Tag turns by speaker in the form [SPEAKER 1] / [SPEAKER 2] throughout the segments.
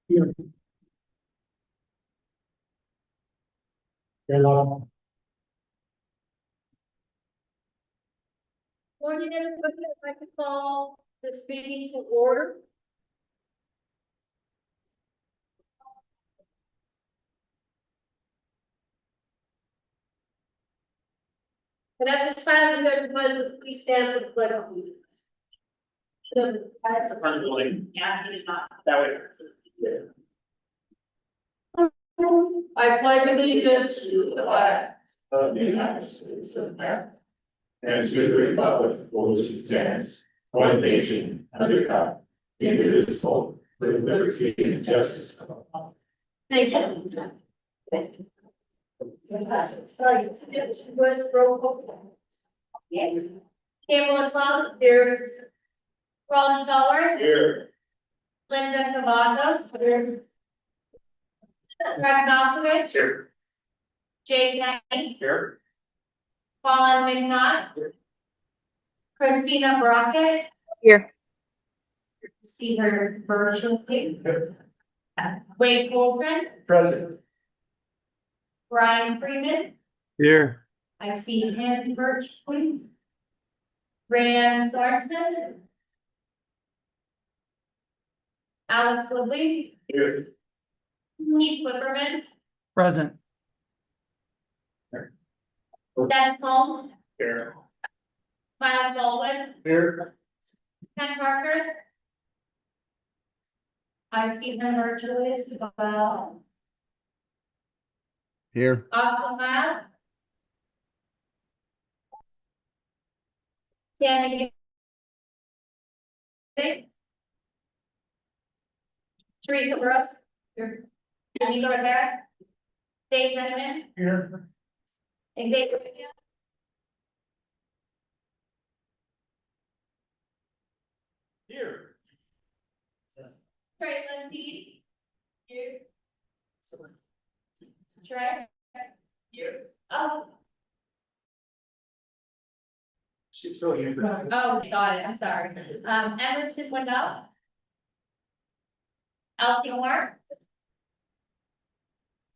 [SPEAKER 1] Here. Hello.
[SPEAKER 2] Morning, everybody. I'd like to call this meeting to order. And at this time, if everybody would please stand for the pledge of allegiance.
[SPEAKER 1] That's a fun building.
[SPEAKER 2] Yeah, it is not.
[SPEAKER 1] That way.
[SPEAKER 2] I pledge allegiance to the flag
[SPEAKER 1] Of the United States of America. And to the republic for which it stands, one nation, under God, indivisible, with liberty and justice for all.
[SPEAKER 2] Thank you. Thank you. Sorry, was roll call. Yeah. Campbell Islam, here. Ron Stallworth.
[SPEAKER 1] Here.
[SPEAKER 2] Linda Cavazos. Here. Greg Malkovich.
[SPEAKER 1] Here.
[SPEAKER 2] Jay Kenny.
[SPEAKER 1] Here.
[SPEAKER 2] Colin McNaught. Christina Brockett.
[SPEAKER 3] Here.
[SPEAKER 2] See her virtually. Wade Colson.
[SPEAKER 1] Present.
[SPEAKER 2] Brian Freeman.
[SPEAKER 1] Here.
[SPEAKER 2] I see him virtually. Rand Sorensen. Alex Woodley.
[SPEAKER 1] Here.
[SPEAKER 2] Keith Whipperman.
[SPEAKER 4] Present.
[SPEAKER 2] Dennis Holmes.
[SPEAKER 1] Here.
[SPEAKER 2] Miles Baldwin.
[SPEAKER 1] Here.
[SPEAKER 2] Ken Parker. I see him virtually as well.
[SPEAKER 5] Here.
[SPEAKER 2] Austin Miles. Tammy. Teresa Brooks. Here. Amigo Rivera. Dave Miniman.
[SPEAKER 1] Here.
[SPEAKER 2] Xavier Wiggins.
[SPEAKER 1] Here.
[SPEAKER 2] Trey Lindsay. Here. Trey.
[SPEAKER 1] Here.
[SPEAKER 2] Oh,
[SPEAKER 1] She's still here.
[SPEAKER 2] got it. I'm sorry. Emerson Wendell. Elsie Moore.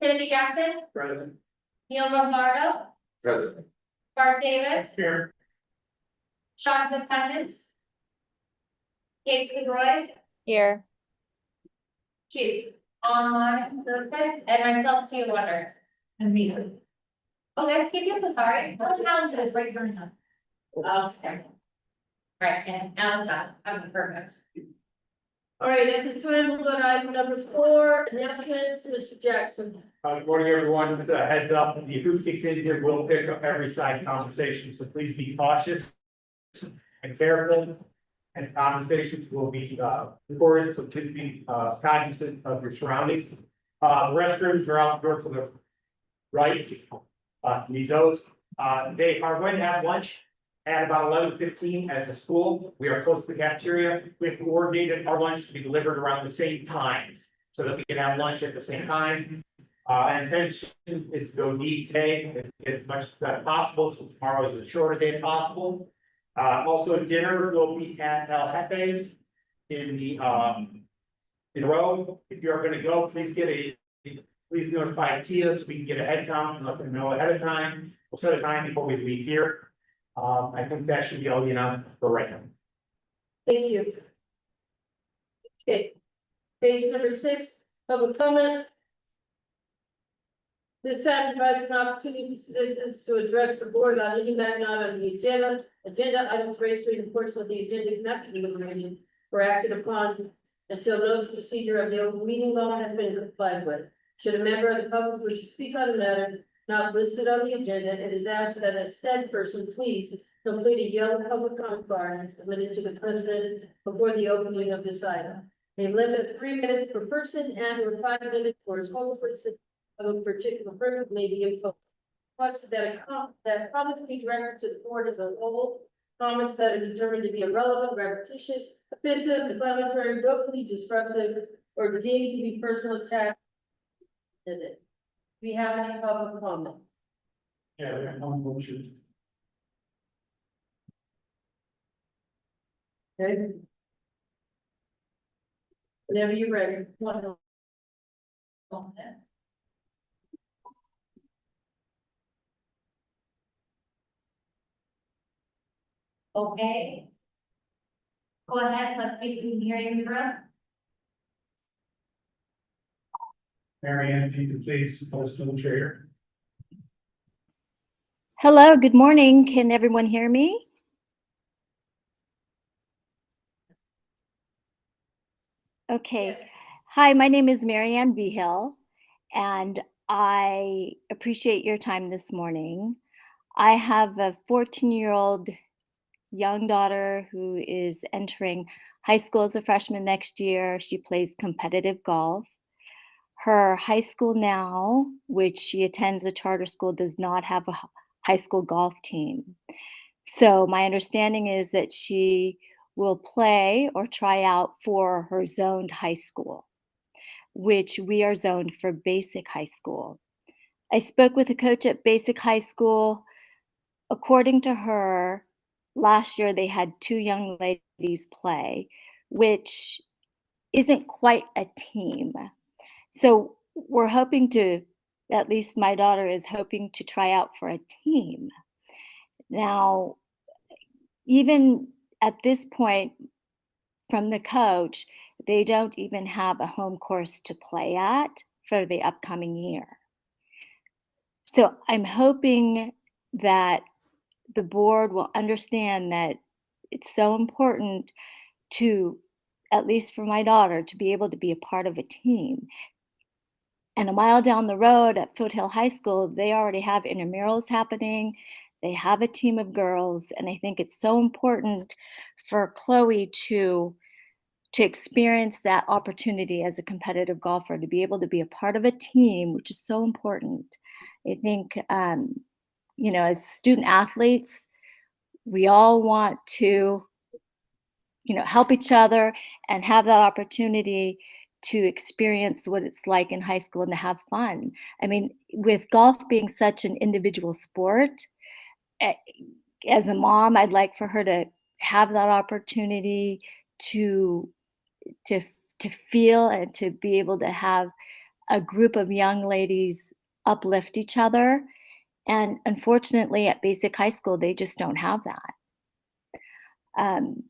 [SPEAKER 2] Timothy Jackson.
[SPEAKER 1] Present.
[SPEAKER 2] Neil Romardo.
[SPEAKER 1] Present.
[SPEAKER 2] Bart Davis.
[SPEAKER 1] Here.
[SPEAKER 2] Sean Fitzsimmons. Kate Segroy.
[SPEAKER 3] Here.
[SPEAKER 2] She's online, perfect, and myself too, Wonder.
[SPEAKER 3] And me.
[SPEAKER 2] Oh, guys, keep you so sorry. What's Alan is right here now? Oh, sorry. Right, and Alan's out. I'm perfect. All right, at this time, we'll go to item number 4, announcements, Mr. Jackson.
[SPEAKER 6] Good morning, everyone. Heads up, the acoustics in here will pick up every side conversation, so please be cautious and careful. And conversations will be recorded, so please be cognizant of your surroundings. Restrooms are out the door to the right. Need those. They are going to have lunch at about 11:15 at the school. We are close to the cafeteria. We've coordinated our lunch to be delivered around the same time, so that we can have lunch at the same time. Intention is to go deep today, as much as possible, so tomorrow is as short a day as possible. Also dinner will be at El Jefe's in the row. If you're gonna go, please please notify Tia so we can get a head count and let them know ahead of time. We'll set a time before we leave here. I think that should be all the announcements for right now.
[SPEAKER 2] Thank you. Okay. Page number 6, public comment. This time provides an opportunity for citizens to address the board on any matter not on the agenda. Agenda items raised during the course of the agenda cannot be deliberated or acted upon until notice procedure of the open meeting law has been complied with. Should a member of the public wish to speak on a matter not listed on the agenda, it is asked that a said person please complete a yellow public comment card and submit it to the president before the opening of this item. A limit of 3 minutes per person and or 5 minutes for a total person of a particular purpose may be imposed. Requested that comments be directed to the board as a whole. Comments that are determined to be irrelevant, repetitious, offensive, inflammatory, vocally disruptive, or deemed to be personal attack. Do we have any public comment?
[SPEAKER 6] Yeah, we have one motion.
[SPEAKER 2] Okay. Whenever you're ready.
[SPEAKER 3] Okay. Go ahead, let's see if you can hear you, Brooke.
[SPEAKER 6] Mary Ann, if you could please list the chair.
[SPEAKER 4] Hello, good morning. Can everyone hear me? Okay.
[SPEAKER 2] Yes.
[SPEAKER 4] Hi, my name is Marianne Vigil, and I appreciate your time this morning. I have a 14-year-old young daughter who is entering high school as a freshman next year. She plays competitive golf. Her high school now, which she attends a charter school, does not have a high school golf team. So my understanding is that she will play or try out for her zoned high school, which we are zoned for basic high school. I spoke with a coach at basic high school. According to her, last year they had 2 young ladies play, which isn't quite a team. So we're hoping to, at least my daughter is hoping to try out for a team. Now, even at this point, from the coach, they don't even have a home course to play at for the upcoming year. So I'm hoping that the board will understand that it's so important to, at least for my daughter, to be able to be a part of a team. And a mile down the road at Foothill High School, they already have intramurals happening. They have a team of girls, and I think it's so important for Chloe to experience that opportunity as a competitive golfer, to be able to be a part of a team, which is so important. I think, you know, as student athletes, we all want to, you know, help each other and have that opportunity to experience what it's like in high school and to have fun. I mean, with golf being such an individual sport, eh, as a mom, I'd like for her to have that opportunity to to to feel and to be able to have a group of young ladies uplift each other. And unfortunately, at basic high school, they just don't have that. Um,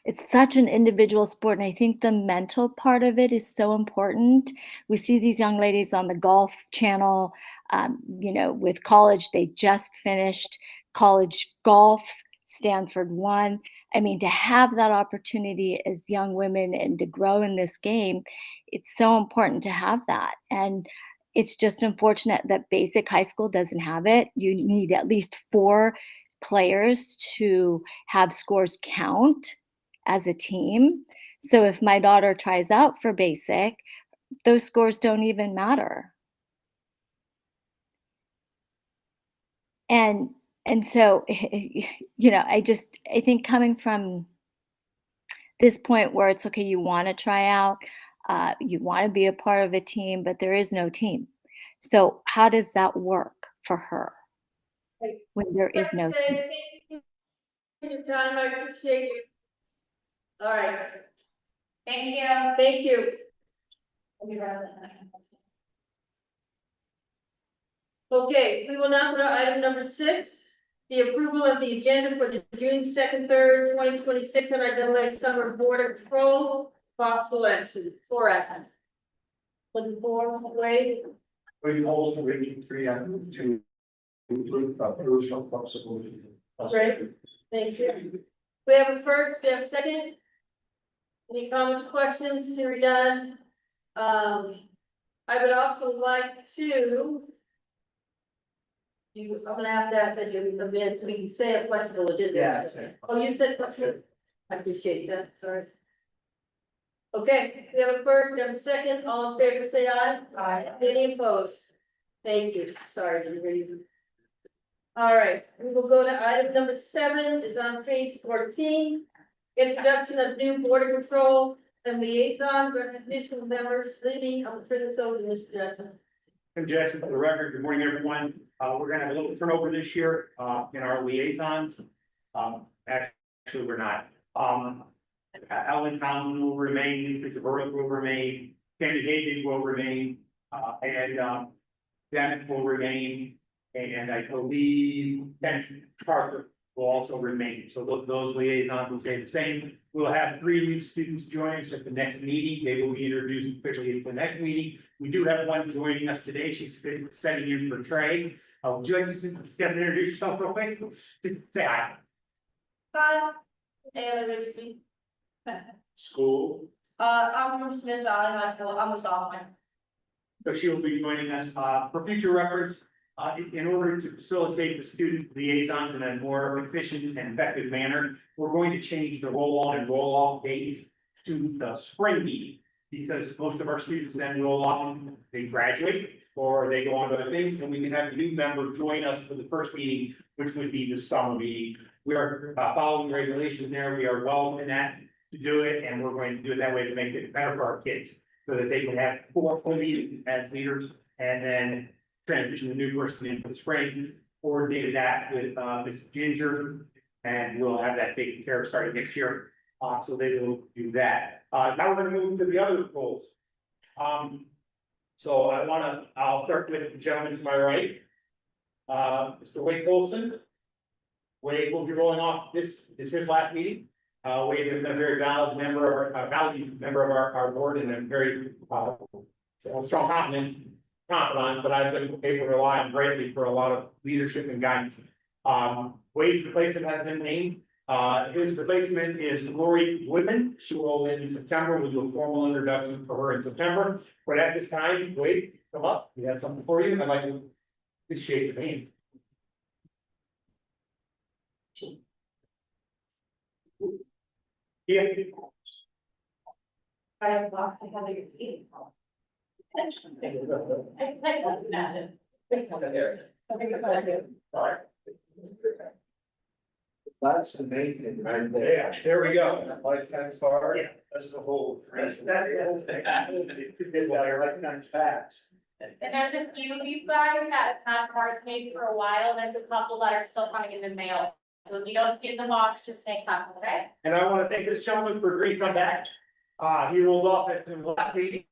[SPEAKER 4] it's such an individual sport, and I think the mental part of it is so important. We see these young ladies on the Golf Channel, you know, with college. They just finished college golf. Stanford won. I mean, to have that opportunity as young women and to grow in this game, it's so important to have that. And it's just unfortunate that basic high school doesn't have it. You need at least 4 players to have scores count as a team. So if my daughter tries out for basic, those scores don't even matter. And so, you know, I think coming from this point where it's okay, you want to try out, you want to be a part of a team, but there is no team. So how does that work for her when there is no
[SPEAKER 2] Say
[SPEAKER 4] team?
[SPEAKER 2] thank you for your time, I appreciate you. All right,
[SPEAKER 3] Thank you.
[SPEAKER 2] thank you. Okay, we will now go to item number 6, the approval of the agenda for the June 2nd, 3rd, 2026 NIAA Summer Border Patrol possible action, for action. Looking for Wade,
[SPEAKER 6] We also reaching 3 to include original possibility.
[SPEAKER 2] Great. Thank you. We have a first, we have a second. Any comments, questions, here we done? I would also like to. I'm gonna have to ask that you come in so we can say a flexible agenda.
[SPEAKER 6] Yes.
[SPEAKER 2] Oh, you said flexible? I appreciate that, sorry. Okay, we have a first, we have a second, all in favor, say aye. Aye. Any opposed? Thank you, sorry, didn't hear you. All right, we will go to item number 7, is on page 14. Introduction of new border control and liaison recognition of members leading. I'll turn this over to Mr. Jackson.
[SPEAKER 5] Tim Jackson for the record. Good morning, everyone. We're gonna have a little turnover this year, in our liaisons. Actually, we're not. Ellen Conlon will remain, Peter Burke will remain, Tammy Hayden will remain, and, Dennis will remain, and I believe Ken Parker will also remain. So those liaisons will stay the same. We'll have 3 new students join us at the next meeting. They will be introduced officially at the next meeting. We do have one joining us today. She's been setting in for Trey. Would you like to step and introduce yourself real quick? Say hi.
[SPEAKER 2] Hi, Ayla Rigsby.
[SPEAKER 5] School.
[SPEAKER 2] I'm from Smith Valley High School, I'm a sophomore.
[SPEAKER 5] So she will be joining us, for future reference, in order to facilitate the student liaisons in a more efficient and effective manner. We're going to change the roll-on and roll-off date to the spring meeting. Because most of our students then roll on, they graduate, or they go on to other things, and we can have a new member join us for the first meeting, which would be the summer meeting. We are following regulations there, we are well in that to do it, and we're going to do it that way to make it better for our kids. So that they can have 4 full meetings as leaders, and then transition the new person in for the spring. Coordinated that with Ms. Ginger, and we'll have that taken care of starting next year. So they will do that. Now we're gonna move to the other roles. So I'll start with the gentleman to my right. Mr. Wade Colson. Wade will be rolling off, this is his last meeting. Wade has been a very valued member of our board, and a very strong confidant, but I've been able to rely on greatly for a lot of leadership and guidance. Wade's replacement has been named. His replacement is Lori Woodman. She will in September. We'll do a formal introduction for her in September. But at this time, Wade, come up. We have something for you. I'd like to appreciate your name. Yeah.
[SPEAKER 3] I have lost the other eating.
[SPEAKER 1] That's the main thing right there.
[SPEAKER 5] Yeah, there we go.
[SPEAKER 1] Lifetime bar.
[SPEAKER 5] Yeah.
[SPEAKER 1] That's the whole.
[SPEAKER 5] That's the whole thing. Lifetime facts.
[SPEAKER 3] And there's a few of you guys that have had cards made for a while, there's a couple that are still coming in the mail. So if you don't see the box, just make time, okay?
[SPEAKER 5] And I want to thank this gentleman for agreeing to come back. He rolled off at the last meeting.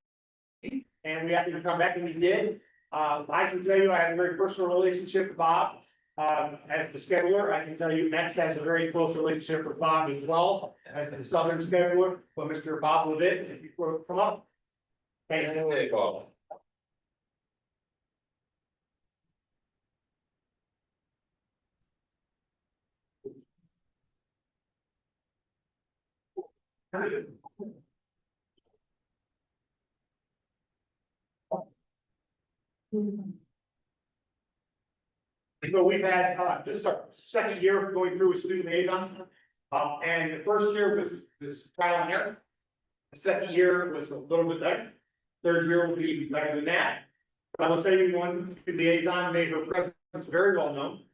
[SPEAKER 5] And we asked him to come back, and he did. I can tell you, I have a very personal relationship with Bob. As the scheduler, I can tell you, Next has a very close relationship with Bob as well, as the southern scheduler, but Mr. Bob Levitt, if you could come up. Thank you. Bob. So we've had, this is our second year going through with student liaisons. And the first year was trial and error. The second year was a little bit better. Third year will be better than that. But I will tell you, one student liaison made her presence very well known.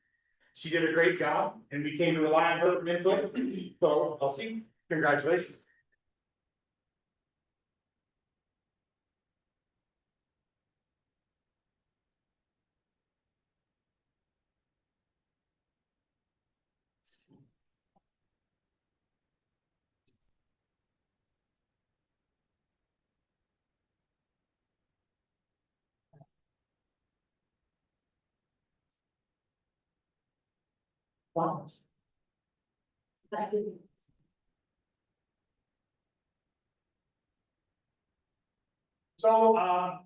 [SPEAKER 5] She did a great job, and we came to rely on her for input. So, Elsie, congratulations. Wow. So,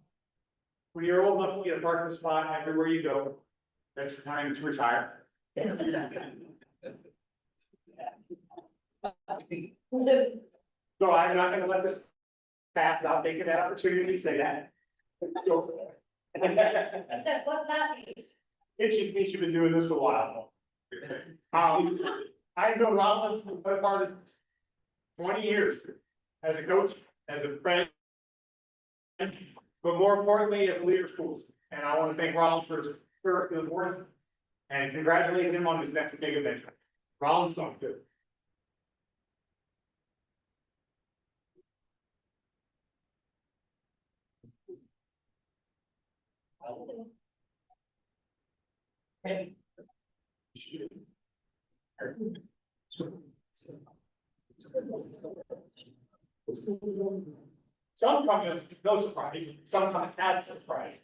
[SPEAKER 5] when you're old enough to get a parking spot everywhere you go, that's the time to retire. So I'm not gonna let this pass without taking that opportunity to say that.
[SPEAKER 3] It says, what's that mean?
[SPEAKER 5] It should mean you've been doing this a while. I've known Rollins for the better part of 20 years as a coach, as a friend. But more importantly, as a leader of schools. And I want to thank Rollins for his service to the board and congratulate him on his next big adventure. Rollins, don't do it. Some come as no surprise, sometimes as a surprise.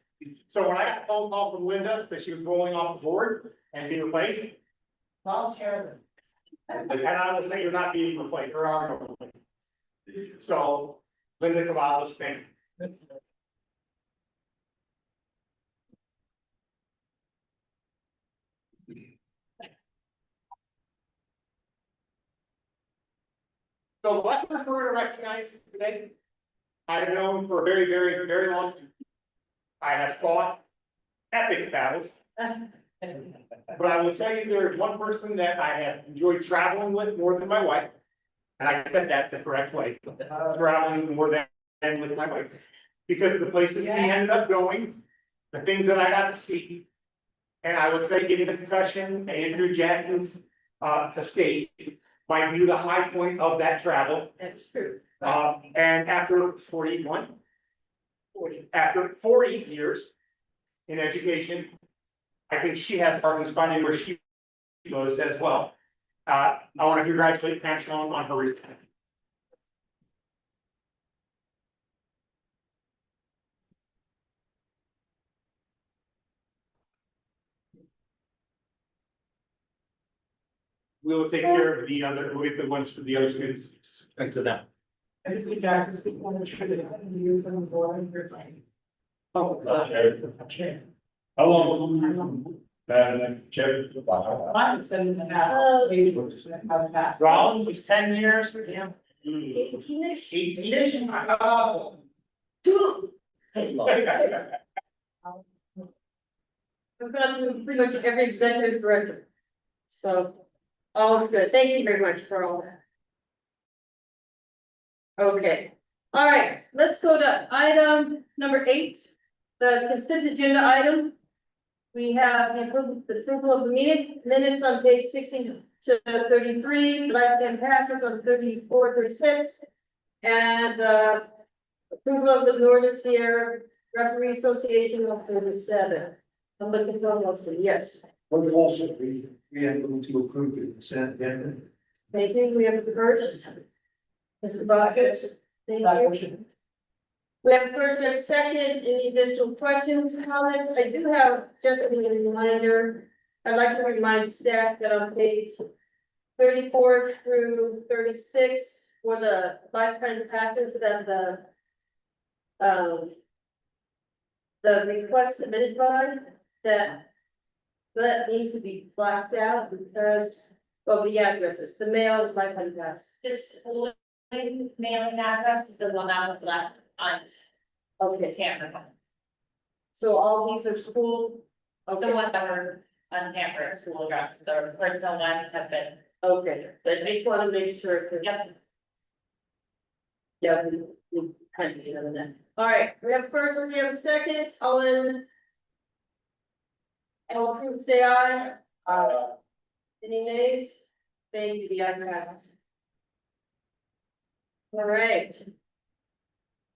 [SPEAKER 5] So when I got a phone call from Linda that she was rolling off the board and being replaced. Volunteer. And I will say you're not being replaced, there are no replacements. So Linda Cavazos, thank you. So what we're going to recognize today, I have known for a very, very, very long time. I have fought epic battles. But I will tell you, there is one person that I have enjoyed traveling with more than my wife. And I said that the correct way, traveling more than with my wife. Because the places we ended up going, the things that I got to see. And I would say getting a concussion, Andrew Jackson's estate might be the high point of that travel.
[SPEAKER 2] That's true.
[SPEAKER 5] And after 40 years in education, I think she has partners finding where she goes as well. I want to congratulate Pam Sloan on her retirement. We will take care of the other, we'll get the ones for the other students and to them.
[SPEAKER 7] And it's Jackson's been one of the years when I'm born, you're like.
[SPEAKER 1] How long? Chair.
[SPEAKER 7] I'm 7.5, so 80%, how fast.
[SPEAKER 5] Rollins was 10 years.
[SPEAKER 7] Yeah.
[SPEAKER 2] 18-ish.
[SPEAKER 5] 18.
[SPEAKER 2] I've gone through pretty much every executive director. So, all is good. Thank you very much for all that. Okay, all right, let's go to item number 8, the consent agenda item. We have the approval of the minutes on page 16 to 33, left hand passes on 34, 36. And approval of the Northern Sierra Referee Association on 37. I'm looking for a motion, yes.
[SPEAKER 8] But also, we have to approve the consent agenda.
[SPEAKER 2] Thank you, we have the first. Mr. Vasquez, thank you. We have first, we have second, any additional questions, comments? I do have just a reminder. I'd like to remind staff that on page 34 through 36 for the lifetime passes that the request submitted by that needs to be blacked out because of the addresses, the mail lifetime pass.
[SPEAKER 3] This mailing address is the one that was left on
[SPEAKER 2] Okay,
[SPEAKER 3] Tampa.
[SPEAKER 2] so all these are school.
[SPEAKER 3] The
[SPEAKER 2] Okay,
[SPEAKER 3] ones that were on Tampa school addresses, the personal ones have been.
[SPEAKER 2] okay, but I just want to make sure. 'Cause-
[SPEAKER 3] Yep.
[SPEAKER 2] Yeah, we kind of get on that. All right, we have first, we have a second, all in. All approved, say aye. Any nays? Thank you, the ayes have it. All right.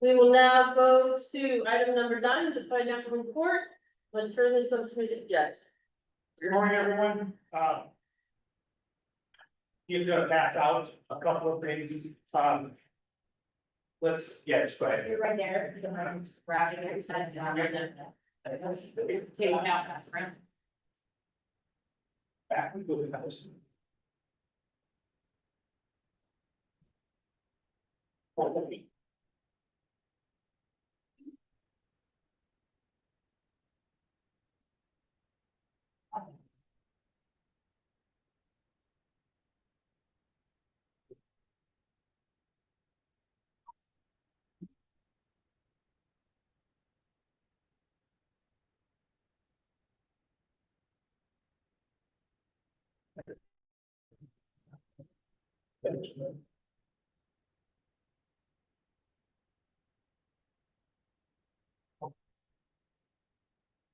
[SPEAKER 2] We will now go to item number 9, the financial report. Let's turn this over to Mr. Jackson.
[SPEAKER 5] Good morning, everyone. He's gonna pass out a couple of things. Just go ahead.
[SPEAKER 3] You're right there, if you don't mind, just grabbing it and sending it down there, then. Taking out that spring.
[SPEAKER 5] Back, we go to the house.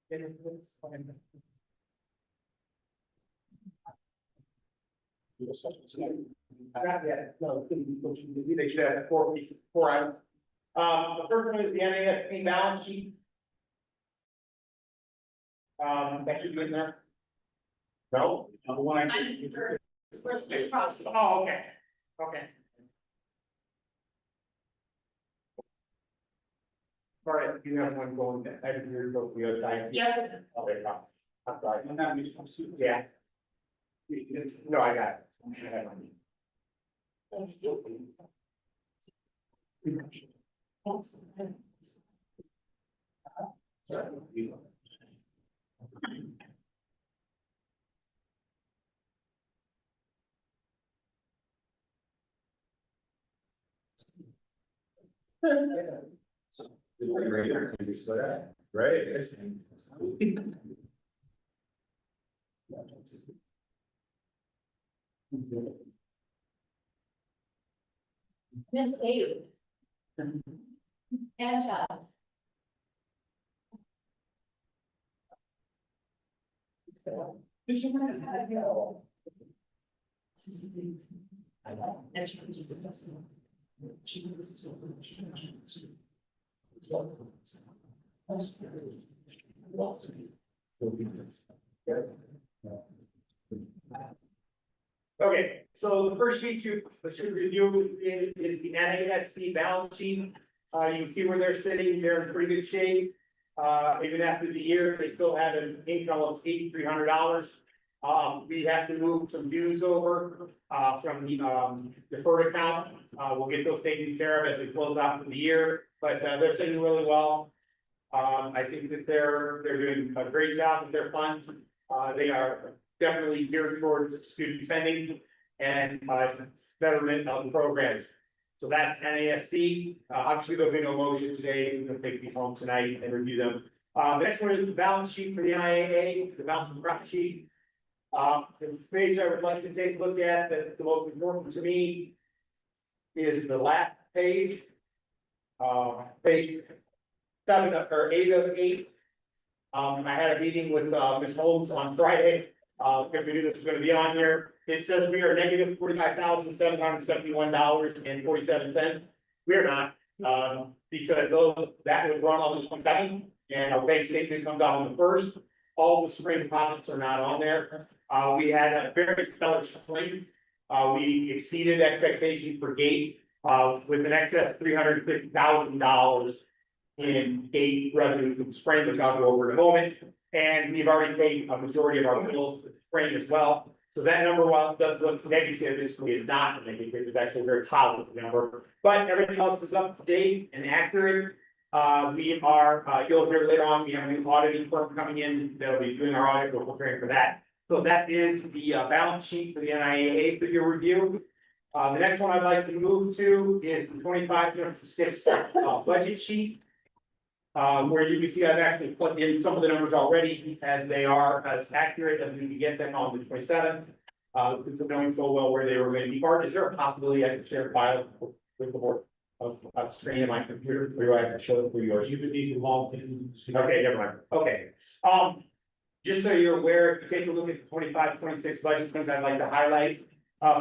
[SPEAKER 5] They should have 4 pieces, 4 items. The first one is the NIAA balance sheet. That should be in there. No, the one I.
[SPEAKER 3] We're still processing.
[SPEAKER 5] Oh, okay, okay.
[SPEAKER 6] Sorry, you have one going, I didn't hear you go to the other side.
[SPEAKER 3] Yeah.
[SPEAKER 6] Oh, there you go. I'm sorry. Yeah. No, I got it. I have one.
[SPEAKER 1] Right.
[SPEAKER 2] Miss A.
[SPEAKER 3] And
[SPEAKER 5] Okay, so the first sheet you should review is the NASC balance sheet. You can see where they're sitting, they're in pretty good shape. Even after the year, they still have an income of $8,300. We have to move some dues over, from the, deferred account. We'll get those taken care of as we close out for the year, but, they're sitting really well. I think that they're doing a great job with their funds. They are definitely geared towards student spending and, betterment of the programs. So that's NASC. Obviously, there'll be no motion today. We're gonna take these home tonight and review them. Next one is the balance sheet for the NIAA, the balance of profit sheet. The page I would like to take a look at, that's the most important to me, is the last page. Page 7 or 8 of 8. I had a meeting with Ms. Holmes on Friday, because we knew this was gonna be on here. It says we are negative $45,771.47. We are not, because that would run on the 27th, and our bank statement comes out on the 1st. All the spring deposits are not on there. We had a very stellar spring. We exceeded expectations for gate, with an excess of $350,000 in gate revenue from spring, which I'll go over in a moment. And we've already paid a majority of our bills for the spring as well. So that number, while it does look negative, it's not negative, it's actually a very positive number. But everything else is up to date and accurate. We are, you'll hear later on, we have a new auditing firm coming in, that'll be doing our audit, we're preparing for that. So that is the balance sheet for the NIAA for your review. The next one I'd like to move to is the 25-26 budget sheet. Where you can see I've actually put in some of the numbers already as they are as accurate as we can get them on the 27th. Because knowing so well where they were going to be. Bart, is there a possibility I could share a file with the board of screen in my computer, or do I have to show it for yours? You would need to log in. Okay, never mind. Okay. Just so you're aware, if you take a look at the 25-26 budget, things I'd like to highlight.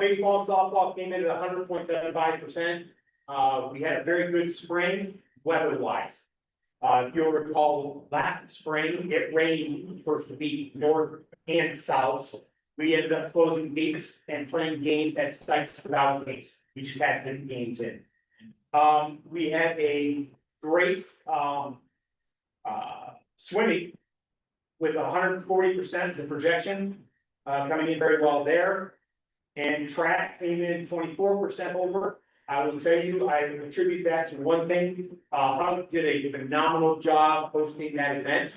[SPEAKER 5] Baseball and softball came in at 100.75%. We had a very good spring weather-wise. If you'll recall, last spring, it rained first week, north and south. We ended up closing gates and playing games at sites without gates. We just had 10 games in. We had a great, swimming with 140% of the projection, coming in very well there. And track came in 24% over. I will tell you, I attribute that to one thing. Hub did a phenomenal job hosting that event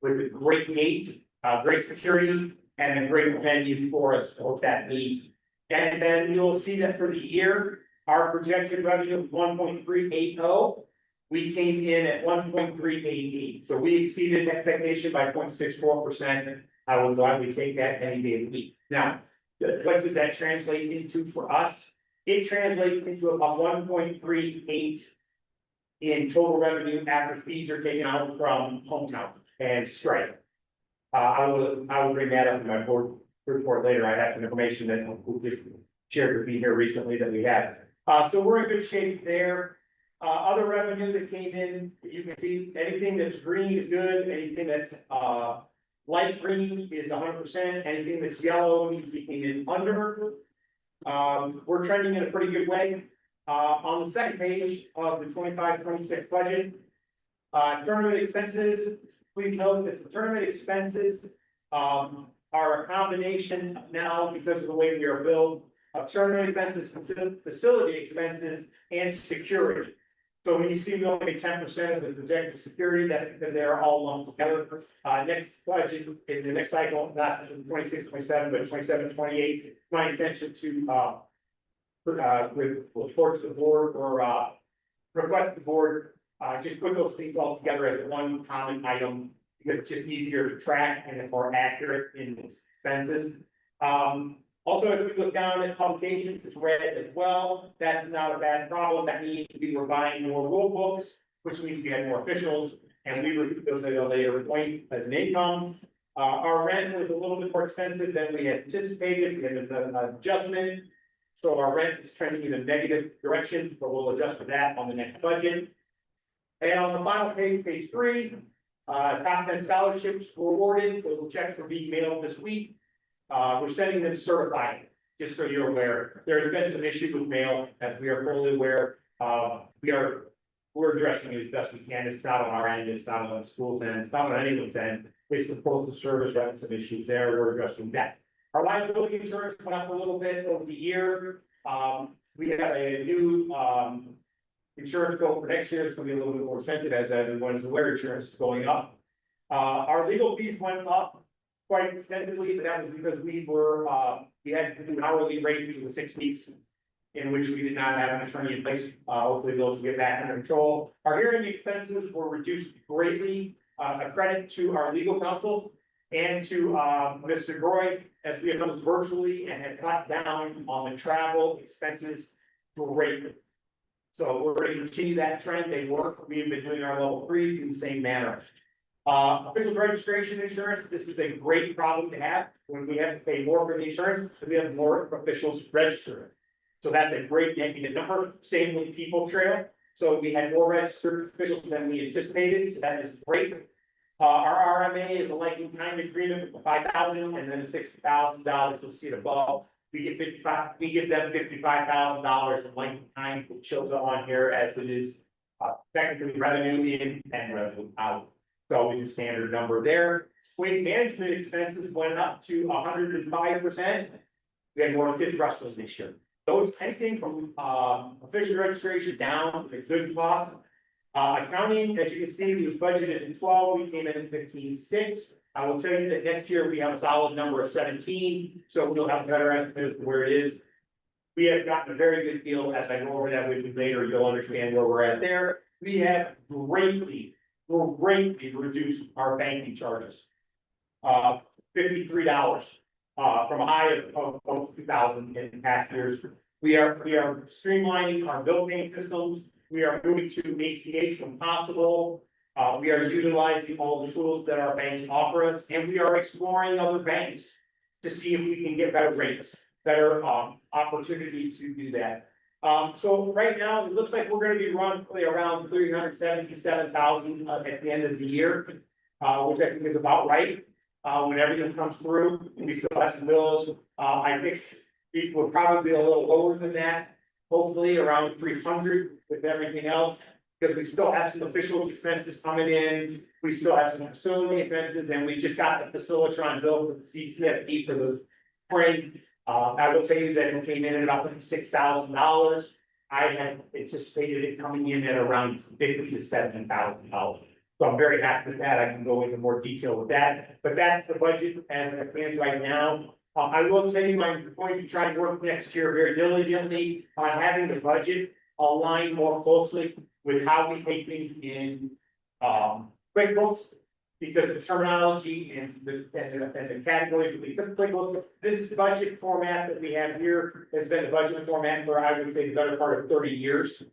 [SPEAKER 5] with a great gate, great security, and a great venue for us to host that meet. And then you'll see that for the year, our projected revenue of 1.380. We came in at 1.388. So we exceeded expectation by 0.64%. I will gladly take that any day of the week. Now, what does that translate into for us? It translates into about 1.38 in total revenue after fees are taken out from hometown and strike. I will bring that up in my board report later. I have some information that we just shared with me here recently that we had. So we're in good shape there. Other revenue that came in, you can see anything that's green is good, anything that's light green is 100%, anything that's yellow means we came in under. We're trending in a pretty good way. On the second page of the 25-26 budget, Tournament expenses, please note that the tournament expenses, are a combination now because of the way we are billed. Of tournament expenses, facility expenses, and security. So when you see we only pay 10% of the projected security, that's because they're all lumped together. Next budget, in the next cycle, not 26, 27, but 27, 28, my intention to, report to the board or, request the board, just put those things all together as one common item, because it's just easier to track and it's more accurate in its expenses. Also, if we look down at publications, it's red as well. That's not a bad problem. That means we're buying more rule books, which means we have more officials, and we would those at a later point as an income. Our rent was a little bit more expensive than we had anticipated. We had an adjustment. So our rent is trending in a negative direction, but we'll adjust for that on the next budget. And on the final page, page 3, top 10 scholarships were awarded. Those checks are being mailed this week. We're sending them certified, just so you're aware. There's been some issues with mail, as we are fully aware. We're addressing it as best we can. It's not on our end, it's not on the school's end, it's not on anyone's end. It's the postal service having some issues there. We're addressing that. Our liability insurance went up a little bit over the year. We have a new insurance bill for next year. It's gonna be a little bit more expensive, as everyone's aware, insurance is going up. Our legal fees went up quite extensively, but that was because we had to do an hourly rate for the 6 weeks in which we did not have an attorney in place. Hopefully those will get back under control. Our hearing expenses were reduced greatly, a credit to our legal counsel and to Ms. Segroy, as we have done this virtually and have cut down on the travel expenses greatly. So we're going to continue that trend. They work. We've been doing our level 3s in the same manner. Official registration insurance, this is a great problem to have when we have to pay more for the insurance, so we have more officials registered. So that's a great negative number. Same with People Trail. So we had more registered officials than we anticipated, so that is great. Our RMA is a like-in-kind agreement with the $5,000 and then the $60,000, you'll see it above. We give them $55,000 in like-in-kind, which shows up on here as it is technically revenue in and revenue out. So it's a standard number there. Weight management expenses went up to 105%. We had more kids wrestling this year. Those, anything from official registration down to good cost. Accounting, as you can see, we was budgeted in 12, we came in at 15.6. I will tell you that next year we have a solid number of 17, so we'll have a better estimate of where it is. We have gotten a very good deal. As I go over that with you later, you'll understand where we're at there. We have greatly reduced our banking charges. $53 from a high of 2,000 in past years. We are streamlining our bill paying systems. We are moving to ACH when possible. We are utilizing all the tools that our banks offer us, and we are exploring other banks to see if we can get better rates, better opportunity to do that. So right now, it looks like we're gonna be roughly around 377,000 at the end of the year, which I think is about right. When everything comes through, we still have some bills. I think it will probably be a little lower than that, hopefully around 300 with everything else. Because we still have some official expenses coming in, we still have some facility expenses, and we just got the Facilitron bill for the CCFD for the spring. I will tell you that it came in at about $6,000. I had anticipated it coming in at around $50,000 to $70,000. So I'm very happy with that. I can go into more detail with that, but that's the budget as it stands right now. I will tell you, I'm going to try to work next year very diligently on having the budget align more closely with how we pay things in QuickBooks, because the terminology and the categories we put QuickBooks, this budget format that we have here has been the budget format for, I would say, the better part of 30 years.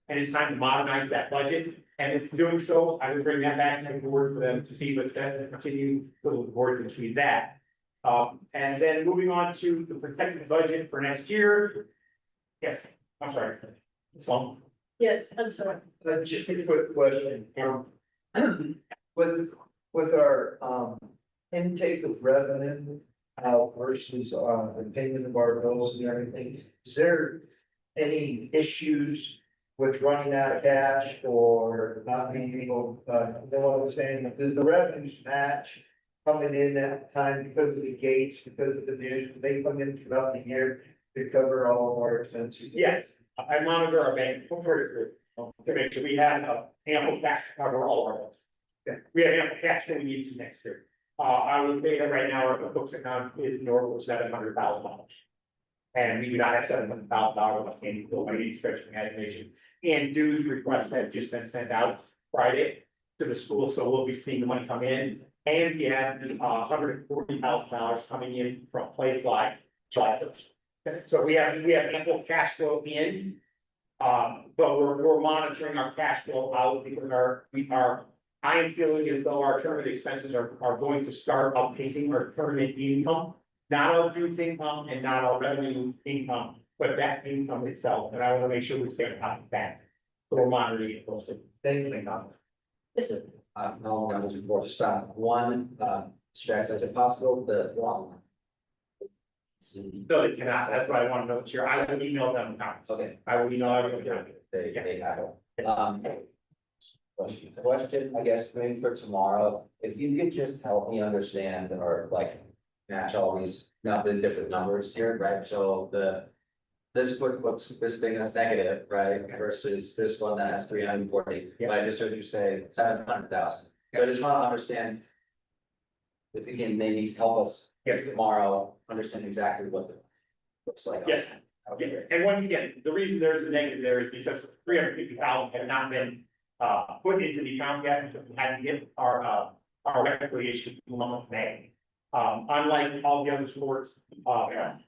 [SPEAKER 5] And it's time to modernize that budget. And if doing so, I would bring that back to the board for them to see, but then continue to the board to see that. And then moving on to the protected budget for next year. Yes, I'm sorry. So,
[SPEAKER 2] Yes, I'm sorry.
[SPEAKER 8] Just a quick question, with our intake of revenue versus the payment of our bills and everything, is there any issues with running out of cash or not being able, then what I was saying, does the revenues match coming in at time because of the gates, because of the news, they come in throughout the year to cover all of our expenses?
[SPEAKER 5] Yes, I monitor our bank to make sure we have ample cash to cover all of our bills.
[SPEAKER 8] Okay.
[SPEAKER 5] We have ample cash that we need to next year. I would say that right now our books account is north of $700,000. And we do not have $700,000 left in by any stretch of imagination. And dues requests have just been sent out Friday to the school, so we'll be seeing the money come in. And we have $140,000 coming in from place like July 1st. So we have ample cash flow in. But we're monitoring our cash flow out because I am feeling as though our tournament expenses are going to start outpacing our tournament income. Not our dues income and not our revenue income, but that income itself, and I want to make sure we stay on top of that. So we're monitoring it closely.
[SPEAKER 8] Thank you.
[SPEAKER 2] Yes, sir.
[SPEAKER 9] How long I was before to stop, one, stress as it possible, the one.
[SPEAKER 5] No, they cannot, that's what I want to know, sure, I will email them comments.
[SPEAKER 9] Okay.
[SPEAKER 5] I will email everyone.
[SPEAKER 9] They have it. Question, I guess, maybe for tomorrow, if you could just help me understand or like match all these, not the different numbers here, right? So this QuickBooks, this thing that's negative, right, versus this one that has 340, but I just heard you say 700,000. So I just want to understand. If you can maybe help us
[SPEAKER 5] Yes.
[SPEAKER 9] tomorrow, understand exactly what it looks like.
[SPEAKER 5] Yes.
[SPEAKER 9] That would be great.
[SPEAKER 5] And once again, the reason there's a negative there is because 350,000 had not been put into the account yet, because we had to get our reconciliation in the month of May. Unlike all the other sports,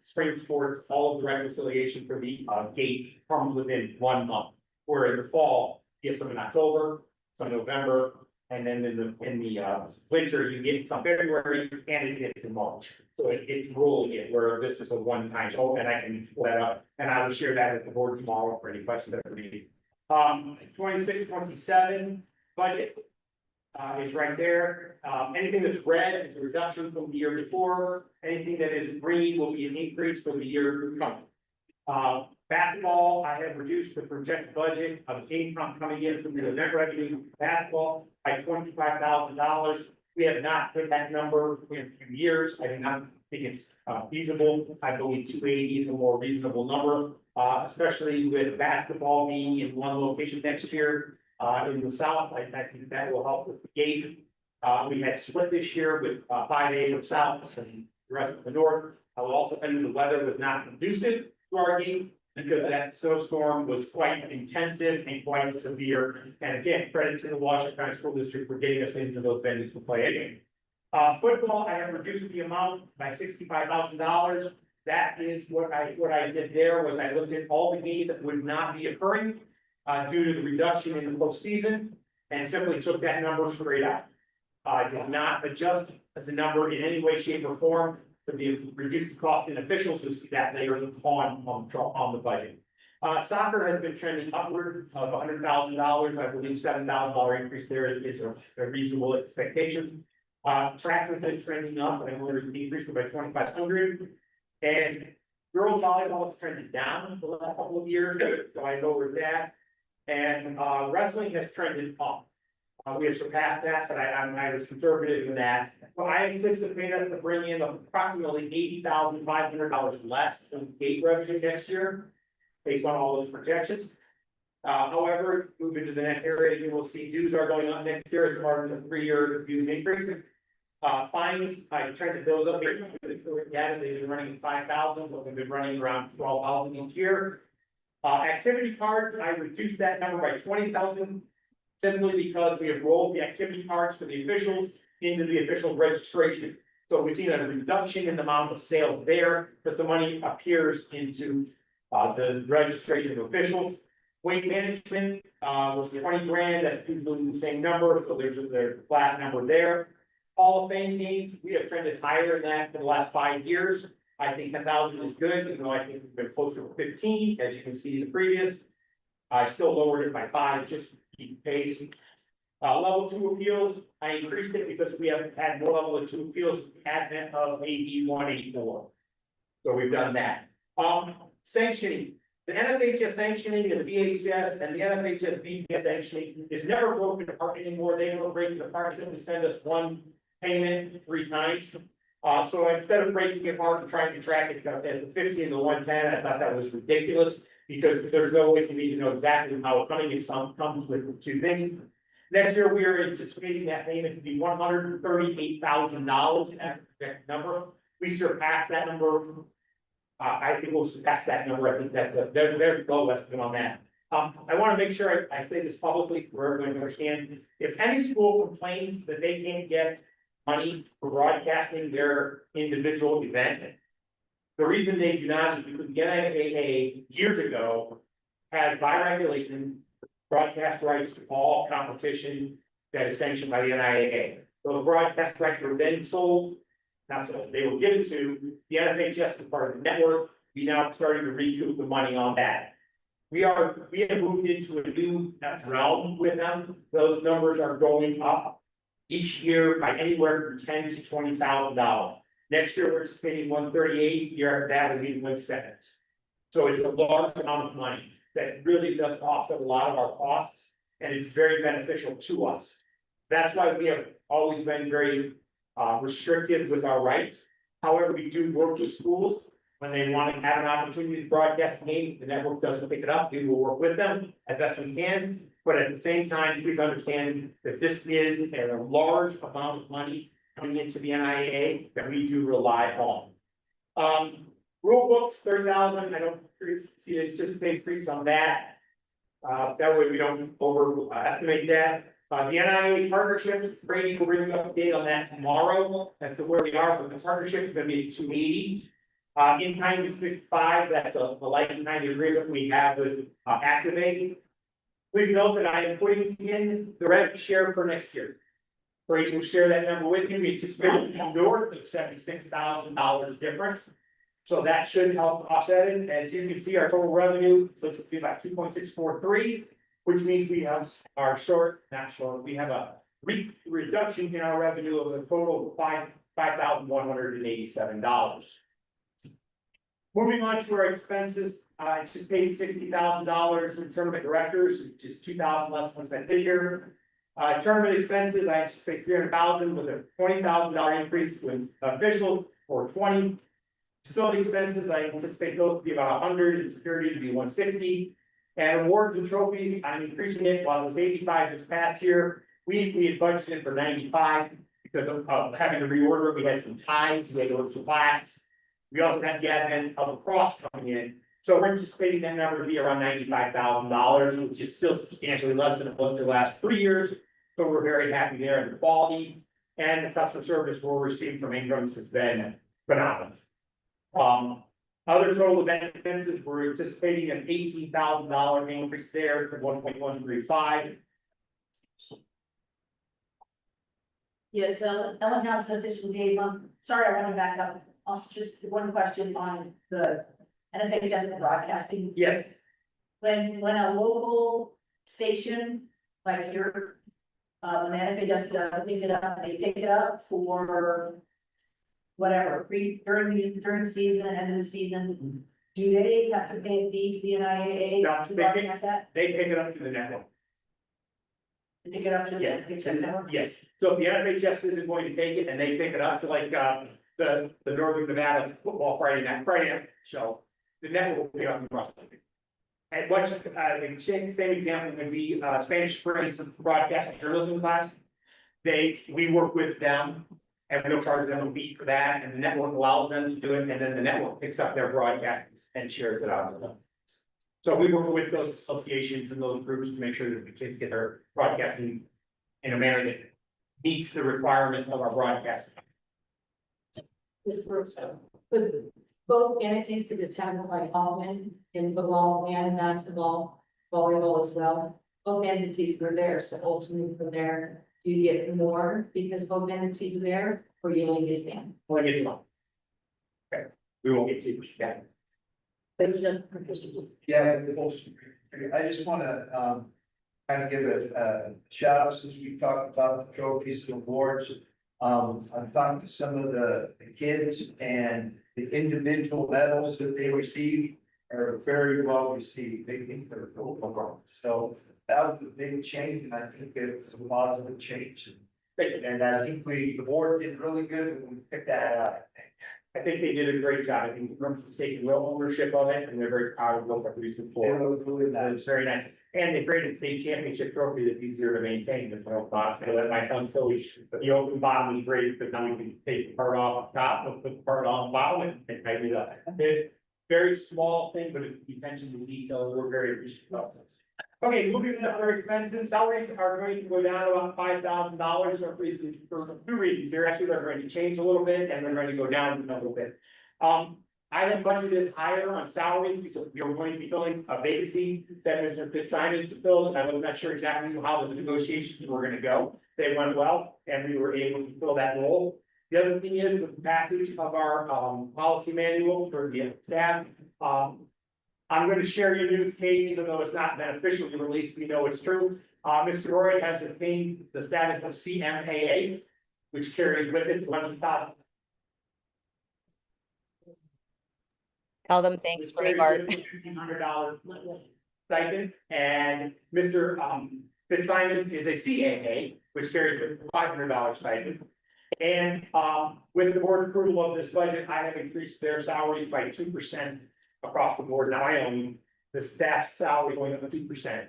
[SPEAKER 5] spring sports, all of the reconciliation for the gate comes within 1 month. Where in the fall, you get some in October, some in November, and then in the winter, you get some February and it gets in March. So it's rolling it, where this is a one-time, and I can pull that up, and I will share that with the board tomorrow for any questions that are needed. 26-27 budget is right there. Anything that's red is a reduction from the year before. Anything that is green will be an increase from the year coming. Basketball, I have reduced the projected budget of income coming in from the event revenue basketball by $25,000. We have not hit that number in a few years. I do not think it's feasible. I believe 280 is a more reasonable number, especially with basketball being in one location next year. In the south, I think that will help with the gate. We had split this year with 5 days of south and the rest of the north. I will also tell you the weather was not conducive to our game because that snowstorm was quite intensive and quite severe. And again, credit to the Washington County School District for getting us into those venues to play a game. Football, I have reduced the amount by $65,000. That is what I did there was I looked at all the games that would not be occurring due to the reduction in the postseason and simply took that number straight out. I did not adjust the number in any way, shape, or form. But the reduced cost in officials, you'll see that later on the budget. Soccer has been trending upward of $100,000. I believe $7,000 increase there is a reasonable expectation. Track has been trending up, and we're increased by 2,500. And girls volleyball has trended down the last couple of years, so I lowered that. And wrestling has trended up. We have surpassed that, but I was conservative in that. Well, I anticipate us to bring in approximately $80,500 less in gate revenue next year, based on all those projections. However, moving to the next area, you will see dues are going up next year as part of the 3-year dues increase. Fines, I trended those up. They've been running at 5,000, but we've been running around 12,000 each year. Activity cards, I reduced that number by 20,000. Simply because we have rolled the activity cards for the officials into the official registration. So we've seen a reduction in the amount of sales there, but the money appears into the registration of officials. Weight management was 20 grand, that's usually the same number, so there's a flat number there. Hall of Fame games, we have trended higher than that for the last 5 years. I think 1,000 is good, even though I think we've been closer to 15, as you can see in the previous. I still lowered it by 5, just to keep pace. Level 2 appeals, I increased it because we have had more level 2 appeals with the advent of AB 184. So we've done that. Sanctioning,
[SPEAKER 6] The NFHS sanctioning, the VHS and the NFHS BPS sanctioning is never broken apart anymore. They don't break it apart, simply send us one payment 3 times. So instead of breaking it apart and trying to track it, at the 50 and the 110, I thought that was ridiculous. Because there's no way for me to know exactly how it's coming, if some comes with 2 things. Next year, we are anticipating that payment to be $138,000, that number. We surpassed that number. I think we'll surpass that number. I think that's a very low estimate on that. I want to make sure I say this publicly for everyone to understand. If any school complains that they can't get money for broadcasting their individual event, the reason they do not is because the NIAA years ago had by regulation broadcast rights to all competition that is sanctioned by the NIAA. Those broadcast rights were then sold, not sold, they were given to the NFHS as part of the network. We now starting to recoup the money on that. We have moved into a new realm with them. Those numbers are going up each year by anywhere from $10,000 to $20,000. Next year, we're anticipating 138, year after that, would be 170. So it's a large amount of money that really does offset a lot of our costs, and it's very beneficial to us. That's why we have always been very restrictive with our rights. However, we do work with schools when they want to have an opportunity to broadcast a game, the network doesn't pick it up, we will work with them as best we can. But at the same time, please understand that this is a large amount of money coming into the NIAA that we do rely on. Rule books, 30,000, I don't see it's just a big increase on that. That way we don't overestimate that. The NIAA partnership, Brady will bring an update on that tomorrow as to where we are, but the partnership is gonna be 280. In kind is 55, that's the like kind of agreement we have with Activate. Please note that I am putting in the revenue share for next year. Brady will share that number with you. We anticipate north of $76,000 difference. So that should help offset it. As you can see, our total revenue looks to be about 2.643, which means we have our we have a reduction in our revenue of a total of $5,187. Moving on to our expenses, anticipating $60,000 in tournament directors, which is $2,000 less than spent this year. Tournament expenses, I anticipate $300,000 with a $20,000 increase with official for 20. Facility expenses, I anticipate those to be about 100 and security to be 160. And awards and trophies, I'm increasing it while it was 85 this past year. We had budgeted for 95 because of having to reorder. We had some ties, we had to order some plaques. We also had the advent of a cross coming in. So we're anticipating that number to be around $95,000, which is still substantially less than it was the last 3 years. So we're very happy there, and the quality and the customer service we're receiving from Ingrams has been phenomenal. Other total event expenses, we're anticipating an $18,000 increase there to 1.135.
[SPEAKER 2] Yes,
[SPEAKER 7] Ellen Johnson, official liaison. Sorry, I want to back up. Just one question on the NFHS broadcasting.
[SPEAKER 6] Yes,
[SPEAKER 7] When a local station like your, when the NFHS does pick it up, they pick it up for whatever, during season, end of the season, do they have to pay a fee to the NIAA
[SPEAKER 6] No,
[SPEAKER 7] to
[SPEAKER 6] they
[SPEAKER 7] broadcast that?
[SPEAKER 6] they pick it up to the network.
[SPEAKER 7] They pick it up to the
[SPEAKER 6] Yes,
[SPEAKER 7] NFHS network?
[SPEAKER 6] yes. So if the NFHS isn't going to take it and they pick it up to like, the Northern Nevada football Friday night show, the network will pick it up in Russell. And what's, the same example would be, Spanish Springs broadcast journalism class. We work with them and we'll charge them a fee for that, and the network allows them to do it, and then the network picks up their broadcasts and shares it out with them. So we work with those associations and those groups to make sure that the kids get their broadcasting in a manner that meets the requirements of our broadcasting.
[SPEAKER 2] this works.
[SPEAKER 10] But both entities could attend like Alton in football and basketball, volleyball as well. Both entities were there, so ultimately from there, do you get more because both entities are there, or you only get one?
[SPEAKER 6] Only get one. Okay, we won't get too much back.
[SPEAKER 8] Yeah, I just wanna, kind of give a shout out since we talked about the trophies and awards. I've talked to some of the kids and the individual medals that they received. are very well received. They think they're overall. So that was a big change, and I think it was a positive change. And I think the board did really good when we picked that out.
[SPEAKER 6] I think they did a great job. I think Rooms has taken real ownership of it, and they're very proud of what they're producing
[SPEAKER 8] It
[SPEAKER 6] for.
[SPEAKER 8] was really
[SPEAKER 6] That
[SPEAKER 8] nice.
[SPEAKER 6] is very nice. And they created a state championship trophy that's easier to maintain than the box. So that might sound silly, but the open bottom is great, but now we can take the part off top, and put the part on the bottom and maybe that. It's very small thing, but if you attention to detail, we're very appreciative of it. Okay, moving to other expenses, salaries are going to go down about $5,000 for two reasons. Here, actually, they're going to change a little bit and they're going to go down a little bit. I have budgeted higher on salaries because we are going to be filling a vacancy that Mr. Fitzsimons filled. And I was not sure exactly how those negotiations were gonna go. They went well, and we were able to fill that role. The other thing is with the passage of our policy manual for the staff. I'm gonna share your news, Kate, even though it's not been officially released, we know it's true. Mr. Roy has obtained the status of CMAA, which carries with it $20,000.
[SPEAKER 11] Tell them thanks for your art.
[SPEAKER 6] $1,500 stipend, and Mr. Fitzsimons is a CAA, which carries a $500 stipend. And with the board approval of this budget, I have increased their salaries by 2% across the board. Now I own the staff's salary going up 2%.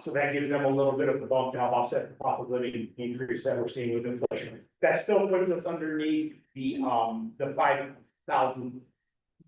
[SPEAKER 6] So that gives them a little bit of a bump to help offset the cost of living increase that we're seeing with inflation. That still puts us underneath the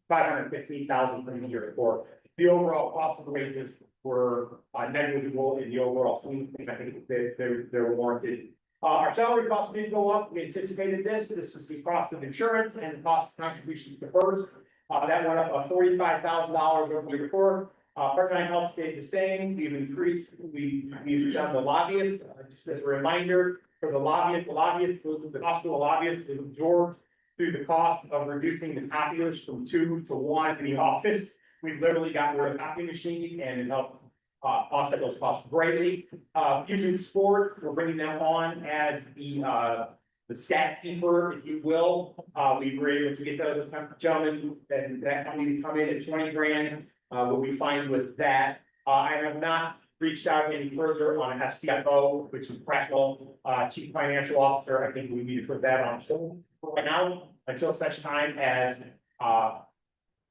[SPEAKER 6] 515,000 per year for the overall cost of the wages were negligible in the overall scheme. I think they're warranted. Our salary costs did go up. We anticipated this. This was the cost of insurance and the cost of contributions to PERS. That went up $45,000 over the year before. Part-time help stayed the same. We've increased, we've done the lobbyist, just as a reminder, for the lobbyist, the cost of the lobbyist is absorbed through the cost of reducing the copiers from 2 to 1 in the office. We've literally gotten rid of the copy machine and it helped offset those costs greatly. Fusion Sports, we're bringing them on as the stat keeper, if you will. We were able to get those gentlemen and that company to come in at 20 grand. What we find with that, I have not reached out any further on an FCFO, which is fractional chief financial officer. I think we need to put that on hold right now until such time as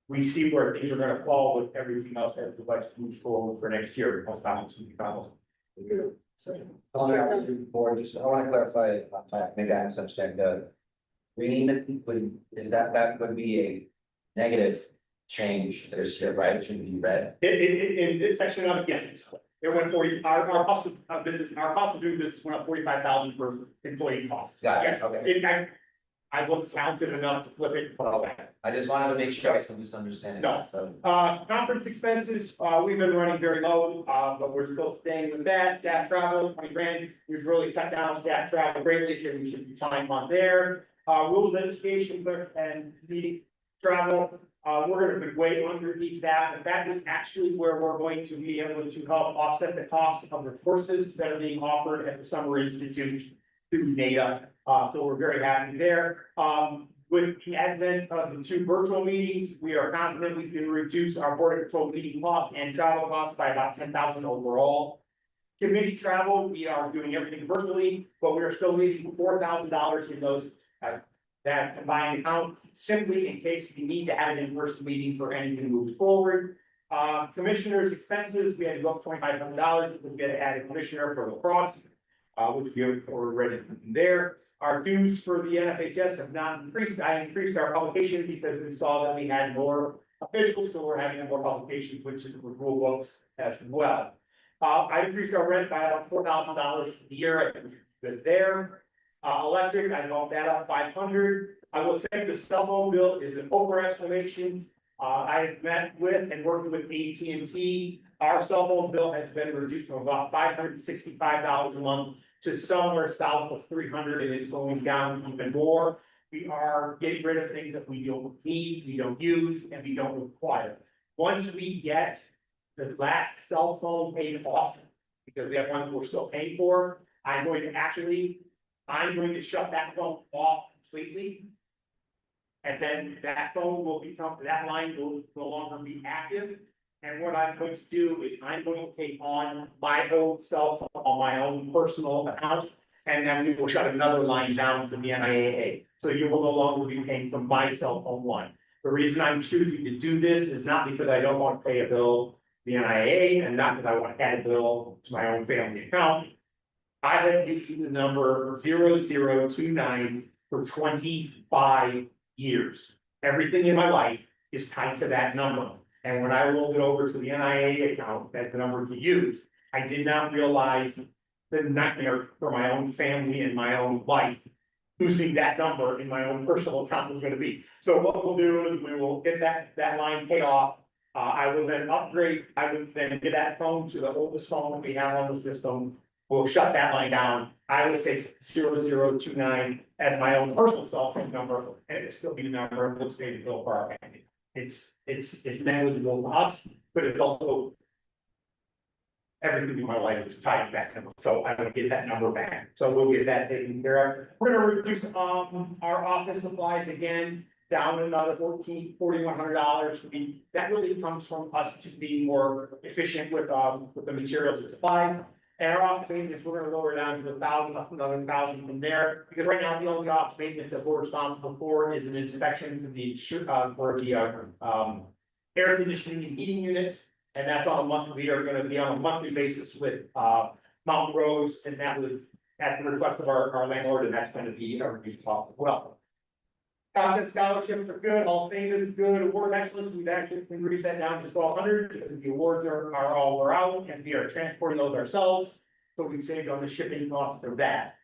[SPEAKER 6] we see where things are gonna fall with everything else as the budget moves forward for next year. Most problems will be problems.
[SPEAKER 9] I wanna clarify, maybe I misunderstand, the green is that would be a negative change to this year, right? It shouldn't be red.
[SPEAKER 6] It's section of, yes, it went 40, our cost of business, our cost of doing business went up 45,000 for employee costs.
[SPEAKER 9] Got it,
[SPEAKER 6] Yes,
[SPEAKER 9] okay.
[SPEAKER 6] I was counted enough to flip it.
[SPEAKER 9] I just wanted to make sure I wasn't misunderstanding
[SPEAKER 6] No.
[SPEAKER 9] that, so.
[SPEAKER 6] Conference expenses, we've been running very low, but we're still staying with that. Staff travel, 20 grand. We've really cut down staff travel greatly, so we should be time on there. Rules education and meeting travel, we're gonna be way underneath that, but that is actually where we're going to be able to help offset the cost of the courses that are being offered at the Summer Institute through NIAA. So we're very happy there. With the advent of the 2 virtual meetings, we are confident we can reduce our border control meeting costs and travel costs by about 10,000 overall. Committee travel, we are doing everything virtually, but we are still leaving $4,000 in those, that combined account, simply in case we need to have an in-person meeting for anything moving forward. Commissioners' expenses, we had to go up $2,500, we get to add a commissioner for lacrosse, which we are already there. Our dues for the NFHS have not increased. I increased our publication because we saw that we had more officials, so we're having more publications, which is with rule books as well. I increased our rent by about $4,000 a year. Good there. Electric, I bumped that up 500. I will say the cell phone bill is an overestimation. I have met with and worked with AT&T. Our cell phone bill has been reduced from about $565 a month to somewhere south of 300, and it's going down even more. We are getting rid of things that we don't need, we don't use, and we don't require. Once we get the last cell phone paid off, because we have one we're still paying for, I'm going to shut that phone off completely.
[SPEAKER 5] And then that phone will become, that line will no longer be active. And what I'm going to do is I'm going to take on my own cell phone on my own personal account. And then we will shut another line down from the NIAA. So you will no longer be paying from my cell phone line. The reason I'm choosing to do this is not because I don't want to pay a bill to the NIAA and not because I want to add a bill to my own family account. I have used the number 0029 for 25 years. Everything in my life is tied to that number. And when I rolled it over to the NIAA account, that's the number to use, I did not realize the nightmare for my own family and my own life. Losing that number in my own personal account was gonna be. So what we'll do is we will get that line paid off. I will then upgrade, I would then give that phone to the oldest phone that we have on the system. We'll shut that line down. I will take 0029 as my own personal cell phone number, and it'll still be the number, and we'll stay the bill for our family. It's negligible to us, but it's also everything in my life is tied back, so I will get that number back. So we'll get that taken care of. We're gonna reduce our office supplies again, down another $4,100. That really comes from us just being more efficient with the materials and supply. And our office maintenance, we're gonna lower down to 1,000, another 1,000 from there, because right now the only office maintenance that we're responsible for is an inspection for the air conditioning and heating units. And that's on a monthly, we are gonna be on a monthly basis with Mountain Rose, and that was at the request of our landlord, and that's gonna be a reduced cost as well. Content scholarships are good, all fame is good, award of excellence, we've actually increased that down to 1,200, because the awards are all we're out, and we are transporting those ourselves. So we've saved on the shipping cost for that.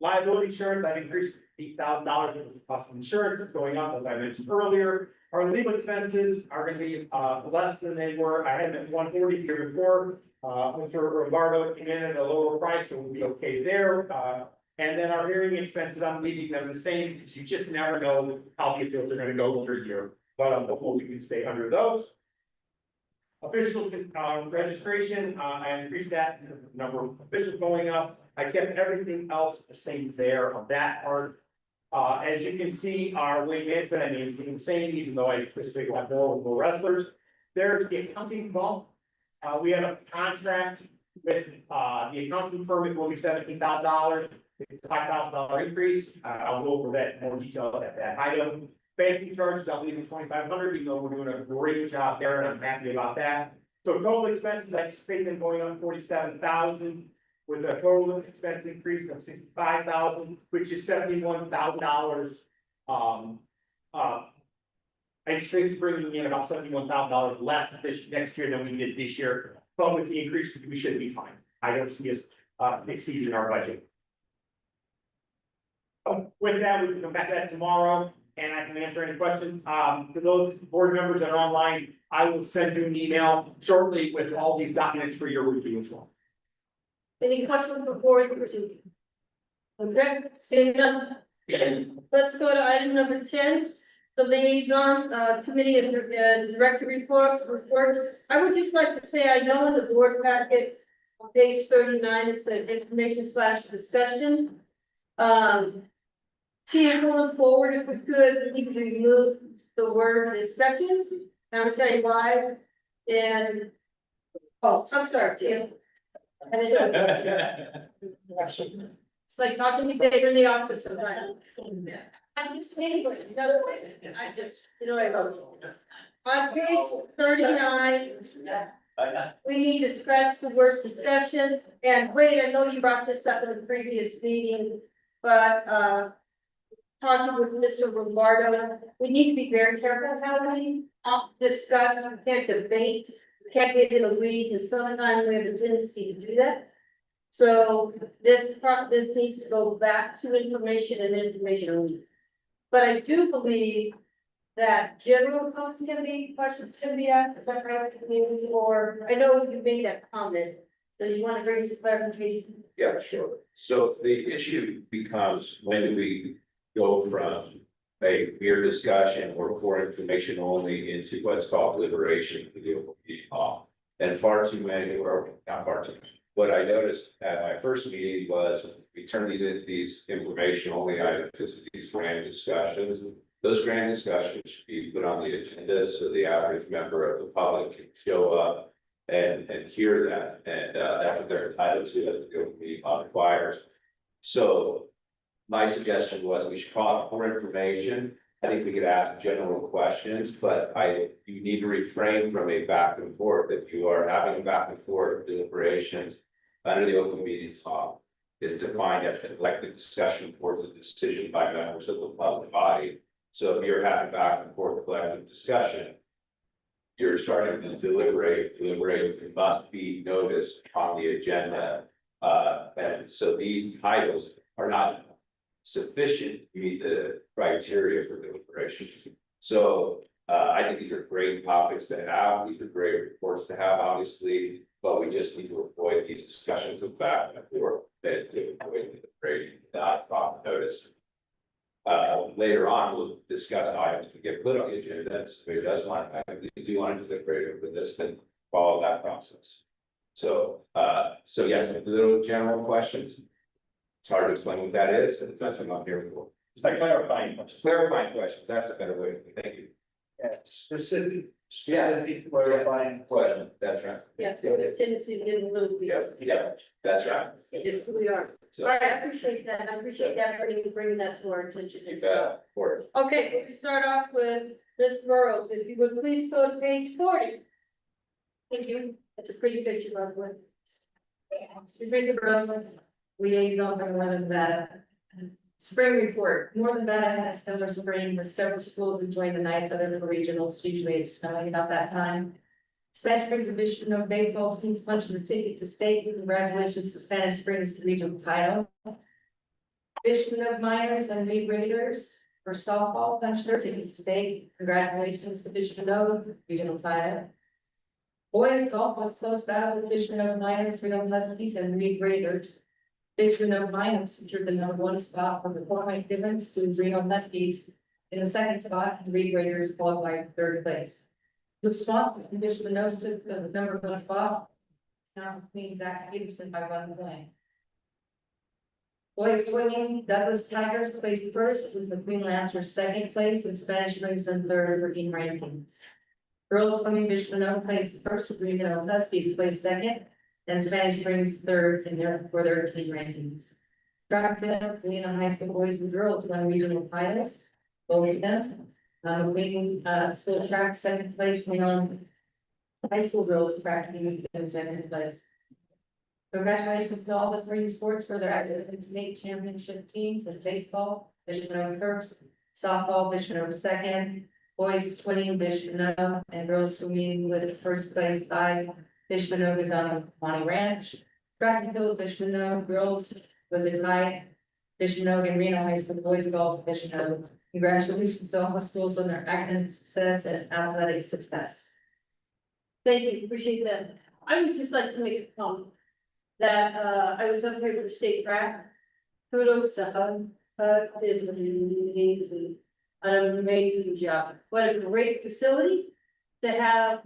[SPEAKER 5] Liability insurance, I've increased $8,000 because the cost of insurance is going up, as I mentioned earlier. Our legal expenses are gonna be less than they were. I had them at 140 the year before. Mr. Robardo came in at a lower price, so we'll be okay there. And then our hearing expenses, I'm leaving them the same, because you just never know how these bills are gonna go under a year. But I'm hopeful we can stay under those. Officials registration, I increased that, the number of officials going up. I kept everything else the same there on that part. As you can see, our weight management, I mean, it's the same, even though I anticipate we'll have more wrestlers. There's the accounting bump. We have a contract with the accounting firm, it will be $17,000. It's a $5,000 increase. I'll go over that in more detail at that item. Banking charges, I'll leave it 2,500, even though we're doing a great job there, and I'm happy about that. So total expenses, I anticipate them going up 47,000, with a total expense increase of 65,000, which is $71,000. I anticipate bringing in about $71,000 less this next year than we did this year, but with the increase, we should be fine. I don't see us exceeding our budget. With that, we can come back to that tomorrow, and I can answer any questions. To those board members that are online, I will send you an email shortly with all these documents for your review as well.
[SPEAKER 2] Any questions before we proceed? Okay, seeing none. Let's go to item number 10, the liaison committee and director reports. I would just like to say, I know in the board packet, on page 39, it said information / discussion. Tia, going forward, if we could, we could remove the word discussion. And I'll tell you why. And, oh, I'm sorry, Tia. I didn't know. It's like talking to Dave in the office sometimes. I just, anyway, in other words, I just, I love it. On page 39, we need to scratch the word discussion. And wait, I know you brought this up in the previous meeting, but, talking with Mr. Robardo, we need to be very careful how we discuss, we can't debate, we can't get in the weeds, and sometimes we have a tendency to do that. So this needs to go back to information and information only. But I do believe that general questions can be asked, is that right? Or, I know you made that comment, so you want to bring some clarification?
[SPEAKER 1] Yeah, sure. So the issue becomes, when do we go from a mere discussion or for information only into what's called deliberation? And far too many, or not far too many. What I noticed at my first meeting was we turned these information only items to these grand discussions. Those grand discussions should be put on the agenda so the average member of the public can show up and hear that, and that's what they're entitled to as the open meeting law requires. So my suggestion was we should call for information. I think we could ask general questions, but you need to refrain from a back and forth. If you are having back and forth deliberations under the open meeting law, is defined as a collective discussion towards a decision by members of the public body. So if you're having back and forth collective discussion, you're starting to deliberate must be noticed on the agenda. And so these titles are not sufficient to meet the criteria for deliberation. So I think these are great topics to have. These are great reports to have, obviously, but we just need to avoid these discussions of back and forth that to avoid deliberation, not proper notice. Later on, we'll discuss items to get put on the agenda. If it does want, we do want to deliberate over this, then follow that process. So yes, little general questions. It's hard to explain what that is, and that's what I'm here for.
[SPEAKER 6] It's like clarifying questions.
[SPEAKER 1] Clarifying questions, that's a better way. Thank you.
[SPEAKER 8] Yeah, specific clarifying
[SPEAKER 1] Question, that's right.
[SPEAKER 2] Yeah, the tendency to get a little bit.
[SPEAKER 1] Yeah, that's right.
[SPEAKER 2] It's who we are.
[SPEAKER 1] So,
[SPEAKER 2] All right, I appreciate that. I appreciate that bringing that to our attention
[SPEAKER 1] you
[SPEAKER 2] as well.
[SPEAKER 1] bet, of course.
[SPEAKER 2] Okay, we can start off with Ms. Burrows, if you would please go to page 40. Thank you. That's a pretty picture, by the way.
[SPEAKER 10] Teresa Burrows, liaison for Northern Nevada. Spring report, Northern Nevada had a stellar spring with several schools enjoying the nice weather for regionals. Usually it's snowing about that time. Spanish Springs Division of baseball teams punched the ticket to state. Congratulations to Spanish Springs regional title. Division of Minors and League Raiders for softball punched their ticket to state. Congratulations to Division of regional title. Boys golf was close battle with Division of Minors, Real Huskies and League Raiders. Division of Minors secured the #1 spot for the 4-point difference to Reno Huskies. In the second spot, the League Raiders qualified for third place. Luke Swanson, Division of took the #1 spot. Now, Queen Zach Peterson by 1 point. Boys swinging, Douglas Tigers placed first with the Queen Lancers second place and Spanish Springs in third for team rankings. Girls swimming Division placed first with Reno Huskies placed second. And Spanish Springs third in for their team rankings. Track field, Lena High School boys and girls won regional titles, both of them. Wing school track second place, Leon High School girls track team in second place. Congratulations to all the spring sports for their active state championship teams in baseball, Bishop Mineral first, softball, Bishop Mineral second, boys swimming, Bishop Mineral, and girls swimming with first place by Fishman down Monty Ranch, track and field Fishman girls with the tie, Fishman and Reno High School boys golf Fishman. Congratulations to all the schools on their academic success and athletic success.
[SPEAKER 2] Thank you, appreciate that. I would just like to make a comment that I was up here for the state track. Kudos to HUD did an amazing job. What a great facility to have,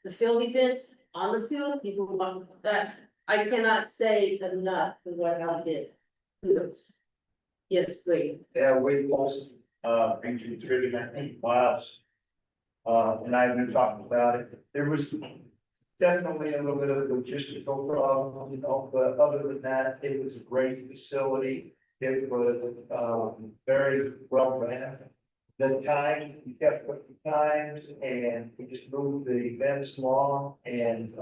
[SPEAKER 2] the field events on the field, people want that. I cannot say enough for what I did. Kudos. Yes, great.
[SPEAKER 8] Yeah, we also, been through 19 miles. And I've been talking about it. There was definitely a little bit of logistical problem, but other than that, it was a great facility. It was, very well ran. The time, we kept putting times and we just moved the events along and,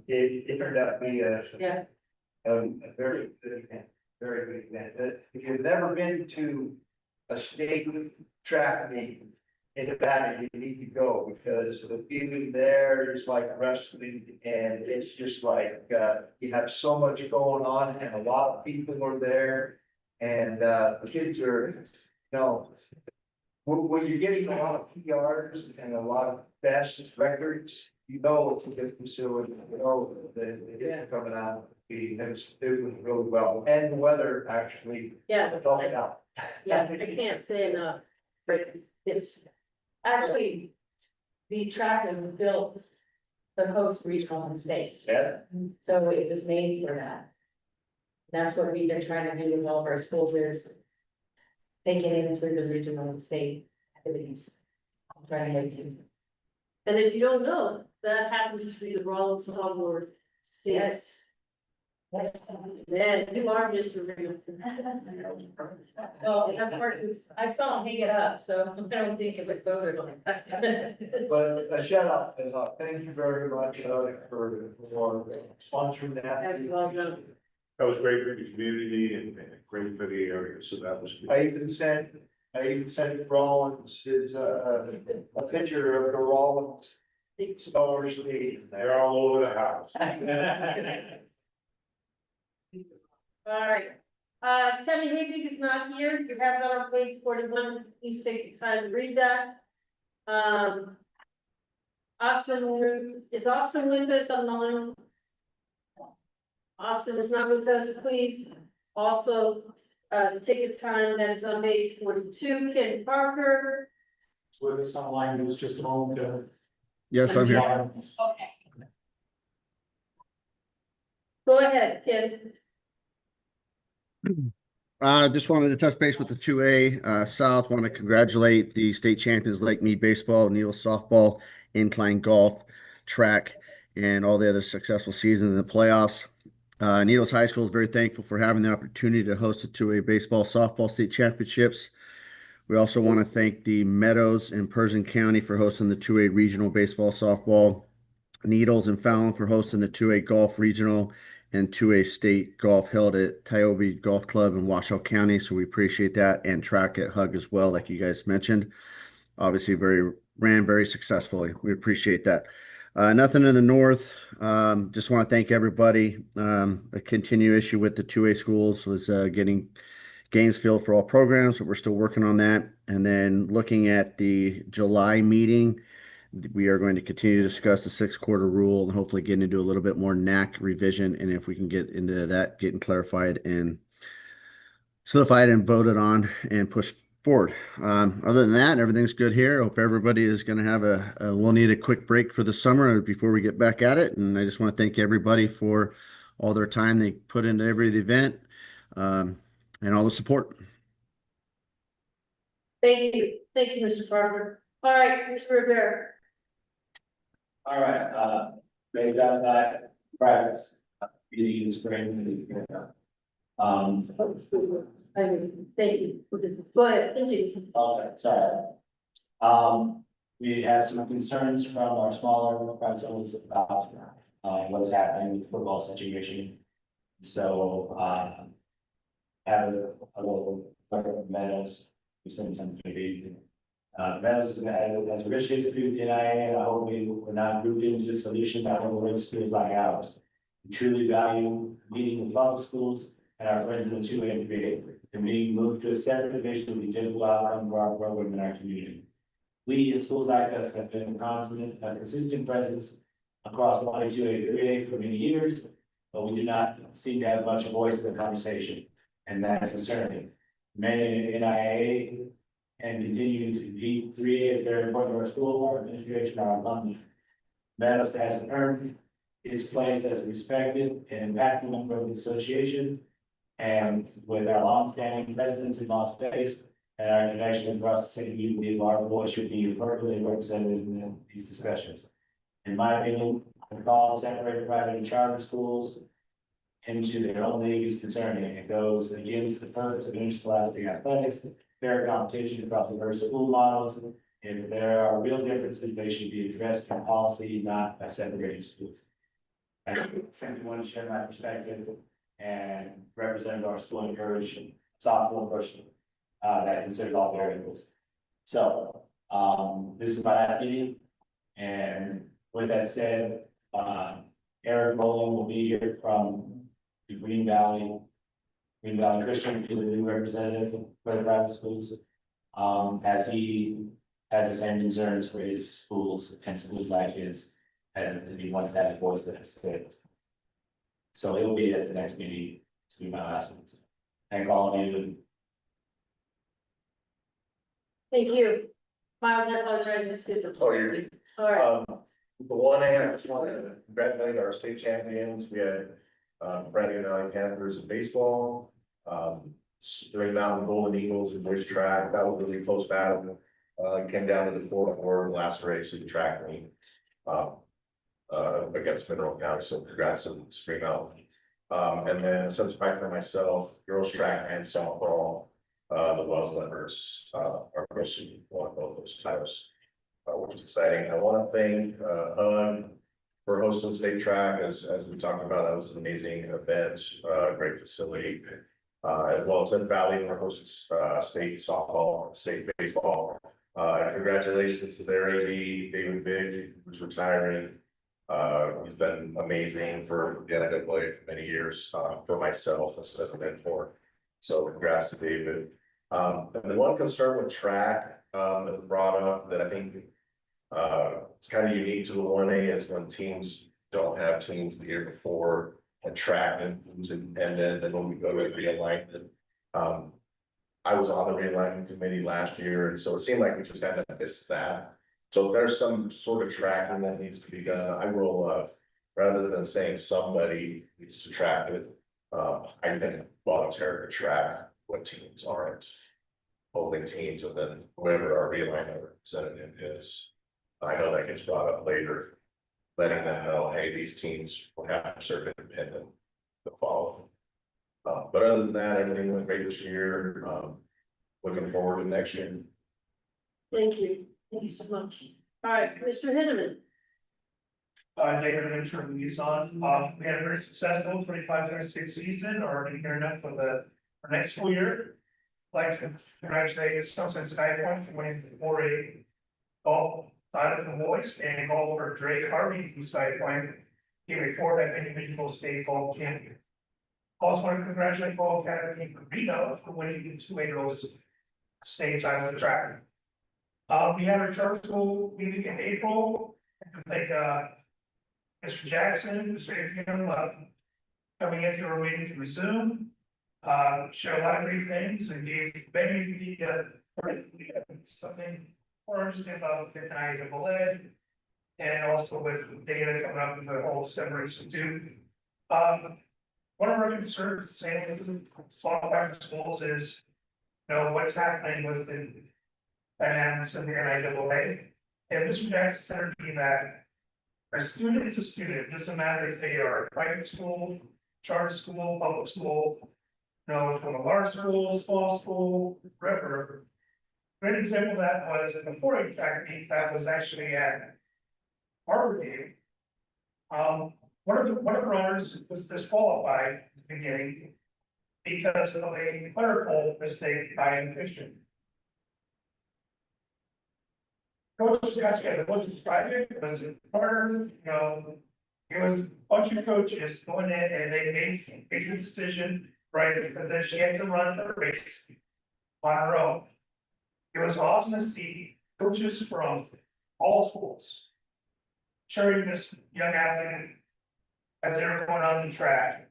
[SPEAKER 8] it turned out to be a very good event, very good event. If you've never been to a state track meeting in Nevada, you need to go because the feeling there is like wrestling and it's just like, you have so much going on and a lot of people are there. And, the kids are, when you're getting a lot of PRs and a lot of best records, it's a good facility, that coming out, it was really well, and the weather actually.
[SPEAKER 2] Yeah,
[SPEAKER 8] helped out.
[SPEAKER 2] yeah, I can't say enough. Yes.
[SPEAKER 10] Actually, the track was built to host regional and state.
[SPEAKER 8] Yeah.
[SPEAKER 10] So it was made for that. That's what we've been trying to do with all of our schools is they get into the regional and state activities. I'm trying to make it.
[SPEAKER 2] And if you don't know, that happens to be the Rollins Hall Board.
[SPEAKER 10] Yes. Yes.
[SPEAKER 2] Man, you are Mr. Ringham.
[SPEAKER 10] Well, I saw him hang it up, so I don't think it was voted on.
[SPEAKER 8] But a shout out, thank you very much, for sponsoring that.
[SPEAKER 2] As well done.
[SPEAKER 1] That was great for the community and great for the area, so that was.
[SPEAKER 8] I even sent Rollins a picture of the Rollins stars lead.
[SPEAKER 1] They're all over the house.
[SPEAKER 2] All right. Tammy Hayden is not here. You have it on page 41. Please take the time to read that. Austin, is Austin with us on the line? Austin is not with us. Please also take the time that is on page 42. Ken Parker.
[SPEAKER 6] With us online, it was just a moment to.
[SPEAKER 12] Yes, I'm here.
[SPEAKER 10] Okay.
[SPEAKER 2] Go ahead, Ken.
[SPEAKER 12] Just wanted to touch base with the 2A South. Want to congratulate the state champions Lake Mead baseball, Needle softball, incline golf, track, and all the other successful seasons in the playoffs. Needles High School is very thankful for having the opportunity to host the 2A baseball, softball state championships. We also want to thank the Meadows in Persian County for hosting the 2A regional baseball, softball, Needles and Fallon for hosting the 2A golf regional and 2A state golf held at Tiobe Golf Club in Washoe County. So we appreciate that, and track at Hug as well, like you guys mentioned. Obviously ran very successfully. We appreciate that. Nothing in the north. Just want to thank everybody. A continued issue with the 2A schools was getting games filled for all programs, but we're still working on that. And then looking at the July meeting, we are going to continue to discuss the 6-quarter rule and hopefully get into a little bit more NAC revision. And if we can get into that, getting clarified and solidified and voted on and pushed forward. Other than that, everything's good here. I hope everybody is going to have we'll need a quick break for the summer before we get back at it. And I just want to thank everybody for all their time they put into every event and all the support.
[SPEAKER 2] Thank you, Mr. Parker. All right, Mr. Rivera.
[SPEAKER 13] All right, made that practice, meeting in spring.
[SPEAKER 2] Thank you. Go ahead, continue.
[SPEAKER 13] Okay, sorry. We have some concerns from our smaller private schools about, what's happening with the football situation. So, have a little Meadows, we sent some TV. Meadows has a rich history with the NIAA, and I hope we're not grouped into the solution by overlooked schools like ours. We truly value meeting with public schools and our friends in the 2A and 3A. And being moved to a separate division would be difficult outcome for our program and our community. We in schools like us have been a consistent presence across 1A, 2A, 3A for many years, but we do not seem to have much voice in the conversation, and that's concerning. Many in NIAA and continuing to compete. 3A is very important to our school, our administration, our alumni. Meadows has earned its place as a respected and impactful member of the association, and with our longstanding presence in Las Vegas and our connection across the city, we believe our voice should be appropriately represented in these discussions. In my opinion, the call to separate private and charter schools into their own league is concerning. It goes against the purpose of interscholastic athletics, fair competition across diverse school models. If there are real differences, they should be addressed in policy, not by separating schools. I simply want to share my perspective and represent our school encouragement, softball person that considers all variables. So this is my last meeting, and with that said, Eric Rowland will be here from the Green Valley Christian, the new representative for the private schools, as he has the same concerns for his schools and schools like his, and he wants to have a voice that is said. So he'll be at the next meeting. This will be my last one. Thank all of you.
[SPEAKER 2] Thank you. Miles, I apologize, Ms. Cooper.
[SPEAKER 14] Oh, you're.
[SPEAKER 2] All right,
[SPEAKER 14] The one I just wanted to congratulate our state champions. We had Brandon Valley Panthers in baseball. Spring Mountain Golden Eagles and boys track, that was a really close battle. Came down to the 4-4 last race in the track meet. Against Mineral County, so congrats to Spring Mountain. And then since I for myself, girls track and softball, the Wells Leopards, are pursuing one of both those titles. Which is exciting. I want to thank, HUD for hosting state track, as we talked about, that was an amazing event, great facility. As well as at Valley, for hosting, state softball, state baseball. Congratulations to their AD, David Big, who's retiring. He's been amazing for the NIAA for many years, for myself as a mentor. So congrats to David. And the one concern with track, that was brought up that I think, it's kind of unique to the 1A is when teams don't have teams the year before and track and then when we go to realignment. I was on the realignment committee last year, and so it seemed like we just had to miss that. So if there's some sort of tracking that needs to be done, I will, rather than saying somebody needs to track it, I can volunteer to track what teams aren't holding teams, and then whoever our realignment representative is. I know that gets brought up later, letting them know, hey, these teams will have certain independent to follow. But other than that, everything went great this year. Looking forward to next year.
[SPEAKER 2] Thank you so much. All right, Mr. Henneman.
[SPEAKER 6] David, interim liaison. We had a very successful 25-26 season, already gearing up for our next school year. I'd like to congratulate Sunset Sky Point for winning the 4A golf title for boys and golfer Drake Harvey from Sky Point, gave a 4-time individual state golf champion. Also want to congratulate Ball Academy for Reno for winning the 2A girls state title for track. We had our charter school meeting in April. I think Mr. Jackson, Mr. Akim, coming in through a meeting through Zoom, shared a lot of great things and gave many the something more interesting about the NIAA and also with data coming up with the whole STEM Institute. One of our concerns, same with the small private schools, is what's happening with the dynamics of the NIAA. And Mr. Jackson said to me that a student is a student. It doesn't matter if they are private school, charter school, public school, from a large school, small school, wherever. Great example of that was in the 4A track meet that was actually at Arbor Day. One of the runners was disqualified at the beginning because of a clerical mistake by an official. Coaches got together, coaches tried it was hard, it was a bunch of coaches going in and they made the decision, right, because then she had to run the race on her own. It was awesome to see coaches from all schools cheering this young athlete as they were going on the track.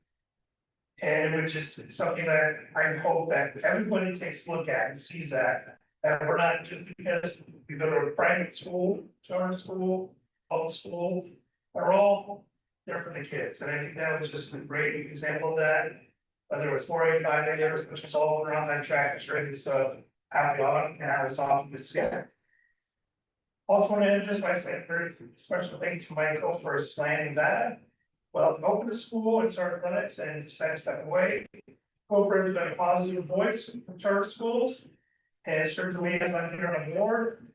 [SPEAKER 6] And it was just something that I hope that everybody takes a look at and sees that we're not just because we go to a private school, charter school, public school, we're all there for the kids. And I think that was just a great example of that. Whether it was 4A, 5A, which was all around that track, it's really so happy on, and I was off to see it. Also want to end this by saying a very special thank you to Michael for slanding that. Well, open the school and start athletics and decide to step away. Gopher has been a positive voice in charter schools and certainly as I'm here on board.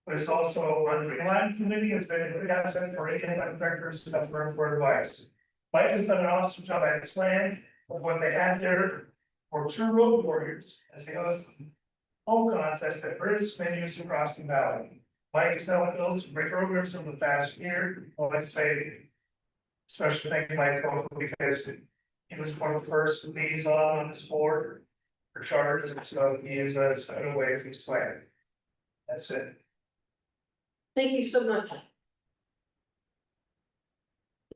[SPEAKER 6] But it's also on the line committee, it's been a good asset for any directors for advice. Mike has done an awesome job at Slam with what they had there for true road warriors as he hosts home contest at various venues across the valley. Mike has now built some great programs over the past year. I'd like to say especially thank you, Mike, because he was one of the first liaison on this board for charters, and so he is a step away from Slam. That's it.
[SPEAKER 2] Thank you so much.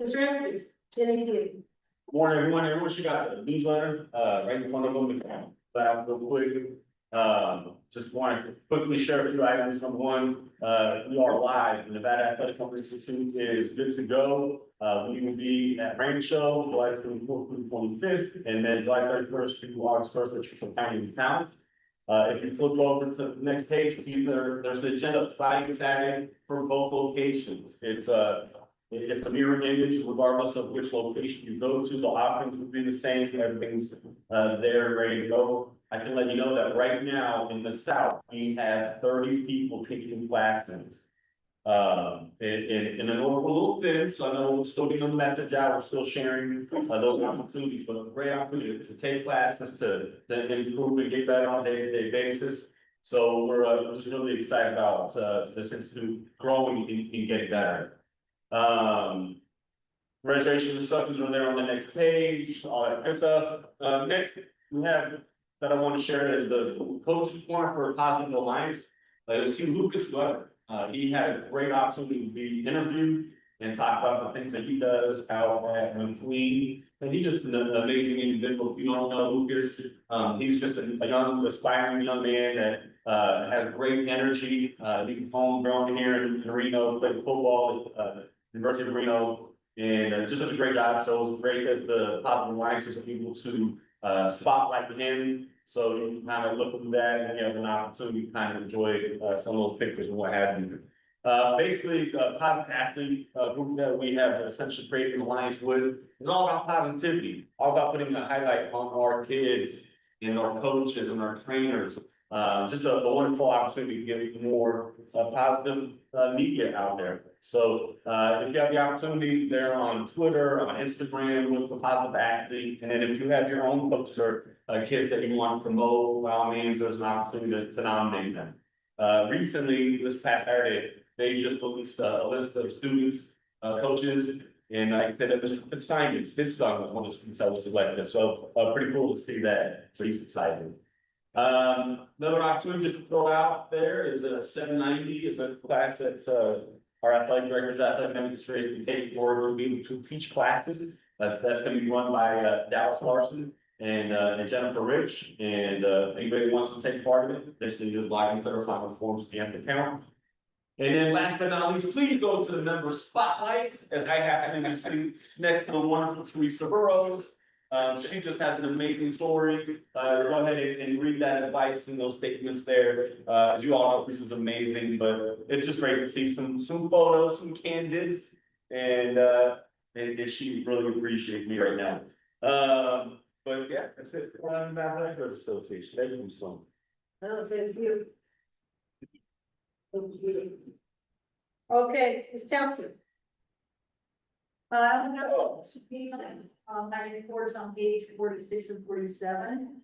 [SPEAKER 2] Mr. Andrews, thank you.
[SPEAKER 13] Morning, everyone. Everyone should got the newsletter right in front of them. That out real quick. Just want to quickly share a few items. Number one, we are live. The Nevada Athletic Institute is good to go. We will be at Rain Show, July 24th through 25th, and then July 31st through August 1st at Triple County Town. If you flip over to the next page, you see there's an agenda Friday and Saturday for both locations. It's a mirror image regardless of which location you go to. The offerings will be the same. Everything's there ready to go. I can let you know that right now in the South, we have 30 people taking classes. In a little thin, so I know we're still getting the message out, we're still sharing those opportunities, but a great opportunity to take classes to improve and get better on a day-to-day basis. So we're just really excited about this institute growing and getting better. Registration instructions are there on the next page, all that good stuff. Next we have that I want to share is the coach's corner for a positive alliance. See Lucas Weber. He had a great opportunity to be interviewed and talk about the things that he does out at McLean. And he's just an amazing individual. If you don't know Lucas, he's just a young, aspiring young man that has great energy. He's homegrown here in Reno, played football at University of Reno, and just does a great job. So it was great that the Positive Alliance was able to spotlight him. So you kind of look at that and you have an opportunity to kind of enjoy some of those pictures and what have you. Basically, Positive Athlete group that we have essentially created an alliance with is all about positivity, all about putting a highlight on our kids and our coaches and our trainers. Just a wonderful opportunity to get more positive media out there. So if you have the opportunity, there on Twitter, on Instagram, look for Positive Athlete. And then if you have your own coaches or kids that you want to promote, by all means, there's an opportunity to nominate them. Recently, this past Saturday, they just released a list of students, coaches, and like I said, Mr. Simons, his son was one of the students that was selected. So pretty cool to see that. So he's excited. Another opportunity to throw out there is a 790 is a class that our athletic directors, athletic administration take forward to be able to teach classes. That's going to be run by Dallas Larson and Jennifer Rich. And anybody who wants to take part of it, they just need to log into their final form stamp account. And then last but not least, please go to the member spotlight, as I happen to be sitting next to the wonderful Teresa Burrows. She just has an amazing story. Go ahead and read that advice and those statements there. As you all know, this is amazing, but it's just great to see some photos, some candidates, and she really appreciates me right now. But yeah, that's it for the Athletic Association. Thank you so much.
[SPEAKER 2] Oh, thank you. Thank you. Okay, Ms. Townsend.
[SPEAKER 7] I don't know, my reports on page 46 and 47.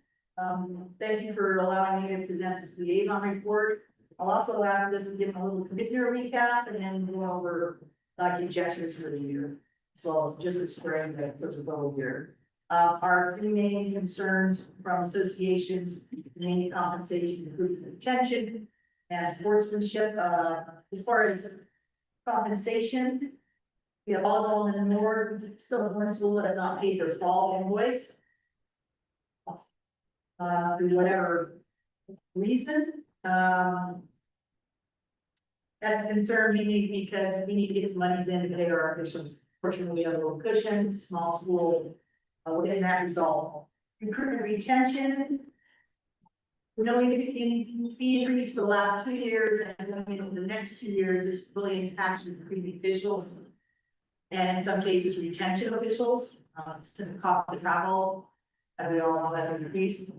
[SPEAKER 7] Thank you for allowing me to present this liaison report. I'll also allow this to give a little commissioner recap and then go over the objectives for the year. As well as just the spring that goes with the whole year. Our three main concerns from associations, main compensation, improvement, retention, and sportsmanship. As far as compensation, we have volleyball in the north, still have one school that has not paid their fall invoice. For whatever reason, that's a concern me because we need to get the monies in to pay our officials. Fortunately, we have a little cushion, small school, within that result. Recruitment retention. We know we get fee increase for the last 2 years and going into the next 2 years, this really impacts recruiting officials. And in some cases, retention officials, since the cost of travel, as we all know, has increased.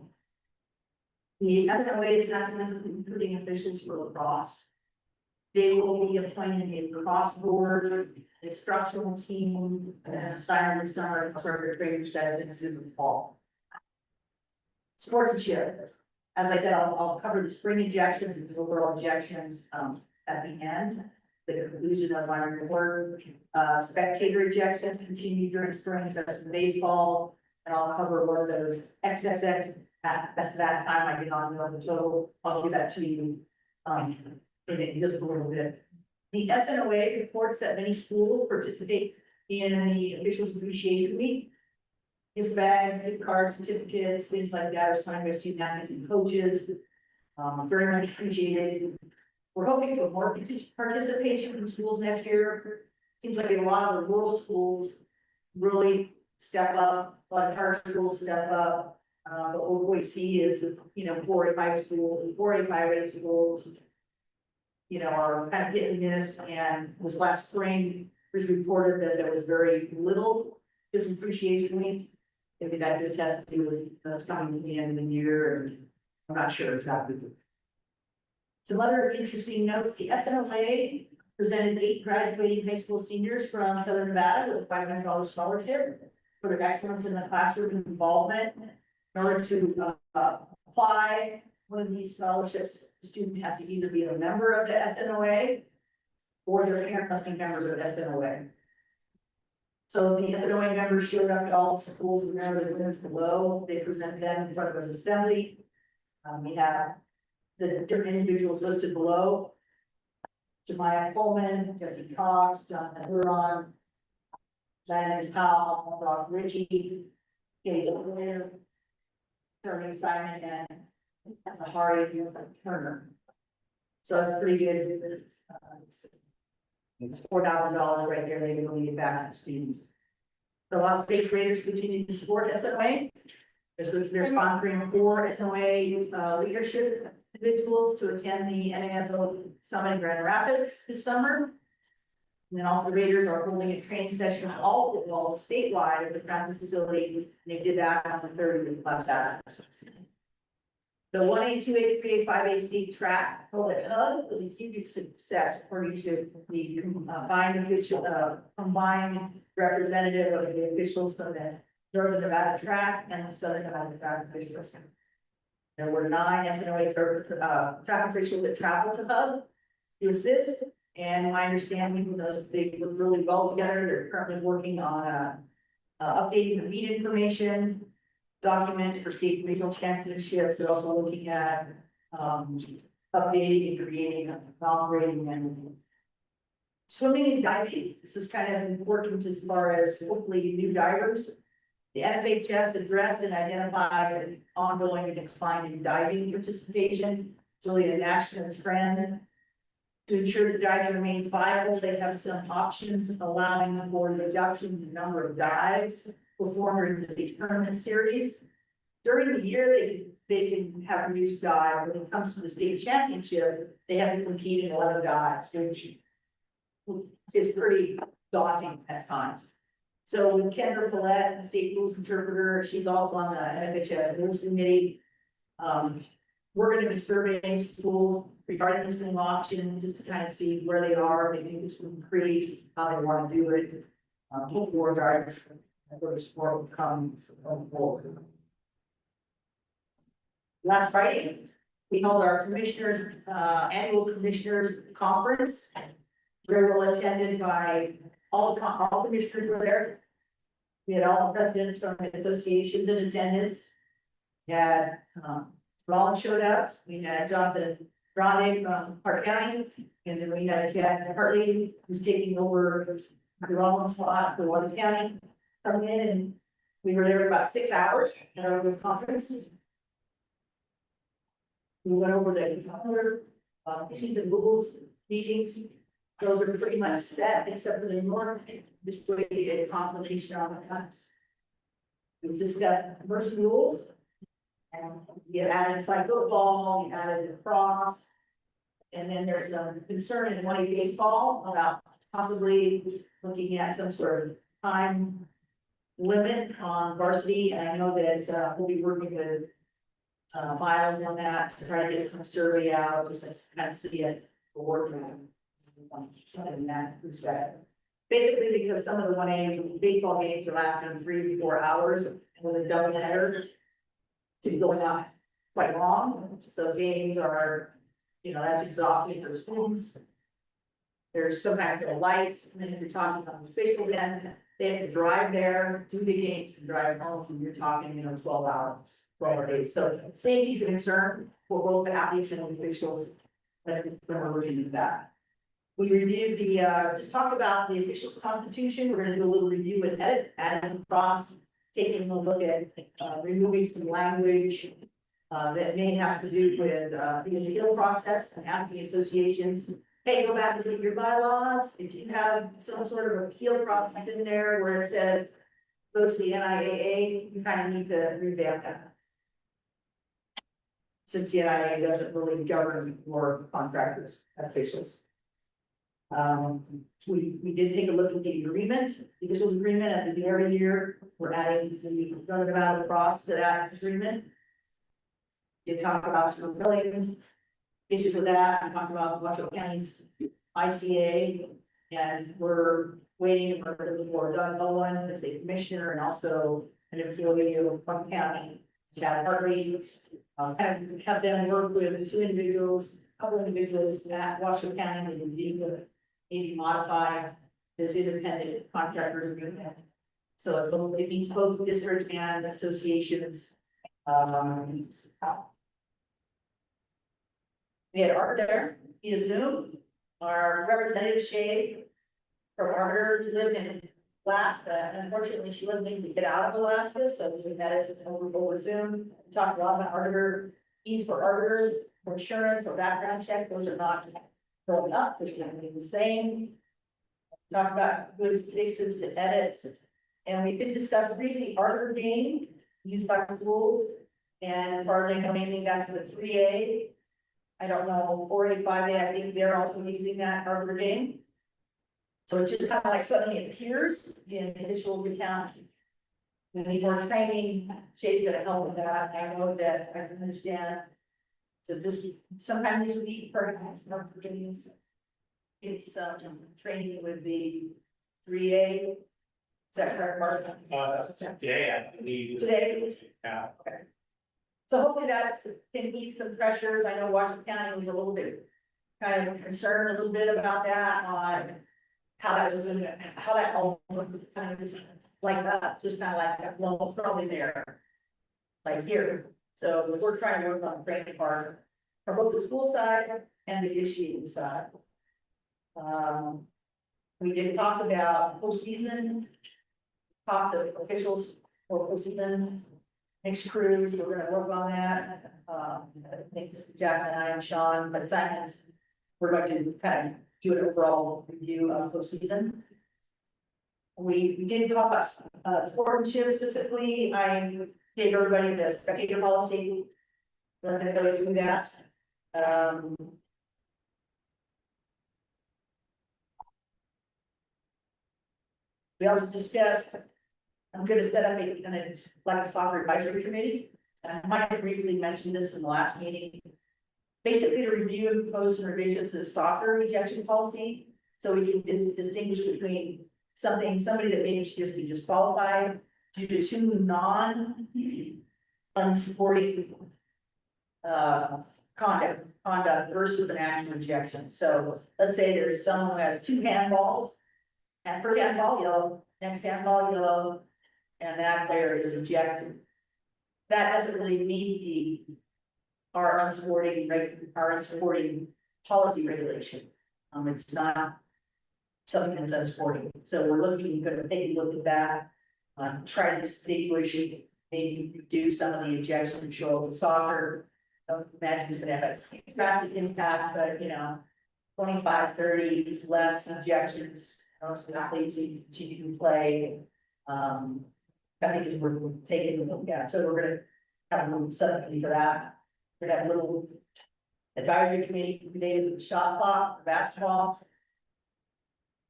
[SPEAKER 7] The NIAA is not including officials for lacrosse. They will be appointing a cross-board instructional team, starting this summer, and start their training sessions in the fall. Sportsmanship, as I said, I'll cover the spring injections and the overall injections at the end. The conclusion of my report, spectator ejections continue during spring, so that's baseball, and I'll cover one of those XXX. That's that time I did not know the total. I'll give that to you in just a little bit. The SNOA reports that many schools participate in the Officials Appreciation Week. Gift bags, gift cards, certificates, things like that are signed by student athletes and coaches. Very much appreciated. We're hoping for more participation from schools next year. Seems like a lot of the rural schools really step up, a lot of charter schools step up. But what we see is, 4 to 5 schools, 4 to 5 schools, are kind of hitting this, and this last spring, it was reported that there was very little different appreciation week. Maybe that just has to do with, it's coming to the end of the year, and I'm not sure exactly. Some other interesting notes, the SNOA presented 8 graduating high school seniors from Southern Nevada with a $500 scholarship for their excellence in the classroom involvement. In order to apply one of these scholarships, the student has to either be a member of the SNOA or their parent must be members of the SNOA. So the SNOA members showed up at all the schools and there were the winners below. They presented them in front of us assembly. We have the different individuals listed below. Jemiah Coleman, Jesse Cox, Jonathan Huron, Diana Powell, Rob Ritchie, Gazel Blair, Jeremy Simon, and Zahari Turner. So it's pretty good. It's $4,000 right there. They can really get back to the students. The Las Vegas Raiders continue to support SNOA. They're sponsoring 4 SNOA leadership individuals to attend the NIAA Summit in Grand Rapids this summer. And then also the Raiders are holding a training session on all football statewide at the practice facility. And they did that on the 30th last Saturday. The 1A, 2A, 3A, 5A state track held at HUD was a huge success according to the combined representative of the officials from the Northern Nevada track and the Southern Nevada track officials. There were 9 SNOA track officials that traveled to HUD to assist. And my understanding was they work really well together. They're currently working on updating the meet information document for state regional championships. They're also looking at updating and creating, operating and swimming and diving. This is kind of important as far as hopefully new divers. The NFHS addressed and identified an ongoing decline in diving participation. It's really a national trend. To ensure that diving remains viable, they have some options allowing for the reduction in the number of dives performed during the state tournament series. During the year, they can have reduced dives. When it comes to the state championship, they have to compete in 11 dives, which is pretty daunting at times. So with Kendra Follett, the state rules interpreter, she's also on the NFHS rules committee. We're going to be surveying schools regarding this new option, just to kind of see where they are, if they think this will increase, how they want to do it. Hopefully more drivers for the sport will come forward. Last Friday, we held our commissioners, annual commissioners conference. Very well attended by all commissioners were there. We had all the presidents from the associations in attendance. We had Rollins showed up. We had Jonathan Grande from Park County, and then we had Jack Hartley, who's taking over the Rollins spot for Water County, coming in, and we were there about 6 hours at our conference. We went over the other season rules meetings. Those are pretty much set, except for the norm, just waiting a confirmation on the times. We discussed first rules. And you added flag football, you added lacrosse. And then there's some concern in 1A baseball about possibly looking at some sort of time limit on varsity. And I know that we'll be working with Miles on that to try to get some survey out, just to kind of see it working on something in that respect. Basically, because some of the 1A baseball games are lasting 3 to 4 hours, and with a double header, to going out quite long. So games are, that's exhausting for the students. There's sometimes no lights, and then if you're talking on the officials end, they have to drive there, do the games, and drive home, and you're talking, 12 hours, 12 days. So safety is a concern for both the athletes and the officials when we're looking at that. We reviewed just talk about the officials' constitution. We're gonna do a little review and edit, adding across, taking a look at removing some language that may have to do with, the appeal process and asking associations, hey, go back and look at your bylaws. If you have some sort of appeal process in there where it says, go to the NIAA, you kind of need to revamp that. Since the NIAA doesn't really govern more contractors as officials. We did take a look at the agreement, the officials agreement, as we do every year, we're adding the relevant amount of cost to that agreement. You talk about some millions, issues with that, we talked about Washoe County's ICA, and we're waiting for Doug Owen as a commissioner and also an employee of Buncombe County. Chad Hartley, have them work with two individuals, a couple individuals at Washoe County, and maybe modify this independent contractor agreement. So it meets both districts and associations. We had Art there via Zoom, our representative Shay from Arbiter, who lives in Alaska. Unfortunately, she wasn't able to get out of Alaska, so we met us over Zoom. We talked a lot about Arbiter, fees for arbiters, for insurance or background check. Those are not going up, they're staying the same. Talk about goods, fixes, and edits. And we did discuss briefly arbiter game used by schools. And as far as I know, mainly that's the 3A. I don't know, 4A, 5A, I think they're also using that arbiter game. So it's just kind of like suddenly it appears in the officials account. We need more training, Shay's gonna help with that, I know that I can understand. So this, sometimes these would be perfect, not for games. Get some training with the 3A. Is that correct, Mark?
[SPEAKER 6] Today, I believe.
[SPEAKER 7] Today?
[SPEAKER 6] Yeah.
[SPEAKER 7] Okay. So hopefully that can ease some pressures. I know Washington County was a little bit kind of concerned a little bit about that on how that was going to, how that all kind of was like us, just kind of like that level probably there. Like here. So we're trying to work on the training part for both the school side and the issuing side. We did talk about postseason, cost of officials for postseason, mixed crews, we're gonna work on that. I think Mr. Jackson, I and Sean, but Simons, we're going to kind of do an overall review of postseason. We did talk about sportsmanship specifically. I gave everybody the spectator policy. We're gonna go through that. We also discussed, I'm gonna set up a soccer advisory committee. And I might have briefly mentioned this in the last meeting. Basically to review and propose some revisions to the soccer ejection policy. So we can distinguish between somebody that maybe should just be disqualified due to two unsupporting conduct versus an actual ejection. So let's say there's someone who has two handballs. And first handball yellow, next handball yellow, and that player is ejected. That doesn't really meet our unsupporting policy regulation. It's not something that's unsporting. So we're gonna take a look at that. Try to distinguish, maybe do some of the ejection control in soccer. Don't imagine it's gonna have a drastic impact, but 25, 30 less ejections. Most athletes who continue to play. I think is we're taking a look at. So we're gonna have a little subcommittee for that. We're gonna have a little advisory committee related to the shot clock, basketball.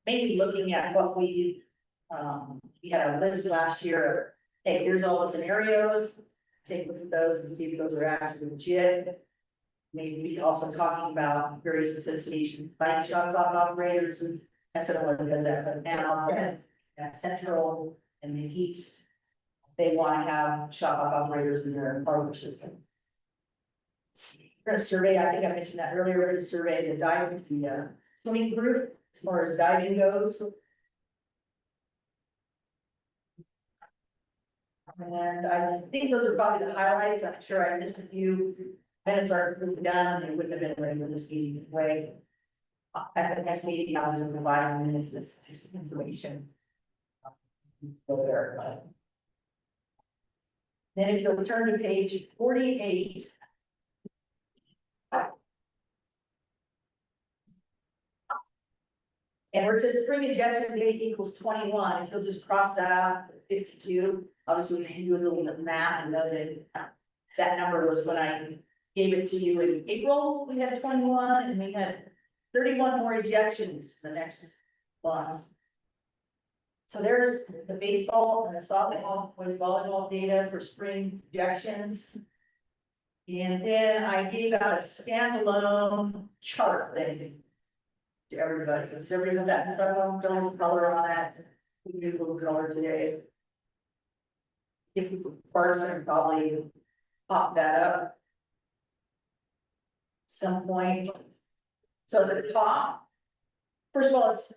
[SPEAKER 7] Mainly looking at what we had a list last year. Hey, here's all the scenarios. Take a look at those and see if those are actually legit. Maybe also talking about various associations, fighting shot clock operators, and SNL does that, but now at Central and the East, they want to have shot clock operators in their hardware system. We're gonna survey, I think I mentioned that earlier, we're gonna survey the swimming group as far as diving goes. And I think those are probably the highlights. I'm sure I missed a few. Minutes are really done, they wouldn't have been ready for this meeting anyway. At the next meeting, I'll just provide minutes this information. Go there, Then if you'll turn to page 48. And where it says spring injection date equals 21, if you'll just cross that out, 52, obviously we can do a little bit of math and know that that number was when I gave it to you in April, we had 21, and we had 31 more ejections the next month. So there's the baseball and the softball, boys volleyball data for spring ejections. And then I gave out a standalone chart thing to everybody. Does everybody have that don't color on that? We do a little color today. If we can probably pop that up. Some point. So the top, first of all, it's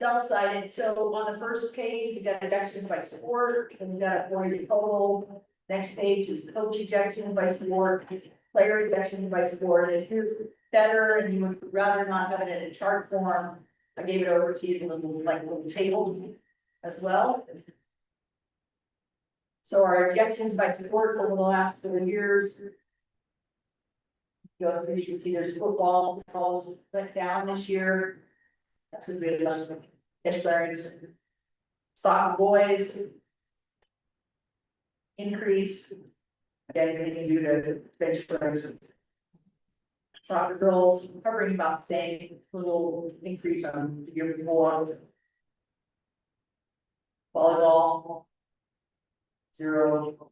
[SPEAKER 7] double-sided. So on the first page, we got ejections by sport, and we got a 40 total. Next page is coach ejections by sport, player ejections by sport. If you're better and you would rather not have it in a chart form, I gave it over to you in a little table as well. So our ejections by sport over the last 4 years. You can see there's football balls went down this year. That's because we had less pitch bearings. Soccer boys increase. Again, anything due to bench bearings. Soccer girls covering about the same, little increase on the year before. Volleyball, 0.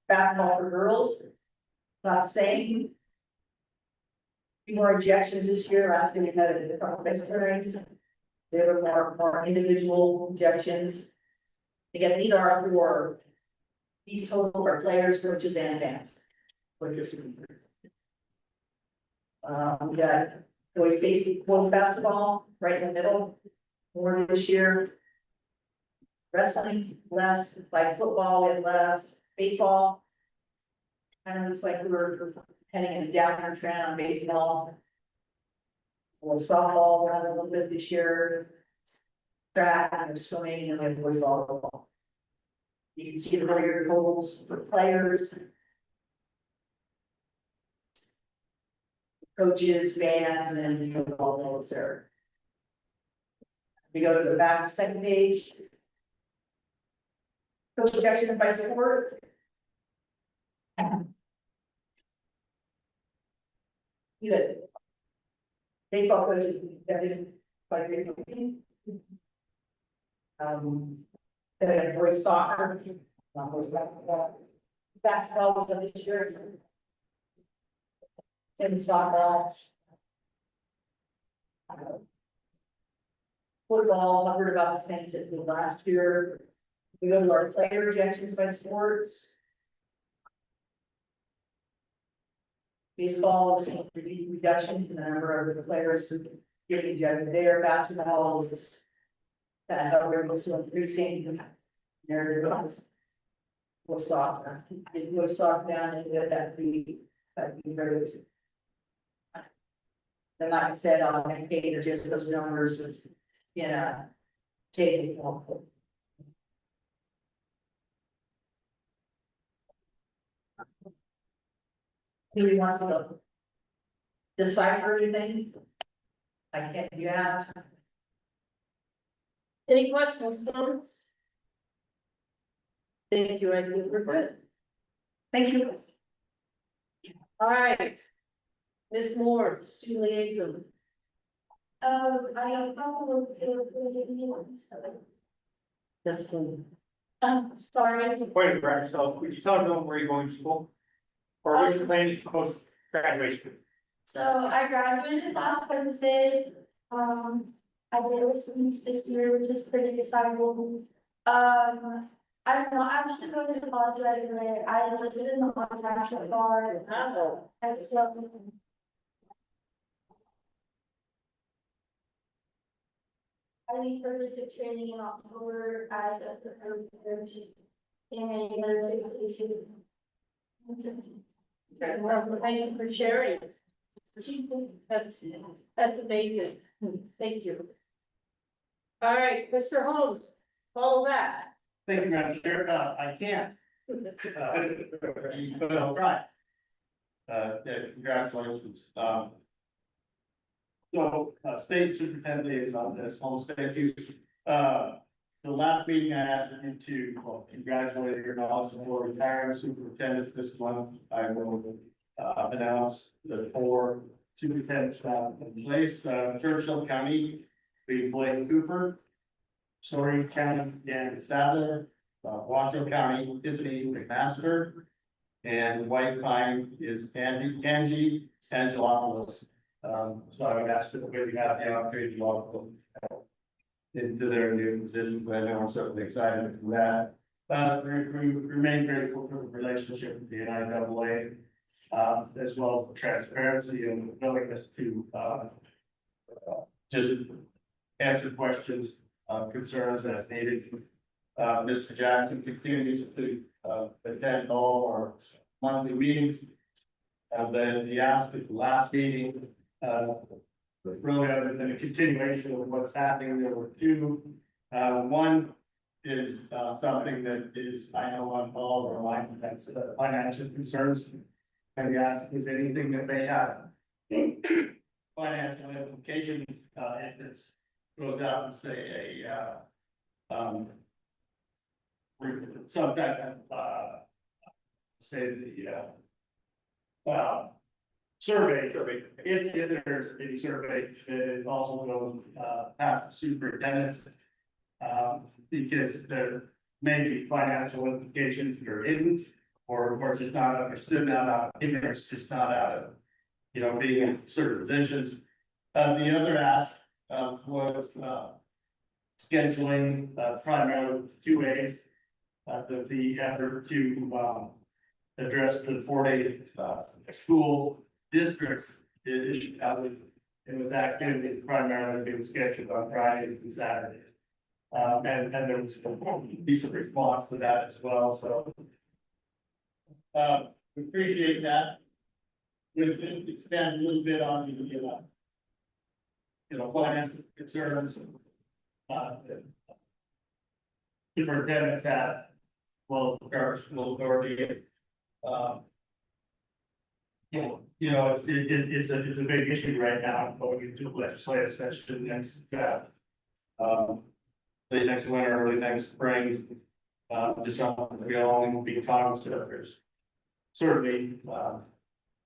[SPEAKER 7] Basketball for girls, about the same. Few more ejections this year after we had a couple bench bearings. There were more individual ejections. Again, these are for these total for players, coaches, and fans. We got boys basketball right in the middle. More this year. Wrestling less, like football and less, baseball. Kind of looks like we're heading in a downward trend on baseball. Well, softball around a little bit this year. Track and swimming, and then boys volleyball. You can see the regular totals for players. Coaches, fans, and then all those there. We go to the back second page. Coach ejections by sport. Good. Baseball coaches ejected by grade 15. Then boys soccer. Boys basketball was this year. Same softball. Football hovered about the same as it did last year. We go to our player ejections by sports. Baseball was a reduction in the number of the players getting ejected there. Basketball is kind of increasing. There it was soccer. It was soccer down and that'd be very good. And like I said, on the page are just those numbers of, table. Anybody wants to decipher anything? I can't do that.
[SPEAKER 2] Any questions, comments? Thank you, I think we're good.
[SPEAKER 7] Thank you.
[SPEAKER 2] All right. Ms. Moore, student liaison.
[SPEAKER 3] I don't know.
[SPEAKER 2] That's fine.
[SPEAKER 3] Sorry.
[SPEAKER 5] Wait, Brad, so could you tell them where you're going to school? Or what your plan is post graduation?
[SPEAKER 3] So I graduated last Wednesday. I did listen this year, which is pretty exciting. I'm not actually going to college right away. I enlisted in the National Guard. And so I leave for basic training in October as a prepared and military police.
[SPEAKER 2] Well, thank you for sharing. That's amazing. Thank you. All right, Mr. Holmes, follow that.
[SPEAKER 5] Thank you, Madam Chair. I can't. But I'll try. Yeah, congratulations. State superintendent is on this whole statute. The last meeting I asked you to, well, congratulate your knowledge for retiring superintendents this month. I will announce the 4 superintendents now in place. Churchill County, being Blake Cooper. Story County, Dan Sadler. Washoe County, Tiffany McMaster. And White Pine is Angie Angelopoulos. So I would ask that we have the opportunity to welcome into their new positions, but I know I'm certainly excited for that. We remain grateful for the relationship with the NIAA, as well as the transparency and willingness to just answer questions, concerns as needed. Mr. Jackson continues to attend all our monthly meetings. And then he asked at the last meeting, really other than a continuation of what's happening, there were 2. One is something that is, I know on all of our line, that's financial concerns. And he asked, is anything that may have financial implications, if it's goes out and say some kind of say the survey, if there's any survey, it also goes past the superintendents. Because there may be financial implications that are hidden or just not understood, not out of ignorance, just not out of, being in certain positions. The other ask was scheduling primarily 2 ways. The effort to address the 4-day school districts issue, and with that activity primarily being scheduled on Fridays and Saturdays. And there was a decent response to that as well, so. We appreciate that. We'll expand a little bit on the, financial concerns. Superintendents have, well, as far as school authority. It's a big issue right now, going into legislative session next, late next winter, early next spring. Just something we all need to be cognizant of. There's certainly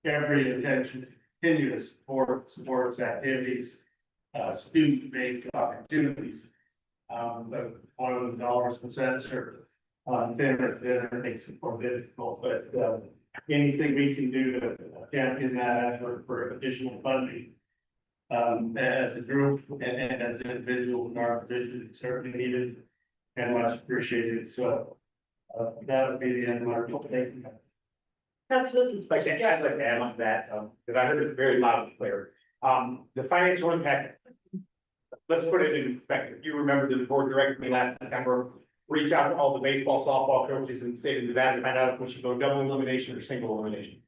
[SPEAKER 5] every intention to continue to support activities, student-based opportunities. But one of the dollars and cents are thinner makes it more difficult, but anything we can do to champion that effort for additional funding. As a group and as an individual in our position, certainly needed and much appreciated. So that would be the end of our talking.
[SPEAKER 2] Absolutely.
[SPEAKER 6] I'd like to add on that, because I heard it very loud and clear. The financial impact, let's put it in perspective. You remember the board directed me last September, reach out to all the baseball, softball coaches in the state of Nevada to find out if we should go double elimination or single elimination.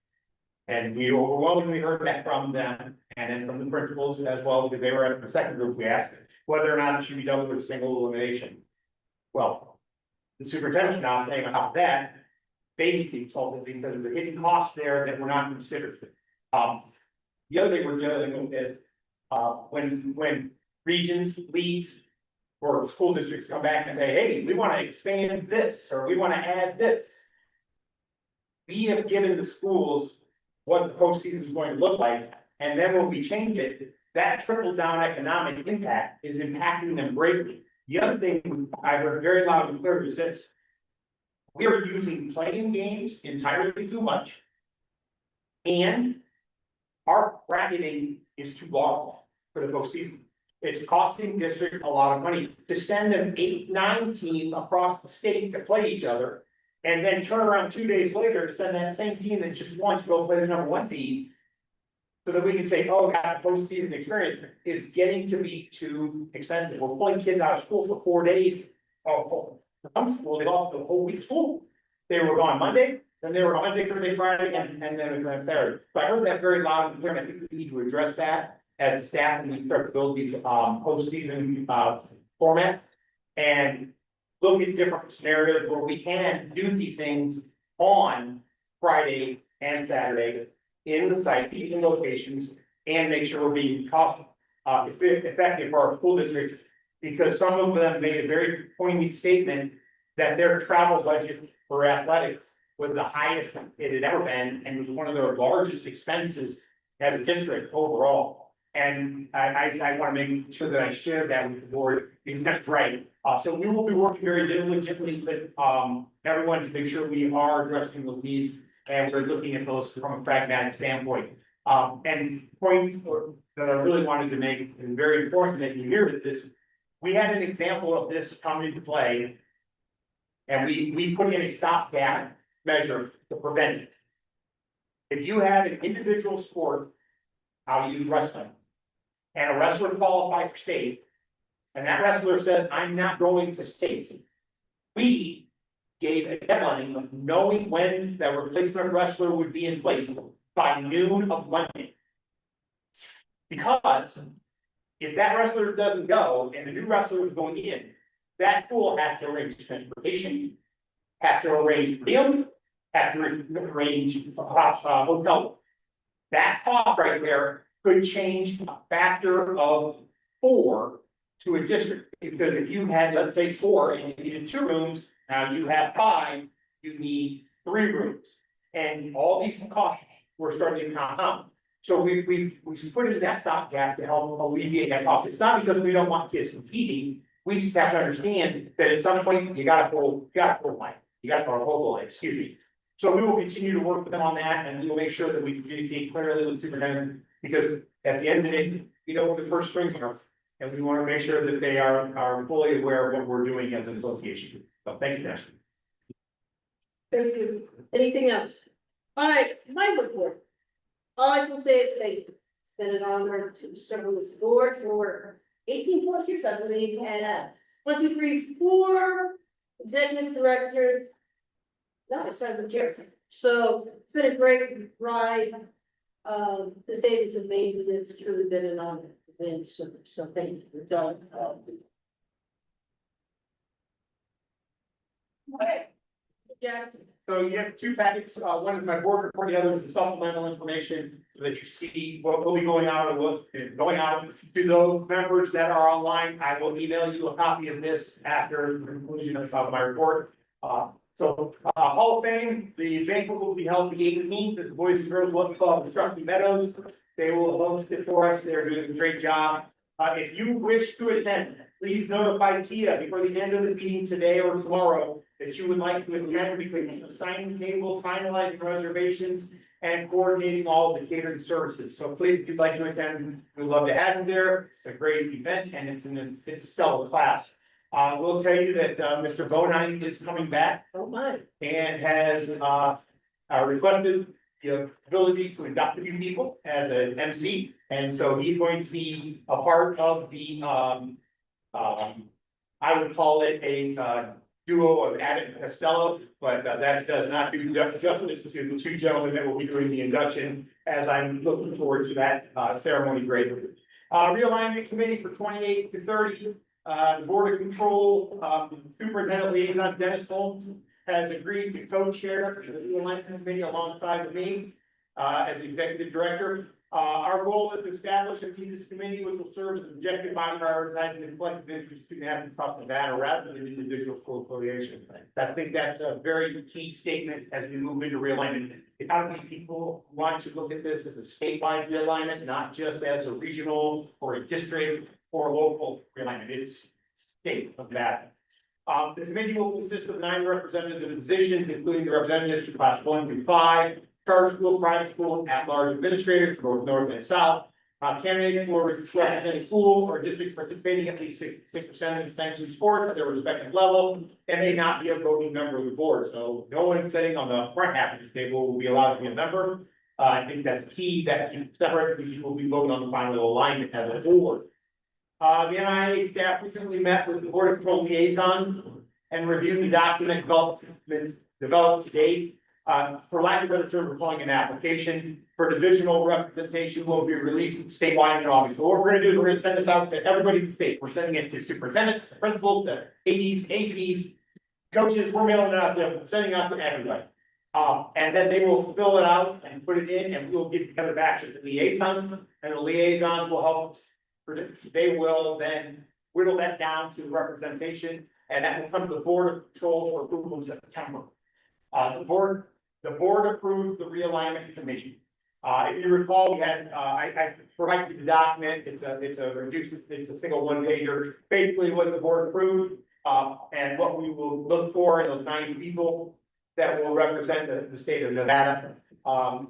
[SPEAKER 6] And we overwhelmingly heard back from them and then from the principals as well, because they were at the second group. We asked whether or not it should be double or single elimination. Well, the superintendent now saying about that, they need to be consulted because of the hidden costs there that were not considered. The other thing we're dealing with is when regions, leagues, or school districts come back and say, hey, we want to expand this, or we want to add this. We have given the schools what the postseason is going to look like, and then when we change it, that trickle down economic impact is impacting them greatly. The other thing I heard very loud and clear is this: we are using playing games entirely too much, and our bracketing is too large for the postseason. It's costing districts a lot of money to send an 8-9 team across the state to play each other, and then turn around 2 days later to send that same team that just wants to go play the #1 seed. So that we can say, oh, that postseason experience is getting to be too expensive. We're pulling kids out of school for 4 days. For some school, they lost the whole week of school. They were gone Monday, then they were gone Wednesday, Thursday, Friday, and then it was Saturday. So I heard that very loud and clear, and I think we need to address that as a staff, and we start to build these postseason formats. And look at different scenarios where we can do these things on Friday and Saturday in the site, in locations, and make sure we're being cost effective for our school district. Because some of them made a very poignant statement that their travel budget for athletics was the highest it had ever been, and was one of their largest expenses as a district overall. And I want to make sure that I share that with the board, because that's right. So we will be working very diligently with everyone to make sure we are addressing those needs, and we're looking at those from a pragmatic standpoint. And point that I really wanted to make, and very important that you hear this, we had an example of this come into play. And we put in a stopgap measure to prevent it. If you have an individual sport, I'll use wrestling, and a wrestler qualified for state, and that wrestler says, I'm not going to state. We gave a deadline of knowing when that replacement wrestler would be in place by noon of Monday. Because if that wrestler doesn't go and the new wrestler is going in, that school has to arrange transportation, has to arrange meal, has to arrange hotel. That cost right there could change a factor of 4 to a district, because if you had, let's say, 4 and you needed 2 rooms, now you have 5, you need 3 rooms. And all these costs were starting to compound. So we put in that stopgap to help alleviate that cost. It's not because we don't want kids competing. We just have to understand that at some point, you gotta pull line, you gotta pull a whole line, excuse me. So we will continue to work with them on that, and we will make sure that we communicate clearly with the superintendent, because at the end of the day, we know what the first strings are. And we wanna make sure that they are fully aware of what we're doing as an association. So thank you, Ashley.
[SPEAKER 2] Thank you. Anything else? All right, my report. All I can say is thank you. It's been an honor to serve on this board for 18+ years, I believe, and 1, 2, 3, 4 executive director. No, I started the chair. So it's been a great ride. The state is amazing. It's truly been an honor. And so thank you. It's all. Okay. Jackson.
[SPEAKER 6] So you have 2 packets, one is my board report, the other is the supplemental information, so that you see what will be going out and what is going out. To those members that are online, I will email you a copy of this after the conclusion of my report. Hall of Fame, the banquet will be held the 18th at the Boys and Girls Club in Truckee Meadows. They will host it for us. They're doing a great job. If you wish to attend, please notify Tia before the end of the meeting today or tomorrow that you would like to attend, because assigning tables, finalizing reservations, and coordinating all of the catering services. So please, if you'd like to attend, we'd love to have you there. It's a great event, and it's a stellar class. We'll tell you that Mr. Bonine is coming back.
[SPEAKER 2] Oh my.
[SPEAKER 6] And has requested the ability to induct a few people as an MC. And so he's going to be a part of the I would call it a duo of Abbott and Costello, but that does not do justice to the 2 gentlemen that will be doing the induction, as I'm looking forward to that ceremony greatly. Realignment committee for 28 to 30. The Board of Control, Superintendent Liaison Dennis Holmes has agreed to co-chair the realignment committee alongside of me as executive director. Our goal is to establish a leaders committee which will serve as an objective body prioritizing the collective interest of student athletes across Nevada rather than individual school affiliations. I think that's a very key statement as we move into realignment. How many people want to look at this as a statewide realignment, not just as a regional or a district or local realignment? It's state of that. The committee will consist of 9 representative positions, including the representatives from class 1 through 5, charter school, private school, at-large administrators for both North and South. Candidates will represent a school or district participating at least 6% in sanctioned sports at their respective level, and may not be a voting member of the board. So no one sitting on the front half of the table will be allowed to be a member. I think that's key, that you separate, because will be voting on the final alignment as a board. The NIAA staff recently met with the Board of Control liaisons and reviewed the document developed to date.
[SPEAKER 5] For lack of a better term, we're calling it an application for divisional representation will be released statewide in August. So what we're gonna do is we're gonna send this out to everybody in the state. We're sending it to superintendents, principals, to ADs, APs, coaches, we're mailing it out to them, we're sending it out to everybody. And then they will fill it out and put it in, and we will get together batches of liaisons, and the liaisons will help us. They will then whittle that down to representation, and that will come to the Board of Control for approval in September. The board approved the realignment committee. If you recall, we had, I provided the document, it's a single one pager, basically what the board approved. And what we will look for in those 90 people that will represent the state of Nevada. We'll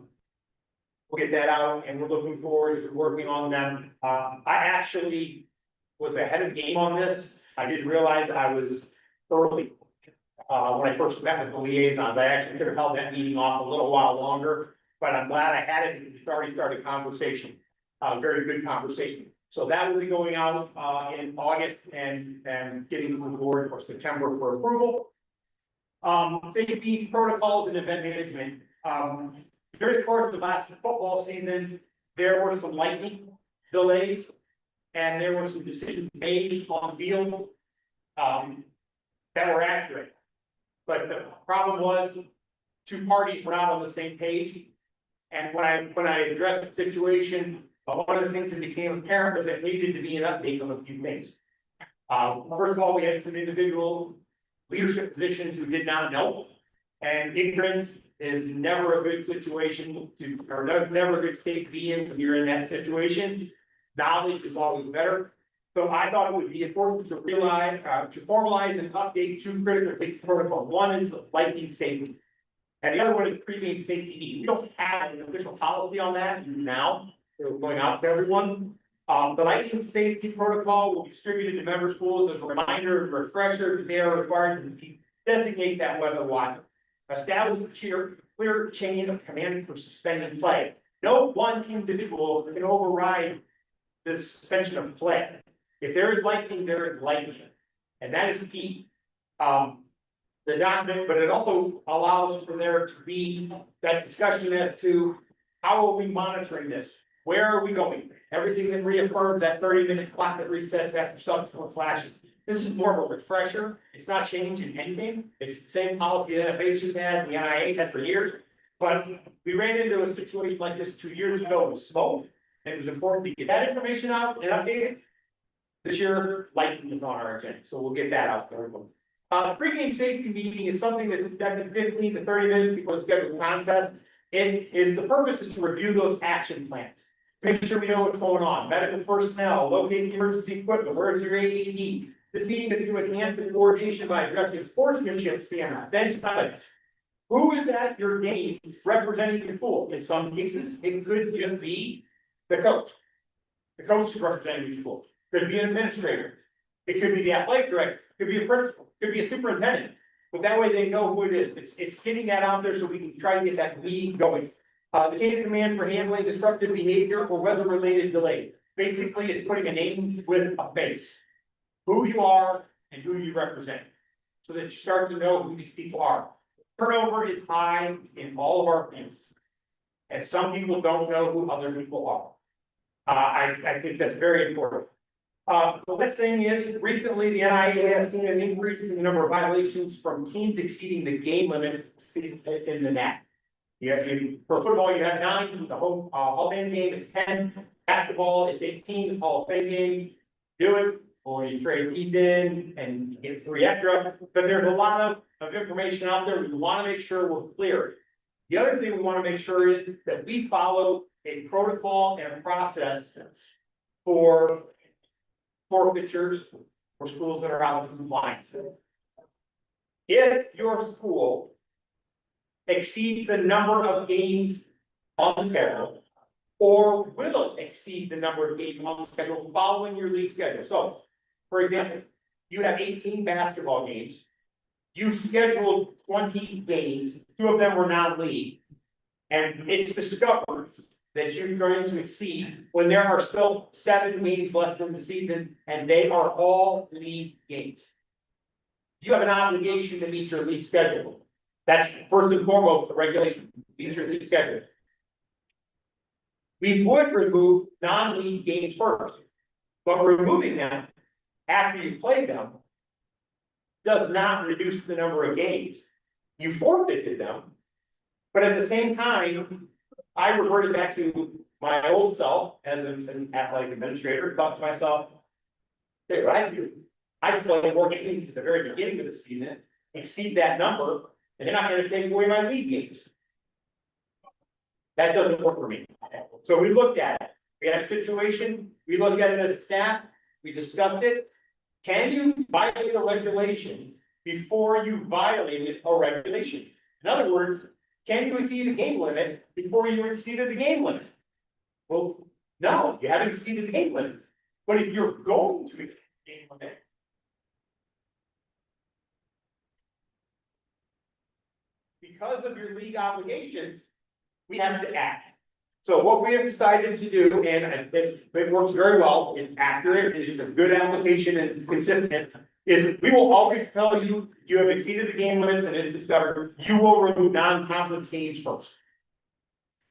[SPEAKER 5] get that out, and we're looking forward to working on them. I actually was ahead of the game on this. I didn't realize I was early. When I first met with the liaisons, I actually could have held that meeting off a little while longer, but I'm glad I had it, because it's already started conversation. Very good conversation. So that will be going out, in August and getting to the board for September for approval. Safety protocols and event management. During the course of the last football season, there were some lightning delays, and there were some decisions made on the field, that were accurate. But the problem was, two parties were not on the same page. And when I addressed the situation, one of the things that became apparent was that needed to be an update on a few things. First of all, we had some individual leadership positions who did not know. And ignorance is never a good situation or never a good state to be in when you're in that situation. Knowledge is always better. So I thought it would be important to formalize and update two critical safety protocols. One is lightning safety, and the other one is pre-game safety. We don't have an official policy on that now. They're going out to everyone. The lightning safety protocol will be distributed to member schools as a reminder and refresher that they are required to designate that weather watch. Establish a clear chain of command for suspending play. No one individual can override the suspension of play. If there is lightning, there is lightning, and that is key. The document, but it also allows for there to be that discussion as to how are we monitoring this? Where are we going? Everything that reaffirms that 30-minute clock that resets after subsequent flashes. This is more of a refresher. It's not changing anything. It's the same policy that NFH has had, the NIAA had for years. But we ran into a situation like this 2 years ago with smoke, and it was important to get that information out and update it. This year, lightning is on our agenda, so we'll get that out to everyone. Pre-game safety meeting is something that's conducted 15 to 30 minutes before the scheduled contest. The purpose is to review those action plans. Make sure we know what's going on. Medical personnel, locate the emergency equipment, where's your AED? This meeting is to enhance the coordination by addressing sportsmanship standards. Then who is at your game representing your school? In some cases, it could just be the coach. The coach is representing your school. Could be an administrator. It could be the athletic director, could be a principal, could be a superintendent. But that way they know who it is. It's getting that out there so we can try to get that lead going. The chain of command for handling disruptive behavior or weather-related delay. Basically, it's putting a name with a face. Who you are and who you represent. So that you start to know who these people are. Turnover is high in all of our fields. And some people don't know who other people are. I think that's very important. The next thing is, recently the NIAA has seen an increase in the number of violations from teams exceeding the game limits in the net. For football, you have 9, the Hall of Fame game is 10, basketball is 18, Hall of Fame game, do it, or you trade Heat in and you get 3 extra, but there's a lot of information out there, we wanna make sure we're clear. The other thing we wanna make sure is that we follow a protocol and a process for forfeitures for schools that are out of compliance. If your school exceeds the number of games on the schedule, or will exceed the number of games on the schedule following your league schedule. So, for example, you have 18 basketball games, you scheduled 20 games, 2 of them were non-league, and it's discovered that you're going to exceed when there are still 7 games left in the season and they are all league games. You have an obligation to meet your league schedule. That's first and foremost, the regulation, these are league schedule. We would remove non-league games first, but removing them after you play them does not reduce the number of games. You forfeited them, but at the same time, I reverted back to my old self as an athletic administrator, thought to myself, hey, what I do, I play more games at the very beginning of the season, exceed that number, and they're not gonna take away my league games. That doesn't work for me. So we looked at it. We had a situation, we looked at it as a staff, we discussed it. Can you violate a regulation before you violated a regulation? In other words, can you exceed a game limit before you exceeded the game limit? Well, no, you haven't exceeded the game limit. But if you're going to exceed the game limit, because of your league obligations, we have to act. So what we have decided to do, and it works very well, it's accurate, it's just a good application and it's consistent, is we will always tell you, you have exceeded the game limits and it's discovered, you will remove non-conference games first.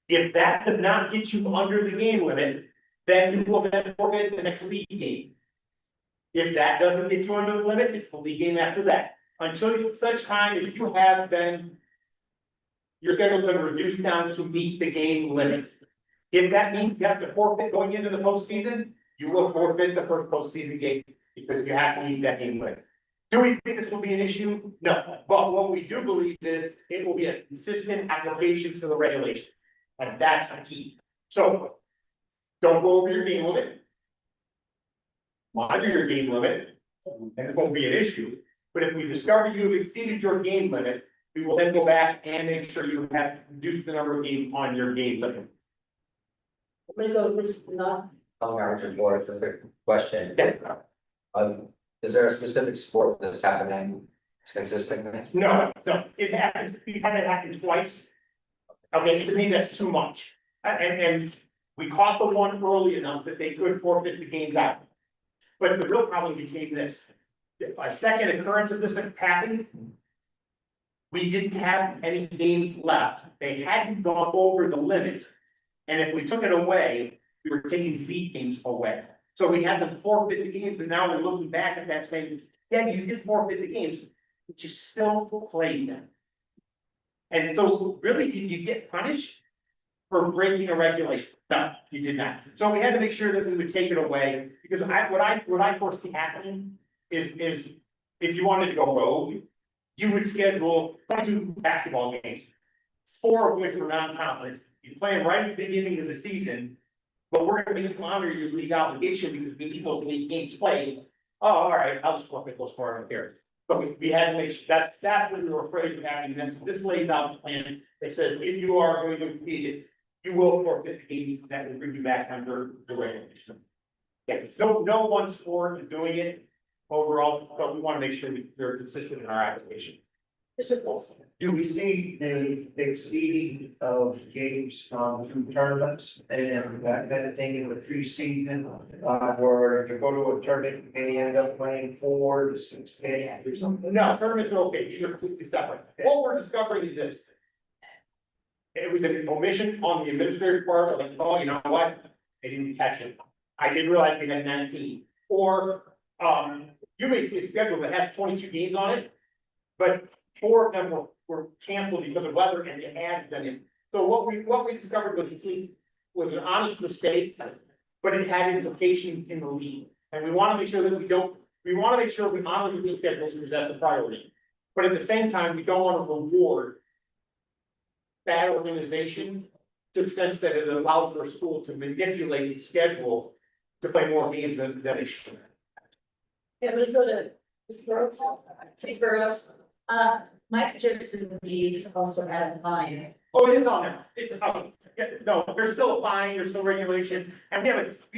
[SPEAKER 5] If that does not get you under the game limit, then you will then forfeit the next league game. If that doesn't get you under the limit, it's the league game after that. Until such time as you have been, your schedule has been reduced down to meet the game limit. If that means you have to forfeit going into the postseason, you will forfeit the first postseason game because you have to meet that game limit. Do we think this will be an issue? No, but what we do believe is it will be a consistent application to the regulation. And that's the key. So don't go over your game limit. Monitor your game limit, and it won't be an issue. But if we discover you have exceeded your game limit, we will then go back and make sure you have reduced the number of games on your game limit.
[SPEAKER 2] I'm gonna go with Mr. Not.
[SPEAKER 9] Richard Boyd for the question.
[SPEAKER 5] Yeah.
[SPEAKER 9] Is there a specific sport that's happening consistently?
[SPEAKER 5] No, it happened, we had it happen twice. Okay, to me, that's too much. And we caught the one early enough that they could forfeit the games out. But the real problem became this. A second occurrence of this happened. We didn't have any games left. They hadn't gone over the limit. And if we took it away, we were taking league games away. So we had them forfeit the games, and now we're looking back at that saying, yeah, you just forfeit the games, but you still played them. And so really, did you get punished for breaking a regulation? No, you did not. So we had to make sure that we would take it away, because what I foresee happening is if you wanted to go rogue, you would schedule 22 basketball games, 4 of which were non-conference. You play them right at the beginning of the season, but we're gonna make you honor your league obligation because we need those league games played. Oh, all right, I'll just forfeit those 4 on here. But we had to make sure that's what we were afraid of having. This lays out the plan. It says if you are going to exceed it, you will forfeit the games that will bring you back under the regulation. Yeah, no one sport is doing it overall, but we want to make sure we're consistent in our application.
[SPEAKER 2] Mr. Paulson.
[SPEAKER 8] Do we see the exceeding of games through tournaments and that kind of thing in the preseason? Where to go to a tournament, you may end up playing 4 to 6 games or something?
[SPEAKER 5] No, tournaments are okay, these are completely separate. What we're discovering is this. It was an omission on the administrative part, like, oh, you know what, I didn't catch it. I didn't realize we had 19. Or, you may see a schedule that has 22 games on it, but 4 of them were canceled because of weather and they added them in. So what we discovered was an honest mistake, but it had implications in the league. And we want to make sure that we want to make sure we honor the league schedules because that's a priority. But at the same time, we don't want to reward bad organization to the extent that it allows for a school to manipulate the schedule to play more games than they should.
[SPEAKER 2] Yeah, I'm gonna go to Mr. Burrows.
[SPEAKER 10] Please, Burrows. My suggestion would be to also add a fine.
[SPEAKER 5] Oh, it is on there. It's, yeah, no, there's still a fine, there's still regulation, and we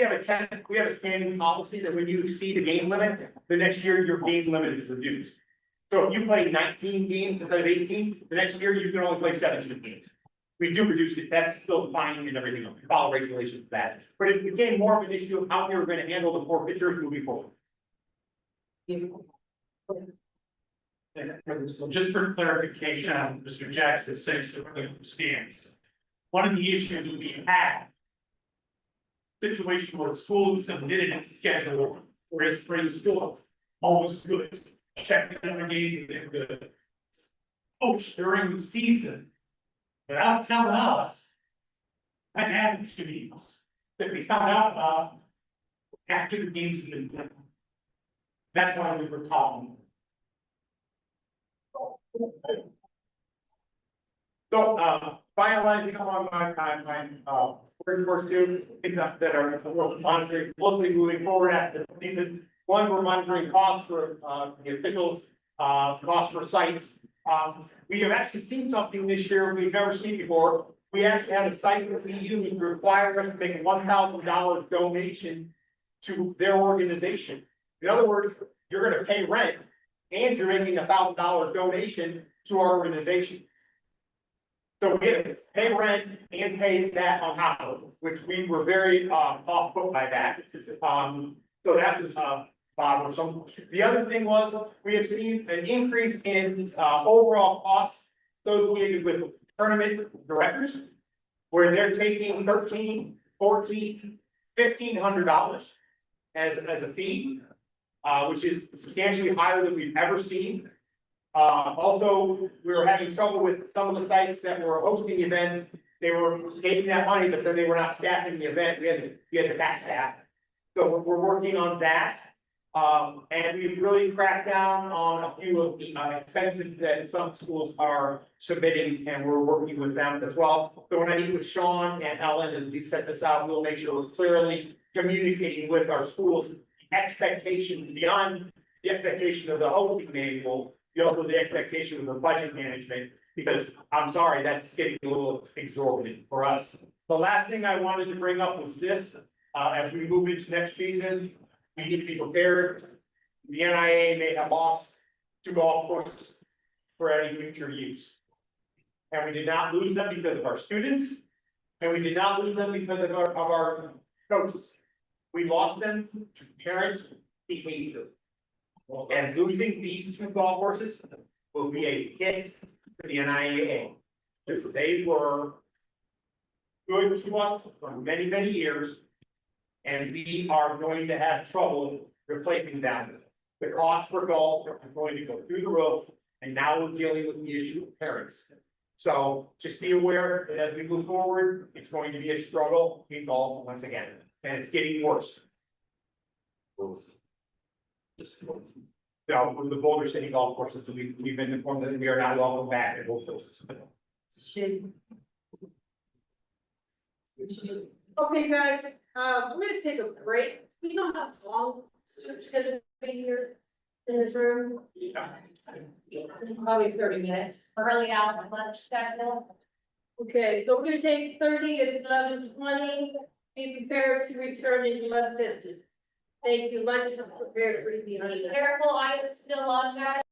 [SPEAKER 5] have a standing policy that when you exceed a game limit, the next year your game limit is reduced. So if you play 19 games instead of 18, the next year you can only play 17 games. We do reduce it, that's still fine and everything, we follow regulations for that, but it became more of an issue of how we were gonna handle the forfeitures moving forward.
[SPEAKER 6] So just for clarification, Mr. Jackson says the stance. One of the issues that we had. Situation where schools submitted its schedule for a spring school, all was good, checked in the game, they were good. Coach during the season, without telling us. And having to meetings that we found out about after the games had been played. That's why we were calling.
[SPEAKER 5] So, finalizing on my report two, things that are we're monitoring closely moving forward after the season. One, we're monitoring costs for, the officials, costs for sites. We have actually seen something this year we've never seen before. We actually had a site that we use to require us to make a $1,000 donation to their organization. In other words, you're gonna pay rent and you're making $1,000 donation to our organization. So we had to pay rent and pay that on top of it, which we were very, off put by that. So that was, bothersome. The other thing was, we have seen an increase in, overall costs associated with tournament directors. Where they're taking $1,300, $1,400, $1,500 as a fee. Which is substantially higher than we've ever seen. Also, we were having trouble with some of the sites that were hosting events. They were taking that money, but then they were not staffing the event. We had to back staff. So we're working on that. And we've really cracked down on a few of the expenses that some schools are submitting, and we're working with them as well. So when I meet with Sean and Ellen and we set this out, we'll make sure we're clearly communicating with our schools expectations beyond the expectation of the hosting manual, also the expectation of the budget management, because I'm sorry, that's getting a little exorbitant for us. The last thing I wanted to bring up was this, as we move into next season, we need to be prepared. The NIAA may have lost 2 golf courses for any future use. And we did not lose them because of our students, and we did not lose them because of our coaches. We lost them to parent behavior. And losing these 2 golf courses will be a hit for the NIAA. If they were good to us for many, many years. And we are going to have trouble replacing them. The cost for golf are going to go through the roof, and now we're dealing with the issue of parents. So just be aware that as we move forward, it's going to be a struggle in golf once again, and it's getting worse. Now, with the Boulder City golf courses, we've been informed that we are not welcome back at both places.
[SPEAKER 2] Okay, guys, we're gonna take a break. We don't have long, it's gonna be here in this room. Probably 30 minutes.
[SPEAKER 3] Early out of lunch schedule.
[SPEAKER 2] Okay, so we're gonna take 30, it's 11:20. Be prepared to return at 11:50. Thank you, lunch is prepared for you.
[SPEAKER 3] Careful, I was still on that.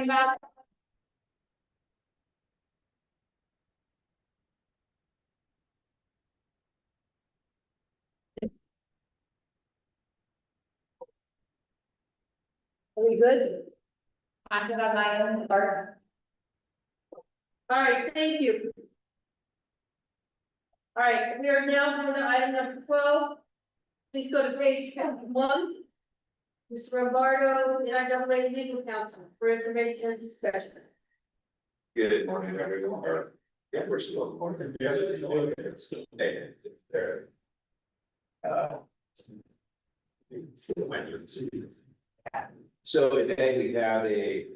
[SPEAKER 2] about? Are we good? I'm gonna my own part. All right, thank you. All right, we are now going to item number 12. Please go to page 51. Mr. Rombardo, NIAA Legal Counsel, for information and discussion.
[SPEAKER 14] Good morning, everyone. Or, yeah, we're still morning. Yeah, it's still day. There. So today we have a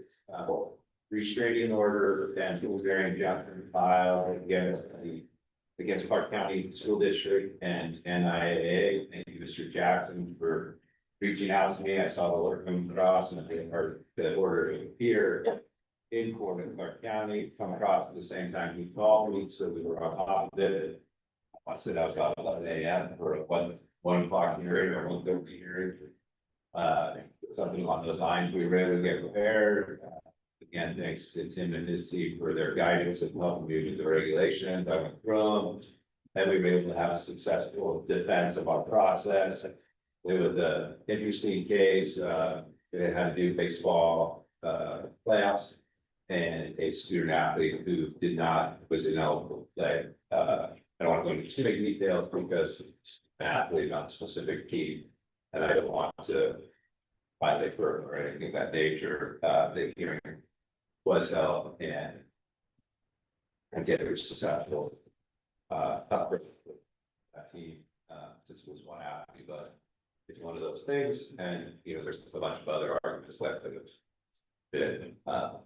[SPEAKER 14] restraining order and full bearing injunction filed against Clark County School District and NIAA. Thank you, Mr. Jackson, for reaching out to me. I saw the order come across and I think the order here in court in Clark County come across at the same time he called me, so we were on top of it. I said I was about 11 a.m. for a 1 o'clock hearing or 1:30 hearing. Something along those lines. We were able to get prepared. Again, thanks to Tim and his team for their guidance and helping me with the regulations. I went through them, and we were able to have a successful defense of our process. It was an interesting case. It had to do baseball playoffs, and a student athlete who was ineligible to play. I don't want to go into too many details because it's an athlete on a specific team, and I don't want to violate further or anything of that nature. The hearing was held, and again, it was successful. Tough for that team, since it was one athlete, but it's one of those things, and there's a bunch of other arguments left that have been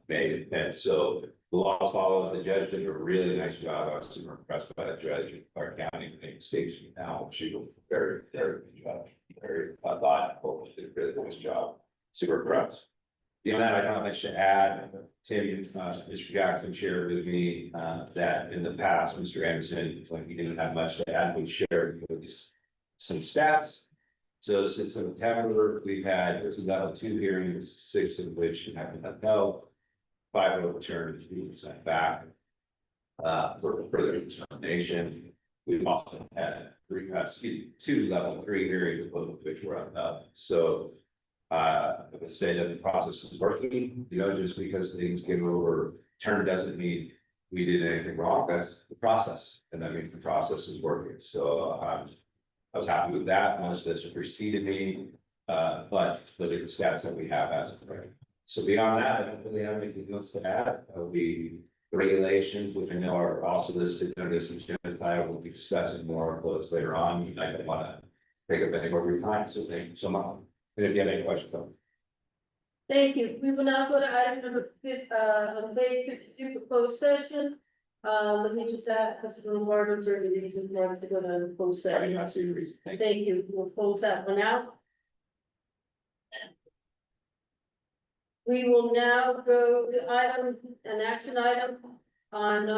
[SPEAKER 14] made, and so the laws followed. The judge did a really nice job. I was super impressed by the judge in Clark County, station now. She was very, very good judge, very thoughtful. She did a really nice job. Super impressed. Beyond that, I don't have much to add. Tim, Mr. Jackson shared with me that in the past, Mr. Anderson, when he didn't have much to add, we shared some stats. So since September, we've had level 2 hearings, 6 of which have been upheld, 5 overturned, 3% back for further determination. We've also had 2 level 3 hearings, both of which were upheld. So I would say that the process is working. Just because things get overturned doesn't mean we did anything wrong. That's the process, and that means the process is working. So I was happy with that. Most of this preceded me, but look at the stats that we have as of right. So beyond that, I don't really have anything else to add. The regulations, which I know are also listed under this agenda, I will be discussing more of those later on. I don't want to take up any more of your time, so thank you so much. And if you have any questions, though.
[SPEAKER 2] Thank you. We will now go to item number 5 on page 52 for closed session. Let me just ask Mr. Lombardo, is there any reason for us to go to closed session?
[SPEAKER 14] I do not see a reason.
[SPEAKER 2] Thank you. We'll close that one out. We will now go to an action item on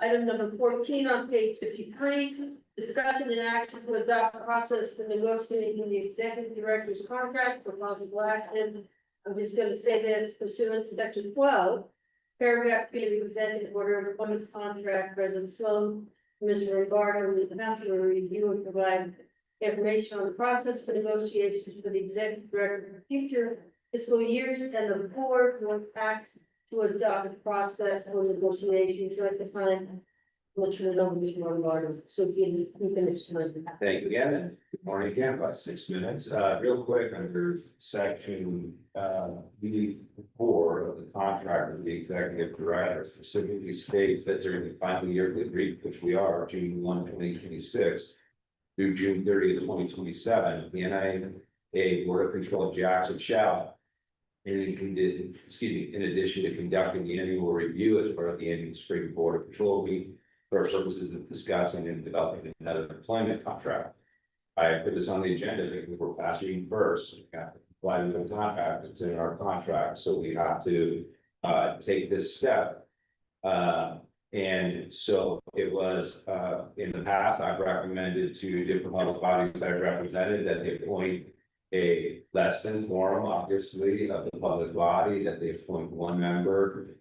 [SPEAKER 2] item number 14 on page 53. Discussion and action to adopt a process for negotiating the executive director's contract for possible action. I'm just going to say this pursuant to section 12. Paragraph 3 presented in order of appointment contract, President Sloan, Mr. Rombardo, and the council will review and provide information on the process for negotiations for the executive director for future fiscal years, and the board will act to adopt a process for negotiations. So at this time, we'll turn it over to Mr. Rombardo. So you can explain.
[SPEAKER 14] Thank you again, and good morning again, about 6 minutes. Real quick, under section B4 of the contract of the executive director specifically states that during the final year of the agreement, which we are June 1, 2026 through June 30th, 2027, the NIAA Board of Control of Jackson shall, in addition to conducting the annual review as part of the annual spring Board of Control meeting for purposes of discussing and developing another employment contract. I put this on the agenda because we're passing first. We have to comply with the contract. It's in our contract, so we have to take this step. And so it was in the past, I've recommended to different public bodies that I represented that they appoint
[SPEAKER 15] a less than quorum, obviously, of the public body, that they appoint one member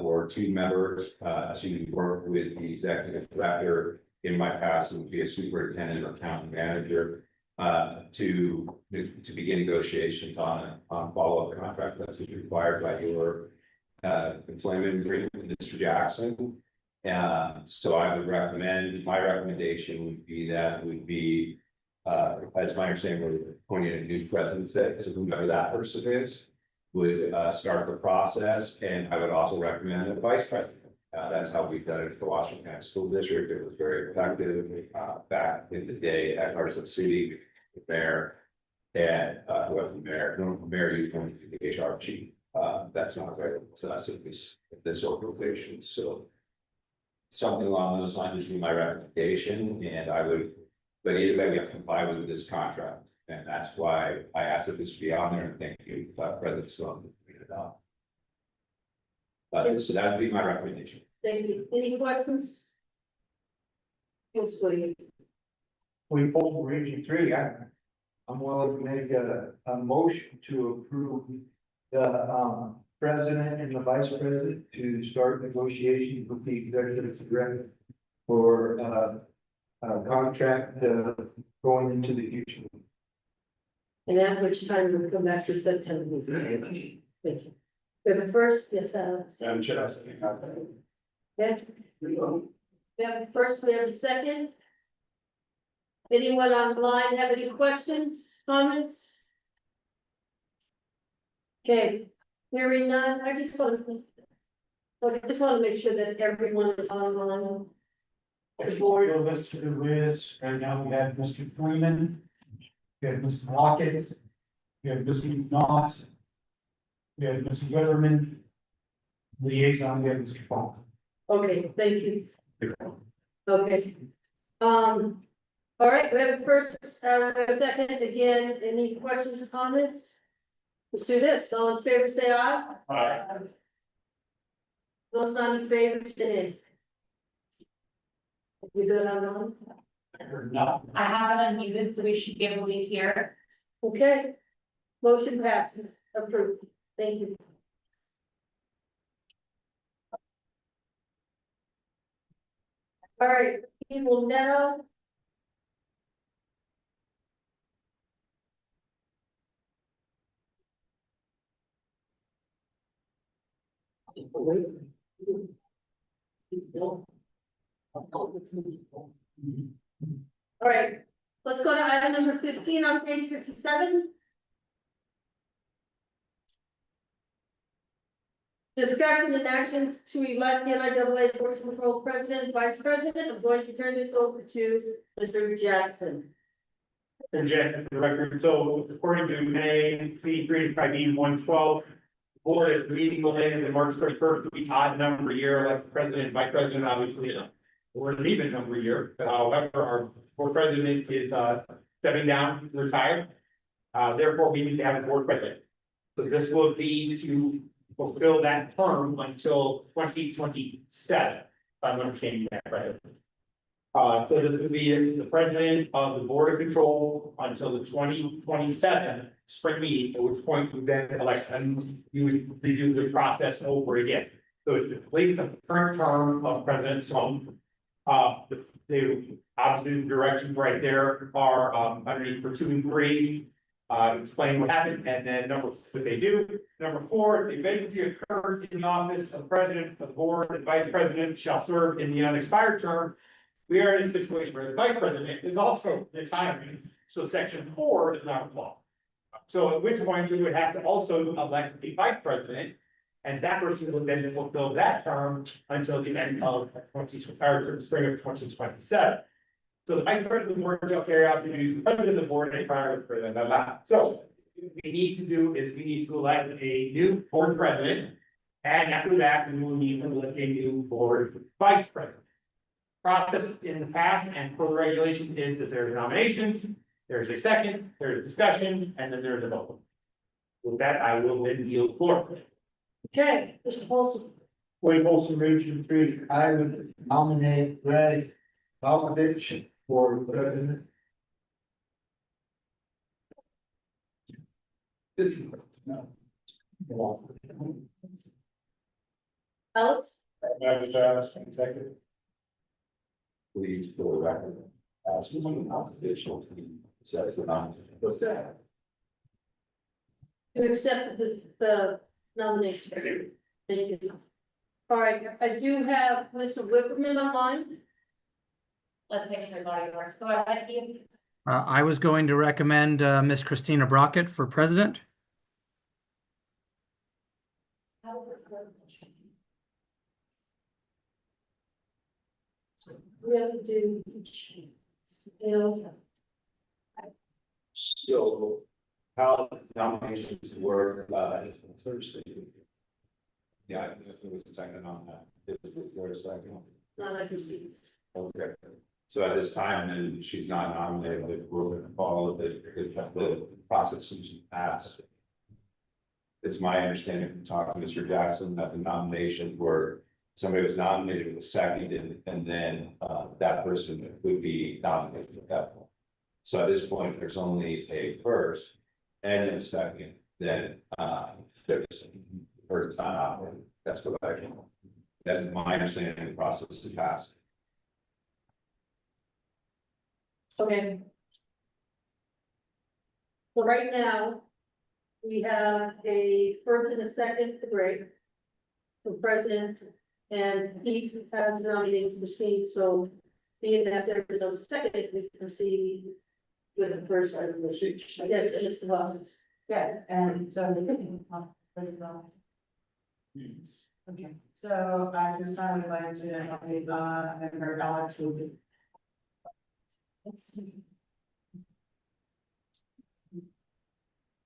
[SPEAKER 15] or two members to work with the executive director. In my past, it would be a superintendent or county manager to begin negotiations on follow-up contract that's required by your employment agreement with Mr. Jackson. So I would recommend, my recommendation would be that would be, as my understanding, we're appointing a new president, so whoever that person is, would start the process, and I would also recommend a vice president. That's how we've done it for Washington County School District. It was very effective back in the day at Carson City, the mayor, and whoever the mayor used one to the HR chief. That's not available to us at this organization, so something along those lines would be my recommendation, and I would, but either way, we have to comply with this contract, and that's why I asked that this be on there, and thank you, President Sloan, for bringing it up. So that would be my recommendation.
[SPEAKER 2] Thank you. Any questions? Yes, William.
[SPEAKER 8] We pulled Region 3, I'm willing to make a motion to approve the president and the vice president to start negotiations with the executive director for a contract going into the future.
[SPEAKER 2] And at which time we'll come back to September. Thank you. We have a first, yes, Alex.
[SPEAKER 13] Madam Chair, I second.
[SPEAKER 2] Yeah. We have a first, we have a second. Anyone online have any questions, comments? Okay, hearing none, I just want to make sure that everyone is online.
[SPEAKER 6] The board are listed with, right now we have Mr. Freeman. We have Mr. Lockett. We have Mr. Knott. We have Mr. Wetterman. Liaison, we have Mr. Fong.
[SPEAKER 2] Okay, thank you. Okay. All right, we have a first, we have a second, again, any questions or comments? Let's do this, all in favor, say aye.
[SPEAKER 13] Aye.
[SPEAKER 2] Those not in favor, say nay. We good on that one?
[SPEAKER 6] No.
[SPEAKER 10] I have it unmuted, so we should be able to hear.
[SPEAKER 2] Okay. Motion passes, approved, thank you. All right, we will now. All right, let's go to item number 15 on page 57. Discussion and action to elect the NIAA Board Control President, Vice President. I'm going to turn this over to Mr. Jackson.
[SPEAKER 5] Inject the record, so according to NIAA 335B112, board at the meeting will end in March 31st, will be odd number year, like president and vice president, obviously, or an even number year. However, our board president is stepping down, retired. Therefore, we need to have a board president. So this will be to fulfill that term until 2027, if I'm understanding that right. So this would be the president of the Board of Control until the 2027 spring meeting, at which point we then elect, and you would redo the process over again. So to complete the current term of President Sloan, the obviously the directions right there are underneath for 2 and 3. Explain what happened, and then what they do. Number 4, if a vacancy occurs in the office of president of the board and vice president shall serve in the unexpired term. We are in a situation where the vice president is also retiring, so section 4 does not apply. So at which point we would have to also elect the vice president, and that person will then fulfill that term until the end of the spring of 2027. So the vice president of the board shall carry out the duties of president of the board and prior for them. So what we need to do is we need to elect a new board president. And after that, we will need to elect a new board vice president. Process in the past and for the regulation is that there's nominations, there's a second, there's discussion, and then there's a vote. With that, I will then yield the floor.
[SPEAKER 2] Okay, Mr. Paulson.
[SPEAKER 8] Wayne Olson, Region 3, I would nominate Brad Malkovich for president.
[SPEAKER 2] Alex?
[SPEAKER 6] Executive.
[SPEAKER 15] Please, for the record, as one additional says the non.
[SPEAKER 2] To accept the nomination. Thank you. All right, I do have Mr. Whipperman online. Let's take your body works. Go ahead, Ian.
[SPEAKER 16] I was going to recommend Miss Christina Brockett for president.
[SPEAKER 2] We have to do each.
[SPEAKER 15] So how nominations work, Thursday. Yeah, I think it was a second on that. It was a second.
[SPEAKER 2] Not like Christine.
[SPEAKER 15] Okay. So at this time, and she's not nominated, we're going to follow the process she's passed. It's my understanding from talking to Mr. Jackson that the nominations were, somebody was nominated, was seconded, and then that person would be nominated at that point. So at this point, there's only a first and a second, then there's first not nominated. That's what I can. That's my understanding of the process to pass.
[SPEAKER 2] Okay. So right now, we have a first and a second, great. For president, and Pete has nominated to proceed, so being that there is no second, we proceed with the first item. Yes, Mr. Lawson.
[SPEAKER 10] Yes, and so. Okay, so at this time, I'd like to nominate member Alex Wood. Let's see.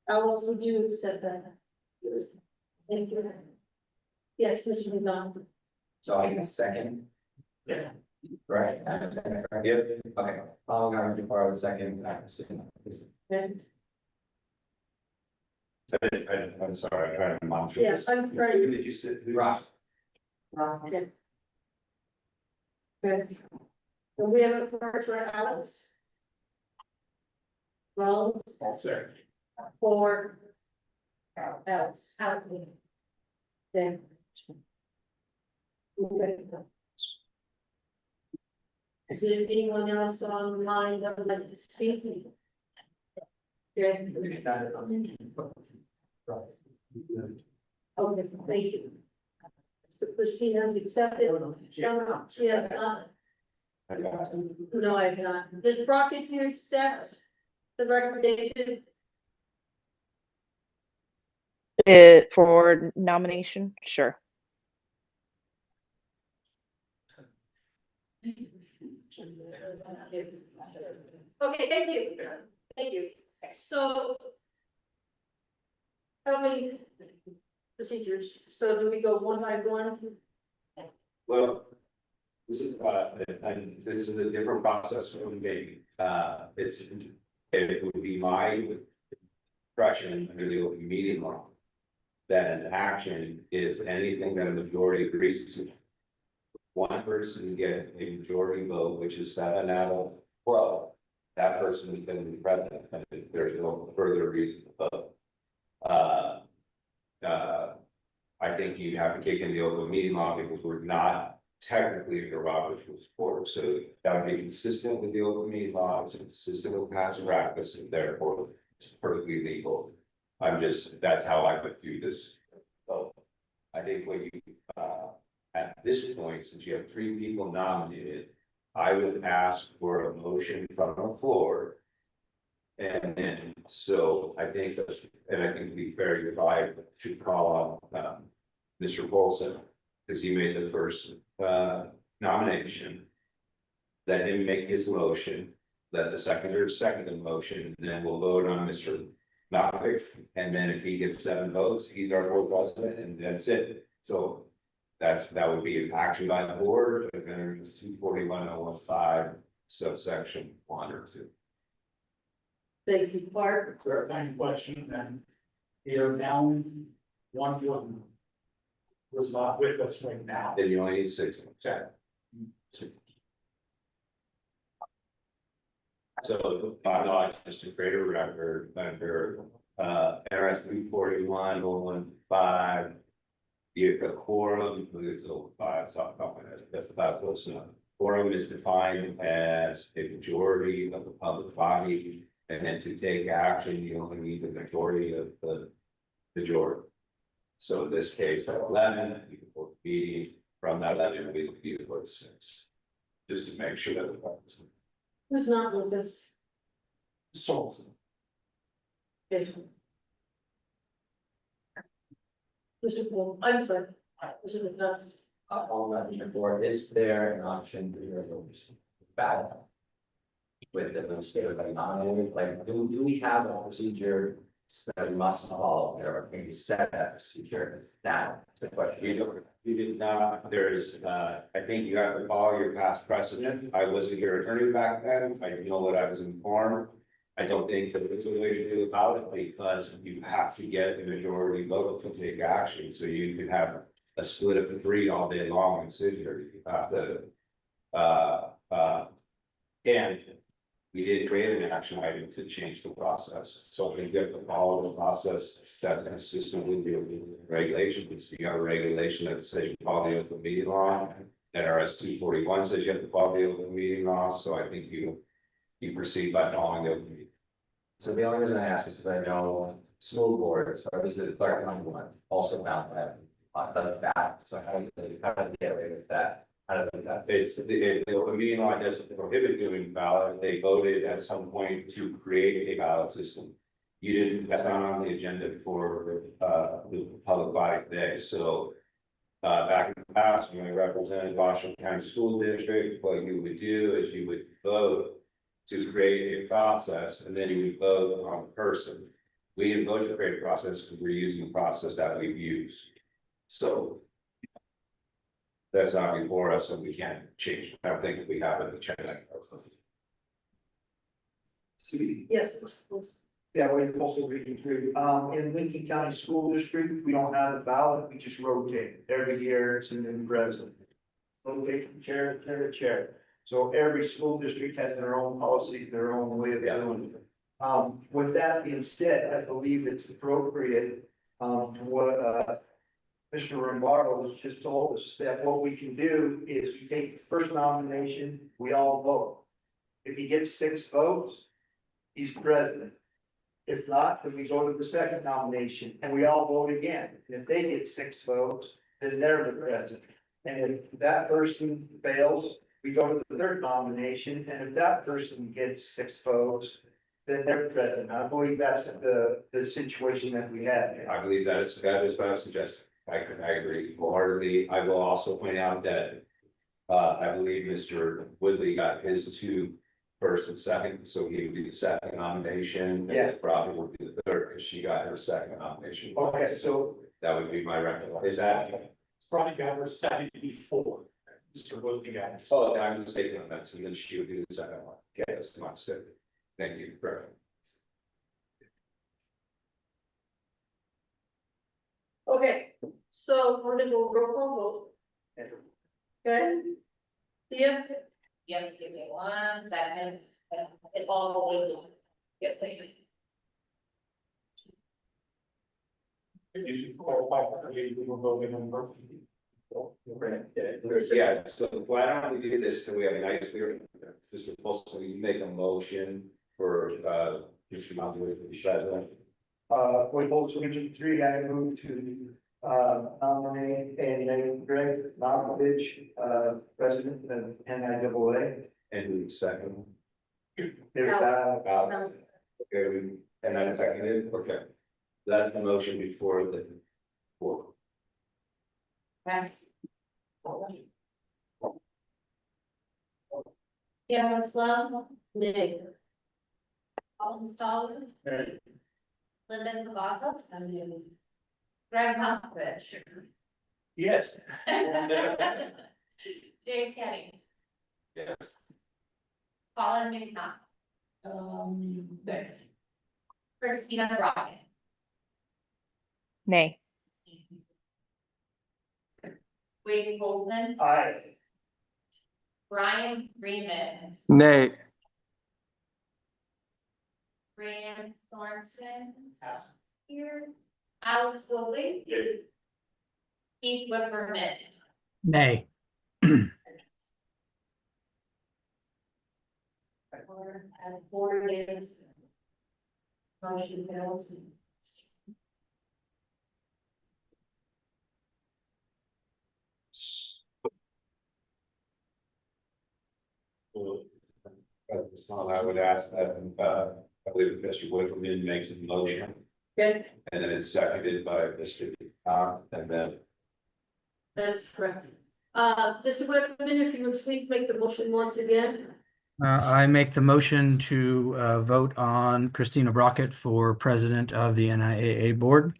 [SPEAKER 2] Alex, would you accept that? Thank you. Yes, Mr. McDonald.
[SPEAKER 9] So I can second.
[SPEAKER 6] Yeah.
[SPEAKER 9] Right, I'm second, right? Yep. Okay, following our department with second.
[SPEAKER 2] Okay.
[SPEAKER 15] I'm sorry, I'm trying to monitor.
[SPEAKER 2] Yes, I'm
[SPEAKER 15] Who
[SPEAKER 2] trying.
[SPEAKER 15] did you say? Ross.
[SPEAKER 2] Okay. Good. So we have a first for Alex. Rollins.
[SPEAKER 6] Sir.
[SPEAKER 2] For. Alex. Then. Okay. Is there anyone else online that would like to speak? Good. Okay, thank you. So Christine has accepted. No, she has not. No, I have not. Ms. Brockett, do you accept the recommendation?
[SPEAKER 11] For nomination, sure.
[SPEAKER 2] Okay, thank you. Thank you. So. How many procedures? So do we go one by one?
[SPEAKER 15] Well, this is, and this is a different process from me. It would be my impression under the open meeting law that an action is anything that a majority agrees to. One person can get a majority vote, which is 7 out of 12. That person is going to be president, and there's no further reason to vote. I think you have to kick in the open meeting law because we're not technically in a Robert's Rules of Order, so that would be consistent with the open meeting law. It's consistent with past practice, and therefore it's perfectly legal. That's how I would do this. So I think when you, at this point, since you have 3 people nominated, I would ask for a motion from the floor. And then, so I think that, and I think it'd be fair if I should call on Mr. Paulson, because he made the first nomination. Let him make his motion, let the seconder second the motion, and then we'll vote on Mr. Malkovich. And then if he gets 7 votes, he's our board president, and that's it. So that would be an action by the board, and then it's 241.015 subsection 1 or 2.
[SPEAKER 2] Thank you, Bart.
[SPEAKER 6] Clarifying question, then. You're down 1-1. Was not with us right now.
[SPEAKER 15] Then you only need 6.
[SPEAKER 6] Okay.
[SPEAKER 15] So, no, just to create a record, under NRS 341-015. The quorum, it's a five, so that's the last one. Quorum is defined as a majority of the public body, and then to take action, you only need the majority of the majority. So in this case, at 11, you can vote the meeting. From that 11, we would be to vote 6, just to make sure that the
[SPEAKER 2] Who's not with us?
[SPEAKER 13] Souls.
[SPEAKER 2] Mr. Paul, I'm sorry. Mr. McDonough.
[SPEAKER 9] On that before, is there an option to battle with the state of nominated? Like, do we have a procedure that we must follow, or maybe set that procedure now? It's a question.
[SPEAKER 15] You did not, there's, I think you have to follow your past precedent. I wasn't your attorney back then, I know what I was informed. I don't think that there's a way to do about it, because you have to get a majority vote to take action, so you can have a split of the 3 all day long and sit here. You have to, and we did create an action item to change the process. So I think you have to follow the process that's consistent with your regulations. You got a regulation that says you follow the open meeting law. NRS 241 says you have to follow the open meeting law. So I think you proceed by following the open meeting.
[SPEAKER 9] So the only reason I ask is because I know school boards, or at least the clerk on one, also found that does that. So how do you get away with that? How do you do that?
[SPEAKER 15] It's the open meeting law doesn't prohibit doing ballot. They voted at some point to create a ballot system. You didn't, that's not on the agenda for the public body today. So back in the past, when I represented Washington County School District, what you would do is you would vote to create a process, and then you would vote on the person. We didn't vote to create a process because we're using the process that we've used. So that's not before us, and we can't change. I don't think if we have it, the check.
[SPEAKER 2] Yes.
[SPEAKER 8] Yeah, we're also reading through, in Lincoln County School District, we don't have a ballot, we just rotate. Every year it's a new president. Rotate from chair to chair. So every school district has their own policy, their own way of doing it. With that being said, I believe it's appropriate, to what, Mr. Romero has just told us, that what we can do is we take the first nomination, we all vote. If he gets 6 votes, he's the president. If not, then we go to the second nomination and we all vote again. And if they get 6 votes, then they're the president. And if that person fails, we go to the third nomination, and if that person gets 6 votes, then they're president. I believe that's the situation that we have.
[SPEAKER 15] I believe that is what I suggested. I agree wholeheartedly. I will also point out that I believe Mr. Woodley got his 2 first and second, so he would be the second nomination.
[SPEAKER 8] Yeah.
[SPEAKER 15] Probably would be the third, because she got her second nomination.
[SPEAKER 8] Okay, so
[SPEAKER 15] That would be my recollection. Is that?
[SPEAKER 13] Probably got her second before. Mr. Wilkie got it.
[SPEAKER 15] Oh, I'm mistaken on that, so then she would do the second one. Okay, that's my mistake. Thank you. Perfect.
[SPEAKER 2] Okay, so we're gonna do a roll call vote. Okay? Yeah.
[SPEAKER 10] Yeah, give me 1 second. It all will get taken.
[SPEAKER 13] You qualify for the legal voting on birth.
[SPEAKER 15] Yeah, so why don't we do this till we have a nice clear, just also you make a motion for Mr. Montgomery to be president.
[SPEAKER 8] with those 3, I move to, nominate and Greg Malkovich, president of NIAA.
[SPEAKER 15] And we second.
[SPEAKER 8] There's,
[SPEAKER 15] Okay, and then seconded, okay. That's the motion before the board.
[SPEAKER 10] Okay.
[SPEAKER 3] Karen Sloan,
[SPEAKER 2] Nay.
[SPEAKER 3] Colin Stallman,
[SPEAKER 8] Nay.
[SPEAKER 3] Linda Cavazos, Greg Malkovich,
[SPEAKER 8] yes.
[SPEAKER 3] Jay Kenny,
[SPEAKER 15] Yes.
[SPEAKER 3] Colin McNaught, Christina Brockett,
[SPEAKER 11] Nay.
[SPEAKER 3] Wade Colton,
[SPEAKER 8] Aye.
[SPEAKER 3] Brian Freeman,
[SPEAKER 16] Nay.
[SPEAKER 3] Rand Sorensen. Here. Alex Woodley. Keith Whipperman.
[SPEAKER 16] Nay.
[SPEAKER 10] Four years. Motion fails.
[SPEAKER 15] So I would ask that, I believe Mr. Woodman makes a motion,
[SPEAKER 2] Okay,
[SPEAKER 15] and then it's seconded by Mr. And then
[SPEAKER 2] that's correct. Mr. Whitman, if you would please make the motion once again.
[SPEAKER 16] I make the motion to vote on Christina Brockett for president of the NIAA board.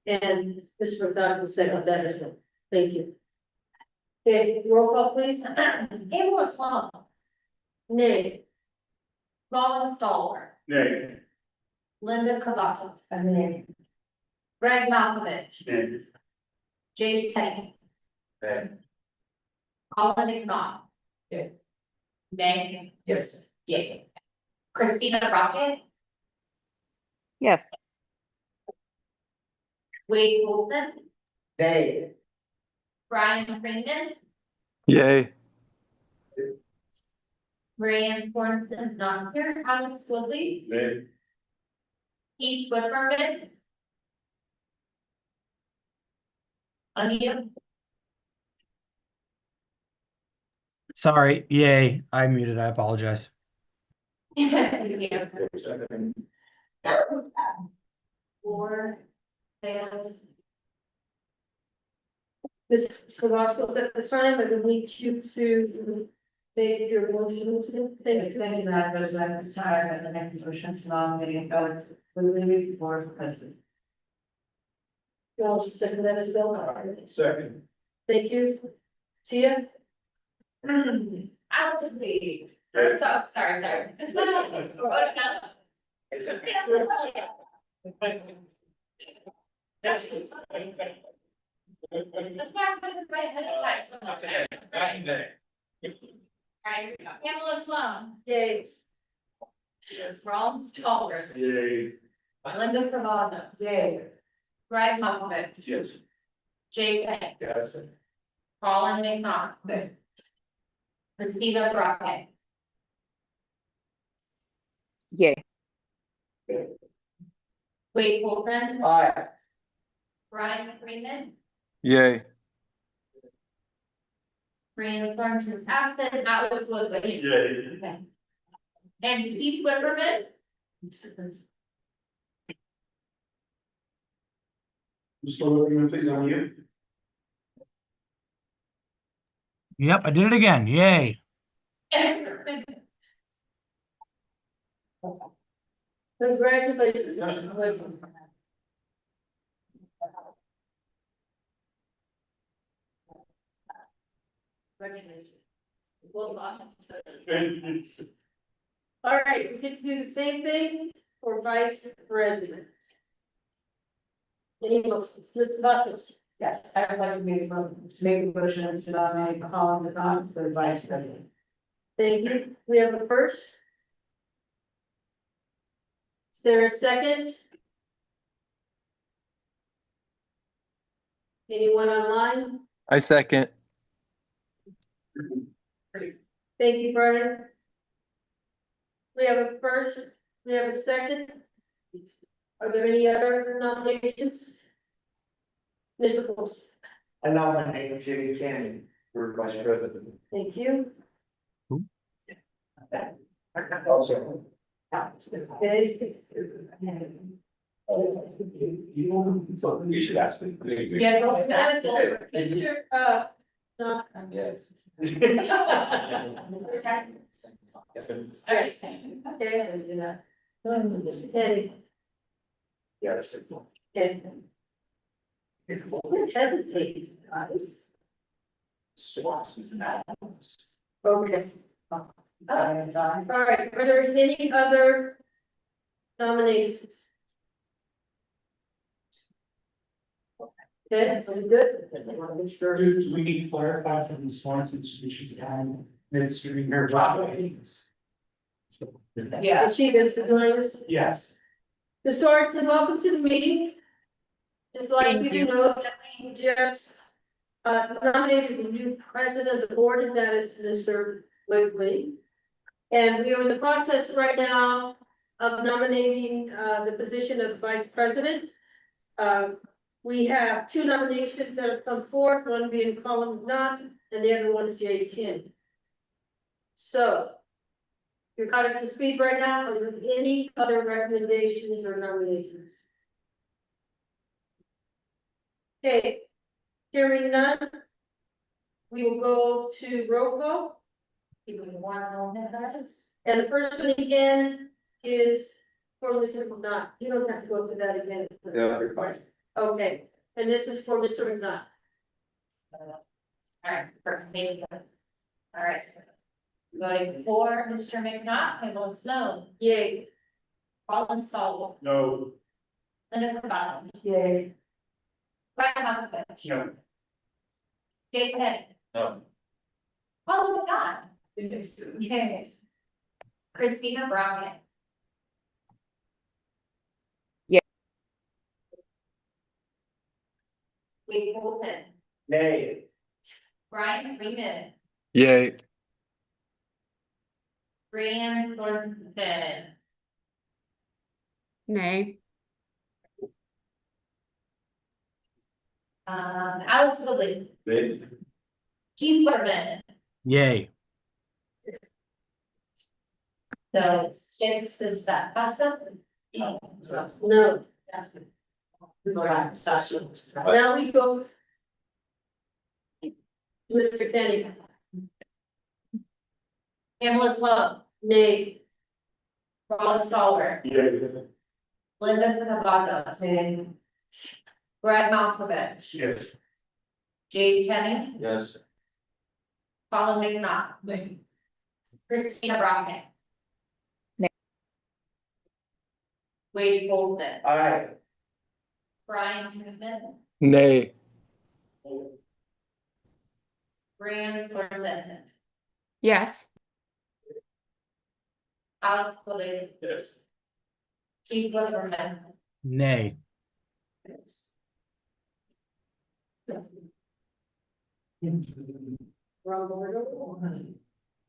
[SPEAKER 2] And Mr. McDonald will second that as well. Thank you. Okay, roll call please.
[SPEAKER 3] Pamela Sloan.
[SPEAKER 2] Nay.
[SPEAKER 3] Colin Stallworth.
[SPEAKER 1] Nay.
[SPEAKER 3] Linda Cavasso. Greg Malkovich.
[SPEAKER 1] Nay.
[SPEAKER 3] Jamie Kenny.
[SPEAKER 9] Okay.
[SPEAKER 3] Colin McNaught.
[SPEAKER 10] Yeah.
[SPEAKER 3] Nay.
[SPEAKER 9] Yes.
[SPEAKER 3] Yes. Christina Brockett.
[SPEAKER 11] Yes.
[SPEAKER 3] Wade Wilson.
[SPEAKER 9] Nay.
[SPEAKER 3] Brian Freeman.
[SPEAKER 1] Yay.
[SPEAKER 3] Rand Sorensen not here. Alex Woodley.
[SPEAKER 1] Nay.
[SPEAKER 3] Keith Whipperman. Anita.
[SPEAKER 16] Sorry, yay, I muted, I apologize.
[SPEAKER 3] Four fails.
[SPEAKER 2] Ms. Cavasos, at this time, I will need you to make your motion to
[SPEAKER 10] Thank you, that goes back this time, and the next motion to nominate Alex Woodley for president.
[SPEAKER 2] You all just second that as well.
[SPEAKER 1] Second.
[SPEAKER 2] Thank you. Tia?
[SPEAKER 3] Alex Woodley. So, sorry. That's why I put it right ahead of time. Right, Pamela Sloan.
[SPEAKER 2] Yay.
[SPEAKER 3] Ron Stallworth.
[SPEAKER 1] Yay.
[SPEAKER 3] Linda Cavazo.
[SPEAKER 10] Yay.
[SPEAKER 3] Greg Malkovich.
[SPEAKER 1] Yes.
[SPEAKER 3] Jay Penny.
[SPEAKER 1] Yes.
[SPEAKER 3] Colin McNaught. Christina Brockett.
[SPEAKER 11] Yay.
[SPEAKER 3] Wade Wilson.
[SPEAKER 9] Aye.
[SPEAKER 3] Brian Freeman.
[SPEAKER 1] Yay.
[SPEAKER 3] Rand Sorensen is absent. Alex Woodley.
[SPEAKER 1] Yay.
[SPEAKER 3] And Keith Whipperman.
[SPEAKER 5] Mr. Whitman, please unmute.
[SPEAKER 16] Yep, I did it again, yay.
[SPEAKER 2] Congratulations, Mr. Whitman. Congratulations. Well done. All right, we get to do the same thing for vice president. Any motions, Ms. Cavasos?
[SPEAKER 10] Yes, I would like to make a motion to nominate Colin McNaught for vice president.
[SPEAKER 2] Thank you. We have a first. Is there a second? Anyone online?
[SPEAKER 1] I second.
[SPEAKER 2] Thank you, Brian. We have a first, we have a second. Are there any other nominations? Mr. Wilson,
[SPEAKER 8] I nominate Jimmy Cannon for vice president.
[SPEAKER 2] thank you.
[SPEAKER 8] Also.
[SPEAKER 2] Okay.
[SPEAKER 15] you should ask me.
[SPEAKER 3] Yeah, no, that's all.
[SPEAKER 2] Mr. No.
[SPEAKER 9] Yes.
[SPEAKER 2] Yes. Okay. Mr. Petty.
[SPEAKER 8] Yes.
[SPEAKER 2] Okay. Hesitate, guys. Okay. All right, are there any other nominations? Okay, so we good?
[SPEAKER 5] Do we need to clarify from the Swanson, she's on midstream her job ratings?
[SPEAKER 10] Yeah.
[SPEAKER 2] Is she Mr. Delaney?
[SPEAKER 6] Yes.
[SPEAKER 2] Ms. Sorensen, welcome to the meeting. Just like
[SPEAKER 11] Thank
[SPEAKER 2] you
[SPEAKER 11] you.
[SPEAKER 2] to know that we just nominated the new president of the board, and that is Mr. Wiggly. And we are in the process right now of nominating the position of vice president. We have two nominations that have come forth, one being Colin Knott and the other one is Jay Kim. So you're caught up to speed right now. Are there any other recommendations or nominations? Okay, hearing none. We will go to roll call. And the first one again is for Mr. McNaught. You don't have to go through that again.
[SPEAKER 15] Yeah, you're fine.
[SPEAKER 2] Okay, and this is for Mr. McNaught.
[SPEAKER 10] Alright, perfect. Thank you. Alright. Voting for Mr. McNaught, Pamela Snow,
[SPEAKER 2] Yay.
[SPEAKER 10] Colin Stowell,
[SPEAKER 6] No.
[SPEAKER 10] Linda Cavazza,
[SPEAKER 2] Yay.
[SPEAKER 10] Brian Malkovich.
[SPEAKER 6] No.
[SPEAKER 10] Jake Penn.
[SPEAKER 13] No.
[SPEAKER 10] Colin McNaught. Yes. Christina Brown.
[SPEAKER 11] Yeah.
[SPEAKER 10] Wade Bolton,
[SPEAKER 8] Nay.
[SPEAKER 10] Brian Freeman,
[SPEAKER 1] Yay.
[SPEAKER 10] Brian Thornton,
[SPEAKER 11] Nay.
[SPEAKER 10] Alex Woodley, Keith Whitman.
[SPEAKER 16] Yay.
[SPEAKER 10] So 6 is that pass up?
[SPEAKER 2] No.
[SPEAKER 10] Sasha.
[SPEAKER 2] Now we go. Mr. Kenny.
[SPEAKER 10] Pamela Slow,
[SPEAKER 2] Nay.
[SPEAKER 10] Ron Stallworth,
[SPEAKER 6] Yeah.
[SPEAKER 10] Linda Cavazza, Brad Malkovich,
[SPEAKER 6] Yes.
[SPEAKER 10] Jay Kenny,
[SPEAKER 13] Yes.
[SPEAKER 10] Colin McNaught, Christina Brockett.
[SPEAKER 11] Nay.
[SPEAKER 10] Wade Bolton,
[SPEAKER 8] Aye.
[SPEAKER 10] Brian Freeman,
[SPEAKER 1] Nay.
[SPEAKER 10] Brian Thornton,
[SPEAKER 11] Yes.
[SPEAKER 10] Alex Woodley,
[SPEAKER 6] Yes.
[SPEAKER 10] Keith Whitman.
[SPEAKER 16] Nay.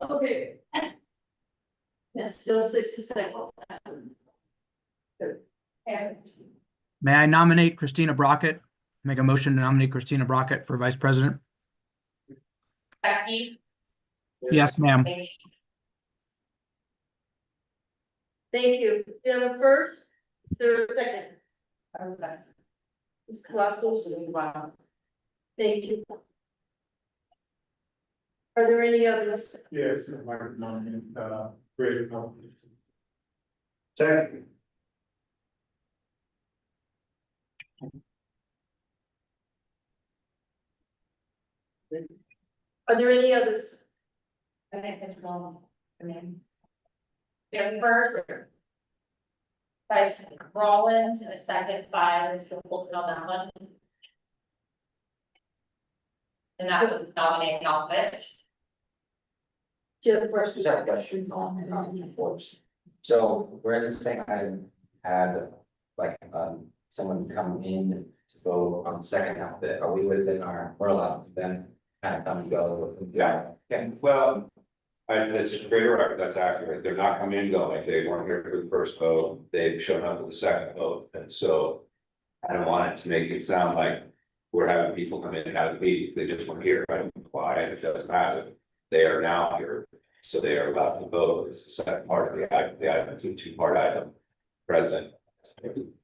[SPEAKER 2] Okay. That's still 66.
[SPEAKER 16] May I nominate Christina Brockett? Make a motion to nominate Christina Brockett for vice president?
[SPEAKER 10] Becky.
[SPEAKER 16] Yes, ma'am.
[SPEAKER 2] Thank you. You have a first, is there a second? Ms. Colossal?
[SPEAKER 10] Wow.
[SPEAKER 2] Thank you. Are there any others?
[SPEAKER 6] Yes, I might nominate, great.
[SPEAKER 8] Second.
[SPEAKER 2] Are there any others?
[SPEAKER 10] I think it's wrong. I mean. Yeah, first. Vice Rollins and a second by, there's still posted on that one. And that was nominating Malkovich.
[SPEAKER 2] Do you have a first?
[SPEAKER 9] Just have a question on reports. So we're in the same item, had like someone come in to vote on the second half of it, are we within our, we're allowed to then kind of come and go?
[SPEAKER 15] Yeah.
[SPEAKER 9] Okay.
[SPEAKER 15] Well, that's great, that's accurate. They're not coming and going. They weren't here for the first vote. They've shown up for the second vote. And so I don't want it to make it sound like we're having people come in and out of meetings. They just weren't here. I don't know why, it doesn't matter. They are now here, so they are allowed to vote. It's the second part of the item. The item is a two-part item. President,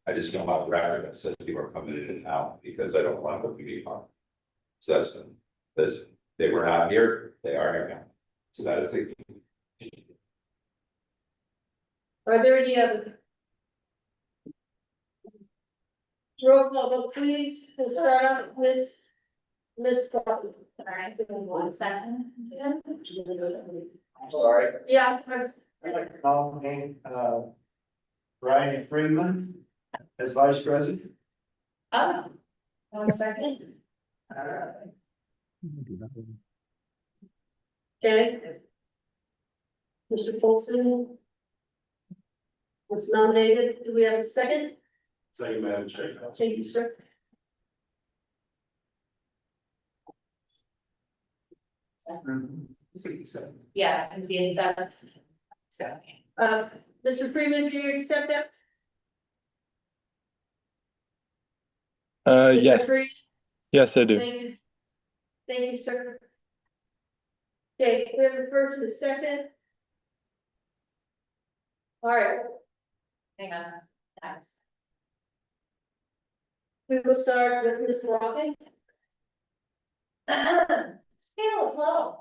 [SPEAKER 15] I just don't want the record that says people are coming in and out because I don't want to put meeting on. So that's they were not here. They are here now. So that is the.
[SPEAKER 2] Are there any other? Roll call, vote, please, we'll start out with Ms. Coffey.
[SPEAKER 10] All right, 1 second.
[SPEAKER 8] Sorry.
[SPEAKER 2] Yeah, I'm sorry.
[SPEAKER 8] I'd like to nominate, Brian Freeman as vice president.
[SPEAKER 10] Oh, 1 second.
[SPEAKER 2] Okay. Mr. Polson, was nominated. Do we have a second?
[SPEAKER 1] Second, Madam Chair.
[SPEAKER 2] Thank you, sir.
[SPEAKER 10] Yeah, since the seventh. So.
[SPEAKER 2] Mr. Freeman, do you accept that? Mr.
[SPEAKER 17] Yes,
[SPEAKER 2] Freeman?
[SPEAKER 17] yes, I do.
[SPEAKER 2] Thank you. Thank you, sir. Okay, we have a first and a second. All right,
[SPEAKER 10] Hang on. Nice.
[SPEAKER 2] we will start with Ms. Rocket.
[SPEAKER 10] Feel slow.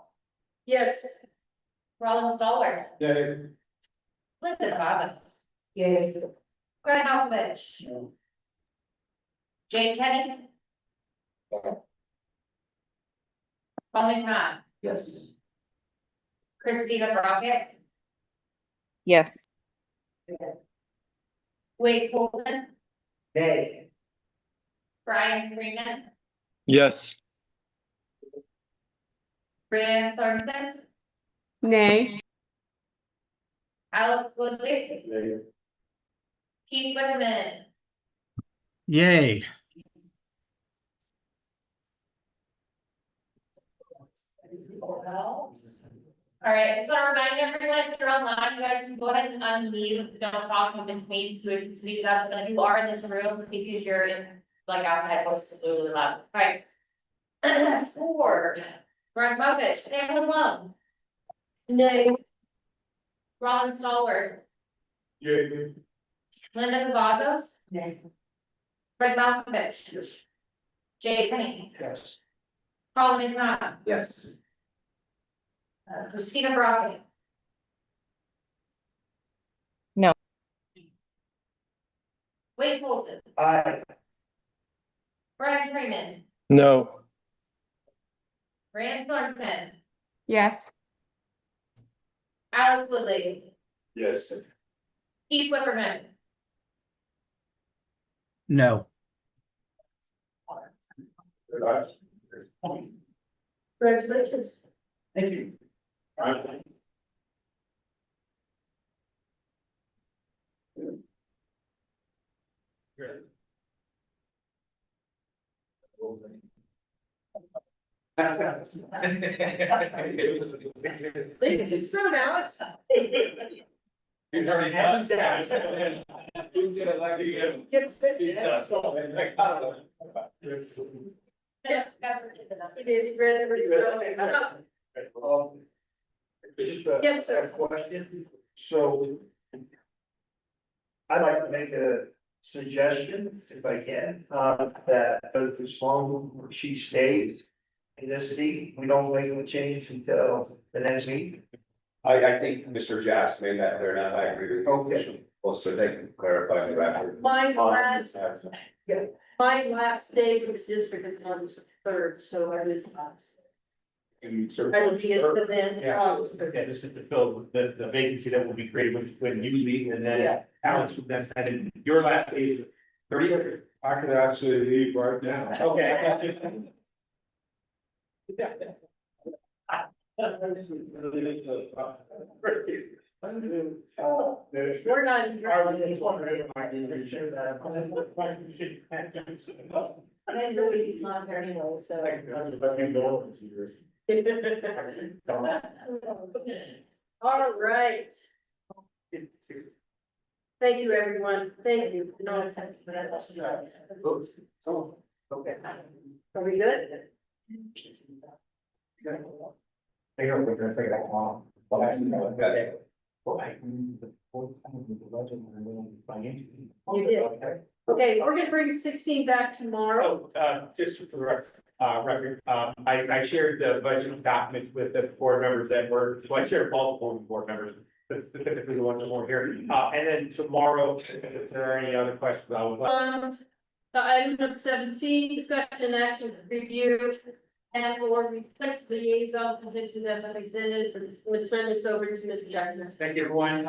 [SPEAKER 2] Yes.
[SPEAKER 10] Rollins Dollar.
[SPEAKER 17] Yeah.
[SPEAKER 10] Listed Baza. Yay. Greg Malkovich. Jay Kenny. Paul McNaught.
[SPEAKER 9] Yes.
[SPEAKER 10] Christina Brockett.
[SPEAKER 11] Yes.
[SPEAKER 10] Wade Coleman.
[SPEAKER 7] Nay.
[SPEAKER 10] Brian Freeman.
[SPEAKER 17] Yes.
[SPEAKER 10] Brian Thornton.
[SPEAKER 11] Nay.
[SPEAKER 10] Alex Woodley. Keith Whitman.
[SPEAKER 16] Yay.
[SPEAKER 10] All right, I just want to remind everyone, if you're online, you guys can go ahead and unmute, don't talk in between, so we can speak up, and if you are in this room, please use your, like, outside voice to literally loud, all right. 4, Greg Movich, Pamela Plum.
[SPEAKER 2] Nay.
[SPEAKER 10] Ron Stallworth,
[SPEAKER 1] Yeah.
[SPEAKER 10] Linda Cavazos. Greg Malkovich. Jay Penny.
[SPEAKER 1] Yes.
[SPEAKER 10] Paul McNaught.
[SPEAKER 9] Yes.
[SPEAKER 10] Christina Brockett.
[SPEAKER 11] No.
[SPEAKER 10] Wade Colson.
[SPEAKER 8] Aye.
[SPEAKER 10] Brian Freeman.
[SPEAKER 17] No.
[SPEAKER 10] Rand Thornton.
[SPEAKER 11] Yes.
[SPEAKER 10] Alex Woodley.
[SPEAKER 1] Yes.
[SPEAKER 10] Keith Whitman.
[SPEAKER 16] No.
[SPEAKER 2] Congratulations.
[SPEAKER 1] Thank you. All right.
[SPEAKER 2] Leave it too soon, Alex.
[SPEAKER 1] He's already done.
[SPEAKER 2] Get sick.
[SPEAKER 7] Yeah.
[SPEAKER 8] Just a.
[SPEAKER 2] Yes, sir.
[SPEAKER 8] a Question, so. I'd like to make a suggestion, if I can, that as long as she stays in this seat, we don't make the change until the next meeting.
[SPEAKER 15] I think Mr. Jackson made that clear, and I agree with you.
[SPEAKER 8] Okay.
[SPEAKER 15] Well, so they can clarify the record.
[SPEAKER 2] My last day to this district is on the 3rd, so I would. I would be at the then.
[SPEAKER 5] Okay, this is to fill the vacancy that will be created when you leave, and then
[SPEAKER 2] Yeah.
[SPEAKER 5] Alex would then, and then your last day is 30th.
[SPEAKER 1] I could actually leave right now.
[SPEAKER 5] Okay.
[SPEAKER 2] We're not.
[SPEAKER 1] I was wondering if I could share that.
[SPEAKER 10] Until he's not there anyway, so.
[SPEAKER 2] All right. Thank you, everyone. Thank you. No,
[SPEAKER 8] Okay.
[SPEAKER 2] are we good? You did. Okay, we're gonna bring 16 back tomorrow.
[SPEAKER 5] Just for the record, I shared the budget document with the board members that were, so I shared multiple board members, but specifically the ones that weren't here. And then tomorrow, if there are any other questions, I would like.
[SPEAKER 2] The item number 17, discussion and action review. And or replace the liaison position as presented. We'll turn this over to Mr. Jackson.
[SPEAKER 5] Thank you, everyone.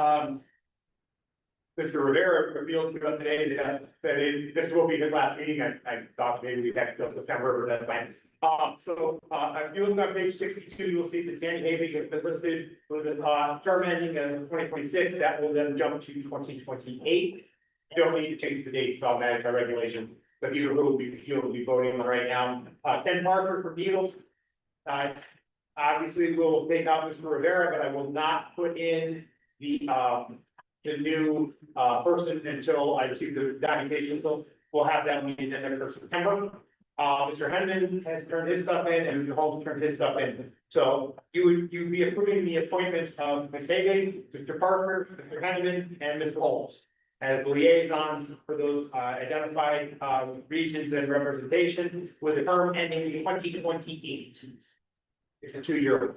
[SPEAKER 5] Mr. Rivera revealed to us today that this will be his last meeting. I thought maybe we'd have till September, but that's fine. If you look on page 62, you'll see that Danny Haley has been listed with a term ending in 2026. That will then jump to 2028. You don't need to change the dates, it's automatic by regulation, but these are who you'll be voting on right now. Ken Parker for Beatles. Obviously, we'll take out Mr. Rivera, but I will not put in the new person until I receive the documentation. So we'll have that meeting in for September. Mr. Henman has turned his stuff in, and Mr. Holmes turned his stuff in. So you'd be approving the appointment of Ms. Hagan, Mr. Parker, Mr. Henman, and Mr. Holmes as liaisons for those identified regions and representation with a term ending in 2028. It's a 2-year.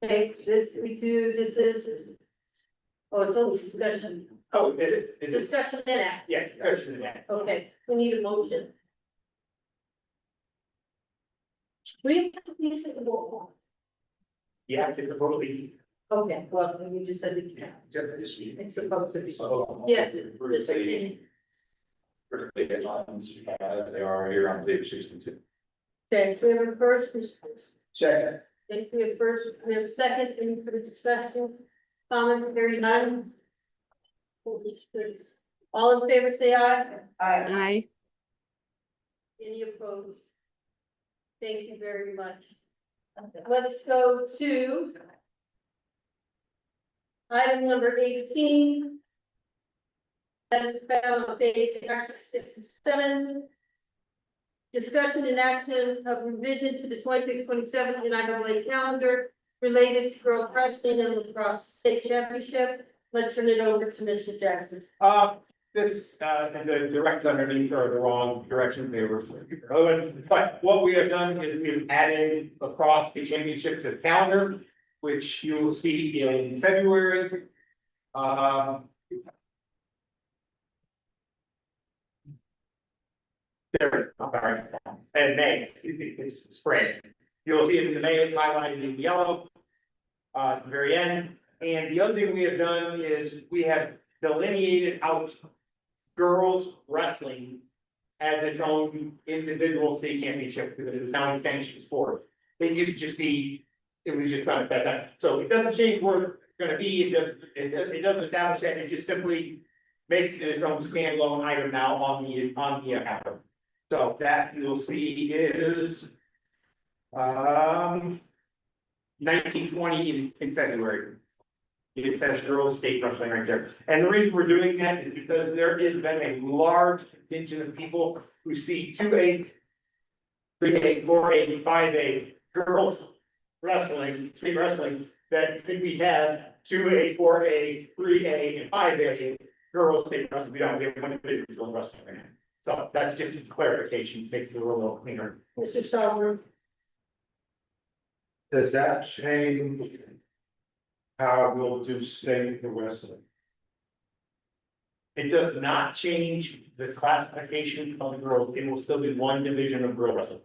[SPEAKER 2] Okay, this is. Oh, it's only discussion.
[SPEAKER 5] Oh, is it?
[SPEAKER 2] Discussion and act.
[SPEAKER 5] Yeah, discussion and act.
[SPEAKER 2] Okay, we need a motion. We have to please take a roll.
[SPEAKER 5] Yeah, it's a vote.
[SPEAKER 2] Okay, well, you just said it. It's supposed to be. Yes, Mr. Kenny.
[SPEAKER 15] As they are here on page 62.
[SPEAKER 2] Okay, we have a first.
[SPEAKER 8] Second.
[SPEAKER 2] Okay, we have first, we have a second, any further discussion? Comment, hearing none. All in favor, say aye.
[SPEAKER 11] Aye.
[SPEAKER 2] Any opposed? Thank you very much. Let's go to item number 18. That is found on page 67. Discussion and action of revision to the 26-27 NIAA calendar related to girls wrestling and lacrosse state championship. Let's turn it over to Mr. Jackson.
[SPEAKER 5] This, and the directions underneath are the wrong direction they were. But what we have done is we've added across the championship to the calendar, which you will see in February. There, I'm sorry, and May, it's spring. You'll see it in the May, it's highlighted in yellow. At the very end, and the other thing we have done is we have delineated out girls wrestling as its own individual state championship, because it is now a sanctioned sport. It used to just be, it was just not at that time, so it doesn't change where it's gonna be, it doesn't establish that, it just simply makes it its own standalone item now on the account. So that you'll see is 1920 in February. It says girls state wrestling right there. And the reason we're doing that is because there has been a large contingent of people who see 2A, 3A, 4A, 5A girls wrestling, state wrestling, that think we have 2A, 4A, 3A, and 5A girls state wrestling. We don't have one girls wrestling right now. So that's just a clarification, makes it a little cleaner.
[SPEAKER 2] Mr. Stallworth.
[SPEAKER 8] Does that change how we'll do state wrestling?
[SPEAKER 5] It does not change the classification of the girls, it will still be one division of girl wrestling.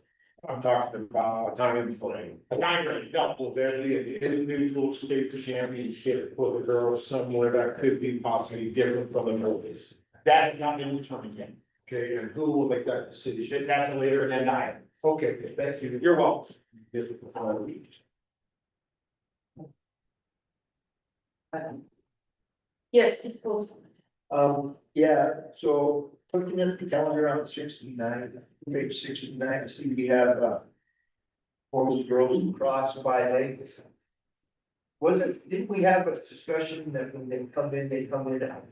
[SPEAKER 8] I'm talking about a time frame.
[SPEAKER 5] A time frame, no.
[SPEAKER 8] Will there be an individual state championship for the girls somewhere that could be possibly different from the boys?
[SPEAKER 5] That has not been determined yet.
[SPEAKER 8] Okay, and who will make that decision?
[SPEAKER 5] That's a later than I.
[SPEAKER 8] Okay, thank you.
[SPEAKER 5] You're welcome.
[SPEAKER 2] Yes, please.
[SPEAKER 8] Yeah, so looking at the calendar on 69, page 69, I see we have, boys, girls, across 5A. Was it, didn't we have a discussion that when they come in, they come in out?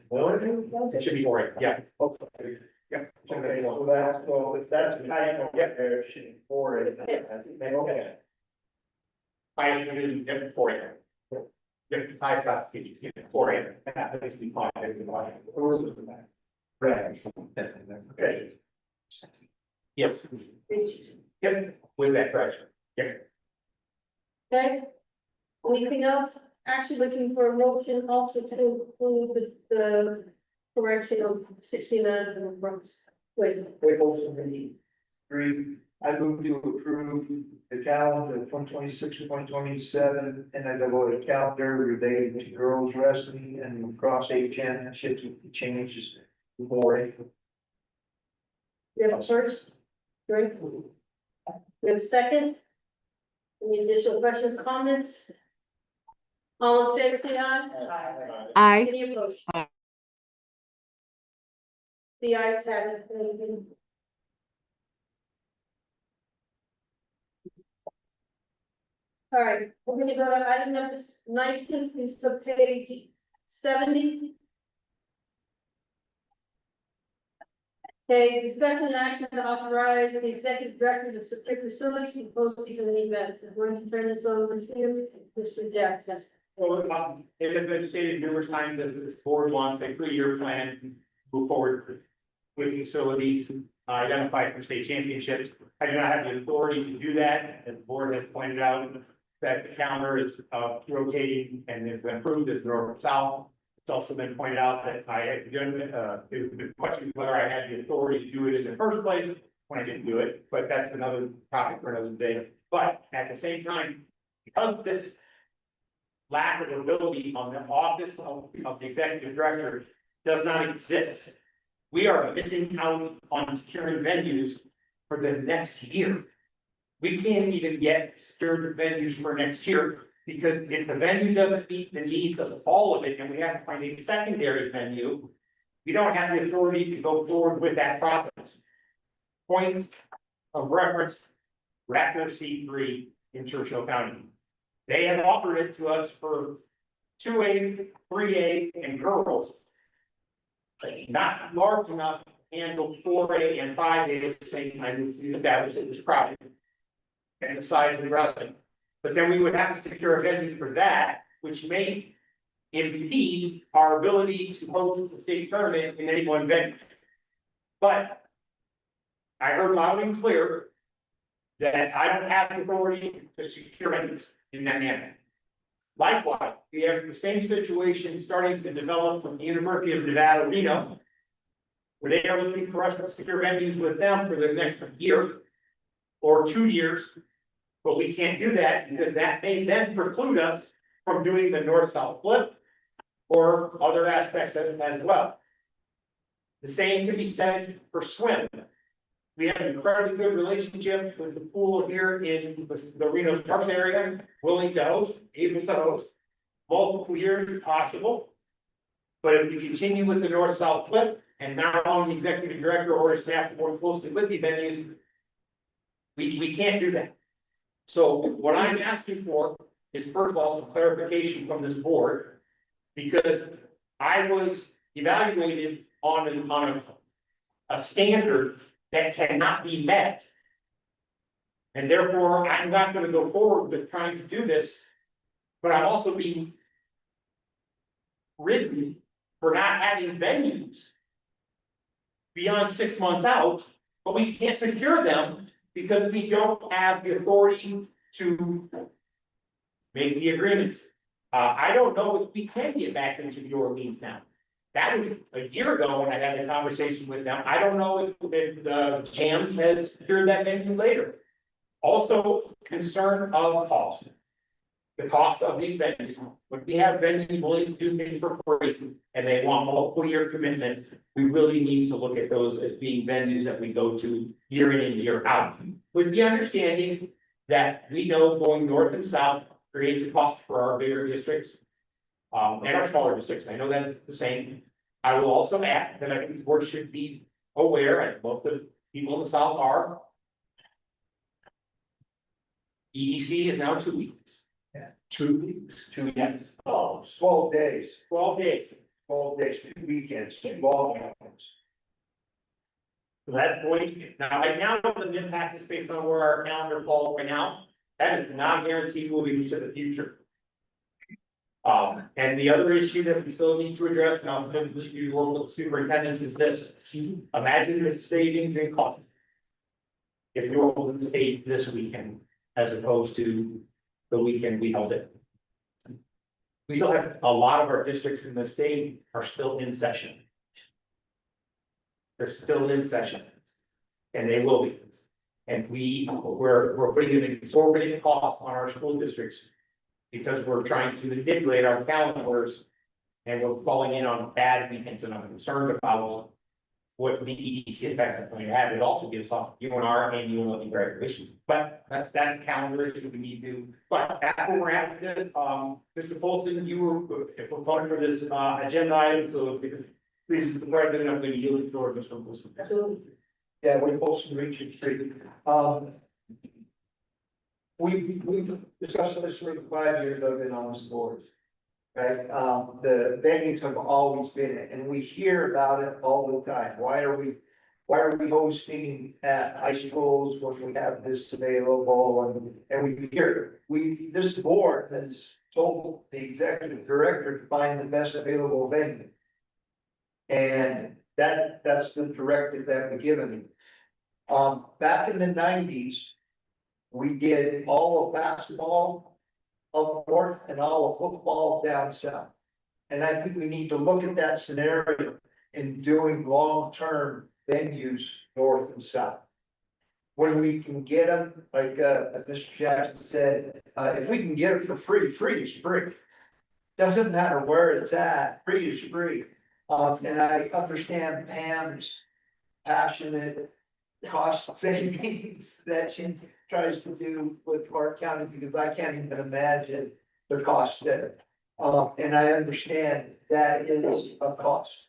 [SPEAKER 5] It should be all right, yeah.
[SPEAKER 8] Okay.
[SPEAKER 5] Yeah.
[SPEAKER 8] Okay, so that, so if that's how you don't get there, it should be 4A. Okay.
[SPEAKER 5] I didn't get it for you. If the high classifications get it for you, that makes me fine.
[SPEAKER 8] Right.
[SPEAKER 5] Okay. Yes. Yep, with that correction. Yep.
[SPEAKER 2] Okay. Anything else? Actually looking for a motion also to include the correction of 69 of the Brooks. Wait,
[SPEAKER 8] We also need 3 I move to approve the calendar 2026-2027 NIAA calendar related to girls wrestling and lacrosse state championships with the changes before.
[SPEAKER 2] We have a first, great. We have a second. Any additional questions, comments? All in favor, say aye.
[SPEAKER 11] Aye.
[SPEAKER 2] Any opposed? The ayes have it. Thank you. All right, we're gonna go to item number 19, please flip page 70. Okay, discussion and action to authorize the executive director to secure facilities for postseason events. I'm going to turn this over to Mr. Jackson.
[SPEAKER 5] Well, it has been stated numerous times that this board wants a 3-year plan to move forward with facilities, identified for state championships. I do not have the authority to do that, as the board has pointed out, that the calendar is rotating and has been approved as north-south. It's also been pointed out that I had it was questioned whether I had the authority to do it in the first place when I didn't do it, but that's another topic for another day. But at the same time, because of this lack of ability on the office of the executive director does not exist, we are missing out on securing venues for the next year. We can't even get secured venues for next year, because if the venue doesn't meet the needs of all of it, and we have to find a secondary venue, we don't have the authority to go forward with that process. Point of reference, Raptor C3 in Churchill County. They have offered it to us for 2A, 3A, and girls. Not large enough to handle 4A and 5A at the same time, we established it was crowded. And the size of the wrestling. But then we would have to secure a venue for that, which may impede our ability to host the state tournament in any one venue. But I heard loud and clear that I don't have the authority to secure venues in that manner. Likewise, we have the same situation starting to develop from the University of Nevada, Reno, where they are looking for us to secure venues with them for the next year or 2 years. But we can't do that because that may then preclude us from doing the north-south flip or other aspects of it as well. The same can be said for swim. We have an incredibly good relationship with the pool here in the Reno Parks area, willing to host, able to host, multiple years if possible. But if we continue with the north-south flip and not allowing the executive director or his staff to work closely with the venues, we can't do that. So what I'm asking for is, first of all, some clarification from this board, because I was evaluated on a standard that cannot be met. And therefore, I'm not going to go forward with trying to do this, but I'm also being ridden for not having venues beyond 6 months out, but we can't secure them because we don't have the authority to make the agreements. I don't know if we can get back into the Orleans now. That was a year ago when I had a conversation with them. I don't know if the Jams has secured that venue later. Also, concern of cost. The cost of these venues. When we have venues willing to do things for free and they want multiple year commitments, we really need to look at those as being venues that we go to year in and year out. With the understanding that we know going north and south creates a cost for our bigger districts. And our smaller districts, I know that it's the same. I will also add that I think the board should be aware, and most of the people in the south are. EDC is now 2 weeks.
[SPEAKER 8] Yeah.
[SPEAKER 5] 2 weeks, 2 yes,
[SPEAKER 8] 12 days,
[SPEAKER 5] 12 days.
[SPEAKER 8] 12 days, 2 weekends, 2 long weekends.
[SPEAKER 5] So that's going, now, right now, the impact is based on where our calendar falls right now. That is not guaranteed moving into the future. And the other issue that we still need to address, and I'll send this to you, local superintendents, is this. Imagine the savings in cost. If you're able to stay this weekend, as opposed to the weekend we held it. We still have a lot of our districts in the state are still in session. They're still in session. And they will be.
[SPEAKER 6] And we're putting an exorbitant cost on our school districts. Because we're trying to manipulate our calendars. And we're falling in on bad weekends, and I'm concerned about what the EDC effect is going to have. It also gives off UNR and UNLV graduations, but that's a calendar issue we need to. But after we're at this, Mr. Polson, you were a proponent for this agenda item, so please, the president, I'm going to yield the floor to Mr. Polson.
[SPEAKER 2] Absolutely.
[SPEAKER 8] Yeah, we're posting Richard Street. We discussed this for 5 years I've been on this board. Right, the venues have always been it, and we hear about it all the time. Why are we hosting at high schools when we have this available? And we hear, this board has told the executive director to find the best available venue. And that's the directive that we're given. Back in the 90s, we did all of basketball up north and all of football down south. And I think we need to look at that scenario in doing long-term venues north and south. When we can get them, like Mr. Jackson said, if we can get it for free, free is free. Doesn't matter where it's at, free is free. And I understand Pam's passionate cost savings that she tries to do with Clark County, because I can't even imagine the cost there. And I understand that is a cost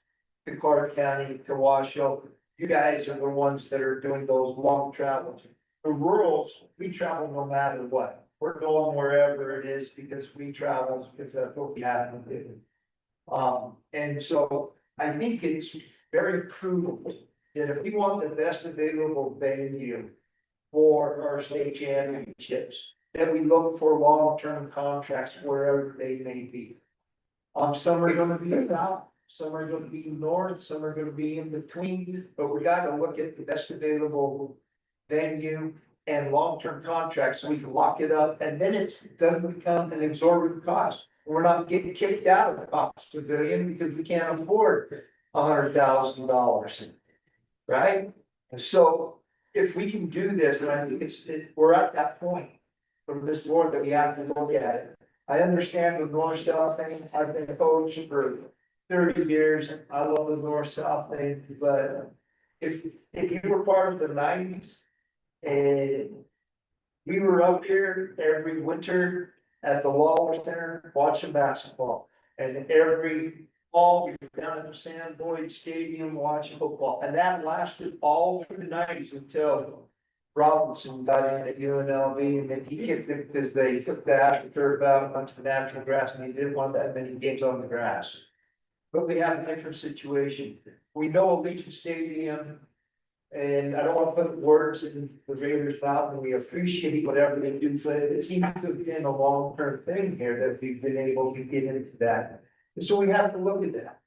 [SPEAKER 8] to Clark County, to Washoe. You guys are the ones that are doing those long travels. The rurals, we travel no matter what. We're going wherever it is because we travel, because that's what we have to do. And so I think it's very prudent that if we want the best available venue for our state championships, that we look for long-term contracts wherever they may be. Some are gonna be south, some are gonna be north, some are gonna be in between, but we gotta look at the best available venue and long-term contracts, so we can lock it up, and then it doesn't become an exorbitant cost. We're not getting kicked out of the cost pavilion because we can't afford $100,000. Right? And so if we can do this, and I think we're at that point from this board that we have to look at it. I understand the north-south thing. I've been a coach for 30 years. I love the north-south thing, but if you were part of the 90s and we were up here every winter at the Lawler Center watching basketball, and every fall we were down at the Sam Boyd Stadium watching football, and that lasted all through the 90s until Robinson got in at UNLV, and then he kicked it because they took the astroturf out onto the natural grass, and he didn't want that many games on the grass. But we have a different situation. We know Allegiant Stadium, and I don't want to put words in the Raiders' mouth, and we appreciate whatever they do, but it seems to have been a long-term thing here that we've been able to get into that. And so we have to look at that.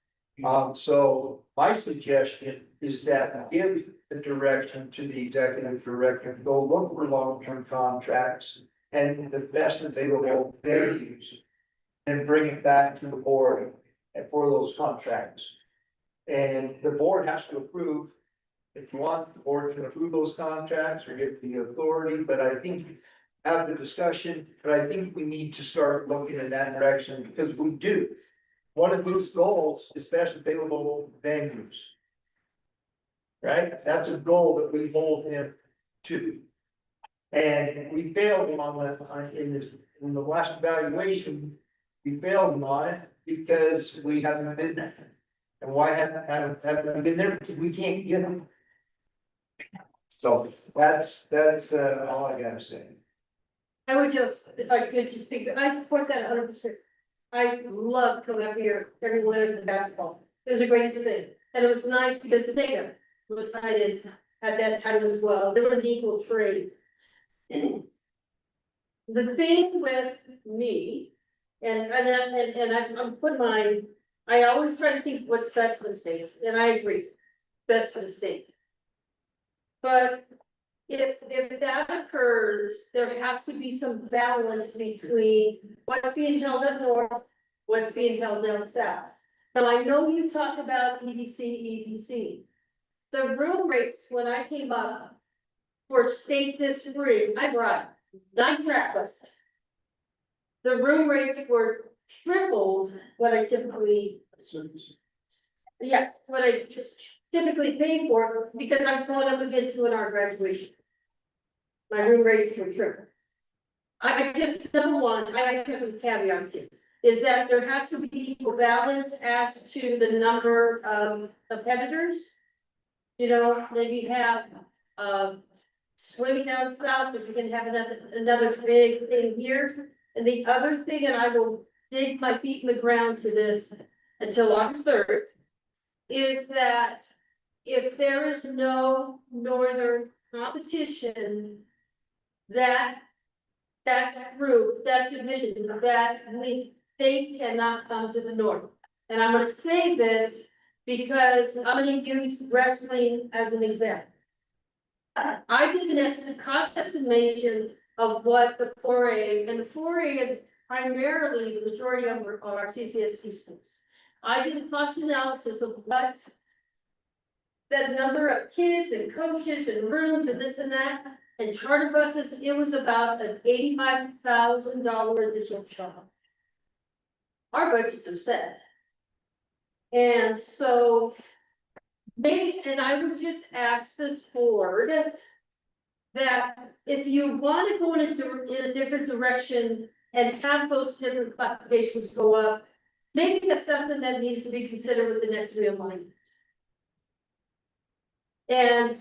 [SPEAKER 8] So my suggestion is that we give the direction to the executive director, to go look for long-term contracts and the best available venues, and bring it back to the board for those contracts. And the board has to approve. If you want, the board can approve those contracts or give the authority, but I think have the discussion, but I think we need to start looking in that direction, because we do. One of those goals is best available venues. Right? That's a goal that we hold him to. And we failed him on in the last evaluation, we failed him on it because we haven't been there. And why haven't we been there? Because we can't get them. So that's all I gotta say.
[SPEAKER 2] I would just, if I could just speak, I support that 100%. I love coming up here every winter to basketball. It was the greatest thing. And it was nice because the data was kind of at that time as well. There was an equal trade. The thing with me, and I'm putting mine, I always try to think what's best for the state, and I agree, best for the state. But if that occurs, there has to be some balance between what's being held up north, what's being held down south. Now, I know you talk about EDC. The room rates when I came up for state this spring, I brought 9 track buses. The room rates were tripled what I typically. Yeah, what I just typically pay for, because I was going up against 2 hour graduation. My room rates were triple. I just, number one, I have some caveats here, is that there has to be equal balance as to the number of competitors. You know, maybe have, swimming down south, if you can have another big thing here. And the other thing, and I will dig my feet in the ground to this until August 3rd, is that if there is no northern competition, that group, that division, that league, they cannot come to the north. And I'm gonna say this because I'm gonna use wrestling as an example. I did an estimate, cost estimation of what the 4A, and the 4A is primarily the majority of our CCSP schools. I did a cost analysis of what that number of kids and coaches and rooms and this and that, and charter buses, it was about an $85,000 additional charge. Our budgets are set. And so maybe, and I would just ask this board that if you want to go in a different direction and have those different classifications go up, maybe that's something that needs to be considered with the next realignment. And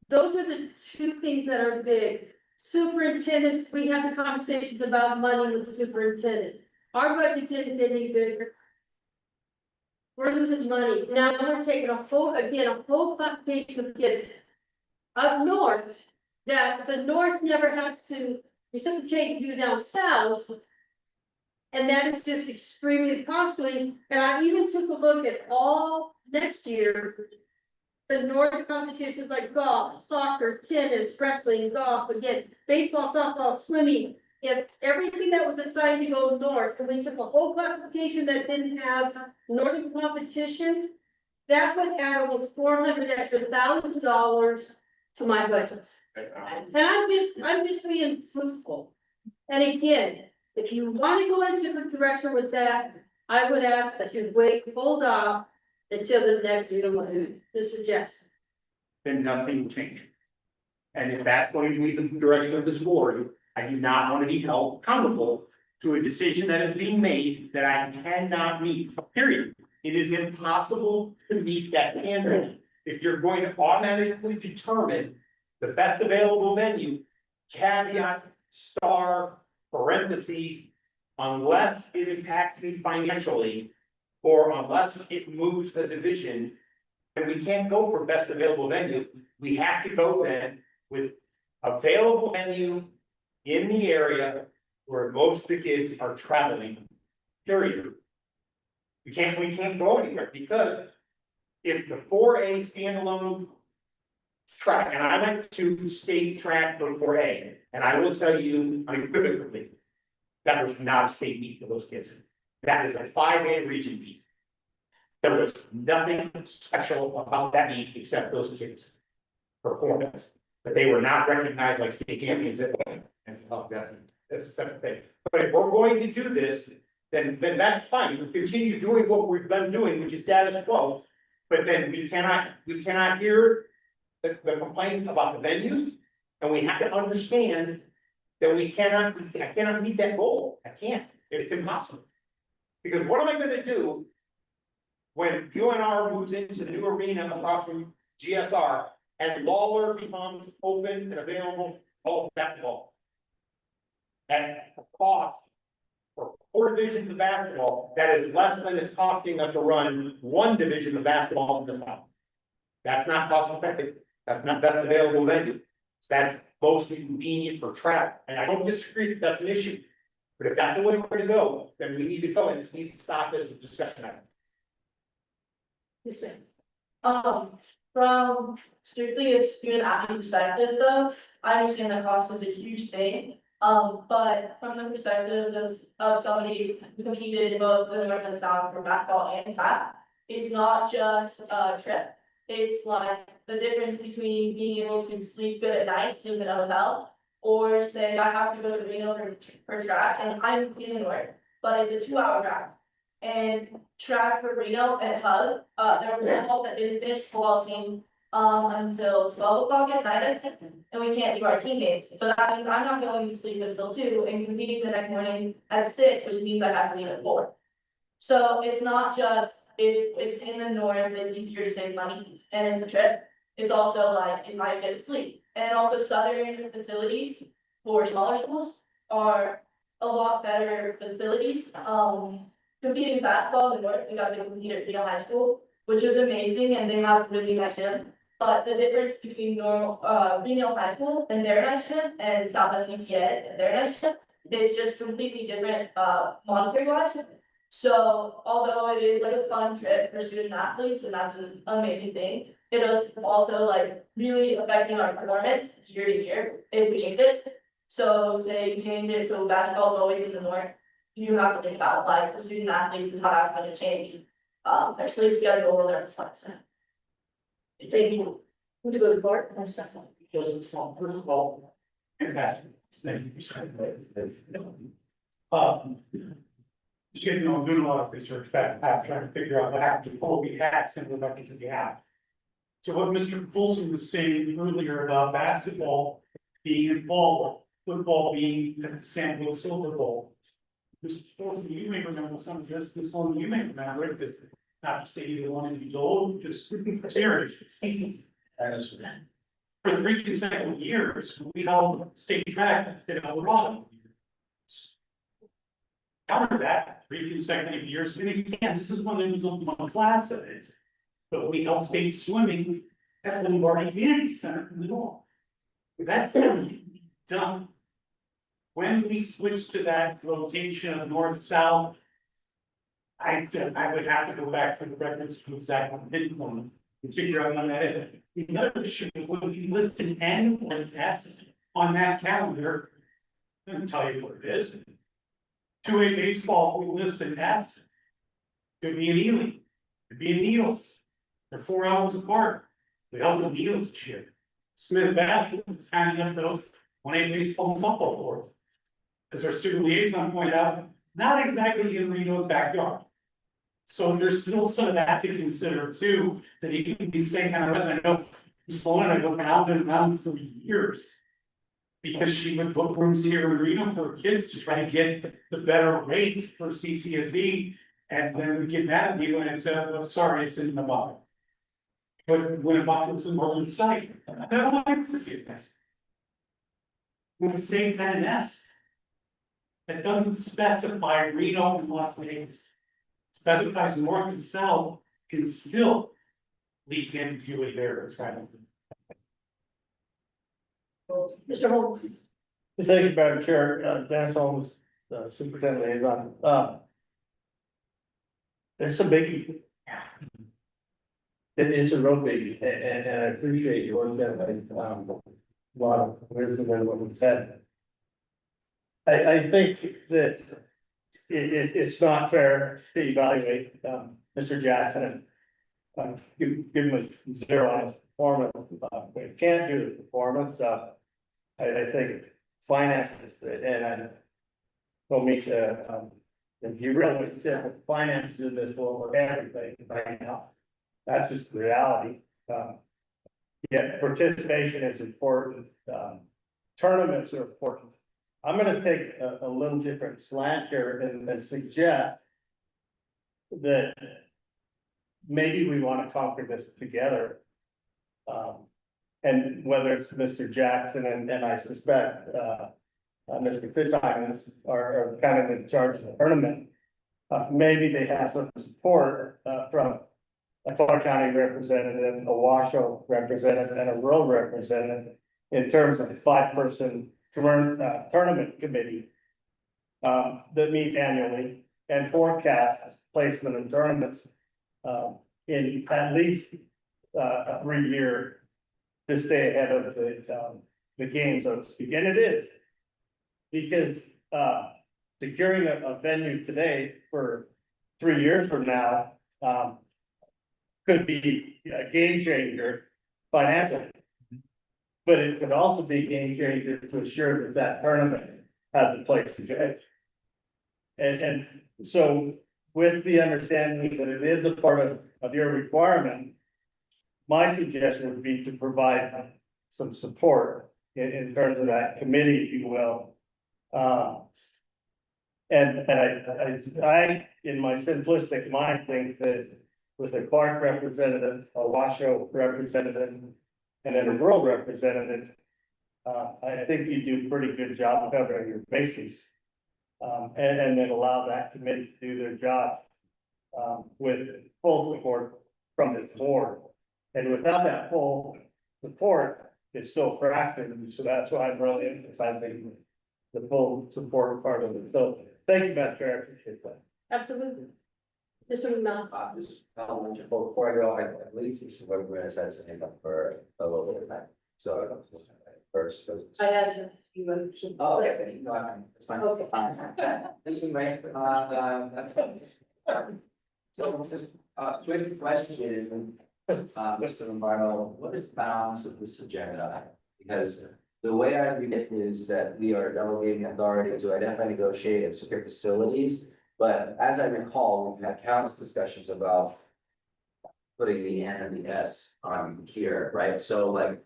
[SPEAKER 2] those are the 2 things that are big. Superintendents, we have the conversations about money with the superintendent. Our budget didn't get any bigger. We're losing money. Now we're taking a whole classification of kids up north, that the north never has to reciprocate you down south. And that is just extremely costly. And I even took a look at all next year. The north competitions like golf, soccer, tennis, wrestling, golf, again, baseball, softball, swimming. If everything that was assigned to go north, and we took a whole classification that didn't have northern competition, that would add almost $400,000 to my budget. And I'm just being truthful. And again, if you want to go in a different direction with that, I would ask that you hold off until the next meeting, Mr. Jeff.
[SPEAKER 5] Then nothing will change. And if that's going to be the direction of this board, I do not want to be held accountable to a decision that is being made that I cannot meet, period. It is impossible to meet that standard. If you're going to automatically determine the best available venue, caveat, star, parentheses, unless it impacts me financially, or unless it moves the division, then we can't go for best available venue. We have to go then with available venue in the area where most of the kids are traveling, period. We can't go anywhere, because if the 4A standalone track, and I went to state track for 4A, and I will tell you unequivocally, that was not a state meet for those kids. That is a 5A region meet. There was nothing special about that meet except those kids' performance, but they were not recognized like state champions at that. And that's a separate thing. But if we're going to do this, then that's fine. We'll continue doing what we've been doing, which is status quo. But then we cannot hear the complaints about the venues, and we have to understand that I cannot meet that goal. I can't. It's impossible. Because what am I gonna do when UNR moves into the new arena across from GSR and Lawler becomes open and available all basketball? At a cost for 4 divisions of basketball that is less than it's costing us to run 1 division of basketball in the South. That's not cost effective. That's not best available venue. That's mostly convenient for travel. And I don't disagree that that's an issue. But if that's the way we're going to go, then we need to go, and this needs to stop as a discussion item.
[SPEAKER 10] From strictly a student athlete perspective though, I understand that cost is a huge thing. But from the perspective of somebody who's competed in both the north and south for basketball and track, it's not just a trip.
[SPEAKER 3] it's like the difference between being able to sleep good at night, sleep in a hotel. Or say I have to go to Reno for track and I'm feeling work, but it's a 2-hour drive. And track for Reno and Hub, there was a couple that didn't finish football team until 12 o'clock at night, I think, and we can't do our team games. So that means I'm not going to sleep until 2 and competing the next morning at 6, which means I have to leave at 4. So it's not just if it's in the north, it's easier to save money and it's a trip. It's also like if I get to sleep. And also southern facilities for smaller schools are a lot better facilities. Competing in basketball in the north, we got to compete at Reno High School, which is amazing, and they have really nice gym. But the difference between Reno High School and their nice gym and Southwest CTA and their nice gym is just completely different, monetary wise. So although it is like a fun trip for student athletes, and that's an amazing thing, it is also like really affecting our performance year to year if we change it. So say you change it, so basketball is always in the north, you have to think about like the student athletes and how that's gonna change. Their sleep schedule or their flex. Thank you. Would you go to court?
[SPEAKER 5] First of all, fantastic. Thank you for saying that. Just because, I'm doing a lot of research back in the past, trying to figure out what happened before we had Simply Bucket to the app. So what Mr. Coulson was saying earlier about basketball being involved, football being at the San Luis Silver Bowl. Mr. Coulson, you may remember some of this, you may remember it, because not to say you want to be old, just serious. For 3 consecutive years, we held state track at Colorado. Counter that, 3 consecutive years, and again, this is when it was only one class of it. But we held state swimming at the Lombardi Community Center in the north. That's done. When we switched to that rotation of north-south, I would have to go back to the records to exactly midpoint and figure out when that is. The other issue, when you list an N or an S on that calendar, I can tell you what it is. 2A baseball, we list an S. Could be an Ely, could be a Needles. They're 4 hours apart. We held the Needles this year. Smith Valley was handing up those 1A baseball and softball for us. As our student liaison pointed out, not exactly in Reno's backyard. So there's still some of that to consider too, that he could be saying, kind of, I know, Sloan and I go round and round for years. Because she would book rooms here in Reno for kids to try to get the better rate for CCSD. And then we get mad at me when it said, well, sorry, it's in the bucket. But when a bucket was in the site, I don't like forgiveness. When we say NS, that doesn't specify Reno and Las Vegas. Specifies north and south can still lead to ambiguity there, it's right.
[SPEAKER 2] Mr. Holmes.
[SPEAKER 18] Thank you, Madam Chair, Dennis Holmes, Superintendent Liaison. It's a biggie. It is a real biggie, and I appreciate your work that a lot of wisdom in what we said. I think that it's not fair to evaluate Mr. Jackson and give him a 0 on his performance. We can't do the performance. I think finances, and I don't mean to, if you really said finances in this will everything right now. That's just the reality. Yeah, participation is important. Tournaments are important. I'm gonna take a little different slant here and suggest that maybe we want to conquer this together. And whether it's Mr. Jackson and I suspect Mr. Fitzsimons are kind of in charge of the tournament. Maybe they have some support from a Clark County representative, a Washoe representative, and a rural representative in terms of the 5-person tournament committee that meet annually and forecasts placement in tournaments in at least a 3-year to stay ahead of the game, so to speak, and it is. Because securing a venue today for 3 years from now could be a game changer financially. But it could also be a game changer to ensure that that tournament has the place to go. And so with the understanding that it is a part of your requirement, my suggestion would be to provide some support in terms of that committee, if you will. And I, in my simplistic mind, think that with a Clark representative, a Washoe representative, and then a rural representative, I think you do a pretty good job covering your bases. And then allow that committee to do their job, with full support from the board. And without that full support, it's still fractured, so that's why I'm really emphasizing the full support part of it. So thank you, Madam Chair, I appreciate that.
[SPEAKER 2] Absolutely. Mr. McMillan.
[SPEAKER 9] Just, before I go, I believe Mr. Weber has had something up for a little bit of time, so first.
[SPEAKER 2] I had you mentioned.
[SPEAKER 9] Oh, okay, no, it's fine.
[SPEAKER 2] Okay.
[SPEAKER 9] This is right, that's fine. So just a quick question, Mr. Lombardo, what is the balance of this agenda? Because the way I read it is that we are delegating authority to identify, negotiate, and secure facilities. But as I recall, we've had countless discussions about putting the N and the S on here, right? So like,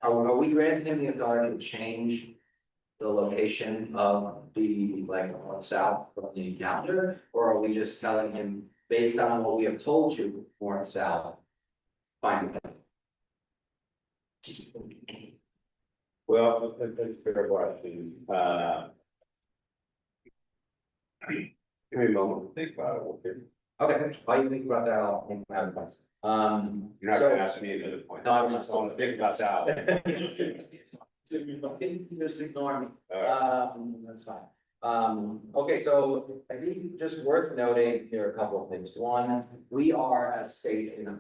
[SPEAKER 9] are we granting him the authority to change the location of the, like, north south from the calendar? Or are we just telling him, based on what we have told you, north south, fine with it?
[SPEAKER 15] Well, that's a fair question. Give me a moment to think about it.
[SPEAKER 9] Okay, while you think about that, I'll think about points.
[SPEAKER 15] You're not gonna ask me another point.
[SPEAKER 9] No, I'm not.
[SPEAKER 15] I want to think about that.
[SPEAKER 9] Just ignore me. That's fine. Okay, so I think just worth noting here are a couple of things. One, we are as a state in a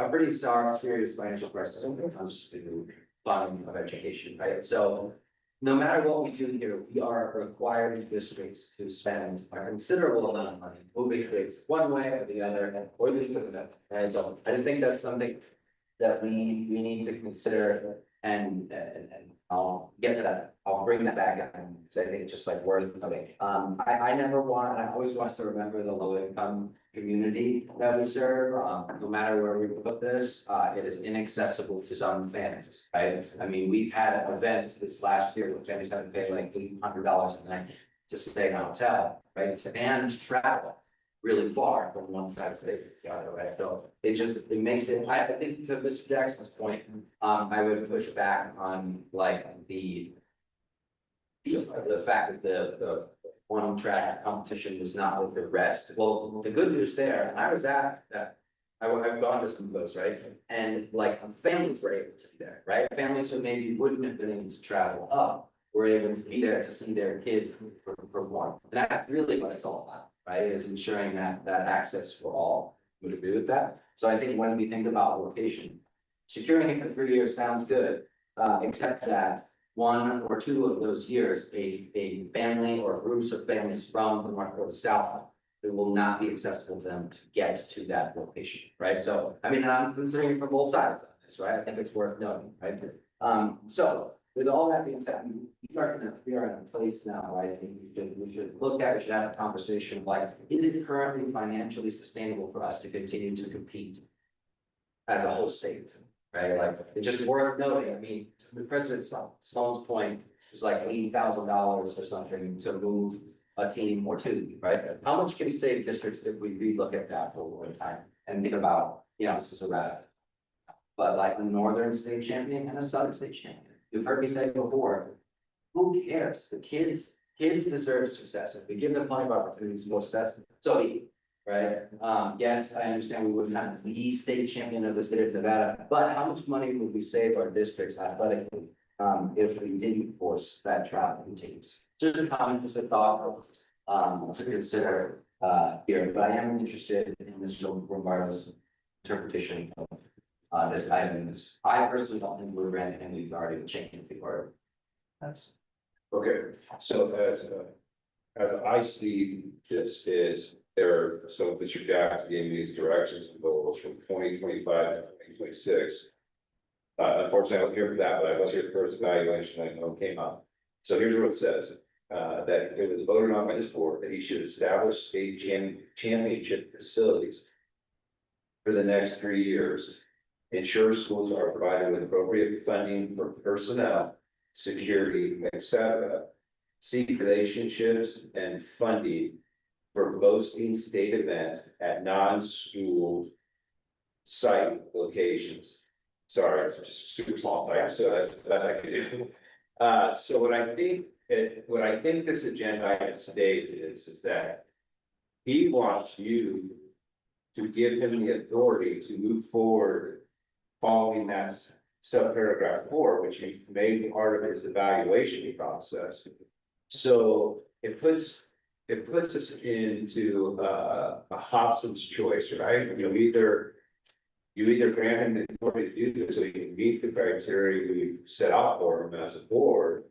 [SPEAKER 9] pretty serious financial crisis when it comes to funding of education, right? So no matter what we do here, we are requiring districts to spend a considerable amount of money, moving things one way or the other, or leaving it. And so I just think that's something that we need to consider, and I'll get to that. I'll bring that back in, because I think it's just like worth noting. I never want, and I always want us to remember the low income community that we serve. No matter where we put this, it is inaccessible to some families, right? I mean, we've had events this last year where families have to pay like $800 a night to stay in a hotel, right? And travel really far from one side of the state to the other, right? So it makes it, I think to Mr. Jackson's point, I would push back on like the fact that the one track competition was not with the rest. Well, the good news there, and I was at that, I've gone to some of those, right? And like families were able to be there, right? Families who maybe wouldn't have been able to travel up were able to be there to see their kid perform. And that's really what it's all about, right? Is ensuring that access for all. Would agree with that. So I think when we think about location, securing it for 3 years sounds good, except that 1 or 2 of those years, a family or groups of families from the north or the south, it will not be accessible to them to get to that location, right? So, I mean, I'm considering from both sides of this, right? I think it's worth noting, right? So with all that being said, we are in a place now, right? I think we should look at, we should have a conversation like, is it currently financially sustainable for us to continue to compete as a whole state? Right, like, it's just worth noting, I mean, to President Sloan's point, it's like $80,000 or something to move a team or 2, right? How much can we save districts if we relook at that for one time and think about, this is a rat. But like the northern state champion and the southern state champion, you've heard me say before, who cares? The kids deserve success. If we give them plenty of opportunities for success, so be it. Right, yes, I understand we wouldn't have the state champion of the state of Nevada, but how much money would we save our districts athletically? If we didn't force that travel continues? Just a comment, just a thought, to consider, here, but I am interested in Mr. Lombardo's interpretation of, this item. I personally don't think we're granting him the authority to change the order. That's.
[SPEAKER 15] Okay, so as I see this is, So Mr. Jackson gave me these directions and goals from 2025 to 2026. Unfortunately, I wasn't here for that, but I was here for the first evaluation, I know it came up. So here's what it says, that it was voted on by this board that he should establish state championship facilities for the next 3 years. Ensure schools are provided with appropriate funding for personnel, security, etc. Seek relationships and funding for hosting state events at non-school site locations. Sorry, it's just super small type, so that's that I can do. So what I think this agenda item states is that he wants you to give him the authority to move forward following that subparagraph 4, which he made part of his evaluation process. So it puts us into a Hobson's choice, right? You either grant him the authority to do this so he can meet the criteria we've set out for him as a board,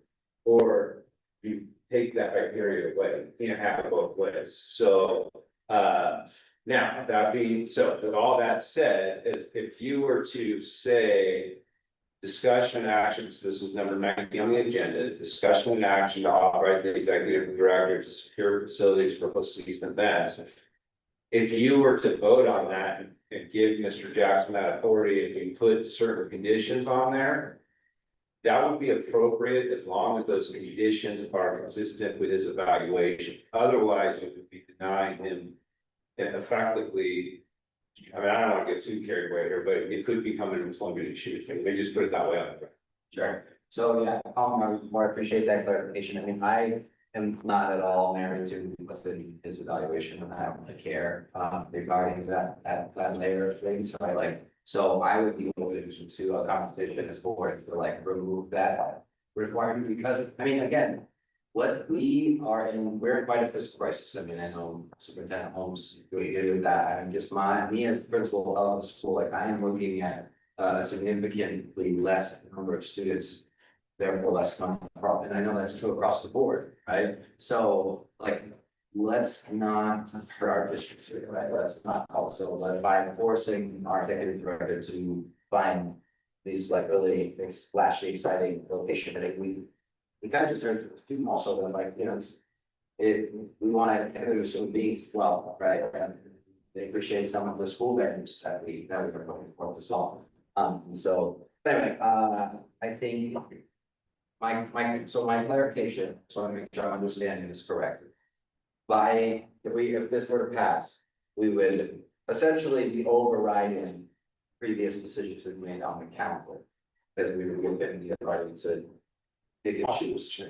[SPEAKER 15] or you take that criteria away. You can't have it both ways. So now that being so, with all that said, if you were to say discussion and actions, this is number 19 on the agenda, discussion and action to authorize the executive director to secure facilities for post-season events. If you were to vote on that and give Mr. Jackson that authority and you put certain conditions on there, that would be appropriate as long as those conditions are consistent with his evaluation. Otherwise, it would be denying him and effectively, I mean, I don't want to get too carried away here, but it could become an employment issue. They just put it that way on the.
[SPEAKER 9] Sure. So yeah, I more appreciate that clarification. I mean, I am not at all married to his evaluation, and I don't really care regarding that layer of things. So I would be open to a conversation as board to like remove that requirement, because I mean, again, what we're in quite a fiscal crisis. I mean, I know Superintendent Holmes would agree with that. I mean, just me as the principal of the school, like I am looking at a significantly less number of students, therefore less money. And I know that's true across the board, right? So like, let's not hurt our districts here, right? Let's not also by forcing our executive director to find these like really flashy, exciting locations. I think we kind of deserve to do also, and like, you know, we want to introduce human beings as well, right? And they appreciate some of the school venues that we're going for as well. And so anyway, I think my clarification, so I make sure I'm understanding this correctly. If this were to pass, we would essentially be overriding previous decisions we've made on the calendar, because we would give him the authority to pick and choose,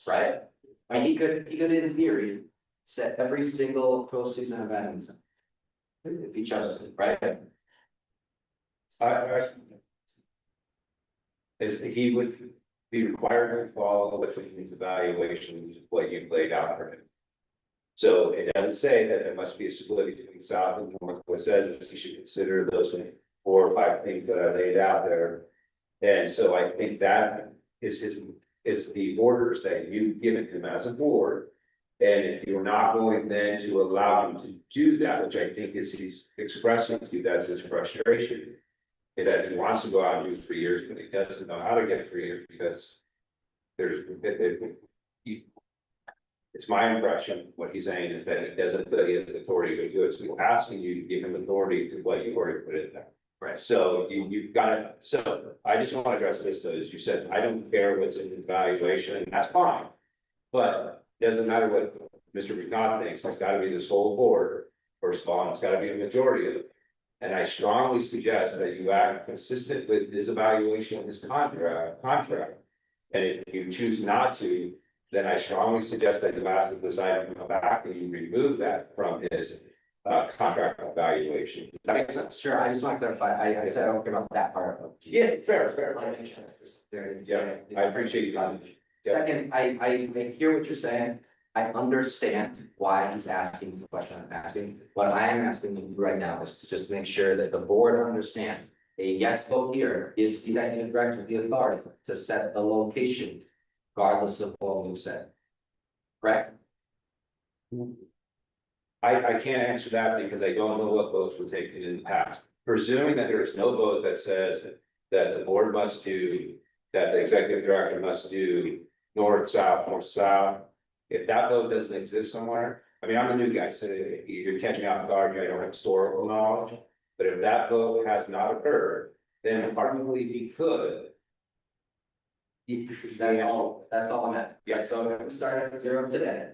[SPEAKER 9] right? I mean, he could in theory set every single postseason event if he chose to, right?
[SPEAKER 15] He would be required to follow what's in his evaluations, what you laid out for him. So it doesn't say that there must be a split between South and North. What it says is he should consider those 4 or 5 things that I laid out there. And so I think that is the orders that you've given him as a board. And if you're not going then to allow him to do that, which I think is he's expressing to you, that's his frustration. That he wants to go out and do 3 years, but he doesn't know how to get 3 years because it's my impression, what he's saying is that he doesn't feel he has the authority to do it. So he's asking you to give him authority to what you already put in there. Right. So you've got to, so I just want to address this though, as you said, I don't care what's in the evaluation, and that's fine. But it doesn't matter what Mr. McNaught thinks, it's got to be this whole board, first of all, and it's got to be a majority of it. And I strongly suggest that you act consistent with his evaluation, his contract. And if you choose not to, then I strongly suggest that you ask that this item come back and you remove that from his contract evaluation. Does that make sense?
[SPEAKER 9] Sure, I just want to clarify, I said I don't care about that part of.
[SPEAKER 15] Yeah, fair.
[SPEAKER 9] Yeah,
[SPEAKER 15] I appreciate you.
[SPEAKER 9] Second, I hear what you're saying. I understand why he's asking the question I'm asking. What I am asking you right now is to just make sure that the board understands a yes vote here gives the executive director the authority to set the location regardless of what we've said. Correct?
[SPEAKER 15] I can't answer that because I don't know what votes were taken in the past. Presuming that there is no vote that says that the board must do, that the executive director must do north, south. If that vote doesn't exist somewhere, I mean, I'm a new guy, so you're catching me off guard, I don't have historical knowledge. But if that vote has not occurred, then arguably he could.
[SPEAKER 9] That's all I'm at. Yeah, so we started at 0 today,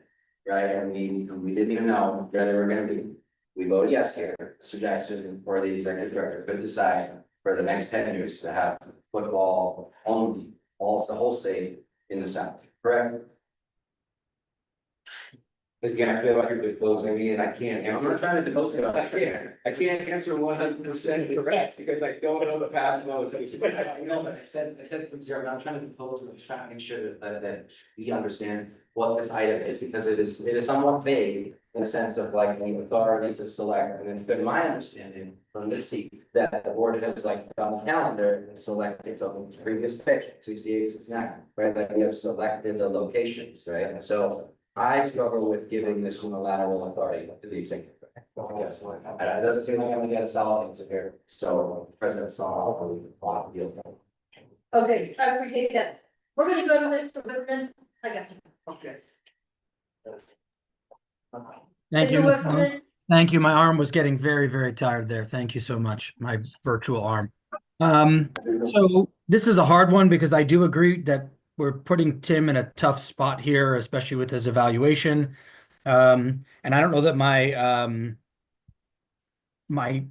[SPEAKER 9] right? And we didn't even know where they were gonna be. We voted yes here, Mr. Jackson or the executive director could decide for the next 10 years to have football only, the whole state in the South, correct?
[SPEAKER 15] Again, I feel like you're disclosing me and I can't
[SPEAKER 9] I'm
[SPEAKER 15] answer.
[SPEAKER 9] not trying to depose you.
[SPEAKER 15] I can't answer 100% correct because I don't know the past votes.
[SPEAKER 9] I know, but I said from 0, I'm not trying to propose, I'm just trying to make sure that we understand what this item is, because it is somewhat vague. In the sense of like the authority to select, and it's been my understanding from this seat that the board has like on the calendar and selected from the previous pitch, 6869, right? Like we have selected the locations, right? And so I struggle with giving this unilateral authority to the executive. Yes, it doesn't seem like I'm gonna get a solid answer here, so President Saul, I'll deal.
[SPEAKER 2] Okay, I appreciate that. We're gonna go to Mr. Whitman. I got you. Okay.
[SPEAKER 16] Thank you.
[SPEAKER 2] Mr. Whitman,
[SPEAKER 16] Thank you. My arm was getting very, very tired there. Thank you so much. My virtual arm. So this is a hard one because I do agree that we're putting Tim in a tough spot here, especially with his evaluation. And I don't know that my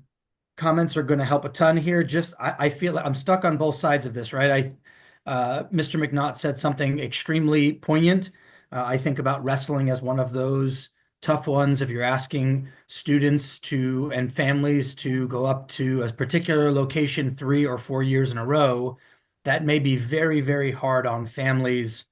[SPEAKER 16] comments are going to help a ton here. Just I feel like I'm stuck on both sides of this, right? Mr. McNaught said something extremely poignant. I think about wrestling as one of those tough ones. If you're asking students to and families to go up to a particular location 3 or 4 years in a row, that may be very, very hard on families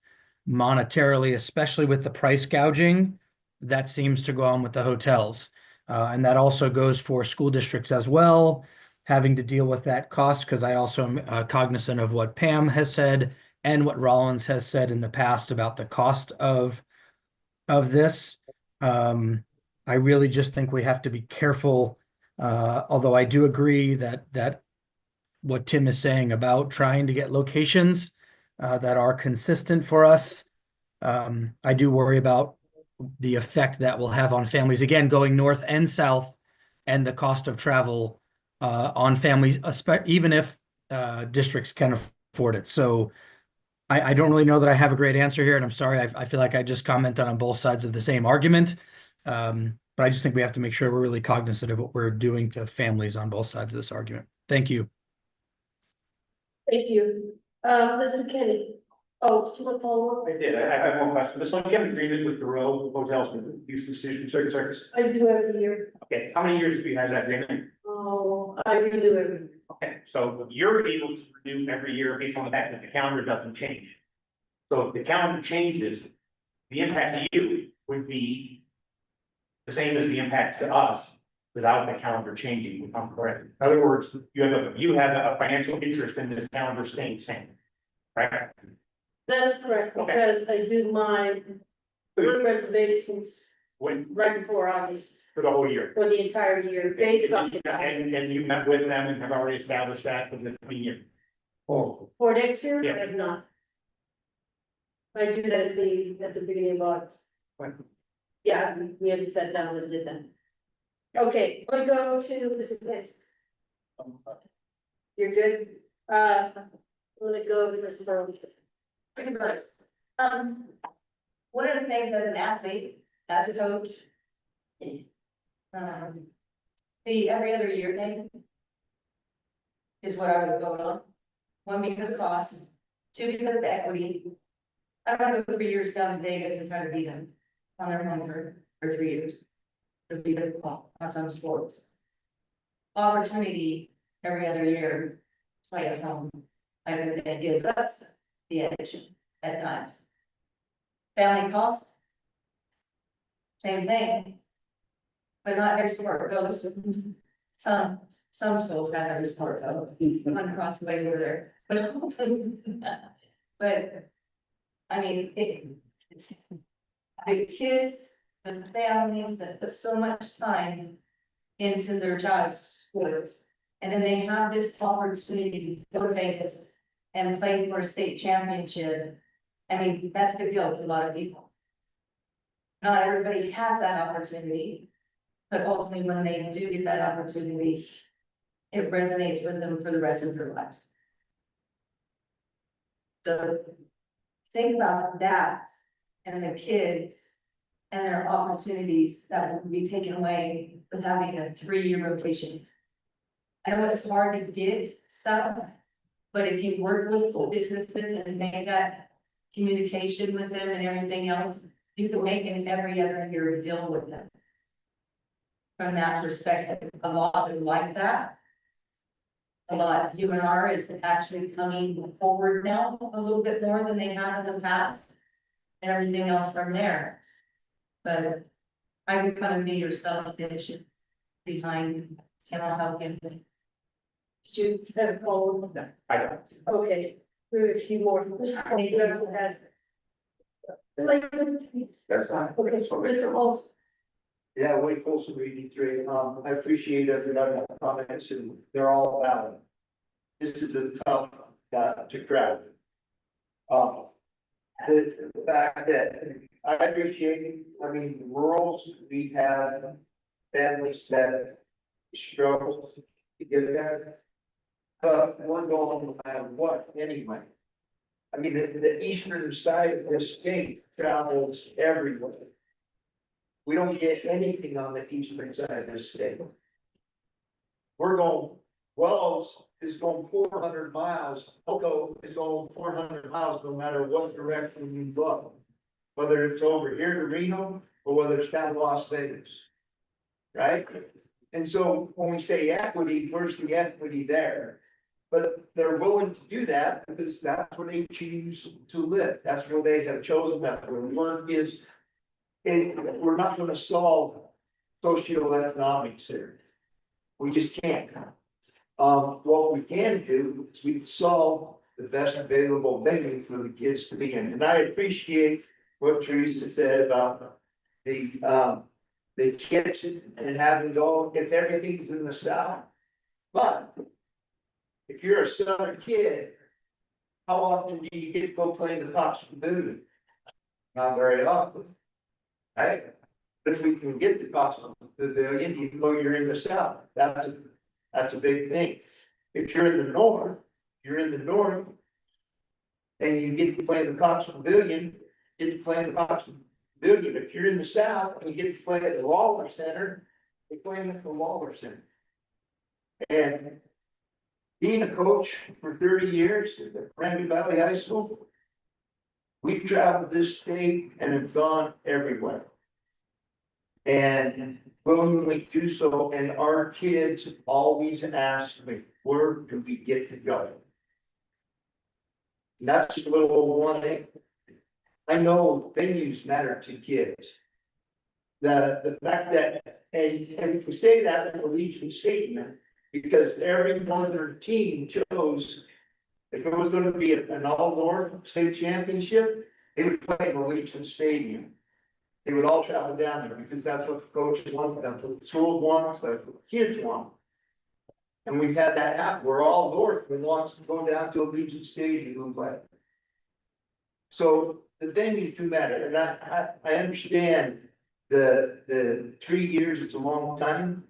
[SPEAKER 16] monetarily, especially with the price gouging that seems to go on with the hotels. And that also goes for school districts as well, having to deal with that cost, because I also am cognizant of what Pam has said and what Rollins has said in the past about the cost of this. I really just think we have to be careful, although I do agree that what Tim is saying about trying to get locations that are consistent for us. I do worry about the effect that will have on families, again, going north and south, and the cost of travel on families, even if districts can afford it. So I don't really know that I have a great answer here, and I'm sorry. I feel like I just commented on both sides of the same argument. But I just think we have to make sure we're really cognizant of what we're doing to families on both sides of this argument. Thank you.
[SPEAKER 2] thank you. Ms. McKinney. Oh, do you want to follow up?
[SPEAKER 5] I did, I have one question. This one, you have an agreement with the row hotels with Houston Student Service?
[SPEAKER 2] I do every year.
[SPEAKER 5] Okay, how many years do you have that agreement?
[SPEAKER 2] Oh, I renew every year.
[SPEAKER 5] Okay, so you're able to renew every year based on the fact that the calendar doesn't change. So if the calendar changes, the impact to you would be the same as the impact to us without the calendar changing, if I'm correct. In other words, you have a financial interest in this calendar staying the same, right?
[SPEAKER 2] That is correct, because I do my room reservations right before August
[SPEAKER 5] For the whole year.
[SPEAKER 2] for the entire year, based on.
[SPEAKER 5] And you met with them and have already established that for the year. Oh.
[SPEAKER 2] For next year,
[SPEAKER 5] Yeah.
[SPEAKER 2] I have not. I do that at the beginning of August.
[SPEAKER 5] Right.
[SPEAKER 2] Yeah, we haven't sat down and did that. Okay, we'll go to Mr. Place. You're good? I'm gonna go to Ms. Burrows.
[SPEAKER 10] Pretty much. One of the things as an athlete, as a coach. The every other year thing. Is what I would vote on. One, because of cost, 2, because of the equity. I don't wanna go 3 years down to Vegas and try to beat them on their home for 3 years. It'd be difficult on some sports. Opportunity every other year, play at home. I think it gives us the edge at times. Family cost. Same thing. But not every sport goes, some schools have every sport though, one across the way over there, but. I mean, it's, the kids the families that put so much time into their child's sports. And then they have this opportunity to go to Vegas and play for a state championship. I mean, that's a big deal to a lot of people. Not everybody has that opportunity, but ultimately when they do get that opportunity, it resonates with them for the rest of their lives. So think about that and the kids and their opportunities that will be taken away with having a 3-year rotation. I know it's hard to get stuff, but if you work with the businesses and make that communication with them and everything else, you can make it every other year deal with them. From that perspective, a lot would like that. A lot of UNR is actually coming forward now a little bit more than they have in the past. And everything else from there. But I would kind of be your sales pitch behind General Health Campaign.
[SPEAKER 2] Did you have a call?
[SPEAKER 6] No, I don't.
[SPEAKER 2] Okay, we have a few more. Any other had?
[SPEAKER 8] That's fine.
[SPEAKER 2] Okay, so Mr. Olson.
[SPEAKER 8] Yeah, Wade Colson, 83. I appreciate everybody's comments and they're all valid. This is a tough, to crack. The fact that I appreciate, I mean, rural, we have families that struggle to get there. But one going no matter what, anyway. I mean, the eastern side of the state travels everywhere. We don't get anything on the eastern side of the state. We're going, Wells is going 400 miles, Poco is going 400 miles, no matter what direction you look. Whether it's over here to Reno, or whether it's down to Las Vegas. Right? And so when we say equity, where's the equity there? But they're willing to do that because that's where they choose to live. That's where they have chosen, that where work is. And we're not gonna solve socioeconomics here. We just can't. What we can do is we solve the best available venue for the kids to be in. And I appreciate what Teresa said about the kitchen and having go, if everything's in the south. But if you're a southern kid, how often do you get to go play in the Cox Pavilion? Not very often, right? But if we can get the Cox Pavilion, even though you're in the south, that's a big thing. If you're in the north, and you get to play the Cox Pavilion, get to play the Cox Pavilion. If you're in the south and you get to play at the Lawler Center, you're playing at the Lawler Center. And being a coach for 30 years at Randy Valley High School, we've traveled this state and have gone everywhere. And willingly do so, and our kids always ask me, where do we get to go? And that's just a little old one thing. I know venues matter to kids. The fact that, and we say that in the Legion statement, because every one of their team chose, if it was gonna be an all-North state championship, they would play in the Legion Stadium. They would all travel down there because that's what the coaches want, that's what the school wants, that's what the kids want. And we've had that happen. We're all North, we want to go down to a Legion Stadium and play. So the venues do matter, and I understand the 3 years is a long time.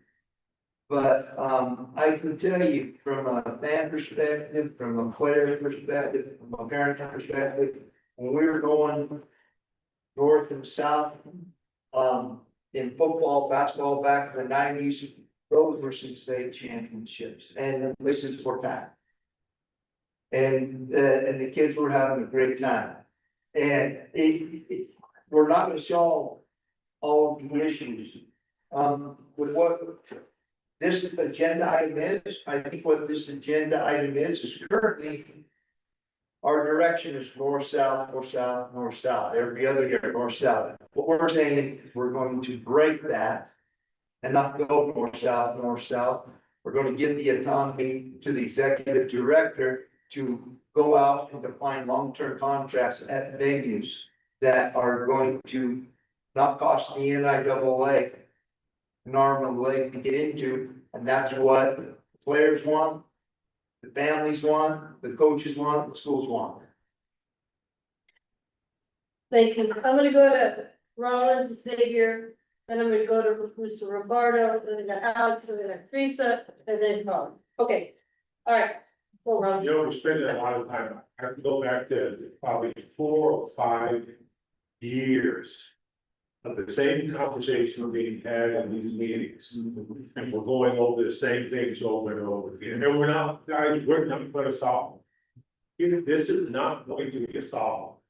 [SPEAKER 8] But I can tell you from a fan perspective, from a player perspective, from a parent perspective, when we were going north and south, in football, basketball back in the 90s, those were some state championships, and this is for time. And the kids were having a great time. And we're not gonna solve all of the issues. With what this agenda item is, I think what this agenda item is currently our direction is north, south, north, south, north, south, every other year, north, south. What we're saying is we're going to break that and not go north, south, north, south. We're going to give the autonomy to the executive director to go out and define long-term contracts at venues that are going to not costing the NIAA an arm and a leg to get into, and that's what players want, the families want, the coaches want, the schools want.
[SPEAKER 2] Thank you. I'm gonna go to Rollins, Xavier, then I'm gonna go to Mr. Roberto, then I got Alex, then I got Teresa, and then Tom. Okay, all right. Go, Ron.
[SPEAKER 1] You know, we're spending a lot of time, I have to go back to probably 4 or 5 years of the same conversation being had in these meetings. And we're going over the same things over and over again, and we're not, guys, we're not gonna solve. This is not going to get solved.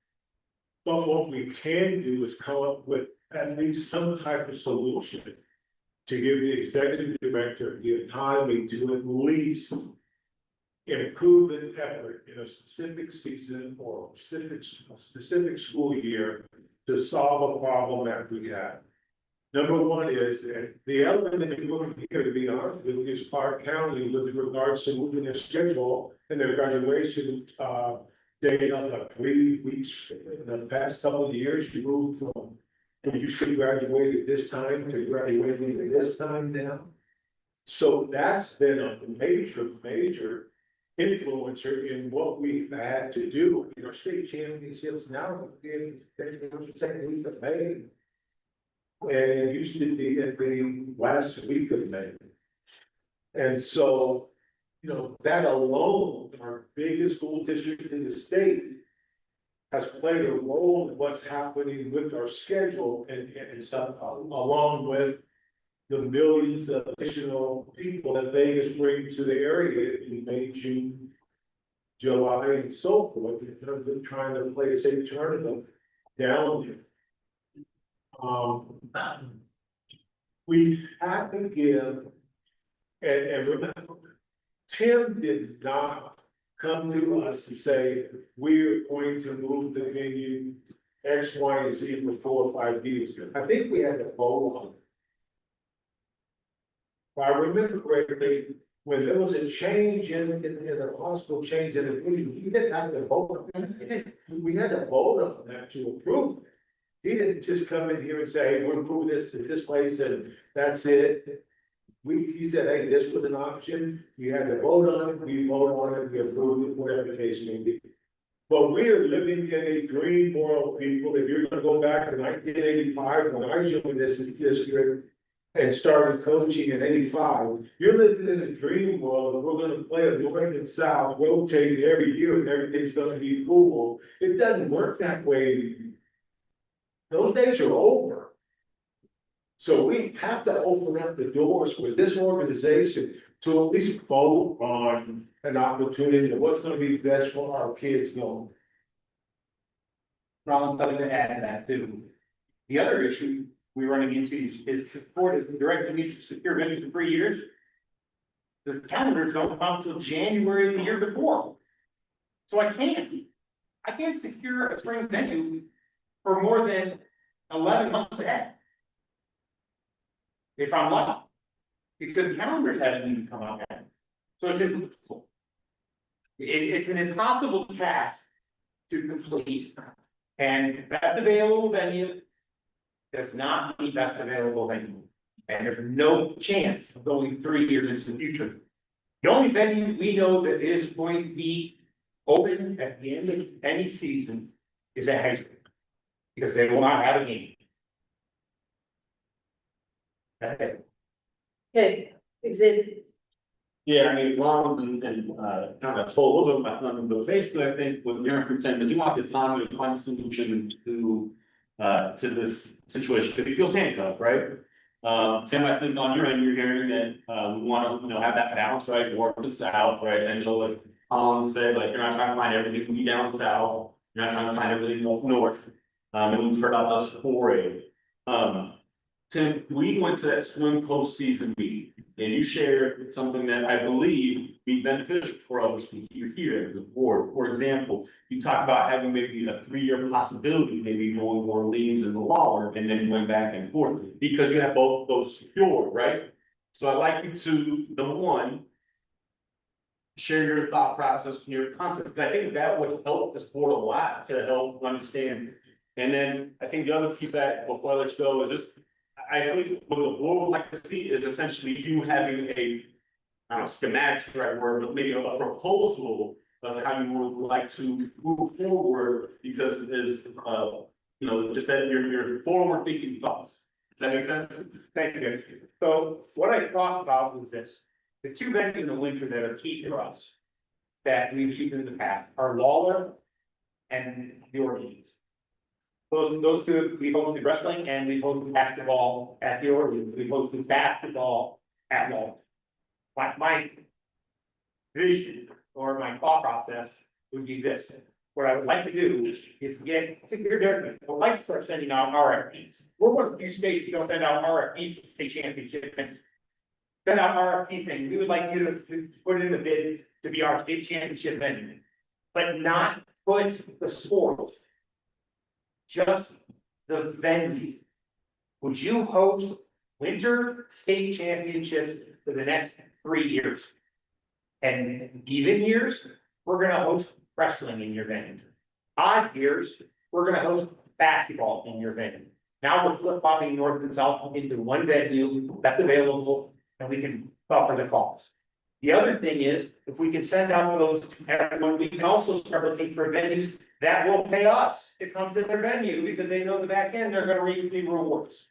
[SPEAKER 1] But what we can do is come up with at least some type of solution to give the executive director the autonomy to at least improve an effort in a specific season or specific school year to solve a problem that we have. Number one is, and the element that you're looking here, to be honest with you, is Clark County with regards to moving their schedule and their graduation date of like 3 weeks. In the past couple of years, you moved from when you should graduate at this time to graduating at this time now. So that's been a major influencer in what we've had to do. You know, state championships now in the second week of May. And it used to be at the last week of May. And so, you know, that alone, our biggest school district in the state has played a role in what's happening with our schedule and stuff, along with the millions of additional people that Vegas brings to the area in May, June, July, and so forth, in terms of trying to play a safe tournament down there. We have to give, and remember, Tim did not come to us and say, we're going to move the venue X, Y, and Z for 4 or 5 years. I think we had a vote on it. If I remember correctly, when there was a change in the possible change in the venue, we didn't have to vote on it. We had to vote on that to approve it. He didn't just come in here and say, we're moving this to this place and that's it. He said, hey, this was an option, we had to vote on it, we voted on it, we approved it, whatever the case may be. But we are living in a dream world, people. If you're gonna go back to 1985, when I joined this district and started coaching in 85, you're living in a dream world, and we're gonna play a north and south, rotating every year, and everything's gonna be cool. It doesn't work that way. Those days are over. So we have to open up the doors for this organization to at least vote on an opportunity of what's gonna be best for our kids going.
[SPEAKER 5] Ron, something to add to that too. The other issue we're running into is support is directed me to secure venue for 3 years. The calendars don't come until January of the year before. So I can't secure a spring venue for more than 11 months ahead. If I'm lucky, because the calendars haven't even come out yet. So it's impossible. It's an impossible task to complete. And best available venue does not mean best available venue. And there's no chance of going 3 years into the future. The only venue we know that is going to be open at the end of any season is at high school. Because they will not have a game. That's it.
[SPEAKER 2] Okay, Xavier.
[SPEAKER 13] Yeah, I mean, Ron kind of told a little bit about them, but basically, I think what you're hearing from Tim is he wants the time to find a solution to this situation, because he feels handcuffed, right? Tim, I think on your end, you're hearing that, we want to, have that balance, right, north and south, right, and so like Colin said, like, you're not trying to find everything to be down south, you're not trying to find everything north, and we've heard about this 4A. Tim, we went to that swim postseason meeting, and you shared something that I believe be beneficial for others to hear here at the board. For example, you talked about having maybe a 3-year possibility, maybe going more leads in the Waller, and then going back and forth, because you have both of those secured, right? So I'd like you to, number one, share your thought process, your concept, because I think that would help this board a lot to help understand
[SPEAKER 1] And then I think the other piece that, before I let you go, is just, I think what the board would like to see is essentially you having a, I don't know, schematic, is the right word, but maybe a proposal of how you would like to move forward, because it is, just that your forward thinking thoughts. Does that make sense?
[SPEAKER 5] Thank you, Dave. So what I thought about was this, the two venues in the winter that are key to us. That we've used in the past are Lawler and the Orleans. Those two, we hosted wrestling and we hosted basketball at the Orleans, we hosted basketball at Lawler. My vision or my thought process would be this. What I would like to do is you're different. I would like to start sending out RFPs. We're one of the few states who don't send out RFPs for state championship. Send out RFP thing. We would like you to put in a bid to be our state championship venue, but not put the sport. Just the venue. Would you host winter state championships for the next 3 years? And even years, we're gonna host wrestling in your venue. Odd years, we're gonna host basketball in your venue. Now we're flip flopping north and south into one venue that's available and we can buffer the costs. The other thing is, if we can send out those to everyone, we can also start looking for venues that will pay us to come to their venue because they know the back end, they're gonna reap the rewards.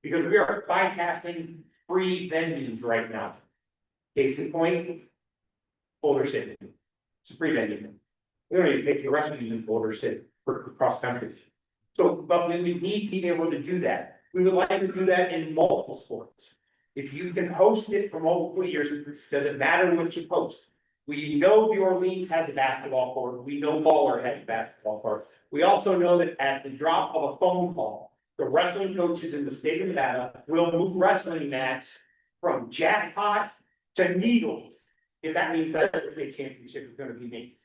[SPEAKER 5] Because we are bypassing free venues right now. Case in point, Boulder City. It's a free venue. We don't even take the rest of you in Boulder City for cross country. So, but we need to be able to do that. We would like to do that in multiple sports. If you can host it for multiple years, doesn't matter what you host. We know the Orleans has a basketball court. We know Lawler has a basketball court. We also know that at the drop of a phone call, the wrestling coaches in the state of Nevada will move wrestling mats from jackpot to needles. If that means that the state championship is gonna be made.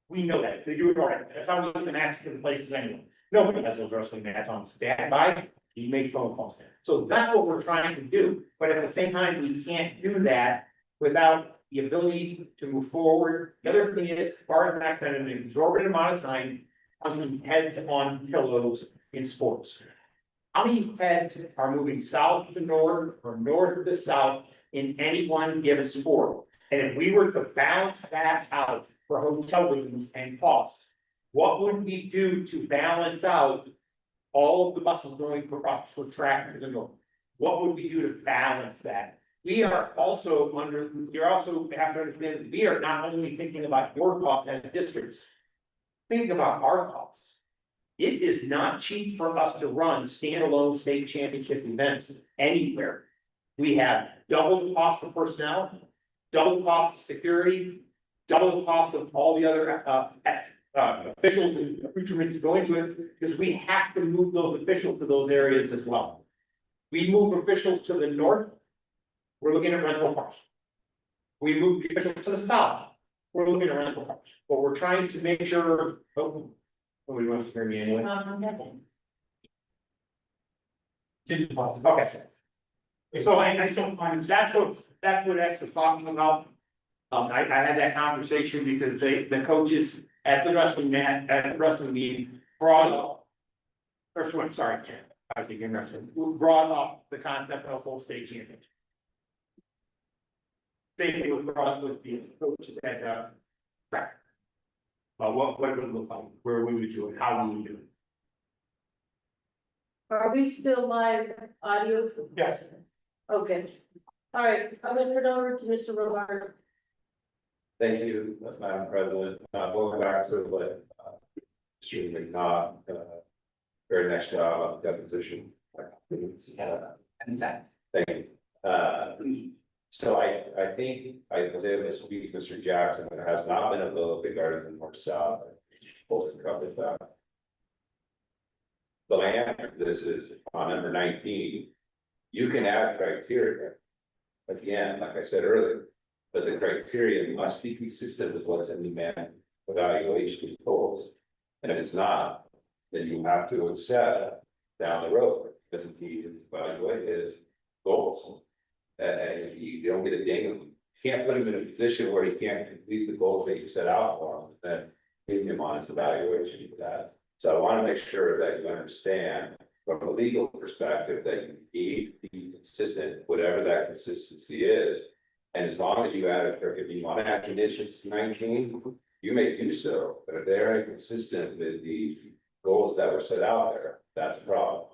[SPEAKER 5] We know that, they do it already, that's how we get the mats to the places anyway. Nobody has those wrestling mats on standby, you make phone calls. So that's what we're trying to do, but at the same time, we can't do that without the ability to move forward. The other thing is, part of that kind of an exorbitant amount of time on some heads on pillows in sports. How many heads are moving south to north or north to south in any one given sport? And if we were to balance that out for hotel rooms and costs, what would we do to balance out all of the buses going across for track to the north? What would we do to balance that? We are also you're also have to understand, we are not only thinking about your costs as districts. Think about our costs. It is not cheap for us to run standalone state championship events anywhere. We have double the cost of personnel, double the cost of security, double the cost of all the other officials and accoutrements going to it, because we have to move those officials to those areas as well. We move officials to the north, we're looking at rental cars. We move officials to the south, we're looking at rental cars, but we're trying to make sure. Nobody wants to hear me anyway. Okay. So I still find that's what X was talking about. I had that conversation because the coaches at the wrestling meeting brought up. I'm sorry, I was thinking wrestling, brought up the concept of full state championship. Same thing was brought up with the coaches at track. What would it look like, where we would do it, how we would do it.
[SPEAKER 2] Are we still live audio?
[SPEAKER 5] Yes.
[SPEAKER 2] Okay, all right, I'm gonna turn over to Mr. Robar.
[SPEAKER 15] Thank you, Madam President. Going back to what Mr. McNaught, very nice job on the deposition. Thank you. So I think I was able to speak to Mr. Jackson, there has not been a little big garden in North South. Supposed to cover that. But my answer to this is on number 19, you can add criteria. At the end, like I said earlier, but the criteria must be consistent with what's in the man evaluation goals. And if it's not, then you have to accept down the road, because he evaluate his goals. And if you don't get a ding, you can't put him in a position where he can't complete the goals that you set out for him, then give him on his evaluation for that. So I want to make sure that you understand from a legal perspective that you need to be consistent, whatever that consistency is. And as long as you add, if you want to add conditions to 19, you may do so, but if they're inconsistent with the goals that were set out there, that's a problem.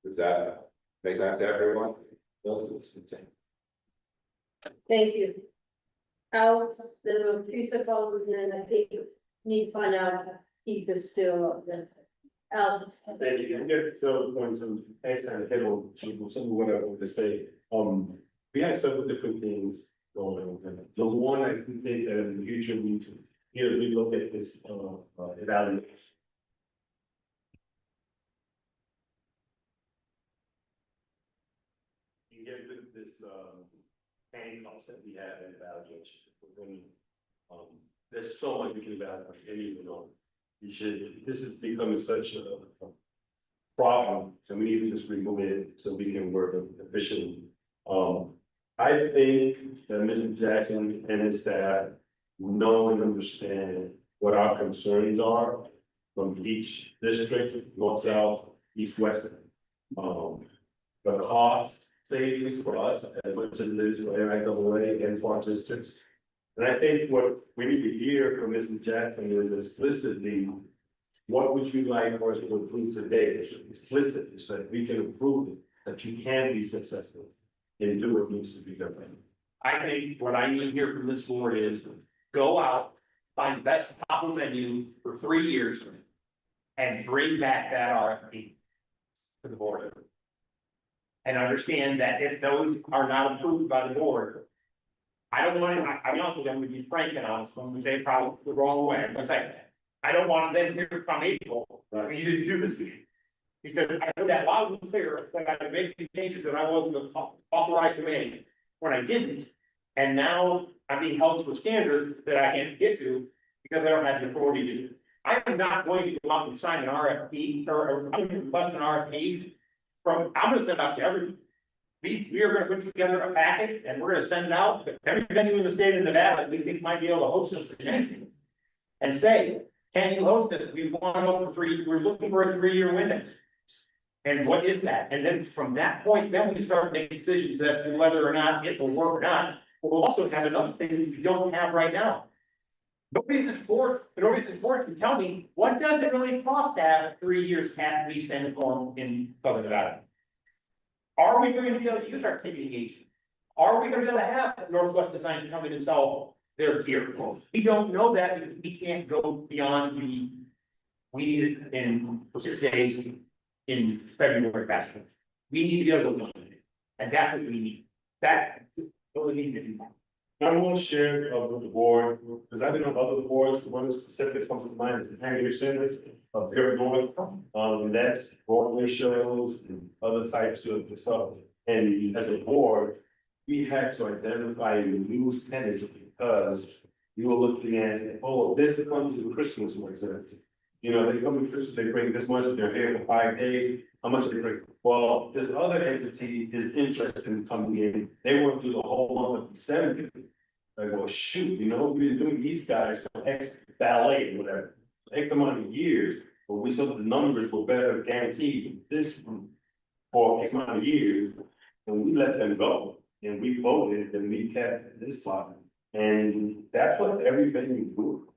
[SPEAKER 15] Does that make sense to everyone?
[SPEAKER 2] Thank you. Alex, the Teresa called and I think need to find out if Keith is still up there. Alex.
[SPEAKER 1] Thank you. Yeah, so going some excellent table, some of what I want to say, we have several different things going on. The one I think that in the future we need to, we look at this, evaluation. You get rid of this, handcuffs that we have in evaluation. When, there's so much we can evaluate, and you know, this is becoming such a problem, so we need to just remove it so we can work efficiently. I think that Mr. Jackson and his staff know and understand what our concerns are from each district, north, south, east, west. The cost savings for us as much as it is for NIAA and for our districts. And I think what we need to hear from Mr. Jackson is explicitly, what would you like for us to improve today? Explicitly, so that we can improve it, that you can be successful and do what needs to be done.
[SPEAKER 5] I think what I need to hear from this board is go out, find the best possible menu for 3 years. And bring back that RFP to the board. And understand that if those are not approved by the board. I don't want to, I'm honest with them, to be frank and honest, when we say probably the wrong way, I'm gonna say. I don't want them here come April, we need to do this. Because I heard that loud and clear that I made the changes that I wasn't authorized to make when I didn't. And now I'm being held to a standard that I can't get to because I don't have the authority to do it. I am not going to go out and sign an RFP or I'm going to request an RFP from, I'm gonna send out to everyone. We are gonna put together a package and we're gonna send it out to every venue in the state of Nevada that we think might be able to host us anything. And say, can you host this? We want to go for 3, we're looking for a 3-year window. And what is that? And then from that point, then we can start making decisions as to whether or not it will work or not. But we'll also have another thing that we don't have right now. Nobody in this board can tell me, what does it really cost to have 3 years at least in Southern Nevada? Are we going to be able to use our ticketing agent? Are we going to be able to have Northwest Design come in and sell their gear? We don't know that because we can't go beyond we need it in 6 days in February basketball. We need to be able to go, and that's what we need. That's what we need to do.
[SPEAKER 1] I want to share with the board, because I've been on other boards, the one specific comes to mind is the Hangar Center of North. That's Broadway shows and other types of stuff. And as a board, we had to identify new tenants because we were looking at, oh, this comes to Christmas, for example. You know, they come to Christmas, they bring this much, they're here for 5 days. How much do they bring? Well, this other entity is interested in coming in. They want to do the whole month of December. I go, shoot, we've been doing these guys for X ballet, whatever, X amount of years. But we saw the numbers were better guaranteed this one for X amount of years. And we let them go. And we voted and we kept this spot. And that's what every venue do.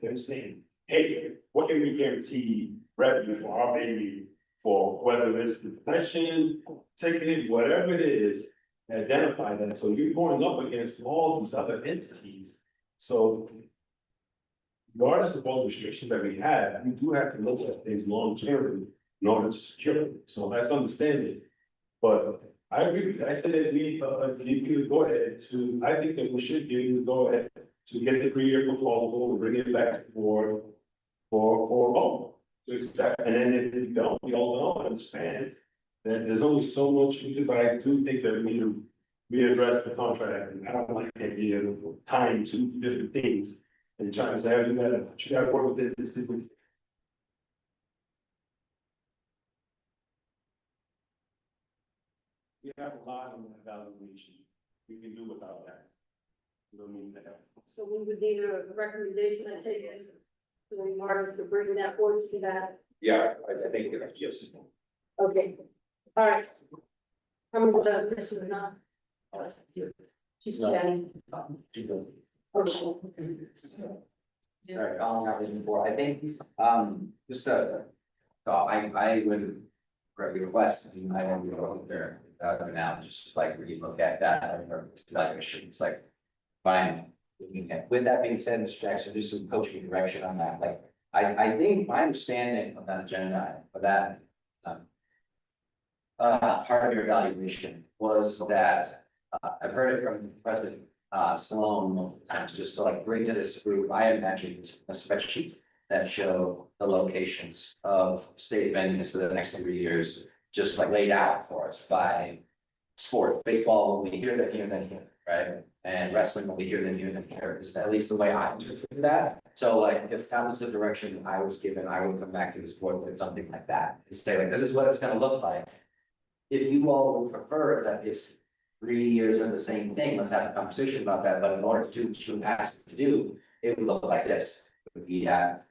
[SPEAKER 1] They're saying, hey, what can we guarantee revenue for our baby for whether it's possession, ticketing, whatever it is, identify that. So you're going up against all these other entities. So regardless of all the restrictions that we have, we do have to look at things long term in order to secure it. So that's understanding. But I agree with you. I said that we go ahead to, I think that we should be able to go ahead to get the 3-year proposal, bring it back to the board for vote to accept. And then if we don't, we all don't understand that there's only so much we do, but I do think that we need to readdress the contract. And I don't like the idea of tying 2 different things and trying to say, oh, you gotta work with this. We have a lot on that evaluation. We can do without that. We don't need that.
[SPEAKER 2] So we would need a recommendation and take it. Martin, for bringing that forward to that.
[SPEAKER 15] Yeah, I think, yes.
[SPEAKER 2] Okay, all right. I'm gonna, Mr. Not. She's chatting. Okay.
[SPEAKER 9] Sorry, calling out vision board, I think, just a thought, I would request, I mean, I don't go there, now, just like relook at that, or evaluation, it's like, fine. With that being said, Mr. Jackson, do some coaching direction on that, like, I think my understanding of that agenda, of that, part of your evaluation was that, I've heard it from President Sloan multiple times, just so like bring to this group, I imagined a spreadsheet that showed the locations of state venues for the next 3 years, just like laid out for us by sport. Baseball will be here, then here, then here, right? And wrestling will be here, then here, then here, is at least the way I interpret that. So like, if that was the direction I was given, I would come back to this board with something like that, and say like, this is what it's gonna look like. If you all would prefer that it's 3 years of the same thing, let's have a conversation about that, but in order to do what you asked to do, it would look like this. It would be at,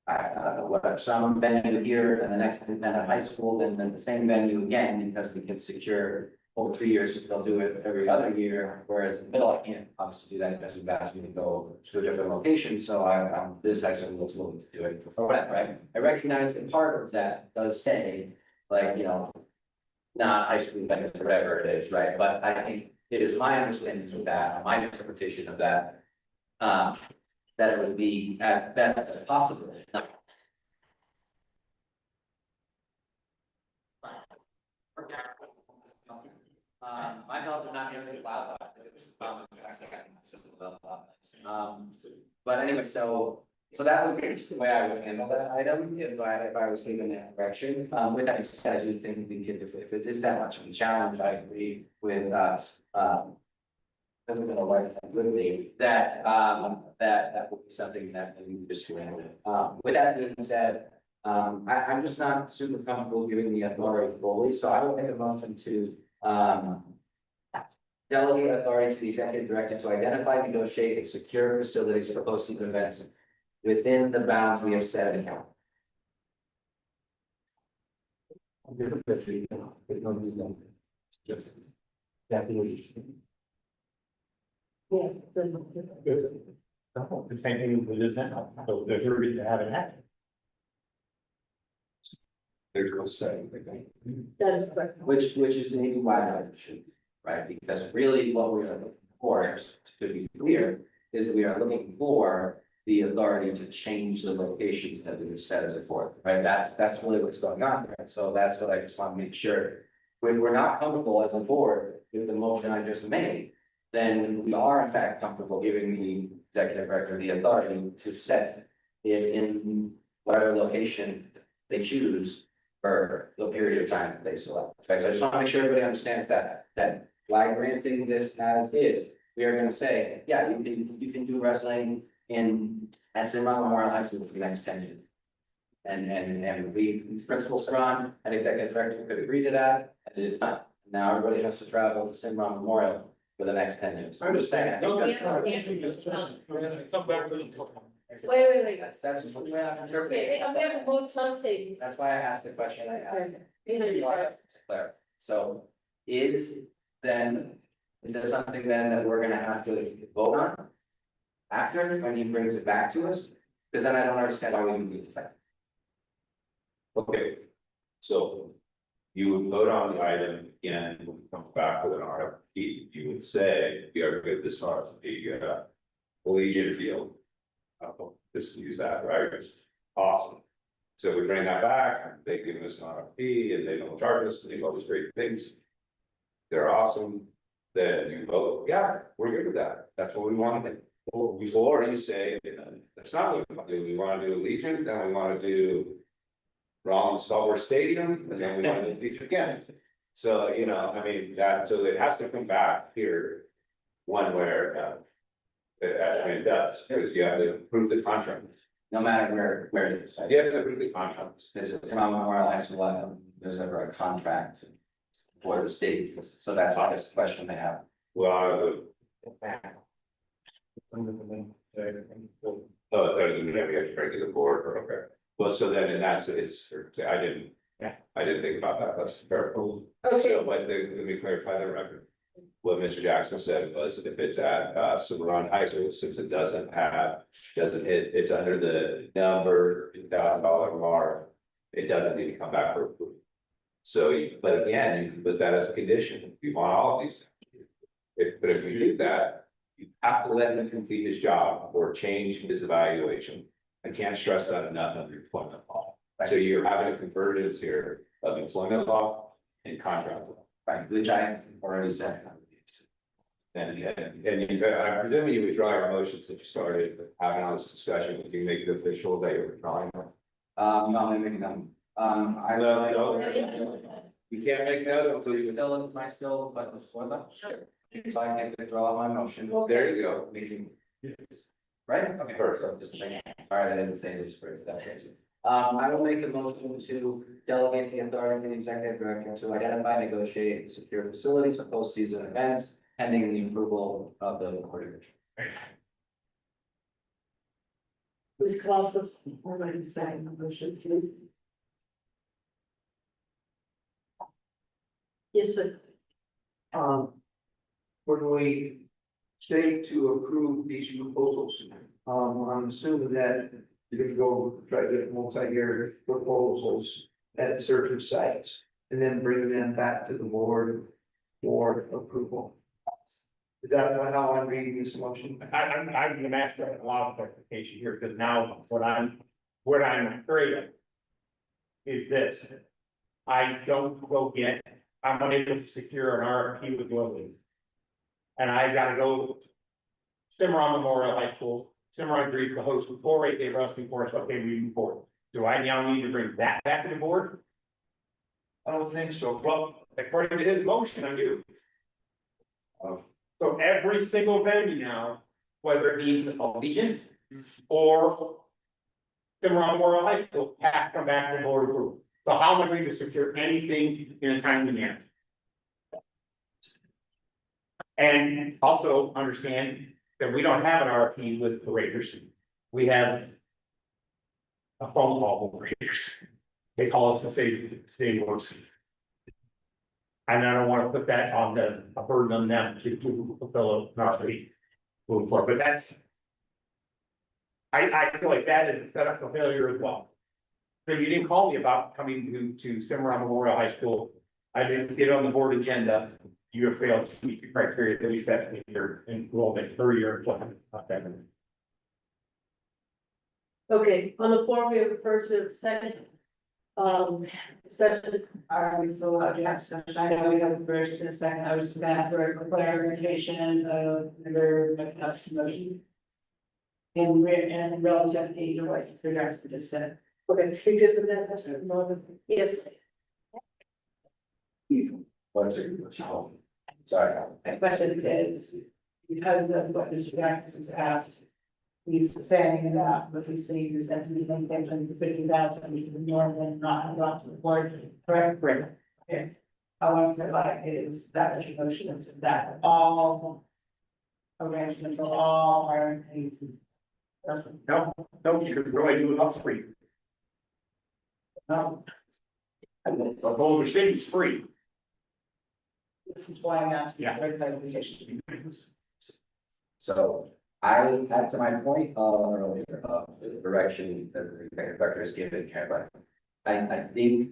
[SPEAKER 9] I don't know, what, some venue here, and the next, then at high school, then the same venue again, because we can secure over 3 years, they'll do it every other year, whereas in the middle, I can't obviously do that because you've asked me to go to a different location, so I'm this actually looks willing to do it, or whatever, right? I recognize that part of that does say, like, you know, not high school venues, or whatever it is, right? But I think it is my understanding of that, my interpretation of that, that it would be at best as possible. My bells are not nearly as loud. But anyway, so that would be just the way I would handle that item if I was given that direction. With that said, I do think we could, if it is that much of a challenge, I agree with doesn't know why literally that that would be something that we would just do. With that being said, I'm just not super comfortable giving the authority fully, so I will make a motion to delegate authority to the executive director to identify, negotiate, and secure facilities for hosting events within the bounds we have set in.
[SPEAKER 2] Yeah.
[SPEAKER 6] The same thing as it is now, so they're ready to have it happen.
[SPEAKER 15] There's no say.
[SPEAKER 2] That is correct.
[SPEAKER 9] Which is maybe why I should, right? Because really what we are looking for, to be clear, is we are looking for the authority to change the locations that we've set as a board, right? That's really what's going on there. So that's what I just want to make sure. When we're not comfortable as a board with the motion I just made, then we are in fact comfortable giving the executive director the authority to set it in whatever location they choose for the period of time that they select. Okay, so I just want to make sure everybody understands that by granting this as is, we are going to say, yeah, you can do wrestling at Cimarron Memorial High School for the next 10 years. And we, Principal Saran and Executive Director could agree to that, and it is not. Now everybody has to travel to Cimarron Memorial for the next 10 years. I'm just saying, I think that's
[SPEAKER 6] Come back to the.
[SPEAKER 2] Wait.
[SPEAKER 9] that's just the way I'm interpreting
[SPEAKER 2] Okay,
[SPEAKER 9] it.
[SPEAKER 2] we have a vote on the table.
[SPEAKER 9] That's why I asked the question I asked.
[SPEAKER 2] Okay.
[SPEAKER 9] Clarify. So is there something then that we're gonna have to vote on? After, when he brings it back to us? Because then I don't understand why we would need a second.
[SPEAKER 15] Okay, so you would vote on the item again, when it comes back with an RFP, you would say, we are good as far as the collegiate field. Just use that, right? It's awesome. So we bring that back, they give us an RFP and they don't charge us, they do all these great things. They're awesome, then you vote, yeah, we're good with that, that's what we want to do. Or you say, that's not what we want to do, we want to do Legion, then we want to do Rollins Silver Stadium, and then we want to do Legion again. So, you know, I mean, so it has to come back here one where it actually does, because you have to approve the contract.
[SPEAKER 9] No matter where it is.
[SPEAKER 15] You have to approve the contract.
[SPEAKER 9] This is Cimarron Memorial High School, there's never a contract for the state, so that's obviously the question they have.
[SPEAKER 15] Well, Oh, that didn't have to bring to the board, okay. Well, so then in that sense, I didn't think about that, that's fair.
[SPEAKER 2] Okay.
[SPEAKER 15] So, but let me clarify the record. What Mr. Jackson said was that if it's at Cimarron High School, since it doesn't hit, it's under the number $1,000 mark. It doesn't need to come back for approval. So, but again, you can put that as a condition if you want all of these. But if you do that, you have to let him complete his job or change his evaluation. I can't stress that enough under employment law. So you're having a convergence here of employment law and contract law.
[SPEAKER 9] Right, which I already said.
[SPEAKER 15] And I'm presuming you withdraw your motions that you started having on this discussion. Would you make it official that you're withdrawing them?
[SPEAKER 9] No, I'm making them,
[SPEAKER 15] You can't make that until you.
[SPEAKER 9] Still, am I still, but before that? Sure. So I can withdraw my motion.
[SPEAKER 15] There you go.
[SPEAKER 9] Meeting. Right? Okay, first, I'm just making, all right, I didn't say this first, that's crazy. I will make a motion to delegate the authority of the executive director to identify, negotiate, and secure facilities for postseason events pending the approval of the board of directors.
[SPEAKER 2] Ms. Colossus?
[SPEAKER 10] I'd like to second the motion, please.
[SPEAKER 2] Yes, sir.
[SPEAKER 8] When we say to approve these proposals, I'm assuming that you're gonna go try to get multi-year proposals at certain sites. And then bring them back to the board for approval. Is that how I'm reading this motion?
[SPEAKER 5] I'm gonna ask for a lot of clarification here, because now what I'm afraid of is this. I don't go get, I'm unable to secure an RFP with Lilly. And I gotta go Cimarron Memorial High School, Cimarron agrees to host 4 8-day wrestling course, okay, we move forward. Do I now need to bring that back to the board?
[SPEAKER 8] I don't think so.
[SPEAKER 5] Well, according to his motion, I do. So every single venue now, whether it be Allegiant or Cimarron Memorial High School, have to come back to the board approval. So how am I going to secure anything in a timely manner? And also understand that we don't have an RFP with the Raiders. We have a phone call with the Raiders. They call us the city works. And I don't want to put that on a burden on them to fulfill an RFP moving forward, but that's. I feel like that is a setup for failure as well. So you didn't call me about coming to Cimarron Memorial High School. I didn't get on the board agenda. You have failed to meet the criteria that we set in your enrollment for your employment.
[SPEAKER 2] Okay, on the floor, we have a first and a second. Discussion.
[SPEAKER 10] All right, so discussion, I know we have a first and a second, I was gonna ask for a clarification of their motion. In relative to what the director just said.
[SPEAKER 2] Okay, we good with that? Mr. Norman? Yes.
[SPEAKER 9] What's your, sorry.
[SPEAKER 10] My question is, because of what Mr. Jackson has asked, he's saying that what he's saying is that we think that 50,000 is more than not have gone to the board, correct? Correct. Okay. I want to like is that what your motion is that all arrangements, all are.
[SPEAKER 5] No, you could really do it up free.
[SPEAKER 10] No,
[SPEAKER 5] The Boulder City's free.
[SPEAKER 10] this is why I'm asking for clarification.
[SPEAKER 9] So I had to my point earlier the direction that the executive director has given here, but I think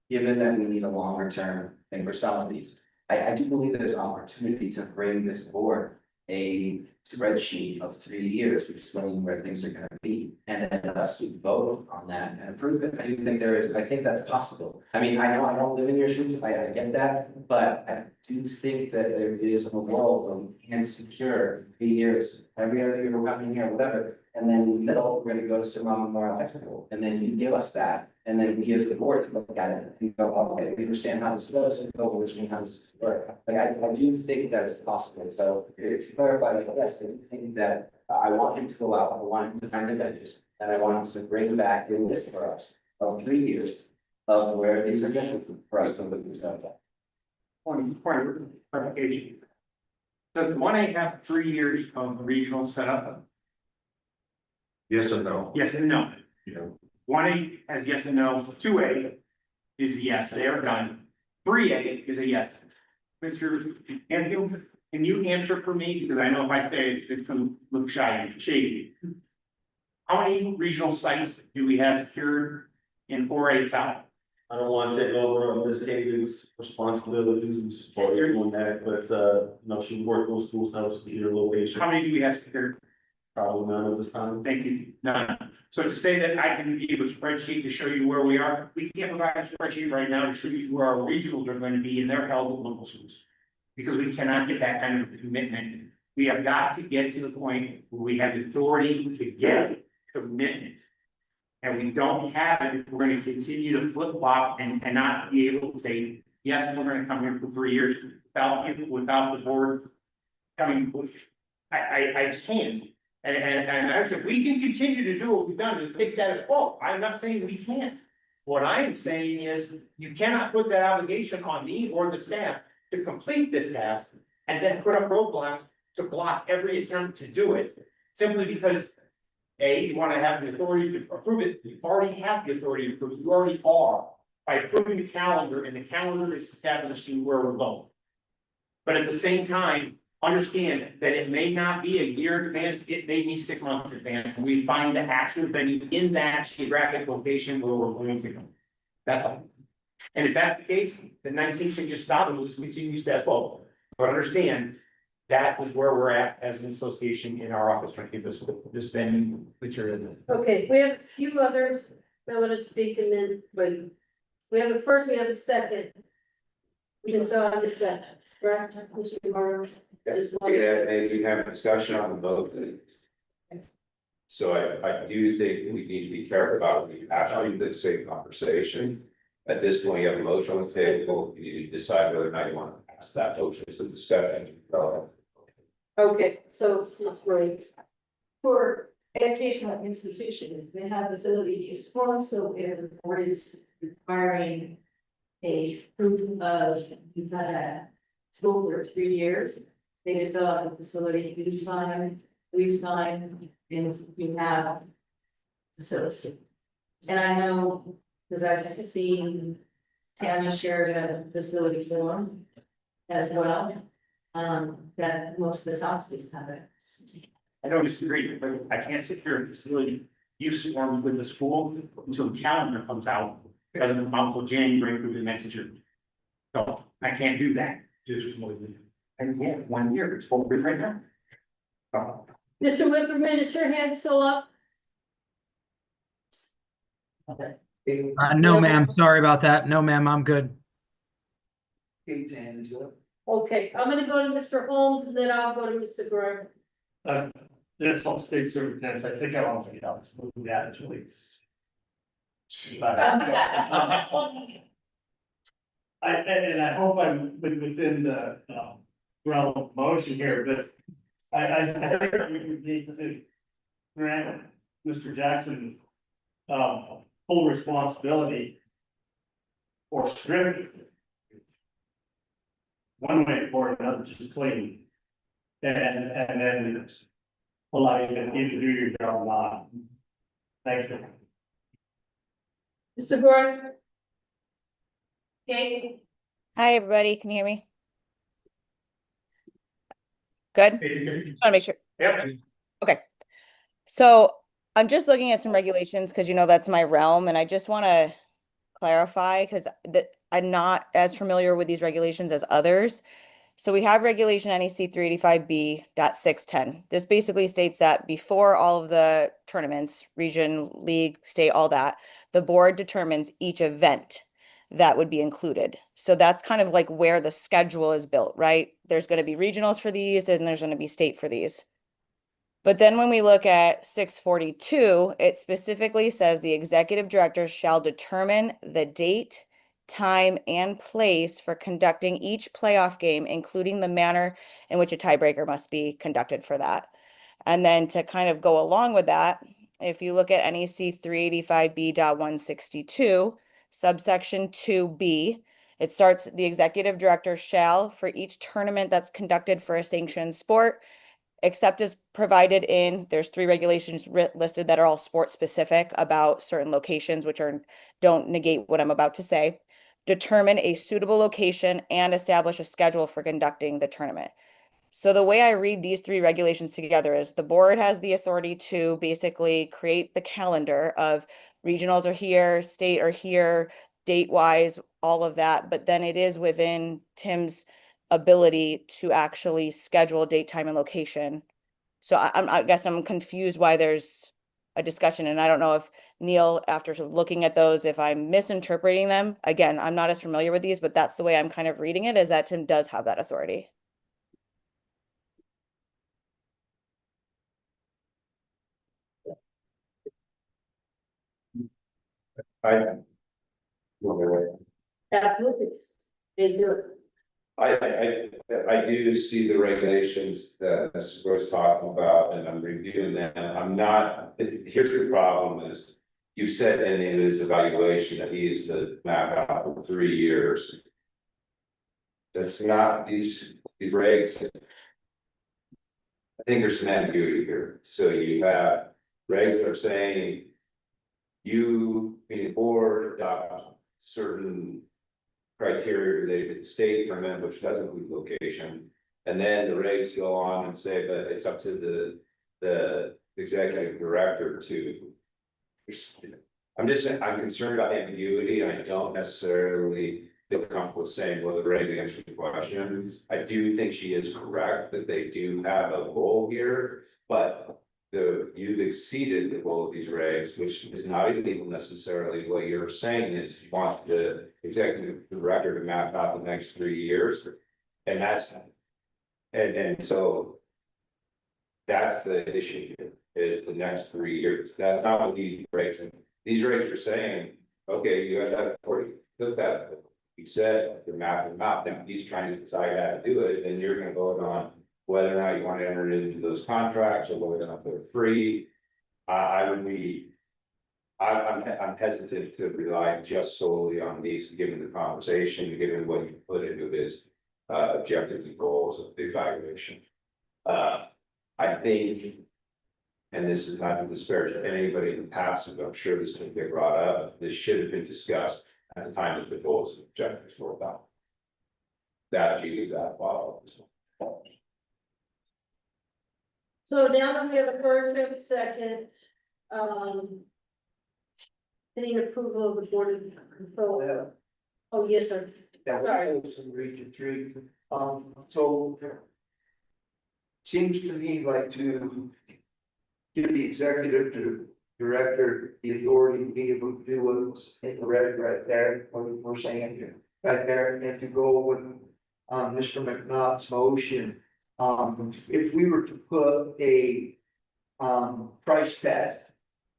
[SPEAKER 9] given that we need a longer term thing for some of these, I do believe there's an opportunity to bring this board a spreadsheet of 3 years explaining where things are gonna be, and then us to vote on that and approve it. I do think I think that's possible. I mean, I know I don't live in your shoes, I get that, but I do think that there is a world where we can secure 3 years, every other year we're coming here, whatever. And then in the middle, we're gonna go to Cimarron Memorial High School, and then you give us that, and then we as the board to look at it and go, oh, okay, we understand how this goes, and go, we understand how this works. Like, I do think that it's possible, so to clarify, like, yes, I do think that I want him to go out, I want him to find the venues, and I want him to bring back a list for us of 3 years of where these are going for us to look this up.
[SPEAKER 5] Point of clarification. Does one A have 3 years of regional setup?
[SPEAKER 14] Yes and no.
[SPEAKER 5] Yes and no.
[SPEAKER 14] You know,
[SPEAKER 5] One A has yes and no, 2A is a yes, they are done. 3A is a yes. Mr. Canfield, can you answer for me, because I know if I say it, it's gonna look shady. How many regional sites do we have secured in 4A South?
[SPEAKER 13] I don't want to take over on Ms. David's responsibilities and support her doing that, but, she worked those schools, that was your location.
[SPEAKER 5] How many do we have secured?
[SPEAKER 13] Probably none at this time.
[SPEAKER 5] Thank you, none. So to say that I can give a spreadsheet to show you where we are, we can't provide a spreadsheet right now to show you where our regionals are going to be, and they're held at local schools. Because we cannot get that kind of commitment. We have got to get to the point where we have the authority to get commitment. And we don't have it if we're going to continue to flip flop and not be able to say, yes, we're going to come here for 3 years without the board coming. I just can't. And I said, we can continue to do what we've done and fix status quo. I'm not saying we can't. What I am saying is, you cannot put that obligation on me or the staff to complete this task and then put up roadblocks to block every attempt to do it, simply because A, you want to have the authority to approve it. You already have the authority to approve it. You already are by approving the calendar, and the calendar is establishing where we're going. But at the same time, understand that it may not be a year in advance, it may be 6 months in advance, and we find the actual venue in that geographic location where we're going to go. That's all. And if that's the case, the 19th can just stop and we'll just continue step forward. But understand, that is where we're at as an association in our office, trying to get this venue material.
[SPEAKER 2] Okay, we have a few others that want to speak, and then, but we have a first, we have a second. We can still have a second, correct, Mr. Morrow?
[SPEAKER 15] Yeah, maybe you have a discussion on the vote. So I do think we need to be careful about actually the same conversation. At this point, you have a motion on the table, you need to decide whether or not you want to pass that motion, it's a discussion.
[SPEAKER 2] Okay, so let's raise.
[SPEAKER 10] For educational institutions, they have facility use forms, so if the board is requiring a proof of you've had a school for 3 years, they just fill out the facility use sign, we sign, and you have facility. And I know, because I've seen Tanya shared a facility form as well, that most of the South schools have it.
[SPEAKER 5] I don't disagree, but I can't sit here and facility use form with the school until the calendar comes out. It doesn't come out until January through the next year. So I can't do that. And yeah, 1 year, it's 4 right now. So,
[SPEAKER 2] Mr. Whipperman, is your hand still up?
[SPEAKER 5] okay.
[SPEAKER 16] No, ma'am. Sorry about that. No, ma'am. I'm good.
[SPEAKER 2] Okay, I'm gonna go to Mr. Holmes, and then I'll go to Mr. Guerrero.
[SPEAKER 18] There's some state superintendents, I think I want to get out, it's moving that to weeks. And I hope I'm within the, realm of motion here, but I think we need to grant Mr. Jackson, full responsibility for stripping. One way or another, just clean. And then allow you to either do your job or not. Thank you.
[SPEAKER 2] Mr. Guerrero? Okay,
[SPEAKER 11] Hi, everybody. Can you hear me? Good? Just want to make sure.
[SPEAKER 5] Yep.
[SPEAKER 11] Okay. So I'm just looking at some regulations because that's my realm, and I just want to clarify because I'm not as familiar with these regulations as others. So we have regulation NEC 385B.610. This basically states that before all of the tournaments, region, league, state, all that, the board determines each event that would be included. So that's kind of like where the schedule is built, right? There's going to be regionals for these, and there's going to be state for these. But then when we look at 642, it specifically says the executive director shall determine the date, time, and place for conducting each playoff game, including the manner in which a tiebreaker must be conducted for that. And then to kind of go along with that, if you look at NEC 385B.162, subsection 2B, It starts, the executive director shall, for each tournament that's conducted for a sanctioned sport, except as provided in, there's 3 regulations listed that are all sport specific about certain locations, which don't negate what I'm about to say. Determine a suitable location and establish a schedule for conducting the tournament. So the way I read these 3 regulations together is the board has the authority to basically create the calendar of regionals are here, state are here, date wise, all of that. But then it is within Tim's ability to actually schedule date, time, and location. So I guess I'm confused why there's a discussion, and I don't know if Neil, after looking at those, if I'm misinterpreting them. Again, I'm not as familiar with these, but that's the way I'm kind of reading it, is that Tim does have that authority.
[SPEAKER 2] Absolutely. They do it.
[SPEAKER 15] I do see the regulations that Mr. was talking about, and I'm reviewing them. I'm not, here's the problem is, you said in his evaluation that he is to map out for 3 years. That's not these regs. I think there's some ambiguity here. So you have regs that are saying you, being board, adopt certain criteria related to the state tournament, which doesn't include location. And then the regs go on and say that it's up to the executive director to. I'm concerned about ambiguity, and I don't necessarily feel comfortable saying whether the reg answers the question. I do think she is correct that they do have a goal here, but you've exceeded the goal of these regs, which is not illegal necessarily. What you're saying is you want the executive director to map out the next 3 years. And so that's the issue here, is the next 3 years. That's not what these regs are. These regs are saying, okay, you have that authority, took that. You said you're mapping them out, then he's trying to decide how to do it, and you're gonna vote on whether or not you want to enter into those contracts or whether or not they're free. I'm hesitant to rely just solely on these, given the conversation, given what you put into this objectives and goals of the evaluation. I think, and this is not to disparage anybody in the past, but I'm sure this will get brought up, this should have been discussed at the time that the goals and objectives were about. That is that follow.
[SPEAKER 2] So now that we have a first, we have a second, any approval of the board of control? Oh, yes, sir. Sorry.
[SPEAKER 8] Region 3, so. Seems to me like to give the executive director the authority to be able to do what's in the red right there, what we're saying here, right there, and to go with Mr. McNaugh's motion. If we were to put a price tag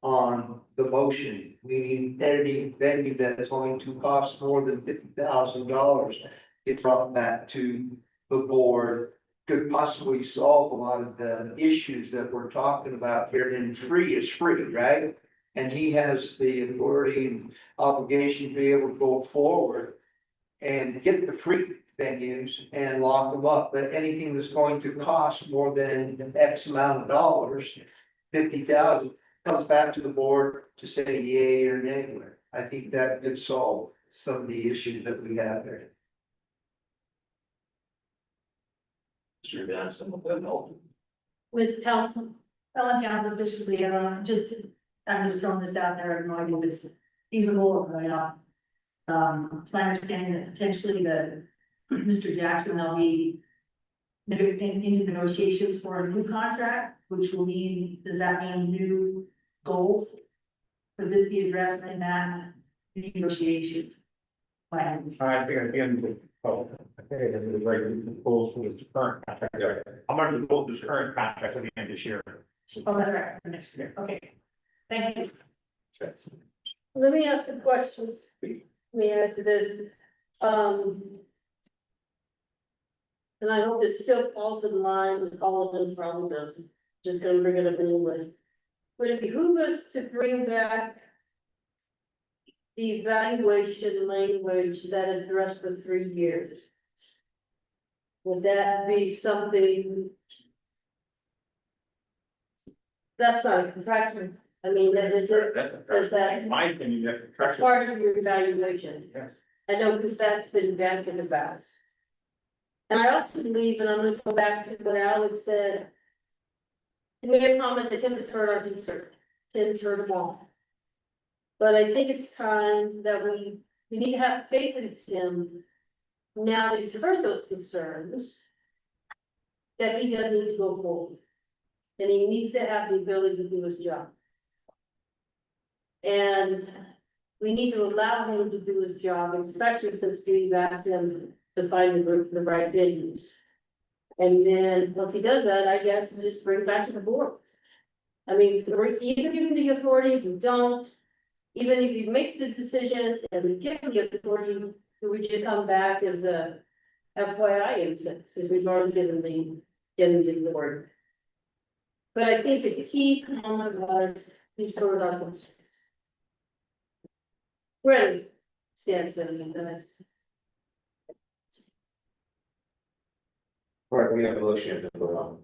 [SPEAKER 8] on the motion, meaning any venue that's going to cost more than $50,000, it brought that to the board, could possibly solve a lot of the issues that we're talking about here. And free is free, right? And he has the authority and obligation to be able to go forward and get the free venues and lock them up. But anything that's going to cost more than X amount of dollars, 50,000, comes back to the board to say yay or nay. I think that could solve some of the issues that we have there.
[SPEAKER 2] With Townsend.
[SPEAKER 7] Ellen Townsend, officially, I'm just throwing this out there, I have no idea if it's feasible or not. It's my understanding that potentially Mr. Jackson will be into negotiations for a new contract, which will mean, does that mean new goals? Could this be addressed in that negotiation plan?
[SPEAKER 6] I think at the end of the, the regular goals for this current contract. I'm going to vote this current contract at the end of this year.
[SPEAKER 7] Oh, that's right, for next year, okay. Thank you.
[SPEAKER 2] Let me ask a question. Let me add to this. And I hope it still falls in line with all of them, probably doesn't. Just gonna bring it up anyway. Would it behoove us to bring back the evaluation language that addressed the 3 years. Would that be something? That's not a contraction. I mean, that is it, is that
[SPEAKER 5] In my opinion, that's a
[SPEAKER 2] that's
[SPEAKER 5] correction.
[SPEAKER 2] part of your evaluation?
[SPEAKER 5] Yeah.
[SPEAKER 2] I know, because that's been back in the past. And I also believe, and I'm gonna go back to what Alex said. He made a comment that Tim has heard our concern, Tim's heard them all. But I think it's time that we need to have faith in Tim. Now that he's heard those concerns. That he does need to go forward. And he needs to have the ability to do his job. And we need to allow him to do his job, especially since we've asked him to find the right venues. And then, once he does that, I guess, just bring it back to the board. I mean, either give him the authority, if you don't, even if he makes the decision and we give him the authority, we just come back as a FYI instance, because we've already given the board. But I think the key comment was, he's sort of concerns. Really stands in this.
[SPEAKER 15] Right, we have a motion to vote on.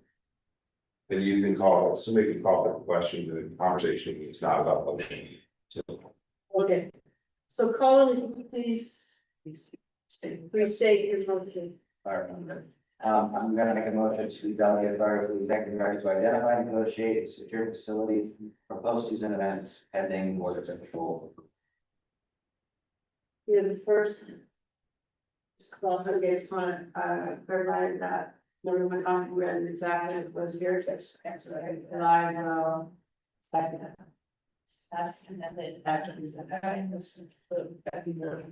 [SPEAKER 15] Then you can call, somebody can call the question, the conversation is not about motion. So,
[SPEAKER 2] Okay, so Colin, please restate your motion.
[SPEAKER 9] Alright, I'm gonna make a motion to delegate authority to the executive director to identify, negotiate, and secure facilities for postseason events pending board of control.
[SPEAKER 2] You're the first.
[SPEAKER 10] Okay, just want to clarify that everyone on read exactly as it was here, and I second it. That's presented, that's what we said. Okay, this is the February.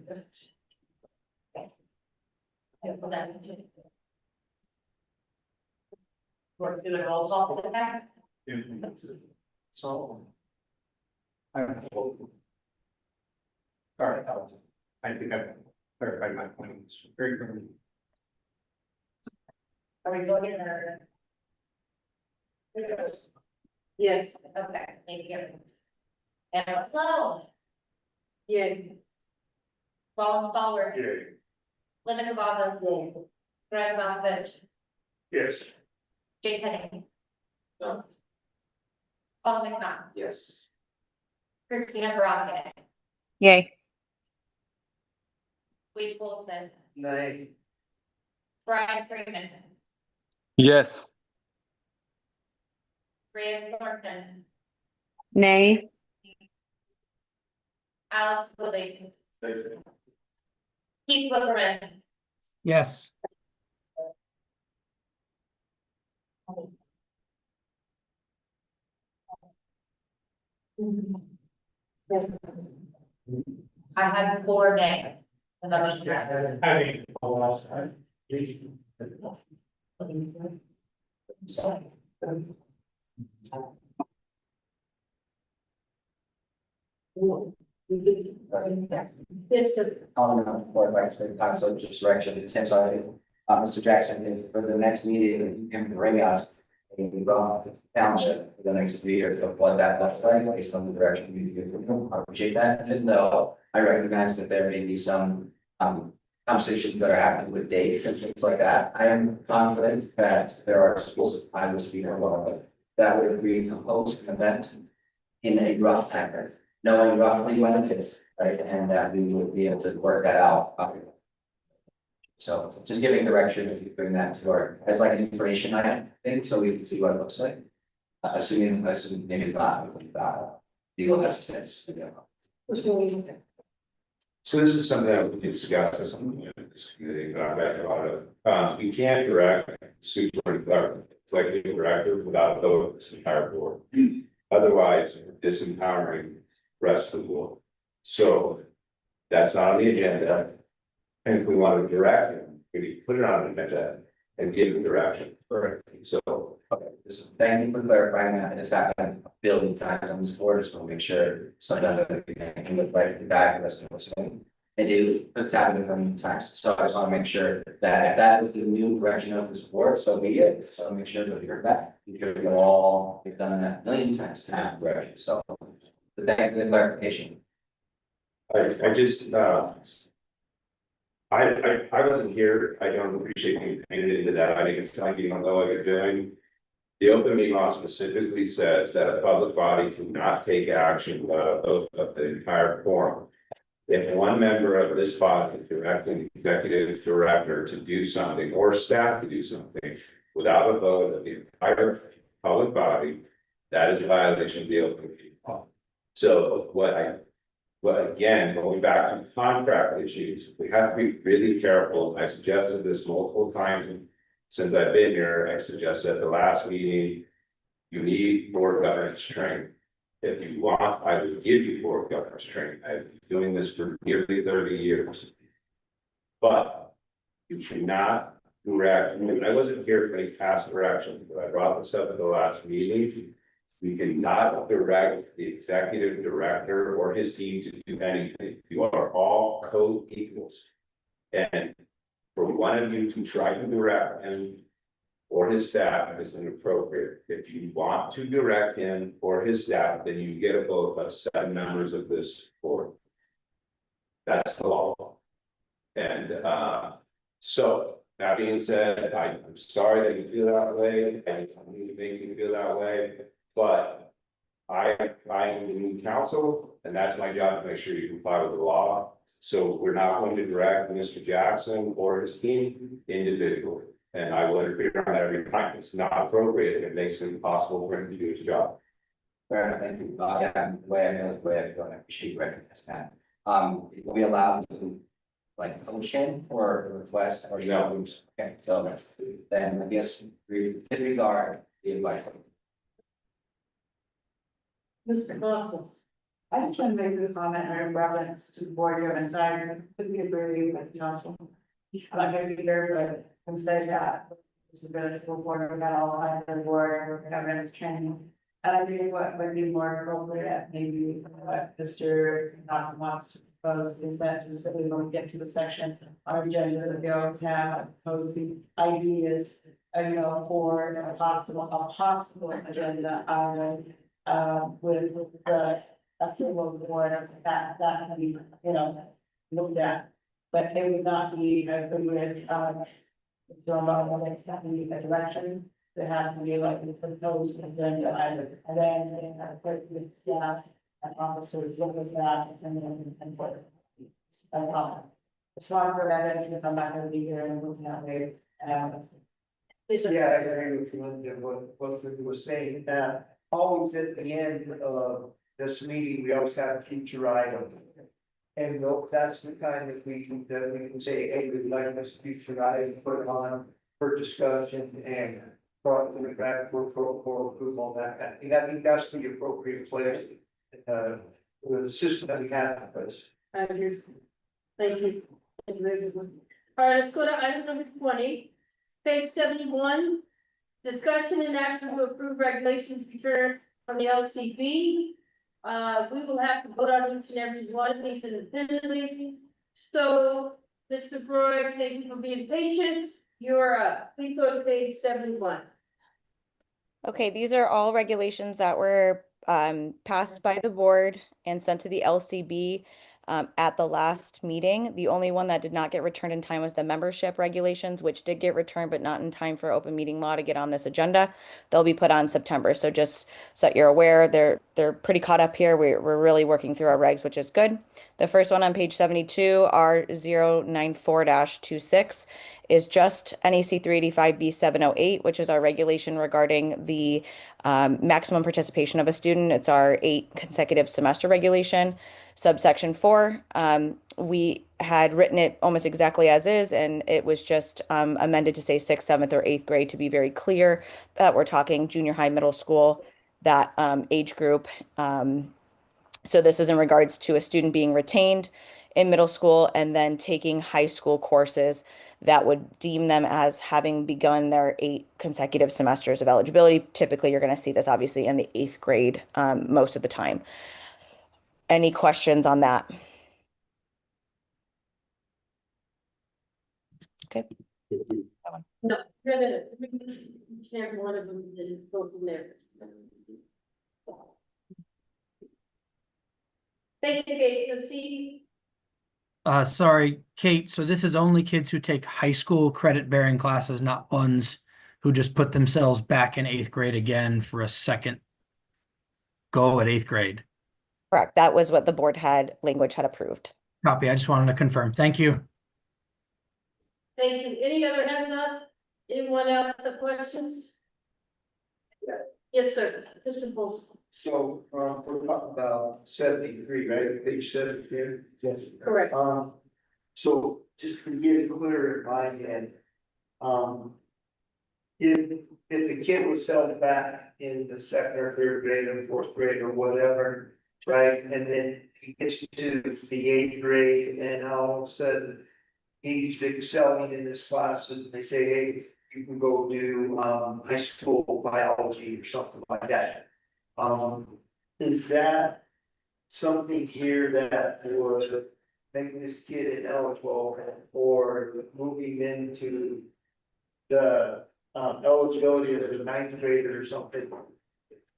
[SPEAKER 10] We're doing it all off the back.
[SPEAKER 5] So. Sorry, Alex. I think I've clarified my point. It's very clearly.
[SPEAKER 10] Are we going in there?
[SPEAKER 2] Yes,
[SPEAKER 10] Okay, thank you. And Slow,
[SPEAKER 2] yeah,
[SPEAKER 10] Colin Stallworth,
[SPEAKER 5] Yeah.
[SPEAKER 10] Linda Cavazos, Greg Malkovich,
[SPEAKER 5] Yes.
[SPEAKER 10] Jake Henning. Paul McNaught,
[SPEAKER 9] Yes.
[SPEAKER 10] Christina Baraka,
[SPEAKER 11] Yay.
[SPEAKER 10] Wade Wilson,
[SPEAKER 9] Nay.
[SPEAKER 10] Brian Freeman,
[SPEAKER 17] Yes.
[SPEAKER 10] Graham Thornton,
[SPEAKER 11] Nay.
[SPEAKER 10] Alex Woodley, Keith Whipperman,
[SPEAKER 16] Yes.
[SPEAKER 10] I had 4 names. And that was correct.
[SPEAKER 5] I mean, all else, I.
[SPEAKER 2] yes, sir.
[SPEAKER 9] Board by so just direction, since Mr. Jackson, if for the next meeting, you can bring us a township for the next 3 years of what that looks like, based on the direction you give. I appreciate that, even though I recognize that there may be some conversations that are happening with dates and things like that. I am confident that there are schools I will speak about that would agree to host an event in a rough time frame, knowing roughly when it is, right, and that we would be able to work that out. So just giving direction, if you bring that to our, as like an information item, I think, so we can see what it looks like. Assuming maybe it's not, legal assistance.
[SPEAKER 15] so this is something that we can discuss as something in this community that I've read a lot of. You can't direct super, it's like a director without a vote of this entire board. Otherwise, you're disempowering the rest of the board. So that's not on the agenda. And if we want to direct him, we need to put it on the agenda and give him direction.
[SPEAKER 9] Correct.
[SPEAKER 15] So,
[SPEAKER 9] Okay, thank you for clarifying that, and it's happened a billion times on this board, just want to make sure sometimes that we can look right at the back of us. I do, it's happened a million times, so I just want to make sure that if that is the new direction of this board, so be it, so make sure that you're that. Because we've done that a million times to have direction, so. But thank you for the clarification.
[SPEAKER 15] I just, I wasn't here, I don't appreciate you painted into that, I think it's like, you don't know what you're doing. The open meeting law specifically says that a public body cannot take action of the entire forum. If one member of this body is directing the executive director to do something or staff to do something without a vote of the entire public body, that is a violation of the open meeting law. So but again, going back to contract issues, we have to be really careful. I suggested this multiple times since I've been here. I suggested at the last meeting, you need board governance training. If you want, I will give you board governance training. I've been doing this for nearly 30 years. But you cannot direct, I wasn't here for any past direction, but I brought this up at the last meeting. We cannot direct the executive director or his team to do anything. You are all co-equals. And for one of you to try to direct him or his staff is inappropriate. If you want to direct him or his staff, then you get a vote of 7 members of this board. That's the law. And so that being said, I'm sorry that you feel that way. I don't mean to make you feel that way. But I am the new council, and that's my job to make sure you comply with the law. So we're not going to direct Mr. Jackson or his team individually. And I will interfere on that every time. It's not appropriate. It makes it impossible for him to do his job.
[SPEAKER 9] Fair enough, thank you. Yeah, the way I know is the way I feel, and I appreciate you recognizing that. Are we allowed to like coach him or request or
[SPEAKER 15] No.
[SPEAKER 9] Okay, so then I guess disregard the advice.
[SPEAKER 2] Mr. Boswell.
[SPEAKER 7] I just want to make a comment in reference to board governance. I completely agree with council. I'm not going to be there, but can say that. This is a school board, we got all kinds of board governance training. And I think what would be more appropriate, maybe what Mr. Knox wants to propose is that just so we don't get to the section, our agenda that we always have, proposing ideas, for a possible agenda item, with the approval of the board, that can be, looked at. But it would not be a good way, that be a direction. There has to be like a proposed agenda item, and then a person, staff, and officers look at that and then and put it. It's not for that, because I'm not gonna be here and looking at it.
[SPEAKER 8] Yeah, I agree with Linda, what you were saying, always at the end of this meeting, we always have a future item. And that's the kind that we can say, hey, we'd like this future item put it on for discussion and brought it back for approval, that kind of thing. I think that's the appropriate place, with the system that we have in place.
[SPEAKER 2] Thank you. Thank you. Thank you very much. All right, let's go to item number 20, page 71. Discussion and action to approve regulations returned from the LCB. We will have to vote on each and every one of these independently. So, Mr. Broy, thank you for being patient. You're up. Please go to page 71.
[SPEAKER 11] Okay, these are all regulations that were passed by the board and sent to the LCB at the last meeting. The only one that did not get returned in time was the membership regulations, which did get returned, but not in time for open meeting law to get on this agenda. They'll be put on September. So just so that you're aware, they're pretty caught up here. We're really working through our regs, which is good. The first one on page 72, R094-26, is just NEC 385B 708, which is our regulation regarding the maximum participation of a student. It's our 8 consecutive semester regulation. Subsection 4, we had written it almost exactly as is, and it was just amended to say 6th, 7th, or 8th grade to be very clear that we're talking junior high, middle school, that age group. So this is in regards to a student being retained in middle school and then taking high school courses that would deem them as having begun their 8 consecutive semesters of eligibility. Typically, you're going to see this obviously in the 8th grade most of the time. Any questions on that? Okay.
[SPEAKER 2] No, you're gonna read each and every one of them and then go from there. Thank you, Kate. Let's see.
[SPEAKER 16] Sorry, Kate, so this is only kids who take high school credit-bearing classes, not ones who just put themselves back in 8th grade again for a second go at 8th grade.
[SPEAKER 11] Correct. That was what the board had, language had approved.
[SPEAKER 16] Copy. I just wanted to confirm. Thank you.
[SPEAKER 2] Thank you. Any other hands up? Anyone else have questions? Yes, sir. Mr. Bolson.
[SPEAKER 8] So, we're talking about 73, right, page 73? Yes.
[SPEAKER 2] Correct.
[SPEAKER 8] So just to get it clear in my head, if the kid was held back in the second or third grade or fourth grade or whatever, right, and then he gets to the 8th grade and all of a sudden he's excelling in his classes, they say, hey, you can go do, high school biology or something like that. Is that something here that would make this kid ineligible for moving into the eligibility as a 9th grader or something?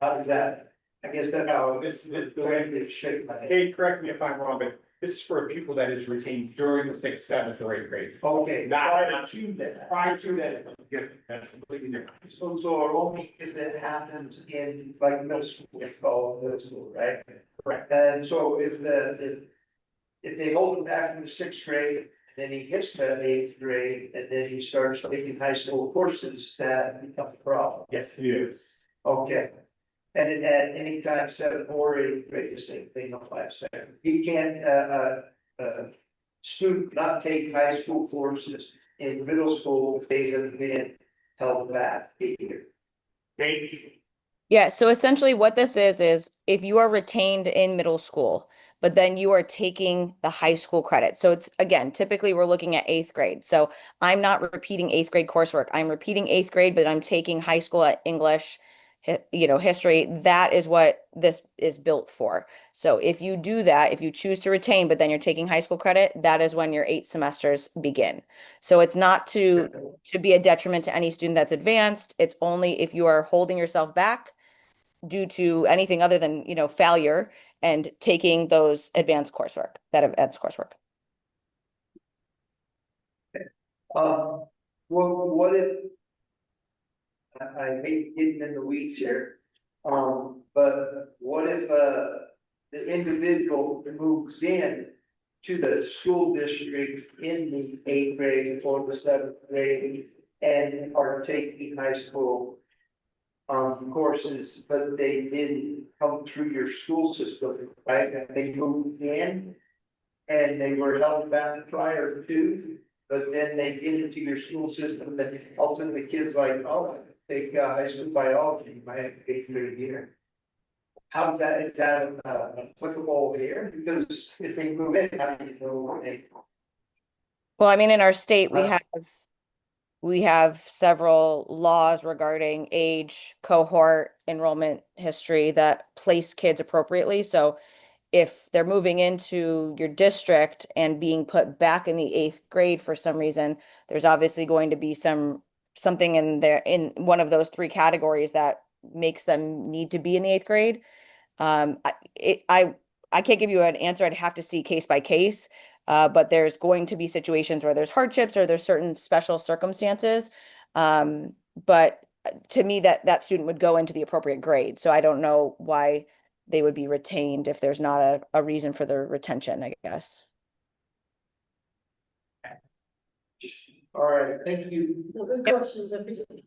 [SPEAKER 8] How does that, I guess that's how this the way they shape my head.
[SPEAKER 6] Hey, correct me if I'm wrong, but this is for a pupil that is retained during the 6th, 7th, or 8th grade.
[SPEAKER 8] Okay,
[SPEAKER 6] Not to that. Prior to that, it's different. That's completely different.
[SPEAKER 8] so only if it happens in like middle school, it's called middle school, right?
[SPEAKER 6] Correct.
[SPEAKER 8] And so if they hold him back in the 6th grade, then he hits that 8th grade, and then he starts taking high school courses, that becomes a problem.
[SPEAKER 6] Yes, it is.
[SPEAKER 8] Okay. And at any time, 7th or 8th grade, the same thing applies there. He can't, student not take high school courses in middle school if they have been held back here.
[SPEAKER 11] Yeah, so essentially what this is if you are retained in middle school, but then you are taking the high school credit. So it's, again, typically we're looking at 8th grade. So I'm not repeating 8th grade coursework. I'm repeating 8th grade, but I'm taking high school at English, history. That is what this is built for. So if you do that, if you choose to retain, but then you're taking high school credit, that is when your 8 semesters begin. So it's not to be a detriment to any student that's advanced. It's only if you are holding yourself back due to anything other than, failure and taking those advanced coursework,
[SPEAKER 8] Well, what if? I hate getting in the weeds here, but what if, the individual moves in to the school district in the 8th grade or the 7th grade and are taking high school courses, but they didn't come through your school system, right? And they moved in and they were held back prior to, but then they get into your school system, and ultimately the kids like, oh, I take high school biology, my 8th grade year. How is that applicable here? Because if they move in, how do you know what they?
[SPEAKER 11] Well, I mean, in our state, we have several laws regarding age, cohort, enrollment history that place kids appropriately. So if they're moving into your district and being put back in the 8th grade for some reason, there's obviously going to be something in there in one of those 3 categories that makes them need to be in the 8th grade. I can't give you an answer. I'd have to see case by case. But there's going to be situations where there's hardships or there's certain special circumstances. But to me, that student would go into the appropriate grade. So I don't know why they would be retained if there's not a reason for the retention, I guess.
[SPEAKER 8] All right, thank you.
[SPEAKER 2] No, good questions, everybody.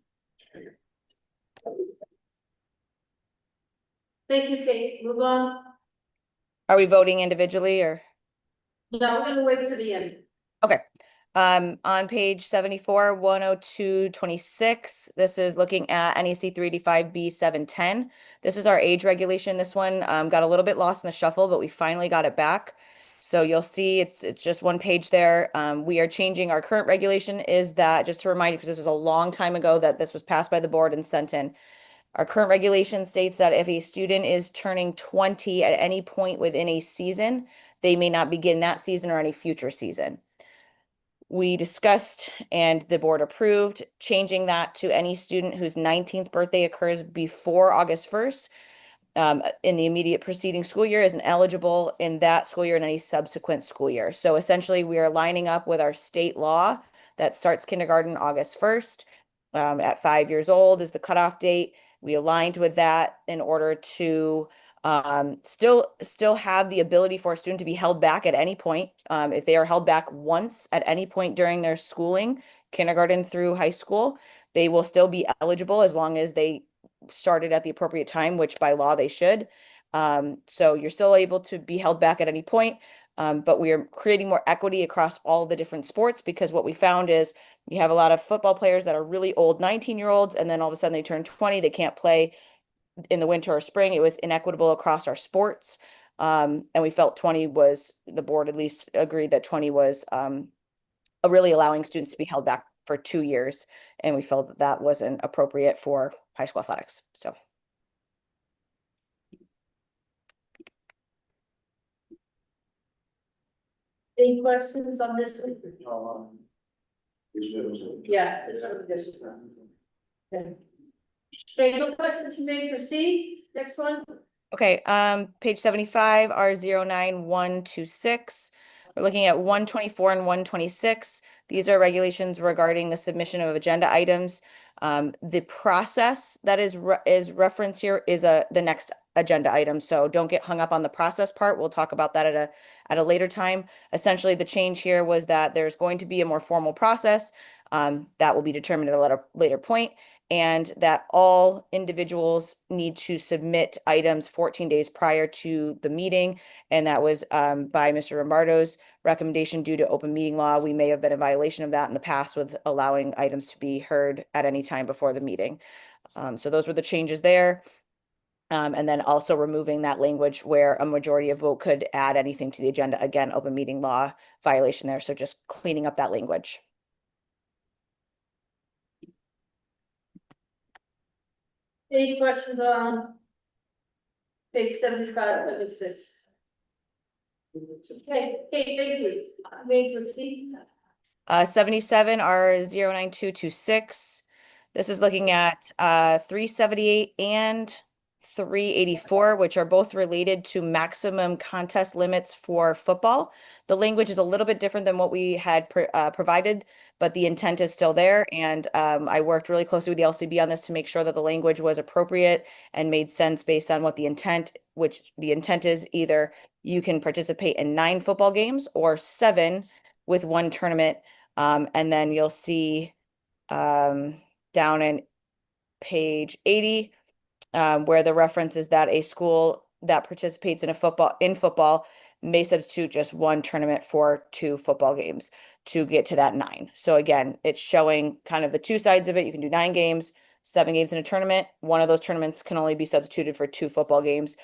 [SPEAKER 2] Thank you, Kate. Move on.
[SPEAKER 11] Are we voting individually or?
[SPEAKER 2] No, we're gonna wait to the end.
[SPEAKER 11] Okay. On page 74, 10226, this is looking at NEC 385B 710. This is our age regulation. This one got a little bit lost in the shuffle, but we finally got it back. So you'll see it's just one page there. We are changing our current regulation is that, just to remind you, because this was a long time ago that this was passed by the board and sent in. Our current regulation states that if a student is turning 20 at any point within a season, they may not begin that season or any future season. We discussed and the board approved changing that to any student whose 19th birthday occurs before August 1st in the immediate preceding school year isn't eligible in that school year and any subsequent school year. So essentially, we are lining up with our state law that starts kindergarten August 1st. At 5 years old is the cutoff date. We aligned with that in order to still have the ability for a student to be held back at any point. If they are held back once at any point during their schooling, kindergarten through high school, they will still be eligible as long as they started at the appropriate time, which by law they should. So you're still able to be held back at any point. But we are creating more equity across all the different sports, because what we found is you have a lot of football players that are really old 19-year-olds, and then all of a sudden they turn 20, they can't play in the winter or spring. It was inequitable across our sports. And we felt 20 was, the board at least agreed that 20 was really allowing students to be held back for 2 years. And we felt that that wasn't appropriate for high school athletics. So.
[SPEAKER 2] Any questions on this one? Yeah, this one. Okay. Okay, no questions, you may proceed. Next one.
[SPEAKER 11] Okay, page 75, R091126. We're looking at 124 and 126. These are regulations regarding the submission of agenda items. The process that is referenced here is the next agenda item. So don't get hung up on the process part. We'll talk about that at a later time. Essentially, the change here was that there's going to be a more formal process that will be determined at a later point, and that all individuals need to submit items 14 days prior to the meeting. And that was by Mr. Rombardo's recommendation due to open meeting law. We may have been in violation of that in the past with allowing items to be heard at any time before the meeting. So those were the changes there. And then also removing that language where a majority of vote could add anything to the agenda. Again, open meeting law violation there. So just cleaning up that language.
[SPEAKER 2] Any questions on page 75, 76? Okay, thank you. May proceed.
[SPEAKER 11] 77 are 09226. This is looking at 378 and 384, which are both related to maximum contest limits for football. The language is a little bit different than what we had provided, but the intent is still there. And I worked really closely with the LCB on this to make sure that the language was appropriate and made sense based on what the intent, which the intent is either you can participate in 9 football games or 7 with 1 tournament. And then you'll see down in page 80, where the reference is that a school that participates in football may substitute just 1 tournament for 2 football games to get to that 9. So again, it's showing kind of the 2 sides of it. You can do 9 games, 7 games in a tournament. One of those tournaments can only be substituted for 2 football games,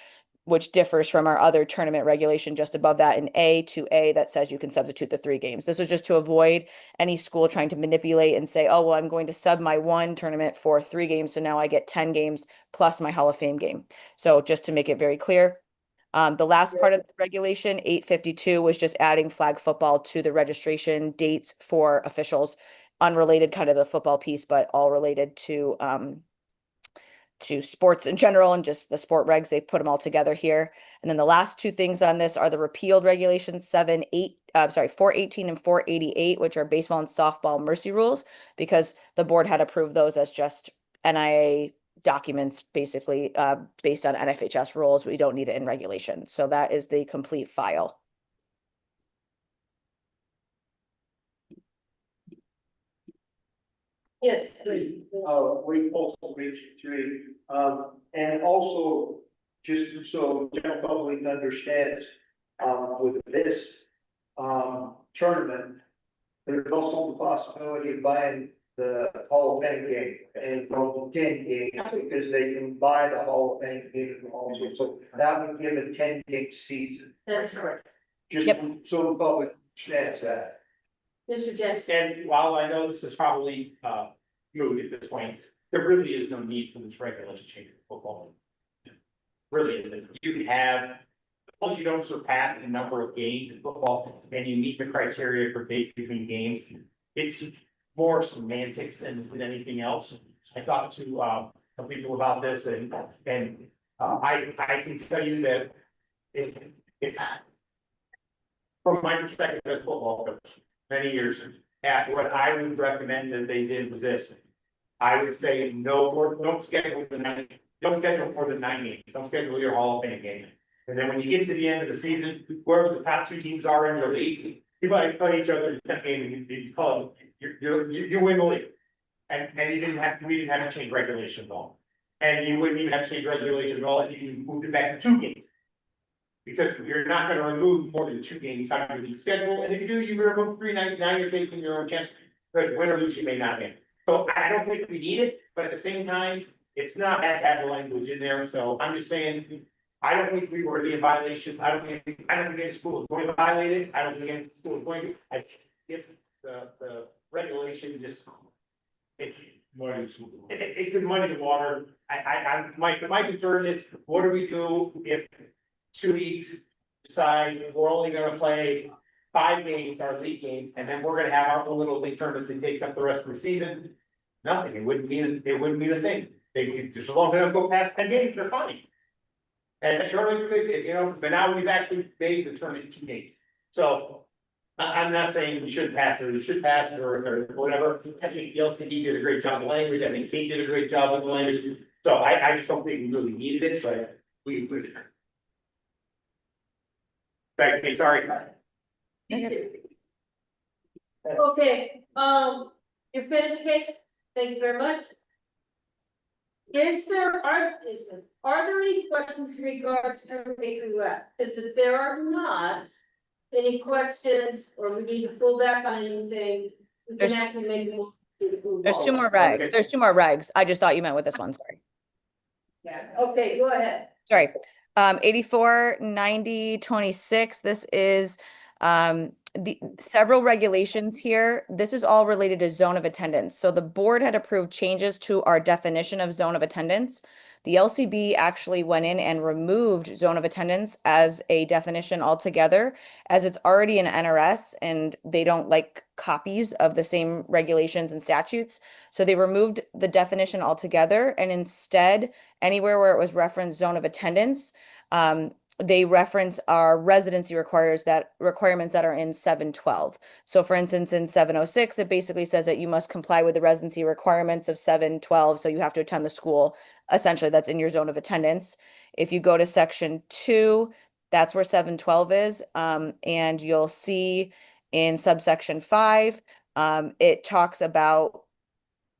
[SPEAKER 11] which differs from our other tournament regulation just above that in A2A that says you can substitute the 3 games. This was just to avoid any school trying to manipulate and say, oh, well, I'm going to sub my 1 tournament for 3 games. So now I get 10 games plus my Hall of Fame game. So just to make it very clear. The last part of the regulation, 852, was just adding flag football to the registration dates for officials, unrelated kind of the football piece, but all related to sports in general and just the sport regs. They put them all together here. And then the last 2 things on this are the repealed regulations 418 and 488, which are baseball and softball mercy rules, because the board had approved those as just NIAA documents, basically based on NFHS rules. We don't need it in regulation. So that is the complete file.
[SPEAKER 2] Yes, please.
[SPEAKER 18] We also reached 3, and also, just so general public understands, with this, tournament, there's also the possibility of buying the Hall of Fame game and go 10 games, because they can buy the Hall of Fame game also, so that would give a 10-game season.
[SPEAKER 2] That's correct.
[SPEAKER 18] Just so the public understands that.
[SPEAKER 2] Mr. Jess.
[SPEAKER 5] And while I know this is probably moot at this point, there really is no need for this regulation change for football. Really isn't. You can have, as long as you don't surpass the number of games in football and you meet the criteria for dates between games, it's more semantics than anything else. I talked to some people about this, and I can tell you that if from my perspective as football coach, many years, at what I would recommend that they did was this. I would say don't schedule don't schedule more than 9 games, don't schedule your Hall of Fame game. And then when you get to the end of the season, wherever the top 2 teams are in the league, you might play each other in the 10th game and you call it, you win the league. And we didn't have to change regulations at all. And you wouldn't even have to change regulations at all if you moved it back to 2 games. Because you're not gonna remove more than 2 games out of the schedule, and if you do, you remove 3, now you're taking your own chance, because win or lose, you may not win. So I don't think we need it, but at the same time, it's not bad to have the language in there, so I'm just saying. I don't think we were in violation, I don't think any school is going to violate it, I don't think any school is going to, if the regulation just. It's good money to water, my concern is, what do we do if 2 weeks decide we're only gonna play 5 games, our league game, and then we're gonna have our own little league tournament that takes up the rest of the season? Nothing, it wouldn't mean a thing, they, just as long as they don't go past 10 games, they're fine. And the tournament, but now we've actually made the tournament 2 games, so. I'm not saying we shouldn't pass it, or we should pass it, or whatever, I think the LCD did a great job with language, I think Kate did a great job with the language, so I just don't think we really needed it, but we included it. Back to me, sorry.
[SPEAKER 2] Okay, you're finished, Kate? Thank you very much. Are there any questions in regards to NIAA? Is if there are not any questions, or we need to pull back on anything, we can
[SPEAKER 11] There's-
[SPEAKER 2] actually make more.
[SPEAKER 11] There's 2 more regs. There's 2 more regs. I just thought you meant with this one, sorry.
[SPEAKER 2] Yeah, okay, go ahead.
[SPEAKER 11] Sorry. 849026. This is the several regulations here. This is all related to zone of attendance. So the board had approved changes to our definition of zone of attendance. The LCB actually went in and removed zone of attendance as a definition altogether, as it's already in NRS and they don't like copies of the same regulations and statutes. So they removed the definition altogether, and instead, anywhere where it was referenced zone of attendance, they reference our residency requirements that are in 712. So for instance, in 706, it basically says that you must comply with the residency requirements of 712. So you have to attend the school. Essentially, that's in your zone of attendance. If you go to section 2, that's where 712 is. And you'll see in subsection 5, it talks about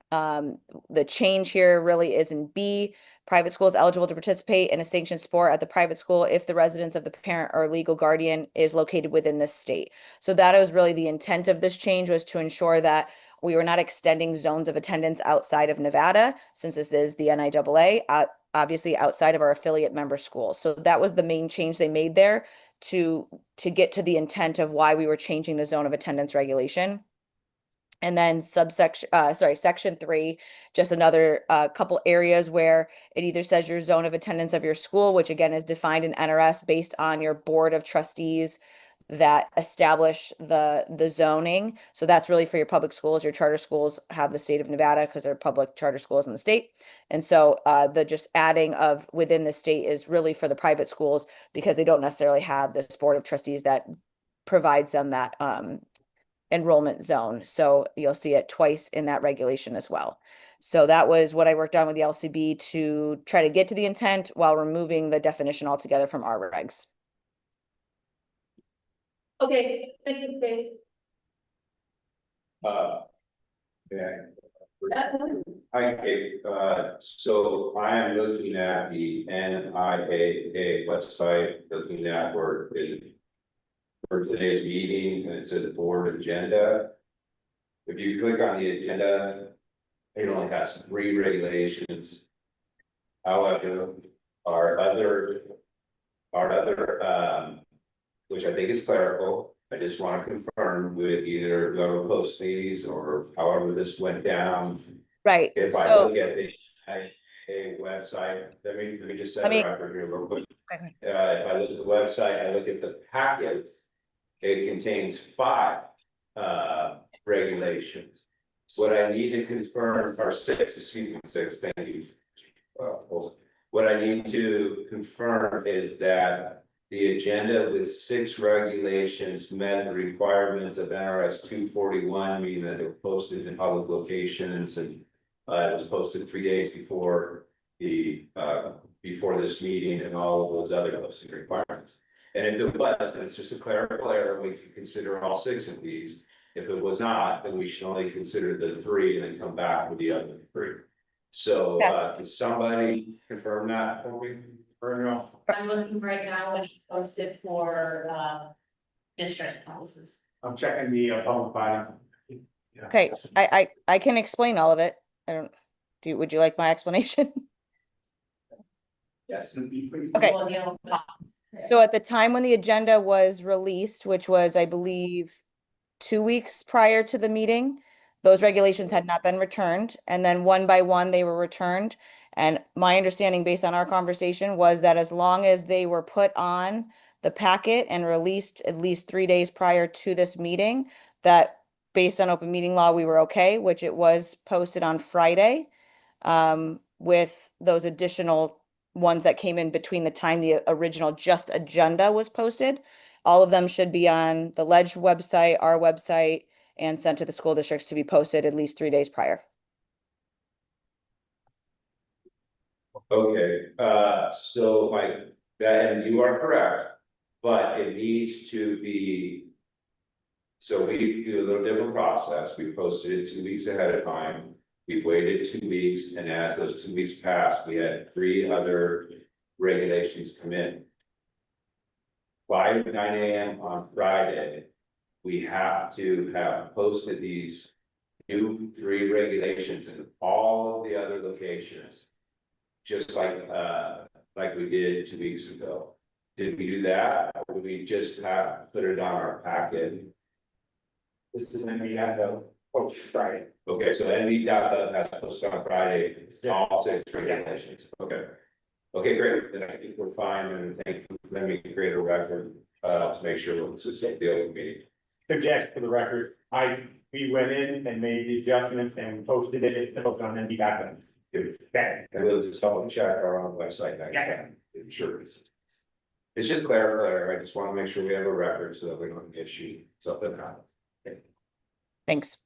[SPEAKER 11] the change here really is in B. Private school is eligible to participate in a sanctioned sport at the private school if the residence of the parent or legal guardian is located within the state. So that was really the intent of this change, was to ensure that we were not extending zones of attendance outside of Nevada, since this is the NIAA, obviously outside of our affiliate member schools. So that was the main change they made there to get to the intent of why we were changing the zone of attendance regulation. And then section 3, just another couple areas where it either says your zone of attendance of your school, which again is defined in NRS based on your board of trustees that establish the zoning. So that's really for your public schools. Your charter schools have the state of Nevada because they're public charter schools in the state. And so the just adding of within the state is really for the private schools, because they don't necessarily have this board of trustees that provides them that enrollment zone. So you'll see it twice in that regulation as well. So that was what I worked on with the LCB to try to get to the intent while removing the definition altogether from our regs.
[SPEAKER 2] Okay, thank you, Kate.
[SPEAKER 15] Hi, Kate. So I am looking at the NIAA website, looking at where for today's meeting, and it says board agenda. If you click on the agenda, it only has 3 regulations. However, our other, which I think is clerical, I just want to confirm with either whoever posts these or however this went down.
[SPEAKER 11] Right.
[SPEAKER 15] If I look at the NIAA website, let me just set it up here real quick.
[SPEAKER 11] Okay.
[SPEAKER 15] If I look at the website, I look at the packets. It contains 5 regulations. What I need to confirm are 6, excuse me, 6, thank you. What I need to confirm is that the agenda with 6 regulations met the requirements of NRS 241, meaning that they're posted in public locations, and it was posted 3 days before before this meeting, and all of those other posting requirements. And if it was, then it's just a clerical error, we can consider all 6 of these. If it was not, then we should only consider the 3 and then come back with the other 3. So,
[SPEAKER 11] Yes.
[SPEAKER 15] can somebody confirm that for me?
[SPEAKER 2] I'm looking right now when it's posted for, district houses.
[SPEAKER 5] I'm checking the public body.
[SPEAKER 11] Okay, I can explain all of it. I don't, would you like my explanation?
[SPEAKER 5] Yes.
[SPEAKER 11] Okay.
[SPEAKER 2] Well, you know,
[SPEAKER 11] So at the time when the agenda was released, which was, I believe, 2 weeks prior to the meeting, those regulations had not been returned, and then one by one they were returned. And my understanding, based on our conversation, was that as long as they were put on the packet and released at least 3 days prior to this meeting, that based on open meeting law, we were okay, which it was posted on Friday, with those additional ones that came in between the time the original just agenda was posted. All of them should be on the Ledge website, our website, and sent to the school districts to be posted at least 3 days prior.
[SPEAKER 15] Okay, so like, that, and you are correct, but it needs to be. So we do a little different process, we posted it 2 weeks ahead of time, we waited 2 weeks, and as those 2 weeks passed, we had 3 other regulations come in. By 9 AM on Friday, we have to have posted these new 3 regulations in all of the other locations. Just like we did 2 weeks ago. Did we do that, or did we just have, put it on our packet?
[SPEAKER 5] This is when we have the post Friday.
[SPEAKER 15] Okay, so NV.gov has posted on Friday, all 6 regulations, okay. Okay, great, then I think we're fine, and thank you, let me create a record, to make sure this is the open meeting.
[SPEAKER 5] Subject for the record, we went in and made the adjustments and posted it, posted on NB back. Okay.
[SPEAKER 15] And we'll just double check our own website next time, ensure it's just clear, I just want to make sure we have a record so that we don't issue something out.
[SPEAKER 11] Thanks.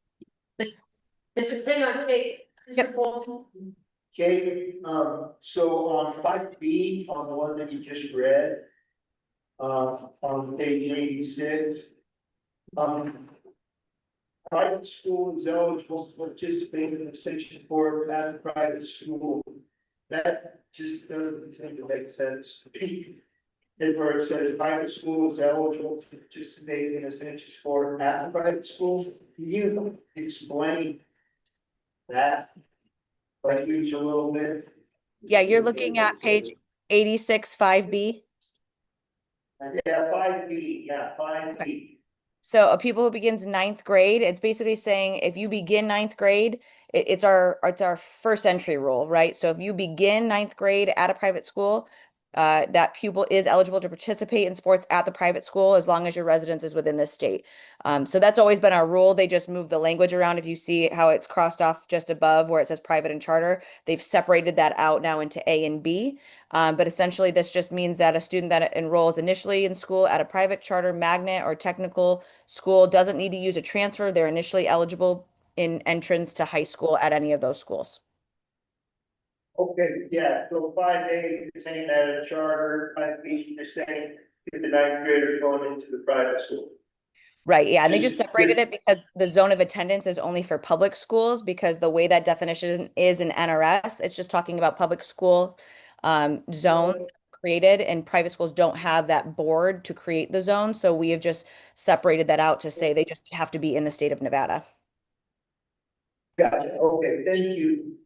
[SPEAKER 2] Mr. Hang on, wait, Mr. Paulson.
[SPEAKER 8] Okay, so on 5B, on the one that you just read, on page 86, private school is eligible to participate in the section 4 at a private school. That just doesn't seem to make sense to me. And where it says private school is eligible to participate in a section 4 at the private school, can you explain that? Like use a little bit.
[SPEAKER 11] Yeah, you're looking at page 86, 5B.
[SPEAKER 8] Yeah, 5B, yeah, 5B.
[SPEAKER 11] So a pupil who begins 9th grade, it's basically saying if you begin 9th grade, it's our first entry rule, right? So if you begin 9th grade at a private school, that pupil is eligible to participate in sports at the private school as long as your residence is within this state. So that's always been our rule. They just moved the language around. If you see how it's crossed off just above where it says private and charter, they've separated that out now into A and B. But essentially this just means that a student that enrolls initially in school at a private charter, magnet, or technical school doesn't need to use a transfer. They're initially eligible in entrance to high school at any of those schools.
[SPEAKER 8] Okay, yeah, so 5A is saying that a charter, 5B is saying if the 9th grader going into the private school.
[SPEAKER 11] Right, yeah, and they just separated it because the zone of attendance is only for public schools, because the way that definition is in NRS, it's just talking about public school zones created, and private schools don't have that board to create the zone. So we have just separated that out to say they just have to be in the state of Nevada.
[SPEAKER 8] Gotcha, okay, thank you.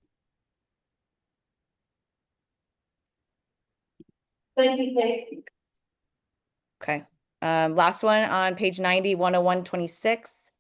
[SPEAKER 2] Thank you, Kate.
[SPEAKER 11] Okay. Last one on page 90, 10126.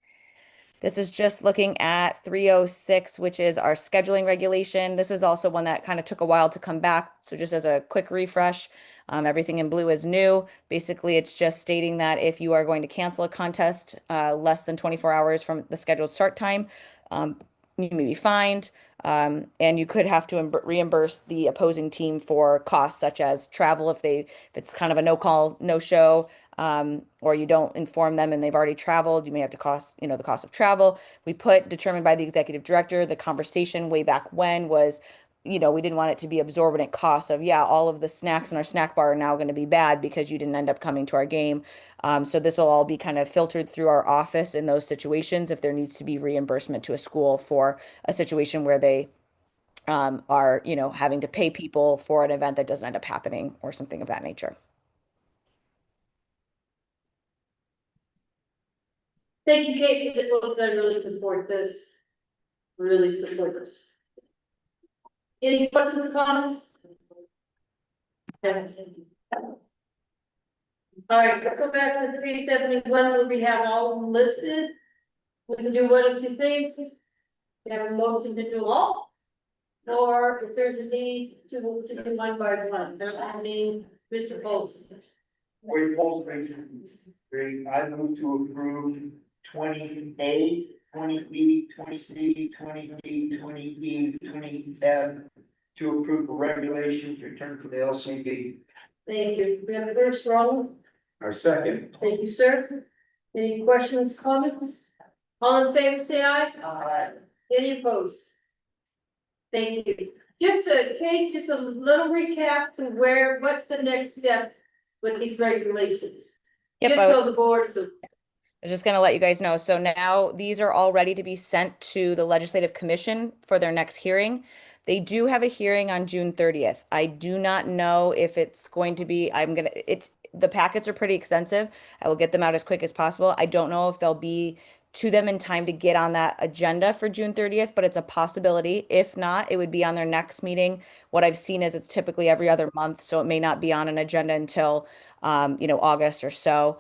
[SPEAKER 11] This is just looking at 306, which is our scheduling regulation. This is also one that kind of took a while to come back. So just as a quick refresh, everything in blue is new. Basically, it's just stating that if you are going to cancel a contest less than 24 hours from the scheduled start time, you may be fined. And you could have to reimburse the opposing team for costs such as travel if it's kind of a no call, no show, or you don't inform them and they've already traveled, you may have to the cost of travel. We put determined by the executive director. The conversation way back when was, we didn't want it to be absorbent costs of, yeah, all of the snacks in our snack bar are now going to be bad because you didn't end up coming to our game. So this will all be kind of filtered through our office in those situations if there needs to be reimbursement to a school for a situation where they are, having to pay people for an event that doesn't end up happening or something of that nature.
[SPEAKER 2] Thank you, Kate, for this one, because I really support this. Really support this. Any questions or comments? All right, let's go back to 371 where we have all of them listed. We can do one of two things. We have a motion to do all. Or if there's a need to do one by one, there's I mean, Mr. Bowles.
[SPEAKER 8] Wait, hold, three, I move to approve 20A, 20B, 20C, 20D, 20E, 20F. To approve the regulations returned to the LCD.
[SPEAKER 2] Thank you. We have a first roll.
[SPEAKER 8] Our second.
[SPEAKER 2] Thank you, sir. Any questions, comments? All in favor, say aye.
[SPEAKER 8] Aye.
[SPEAKER 2] Any opposed? Thank you. Kate, just a little recap to what's the next step with these regulations?
[SPEAKER 11] Yep,
[SPEAKER 2] Just so the board, so
[SPEAKER 11] I was just going to let you guys know. So now these are all ready to be sent to the Legislative Commission for their next hearing. They do have a hearing on June 30th. I do not know if it's going to be, the packets are pretty extensive. I will get them out as quick as possible. I don't know if they'll be to them in time to get on that agenda for June 30th, but it's a possibility. If not, it would be on their next meeting. What I've seen is it's typically every other month, so it may not be on an agenda until, August or so.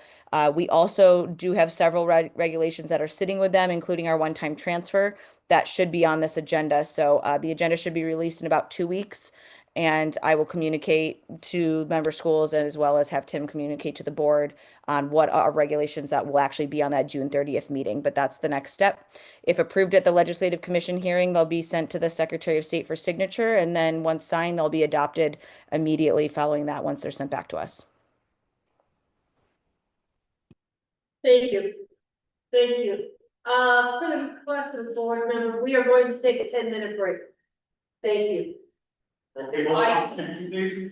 [SPEAKER 11] We also do have several regulations that are sitting with them, including our one-time transfer that should be on this agenda. So the agenda should be released in about 2 weeks. And I will communicate to member schools as well as have Tim communicate to the board on what are regulations that will actually be on that June 30th meeting. But that's the next step. If approved at the Legislative Commission hearing, they'll be sent to the Secretary of State for signature. And then once signed, they'll be adopted immediately following that once they're sent back to us.
[SPEAKER 2] thank you. Thank you. For the request of the board member, we are going to take a 10-minute break. Thank you.
[SPEAKER 6] Okay, well, please.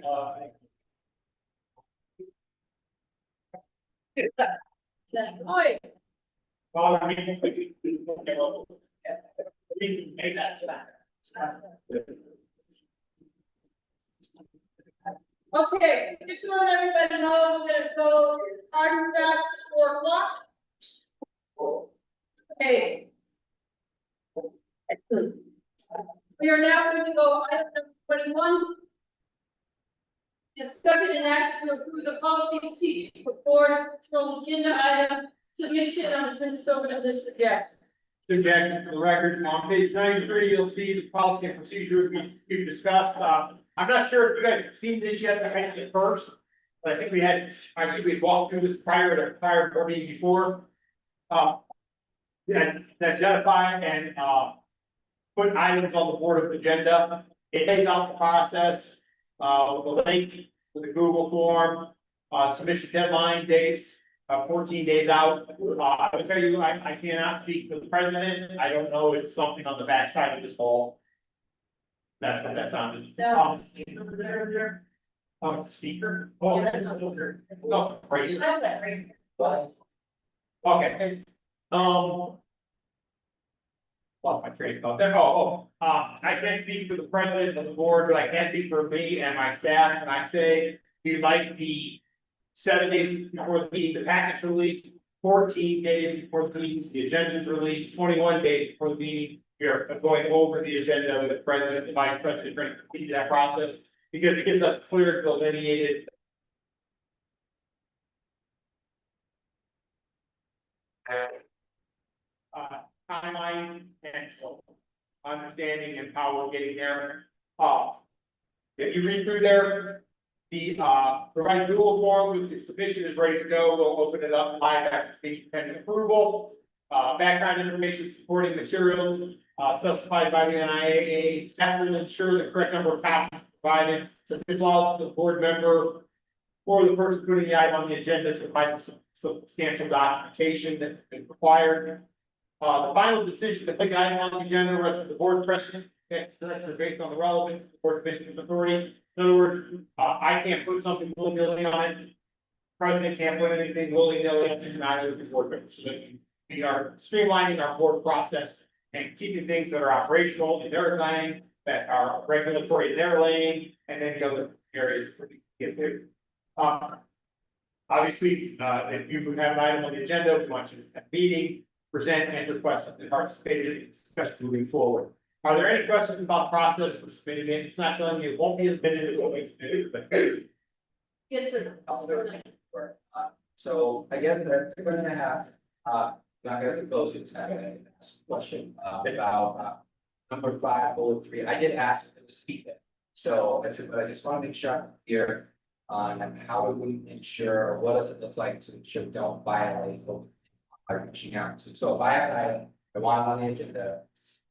[SPEAKER 2] Oi.
[SPEAKER 6] Well, I mean,
[SPEAKER 2] Okay, just to let everybody know, we're gonna go hard fast at 4 o'clock. Okay. We are now going to go item number 21. Discussion and action to approve the policy procedure for board control agenda item submission on the business over to Mr. Jackson.
[SPEAKER 5] Suggestion for the record, on page 93, you'll see the policy and procedure we've discussed. I'm not sure if you guys have seen this yet, I had it first. But I think we walked through this prior to board meeting before. Yeah, identify and, put items on the board of agenda. It lays out the process, with the link, with the Google form, submission deadline dates, 14 days out. I will tell you, I cannot speak for the president. I don't know if it's something on the backside of this wall. That's what that sounded.
[SPEAKER 2] No.
[SPEAKER 5] Oh, speaker? Oh,
[SPEAKER 2] Yeah, that's a filter.
[SPEAKER 5] Oh, right here.
[SPEAKER 2] I have that right.
[SPEAKER 5] Okay. Well, my train of thought there. I can't speak for the president of the board, but I can speak for me and my staff, and I say, we'd like the 7 days before the meeting, the packet's released, 14 days before the meeting, the agenda is released, 21 days before the meeting. We are going over the agenda with the president, the vice president, trying to complete that process, because it gives us clear delineated. Timeline and understanding and how we're getting there. If you read through there, the provide Google form with the submission is ready to go. We'll open it up live after speaking pending approval. Background information supporting materials specified by the NIAA. Staff will ensure the correct number of copies provided. So this allows the board member or the person putting the item on the agenda to provide substantial documentation that is required. The final decision to place the item on the agenda rests with the board president, director based on the relevance, the board commission's authority. In other words, I can't put something willy-nilly on it. President can't put anything willy-nilly on it, and neither of the board members. So we are streamlining our board process and keeping things that are operational in their lane, that are regulatory in their lane, and then the other areas where we get there. Obviously, if you have an item on the agenda, we want you to have a meeting, present, answer questions, and participate in the discussion moving forward. Are there any questions about the process for submitting it? It's not telling you it won't be admitted, it will be submitted, but.
[SPEAKER 2] Yes, sir.
[SPEAKER 9] So I get that we're gonna have, not gonna close it, I'm gonna ask a question about number 5, bullet 3. I did ask for the speaker. So I just want to make sure I'm here on how do we ensure, or what does it look like to ensure we don't violate what by reaching out to. So if I have an item, I want it on the agenda,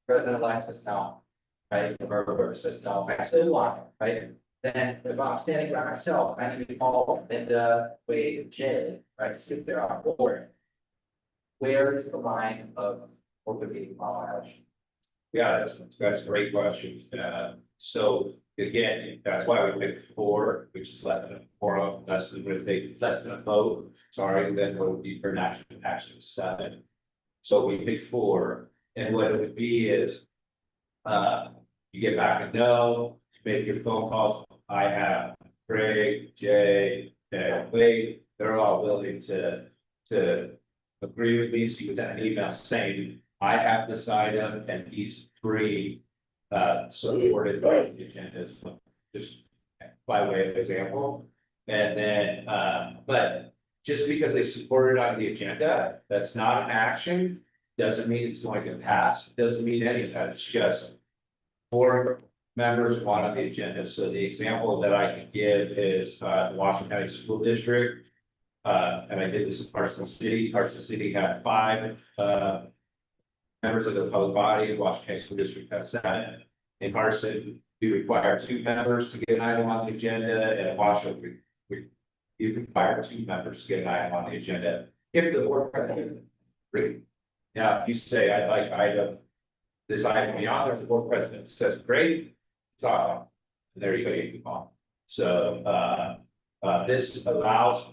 [SPEAKER 9] President-elect says no, right? The member says no, I still want it, right? Then if I'm standing by myself, I need to call Linda, Wade, Jay, right, to see if they're on board. Where is the line of open meeting law violation?
[SPEAKER 15] Yeah, that's a great question. So again, that's why we picked 4, which is less than a quorum, less than a vote. Sorry, then what would be for action 7. So we picked 4, and what it would be is, you get back a no, you make your phone calls. I have Craig, Jay, and Wade. They're all willing to agree with me. So you can send an email saying, I have this item and these 3 supported by the agendas, just by way of example. And then, but just because they supported on the agenda, that's not an action, doesn't mean it's going to pass, doesn't mean any of that, it's just 4 members want on the agenda. So the example that I can give is the Washington County School District. And I did this in Carson City. Carson City had 5 members of the public body. Washington County School District had 7. In Carson, we require 2 members to get an item on the agenda, and in Washington, you require 2 members to get an item on the agenda. If the board president agree. Now, if you say I'd like this item beyond, there's the board president says, great, it's on. And there you go, you can call. So, this allows,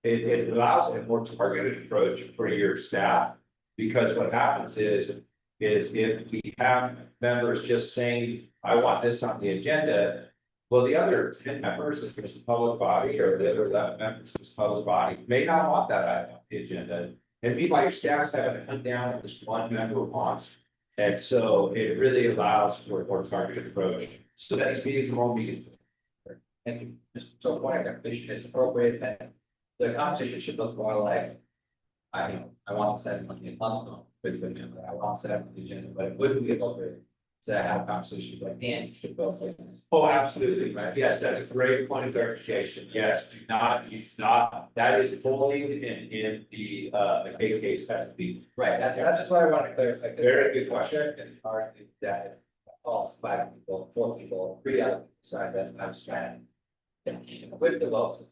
[SPEAKER 15] it allows a more targeted approach for your staff. Because what happens is if we have members just saying, I want this on the agenda. Well, the other 10 members, if it's a public body, or the other 11 members, if it's a public body, may not want that item on the agenda. And meanwhile, your staff's having to hunt down what this one member wants. And so it really allows for a more targeted approach, so that these meetings are more meaningful.
[SPEAKER 9] Thank you. Just so point of clarification, it's appropriate that the conversation should look more like, I want to set it on the agenda with the member, I want to set it on the agenda, but it wouldn't be appropriate to have a conversation like, and should both ways.
[SPEAKER 15] Oh, absolutely, right, yes, that's a great point of clarification, yes, do not, that is fully in the K case, that's the.
[SPEAKER 9] Right, that's just what I want to clarify. 'Cause
[SPEAKER 15] Very good question.
[SPEAKER 9] It's hard to that if all 5 people, 4 people, 3 other people decide that I'm just trying to with the votes.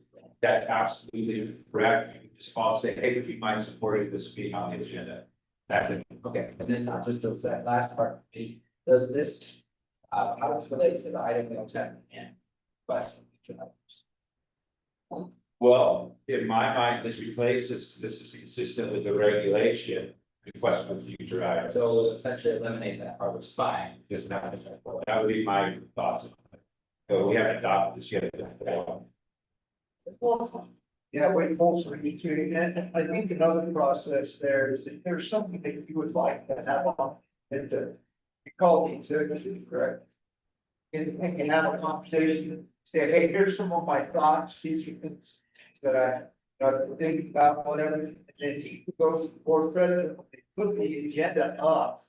[SPEAKER 15] That's absolutely correct, you can just call and say, hey, would you mind supporting this being on the agenda? That's it.
[SPEAKER 9] Okay, and then just to say, last part, for me, does this, how does this relate to the item we don't have in question?
[SPEAKER 15] Well, in my mind, this replaces, this is consistent with the regulation, request for future items.
[SPEAKER 9] So we'll essentially eliminate that part, which is fine, just not.
[SPEAKER 15] That would be my thoughts. So we haven't adopted this yet.
[SPEAKER 8] Yeah, wait, also, and I think another process there is if there's something that you would like to have on, and you call the executive, correct? And can have a conversation, say, hey, here's some of my thoughts, these are things that I think about, whatever, and then he goes to the board president, put the agenda up.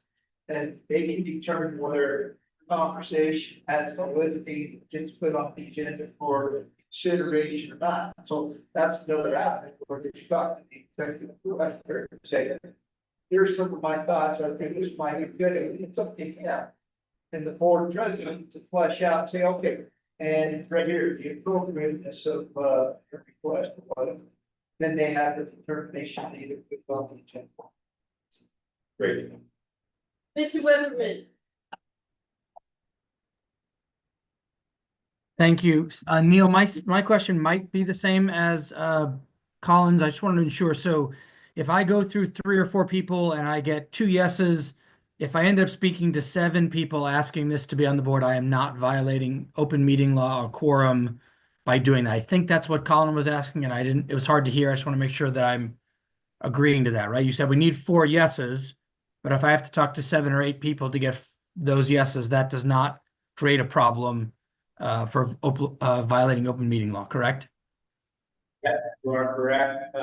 [SPEAKER 8] And they can determine whether conversation has validity, gets put on the agenda for consideration or not. So that's another avenue where you talk to the executive director and say, here's some of my thoughts, I think this might be good, and it's up to him. And the board president to flesh out, say, okay, and it's right here, the appropriateness of your request or whatever. Then they have the determination either put on the agenda.
[SPEAKER 15] Great.
[SPEAKER 2] Mr. Weberman,
[SPEAKER 16] Thank you. Neil, my question might be the same as Collins. I just wanted to ensure. So if I go through 3 or 4 people and I get 2 yeses, if I end up speaking to 7 people asking this to be on the board, I am not violating open meeting law or quorum by doing that. I think that's what Colin was asking, and it was hard to hear. I just want to make sure that I'm agreeing to that, right? You said we need 4 yeses, but if I have to talk to 7 or 8 people to get those yeses, that does not create a problem for violating open meeting law, correct?
[SPEAKER 15] Yeah, you are correct.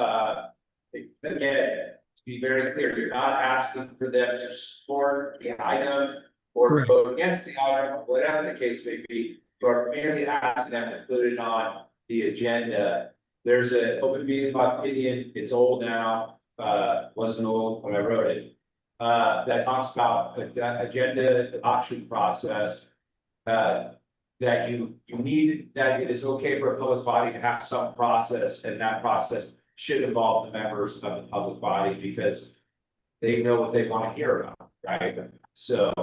[SPEAKER 15] Again, to be very clear, you're not asking for them to support the item or to vote against the item, whatever the case may be. You are merely asking them to put it on the agenda. There's an open meeting law opinion, it's old now, wasn't old when I wrote it. That talks about the agenda adoption process. That you need, that it is okay for a public body to have some process, and that process should involve the members of the public body because they know what they want to hear about, right? So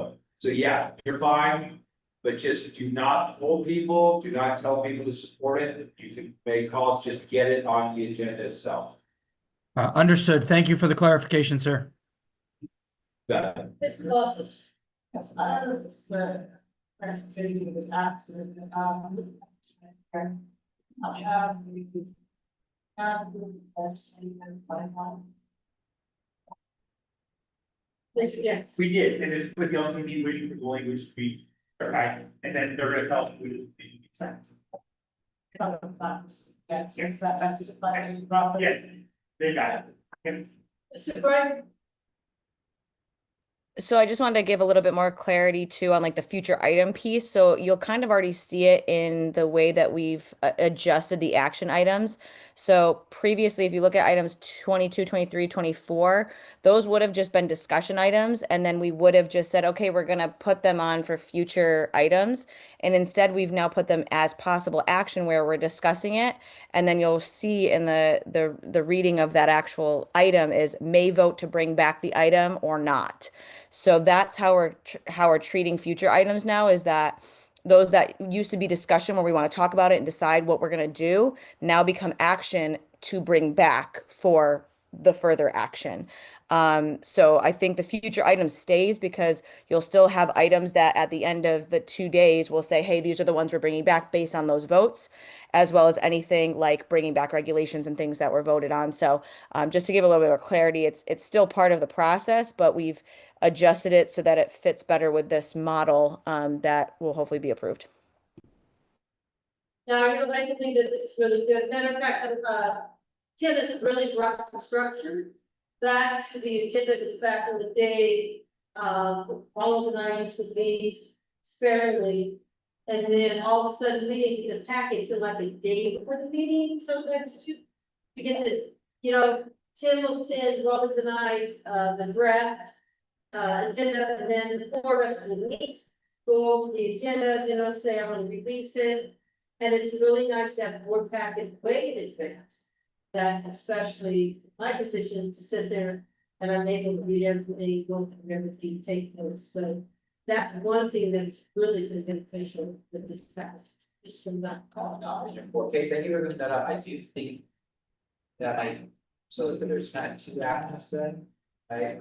[SPEAKER 15] yeah, you're fine, but just do not hold people, do not tell people to support it. You can make calls, just get it on the agenda itself.
[SPEAKER 16] Understood. Thank you for the clarification, sir.
[SPEAKER 15] Got it.
[SPEAKER 2] Mr. Lawson.
[SPEAKER 10] Yes, I don't know if it's, maybe with asks,
[SPEAKER 2] Yes.
[SPEAKER 5] We did, and it's with the only mean waiting for the language to be, right, and then they're gonna tell us we didn't make sense. Yes, they got it.
[SPEAKER 2] Mr. Brian,
[SPEAKER 11] So I just wanted to give a little bit more clarity too on like the future item piece. So you'll kind of already see it in the way that we've adjusted the action items. So previously, if you look at items 22, 23, 24, those would have just been discussion items. And then we would have just said, okay, we're going to put them on for future items. And instead we've now put them as possible action where we're discussing it. And then you'll see in the reading of that actual item is may vote to bring back the item or not. So that's how we're treating future items now, is that those that used to be discussion where we want to talk about it and decide what we're going to do now become action to bring back for the further action. So I think the future item stays because you'll still have items that at the end of the 2 days will say, hey, these are the ones we're bringing back based on those votes, as well as anything like bringing back regulations and things that were voted on. So just to give a little bit more clarity, it's still part of the process, but we've adjusted it so that it fits better with this model that will hopefully be approved.
[SPEAKER 2] Now, I really think that this is really good. Matter of fact, Tim has really brought some structure back to the agenda that's back in the day. Rollins and I used to meet sparingly. And then all of a sudden, we get the packets in like a day before the meeting, sometimes to get this, you know, Tim will send Rollins and I, the draft agenda, and then the four of us will meet, go over the agenda, then I'll say I want to release it. And it's really nice to have a board packet way in advance. That especially my position to sit there and I'm able to read everything, go through everything, take notes. So that's one thing that's really been beneficial with this package. Just from that.
[SPEAKER 9] Okay, thank you for bringing that up. I do think that so there's kind of two avenues then, right?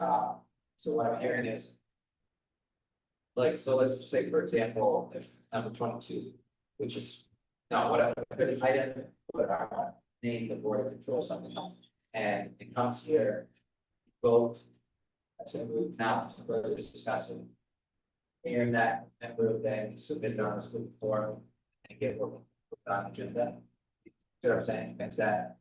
[SPEAKER 9] So what I'm hearing is, like, so let's just say, for example, if number 22, which is not what I put an item, but I want to name the board of control something else, and it comes here, vote. That's a move now to further discuss it. And that member then submit it on the school form and get what put on the agenda. You know what I'm saying? It's that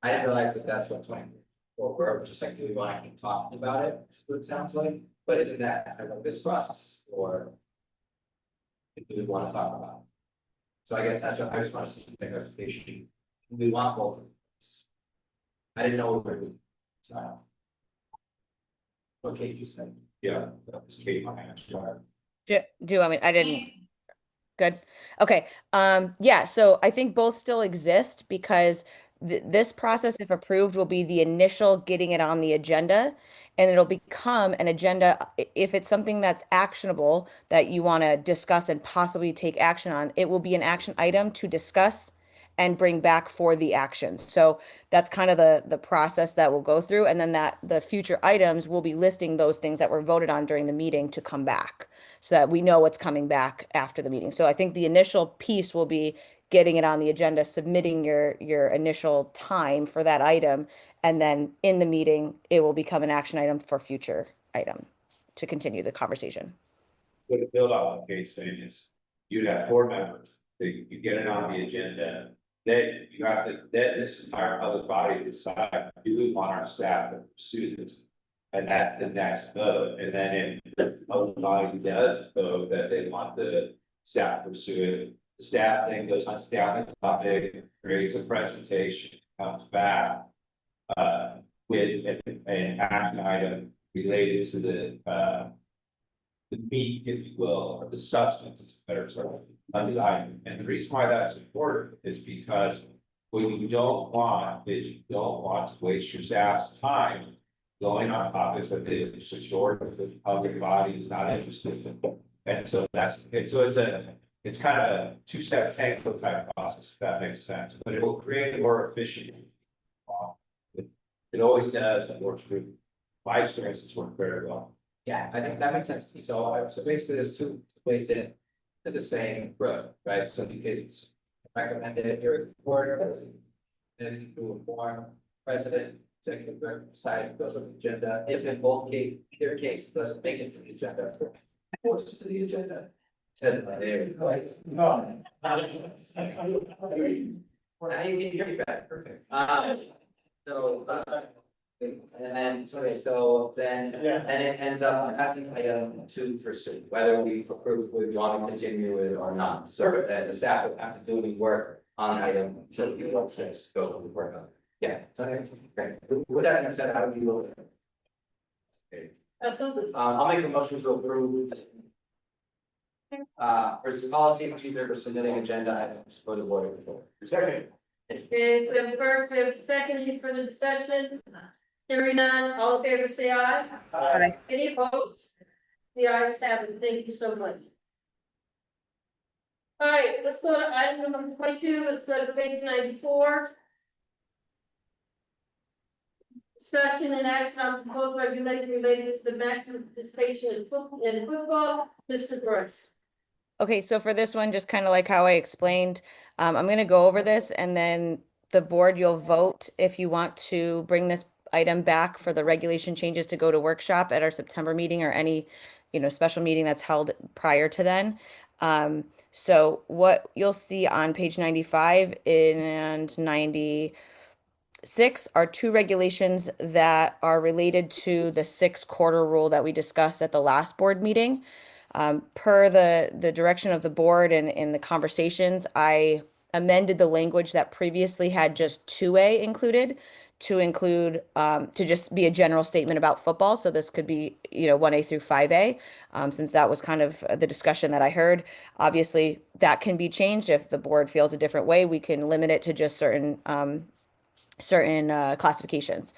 [SPEAKER 9] I didn't realize that that's what 24 were, just like, do we want to keep talking about it? What it sounds like, but isn't that kind of this process, or do we want to talk about it? So I guess that's what I just want to see the clarification. We want both of these. I didn't know we were doing. So. What Kate you said. Yeah, that was Kate, my answer.
[SPEAKER 11] Do I mean I didn't. Good. Okay. Yeah, so I think both still exist because this process, if approved, will be the initial getting it on the agenda, and it'll become an agenda. If it's something that's actionable that you want to discuss and possibly take action on, it will be an action item to discuss and bring back for the action. So that's kind of the process that we'll go through. And then that the future items will be listing those things that were voted on during the meeting to come back so that we know what's coming back after the meeting. So I think the initial piece will be getting it on the agenda, submitting your initial time for that item. And then in the meeting, it will become an action item for future item to continue the conversation.
[SPEAKER 15] What to build on what Kate's saying is, you'd have 4 members, you get it on the agenda. Then you have to, then this entire public body decide, do we want our staff to pursue this? And that's the next vote, and then if the public body does vote that they want the staff to pursue it, the staff then goes on staff topic, creates a presentation, comes back. With an action item related to the meat, if you will, or the substance is a better term, of the item. And the reason why that's important is because what you don't want is you don't want to waste your staff's time going on topics that they short if the public body is not interested in. And so that's okay. So it's kind of a 2-step tango type process, if that makes sense, but it will create a more efficient. It always does, and works with my experience, it's worked very well.
[SPEAKER 9] Yeah, I think that makes sense to me. So basically there's 2 ways in to the same road, right? So you could recommend it here at the board, and you do a form president, executive director, decide if it goes on the agenda. If in both either case, it doesn't make it to the agenda, force it to the agenda. There we go. No. Now you can hear me back, perfect. And then, so then it ends up passing item 2 pursue, whether we approve, we want to continue it or not. So then the staff will have to do any work on item until you want 6 go to work on it. Yeah, so great. With that being said, how do you look? Okay.
[SPEAKER 2] Absolutely.
[SPEAKER 9] I'll make a motion to approve. Versus policy procedure for submitting agenda items for the board of control.
[SPEAKER 2] Okay, we have first, we have second, any further discussion? Hearing none, all in favor, say aye.
[SPEAKER 11] Aye.
[SPEAKER 2] Any opposed? The ayes have it, thank you so much. All right, let's go to item number 22, let's go to page 94. Discussion and action on proposed regulation related to the maximum participation in football, Mr. Brush.
[SPEAKER 11] Okay, so for this one, just kind of like how I explained, I'm gonna go over this and then the board, you'll vote if you want to bring this item back for the regulation changes to go to workshop at our September meeting or any, special meeting that's held prior to then. So what you'll see on page 95 and 96 are two regulations that are related to the 6-quarter rule that we discussed at the last board meeting. Per the direction of the board and in the conversations, I amended the language that previously had just 2A included to include to just be a general statement about football. So this could be, 1A through 5A, since that was kind of the discussion that I heard. Obviously, that can be changed if the board feels a different way. We can limit it to just certain classifications.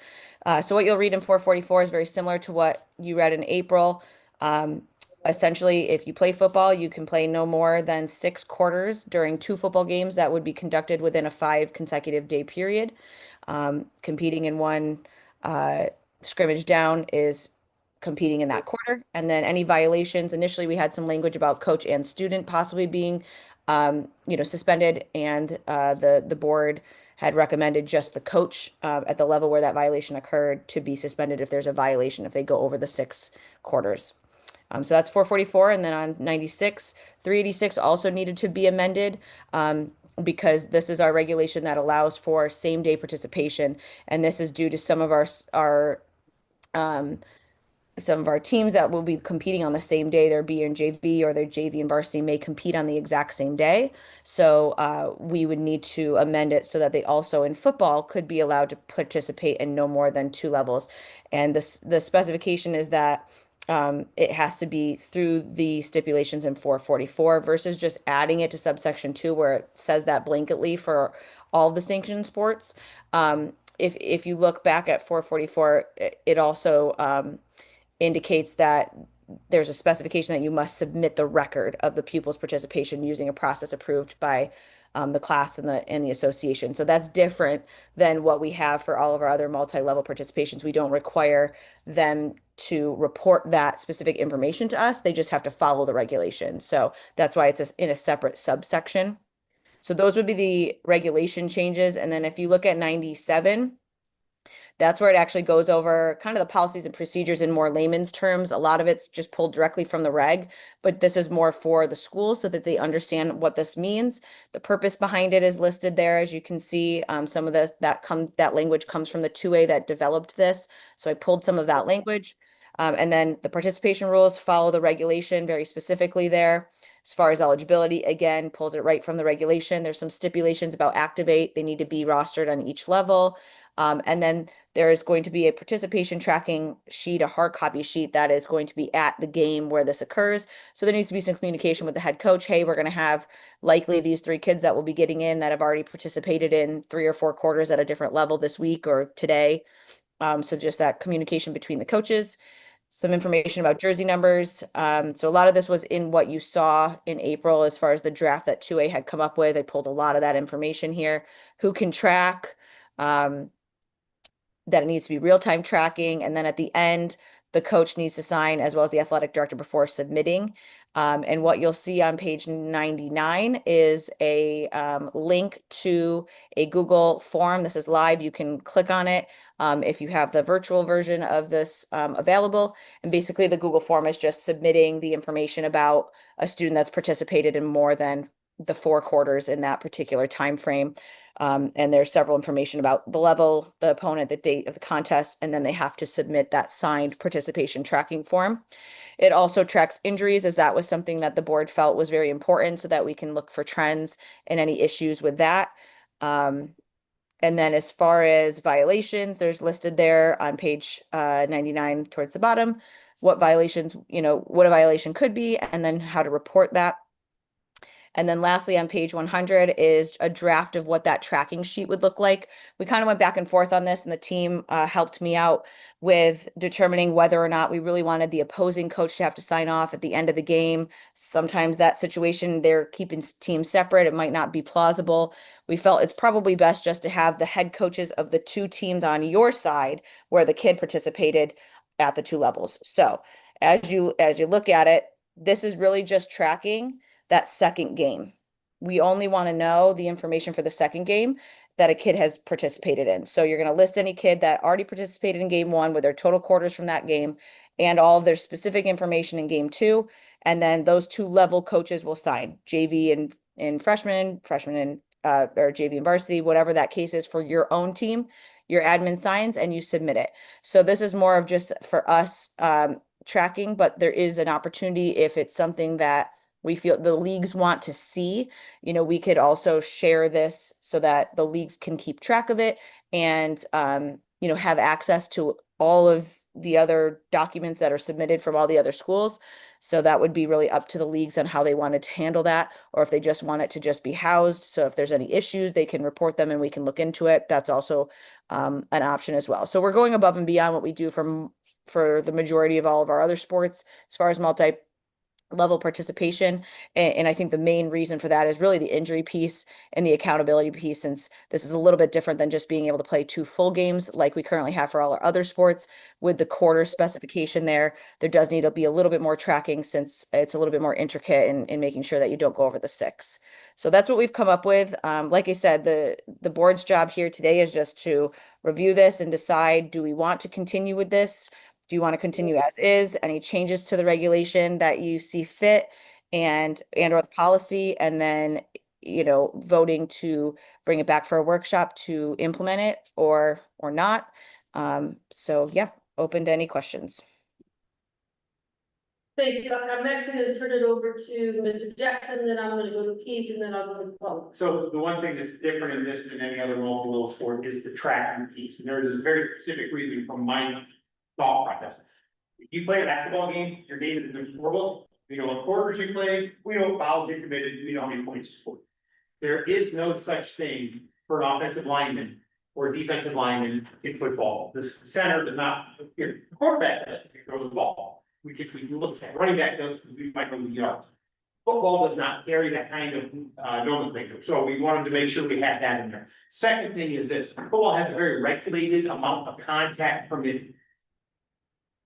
[SPEAKER 11] So what you'll read in 444 is very similar to what you read in April. Essentially, if you play football, you can play no more than 6 quarters during 2 football games that would be conducted within a 5 consecutive day period. Competing in one scrimmage down is competing in that quarter. And then any violations, initially we had some language about coach and student possibly being, suspended, and the board had recommended just the coach at the level where that violation occurred to be suspended if there's a violation, if they go over the 6 quarters. So that's 444. And then on 96, 386 also needed to be amended because this is our regulation that allows for same day participation. And this is due to um, some of our teams that will be competing on the same day, their B and JV or their JV and varsity may compete on the exact same day. So we would need to amend it so that they also in football could be allowed to participate in no more than 2 levels. And the specification is that it has to be through the stipulations in 444 versus just adding it to subsection 2 where it says that blanketly for all of the sanctioned sports. If you look back at 444, it also indicates that there's a specification that you must submit the record of the pupil's participation using a process approved by the class and the association. So that's different than what we have for all of our other multi-level participations. We don't require them to report that specific information to us. They just have to follow the regulation. So that's why it's in a separate subsection. So those would be the regulation changes. And then if you look at 97, that's where it actually goes over kind of the policies and procedures in more layman's terms. A lot of it's just pulled directly from the reg, but this is more for the schools so that they understand what this means. The purpose behind it is listed there, as you can see. Some of that language comes from the 2A that developed this. So I pulled some of that language. And then the participation rules follow the regulation very specifically there. As far as eligibility, again, pulls it right from the regulation. There's some stipulations about activate. They need to be rostered on each level. And then there is going to be a participation tracking sheet, a hard copy sheet that is going to be at the game where this occurs. So there needs to be some communication with the head coach. Hey, we're going to have likely these 3 kids that will be getting in that have already participated in 3 or 4 quarters at a different level this week or today. So just that communication between the coaches. Some information about jersey numbers. So a lot of this was in what you saw in April as far as the draft that 2A had come up with. I pulled a lot of that information here. Who can track? That it needs to be real-time tracking. And then at the end, the coach needs to sign as well as the athletic director before submitting. And what you'll see on page 99 is a link to a Google form. This is live. You can click on it if you have the virtual version of this available. And basically the Google form is just submitting the information about a student that's participated in more than the 4 quarters in that particular time frame. And there's several information about the level, the opponent, the date of the contest, and then they have to submit that signed participation tracking form. It also tracks injuries, as that was something that the board felt was very important so that we can look for trends and any issues with that. And then as far as violations, there's listed there on page 99 towards the bottom, what violations, what a violation could be, and then how to report that. And then lastly, on page 100 is a draft of what that tracking sheet would look like. We kind of went back and forth on this, and the team helped me out with determining whether or not we really wanted the opposing coach to have to sign off at the end of the game. Sometimes that situation, they're keeping teams separate. It might not be plausible. We felt it's probably best just to have the head coaches of the two teams on your side where the kid participated at the two levels. So as you look at it, this is really just tracking that second game. We only want to know the information for the second game that a kid has participated in. So you're going to list any kid that already participated in game one with their total quarters from that game and all of their specific information in game two. And then those two level coaches will sign JV and freshman and or JV and varsity, whatever that case is for your own team. Your admin signs and you submit it. So this is more of just for us tracking, but there is an opportunity if it's something that we feel the leagues want to see, you know, we could also share this so that the leagues can keep track of it and, you know, have access to all of the other documents that are submitted from all the other schools. So that would be really up to the leagues on how they wanted to handle that, or if they just want it to just be housed. So if there's any issues, they can report them and we can look into it. That's also an option as well. So we're going above and beyond what we do for the majority of all of our other sports as far as multi-level participation. And I think the main reason for that is really the injury piece and the accountability piece, since this is a little bit different than just being able to play 2 full games like we currently have for all our other sports. With the quarter specification there does need to be a little bit more tracking since it's a little bit more intricate in making sure that you don't go over the 6. So that's what we've come up with. Like I said, the board's job here today is just to review this and decide, do we want to continue with this? Do you want to continue as is? Any changes to the regulation that you see fit and or the policy, and then, you know, voting to bring it back for a workshop to implement it or not. So yeah, open to any questions.
[SPEAKER 2] Thank you. I'm actually going to turn it over to Mr. Jackson, then I'm going to go to Keith, and then I'll go to Paul.
[SPEAKER 5] So the one thing that's different in this than any other local sport is the tracking piece, and there is a very specific reason from my thought process. If you play a basketball game, your data is in the scorebook. We know what quarters you played, we know what fouls you committed, we know how many points you scored. There is no such thing for an offensive lineman or a defensive lineman in football. The center does not, your quarterback does, if he throws the ball. We can look at running back does, we might know the yards. Football does not carry that kind of nomenclature, so we wanted to make sure we had that in there. Second thing is this, football has a very regulated amount of contact permitted.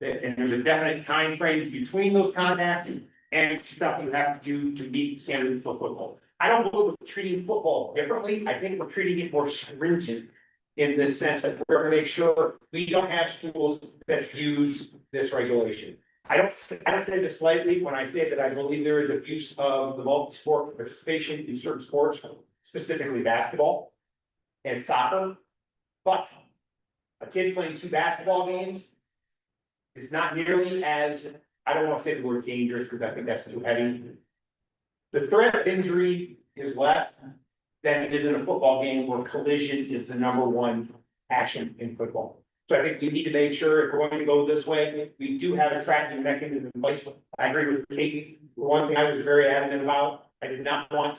[SPEAKER 5] And there's a definite time frame between those contacts and stuff you have to do to meet standards for football. I don't believe we're treating football differently. I think we're treating it more stringent in this sense that we're gonna make sure we don't have schools that use this regulation. I don't say this lightly when I say that I believe there is abuse of the multi-sport participation in certain sports, specifically basketball and soccer. But a kid playing 2 basketball games is not nearly as, I don't want to say the word dangerous because I think that's too heavy. The threat of injury is less than it is in a football game where collision is the #1 action in football. So I think we need to make sure if we're going to go this way, we do have a tracking mechanism in place. I agree with Katie. The one thing I was very adamant about, I did not want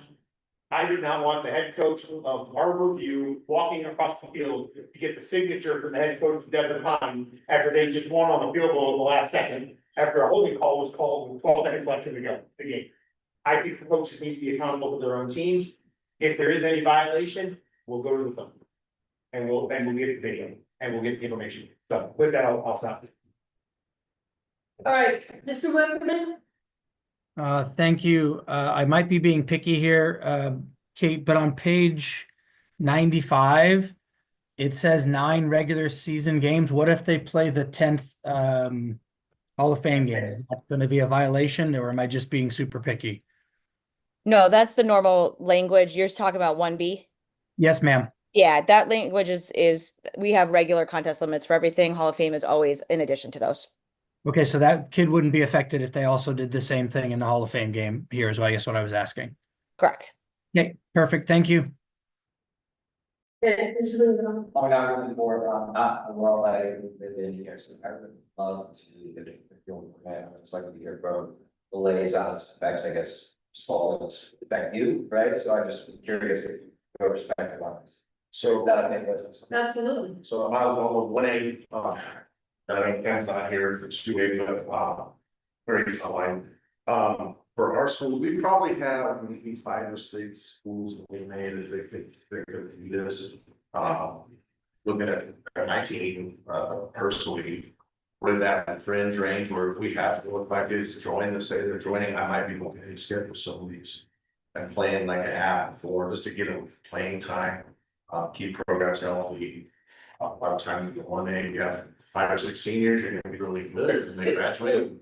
[SPEAKER 5] the head coach of Harbor View walking across the field to get the signature from the head coach of Devon Pine after they just won on the field goal in the last second, after a holding call was called with 12 seconds left in the game. I think the coaches need to be accountable to their own teams. If there is any violation, we'll go to the phone. And we'll get the video and we'll get the information. So with that, I'll stop.
[SPEAKER 2] All right, Mr. Wickerman?
[SPEAKER 16] Thank you. I might be being picky here, Kate, but on page 95, it says 9 regular season games. What if they play the 10th Hall of Fame game? Is that going to be a violation, or am I just being super picky?
[SPEAKER 11] No, that's the normal language. You're talking about 1B?
[SPEAKER 16] Yes, ma'am.
[SPEAKER 11] Yeah, that language is we have regular contest limits for everything. Hall of Fame is always in addition to those.
[SPEAKER 16] Okay, so that kid wouldn't be affected if they also did the same thing in the Hall of Fame game here is, I guess, what I was asking.
[SPEAKER 11] Correct.
[SPEAKER 16] Okay, perfect. Thank you.
[SPEAKER 2] Okay, Mr. Wickerman?
[SPEAKER 9] I'm not looking for, well, I live in here, so I would love to, if you'll, I'd just like to hear from the liaisons, effects, I guess, Paul, affect you, right? So I'm just curious if your perspective on this.
[SPEAKER 14] So
[SPEAKER 9] Is that okay with us?
[SPEAKER 2] Absolutely.
[SPEAKER 14] So I'm out of one A, and I know Ken's not here for 2A, but, very fine. For our school, we probably have maybe 5 or 6 schools that we made that they could do this. Looking at 19, personally, with that fringe range where if we have to look like it's join, say they're joining, I might be looking to schedule some of these. And playing like an app for, just to get them playing time, keep programs healthy. A lot of times you get 1A, you have 5 or 6 seniors, you're gonna be really good, and they graduate.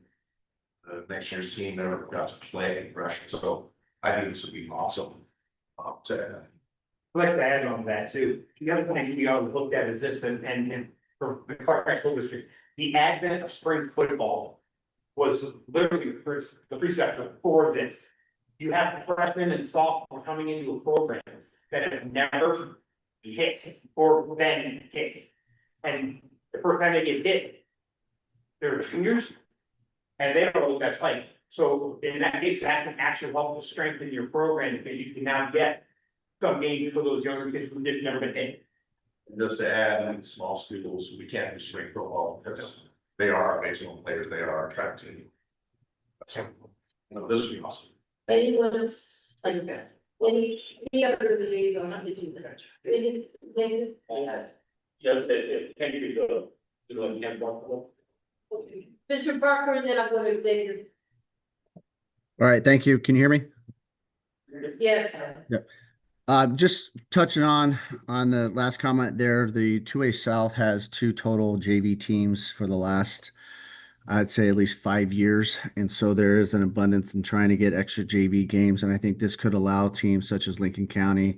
[SPEAKER 14] Next year's team never got to play, right? So I think this would be awesome. To
[SPEAKER 5] I'd like to add on to that too. The other thing we always looked at is this, and for the Clark County School District, the advent of spring football was literally the preceptor for this. You have freshmen and sophomore coming into a program that have never hit or been hit. And the first time they get hit, they're juniors. And they don't know what that's like. So in that case, that can actually help to strengthen your program because you can now get some games for those younger kids who have never been hit.
[SPEAKER 14] just to add, in small schools, we can't do spring football because they are our baseball players, they are our track team. So, this would be awesome.
[SPEAKER 2] Anyone else like that? Any other liaison, not the two that.
[SPEAKER 13] Yes, if can you go to like Ken Barker?
[SPEAKER 2] Mr. Barker, and then I'm going to executive.
[SPEAKER 12] All right, thank you. Can you hear me?
[SPEAKER 2] Yes.
[SPEAKER 12] Just touching on the last comment there, the 2A South has 2 total JV teams for the last, I'd say at least 5 years. And so there is an abundance in trying to get extra JV games. And I think this could allow teams such as Lincoln County,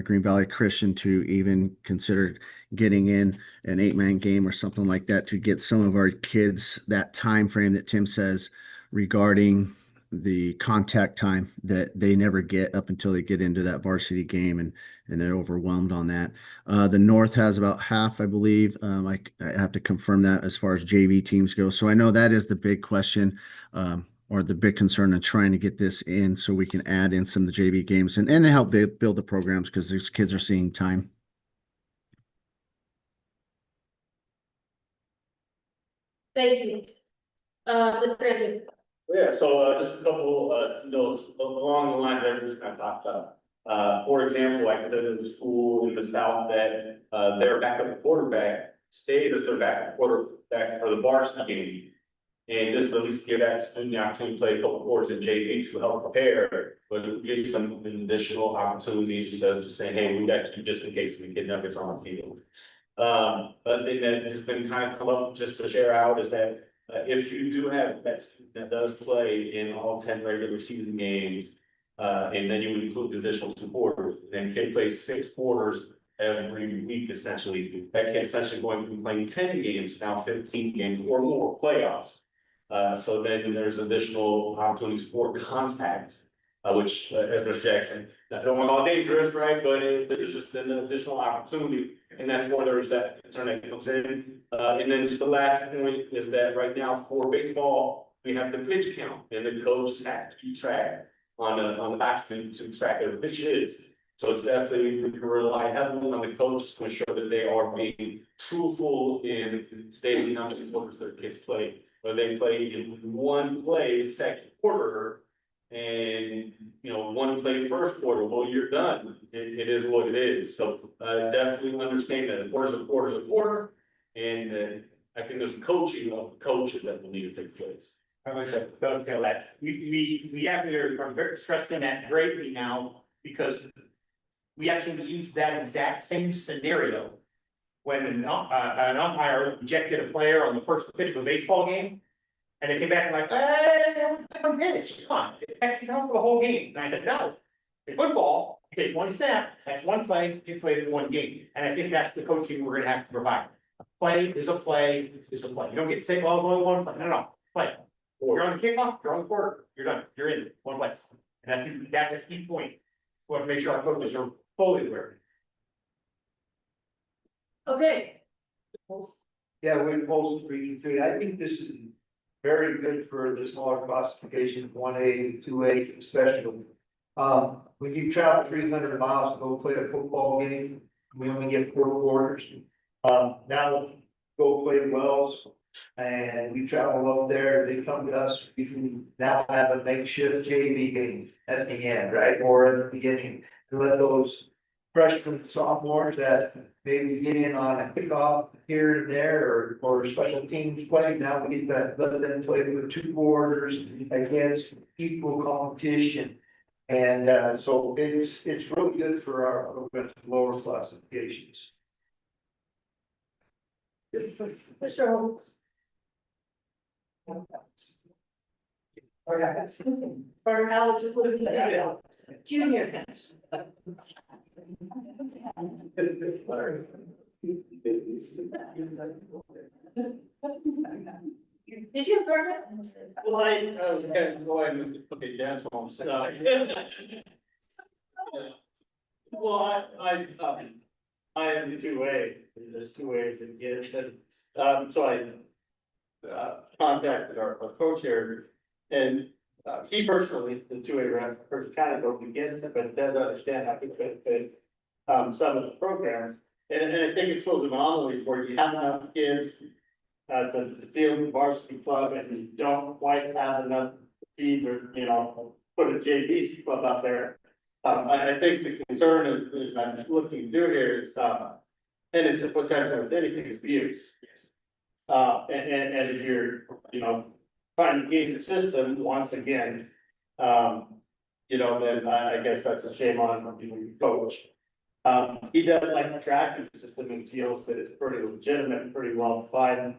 [SPEAKER 12] Green Valley Christian to even consider getting in an 8-man game or something like that to get some of our kids that time frame that Tim says regarding the contact time that they never get up until they get into that varsity game, and they're overwhelmed on that. The North has about half, I believe. I have to confirm that as far as JV teams go. So I know that is the big question, or the big concern in trying to get this in so we can add in some of the JV games and help build the programs because these kids are seeing time.
[SPEAKER 2] Thank you. The president.
[SPEAKER 13] Yeah, so just a couple notes along the lines that we just kind of talked about. For example, I consider the school in the South that their backup quarterback stays as their backup quarterback for the varsity game. And this will at least give that student the opportunity to play a couple quarters in JV to help prepare, but it gives them additional opportunities to say, hey, we got you just in case we get nuggets on the field. But thing that has been kind of come up just to share out is that if you do have that student that does play in all 10 regular season games, and then you would include the additional 2 quarters, then kid plays 6 quarters every week essentially. That kid essentially going from playing 10 games, now 15 games or more playoffs. So then there's additional opportunities for contact, which, as Mr. Jackson, I don't want to call it dangerous, right? But there's just an additional opportunity, and that's where there's that concern that comes in. And then just the last point is that right now for baseball, we have the pitch count, and the coaches have to keep track on the back end to track every pitch is. So it's definitely, we can rely heavily on the coaches to ensure that they are being truthful in stating how many quarters their kids play. Whether they play in one play second quarter and, one play first quarter, well, you're done. It is what it is. So definitely understand that a quarter is a quarter is a quarter. And I think there's coaching of coaches that will need to take place.
[SPEAKER 5] I would say, dovetail that, we actually are very stressing that greatly now, because we actually use that exact same scenario when an umpire ejected a player on the first pitch of a baseball game, and they came back and like, hey, one pitch, come on, you count for the whole game. And I said, no, in football, you take one snap, that's one play, you play in one game. And I think that's the coaching we're gonna have to provide. A play is a play is a play. You don't get to say, well, only one play. No, play. You're on the kickoff, you're on the quarter, you're done, you're in one play. And I think that's a key point. We want to make sure our coaches are fully aware.
[SPEAKER 2] Okay.
[SPEAKER 8] Yeah, we're both agreeing to it. I think this is very good for the smaller classification, 1A, 2A, especially. When you travel 300 miles to go play a football game, we only get 4 quarters. Now go play Wells, and we travel up there, they come to us, we can now have a makeshift JV game at the end, right? Or at the beginning, to let those freshmen, sophomores that maybe get in on a kickoff here and there, or special teams play, now we get that, let them play with 2 quarters against equal competition. And so it's really good for our lower classifications.
[SPEAKER 2] Mr. Holmes.
[SPEAKER 7] Or Alex.
[SPEAKER 2] Or Alex, what have you got?
[SPEAKER 7] Junior.
[SPEAKER 2] Did you affirm it?
[SPEAKER 18] Well, I was kind of going with, okay, that's what I'm saying. Well, I am the 2A, there's 2 ways to get it, so I contacted our coach here, and he personally, the 2A rep, kind of goes against it, but does understand how to fit some of the programs. And I think it's those anomalies where you have enough kids at the field varsity club, and you don't quite have enough team, or, put a JV club out there. I think the concern is I'm looking through here is, and it's a potential with anything is abuse. And if you're, trying to game the system once again, then I guess that's a shame on the coach. He does like the tracking system and feels that it's pretty legitimate, pretty well defined.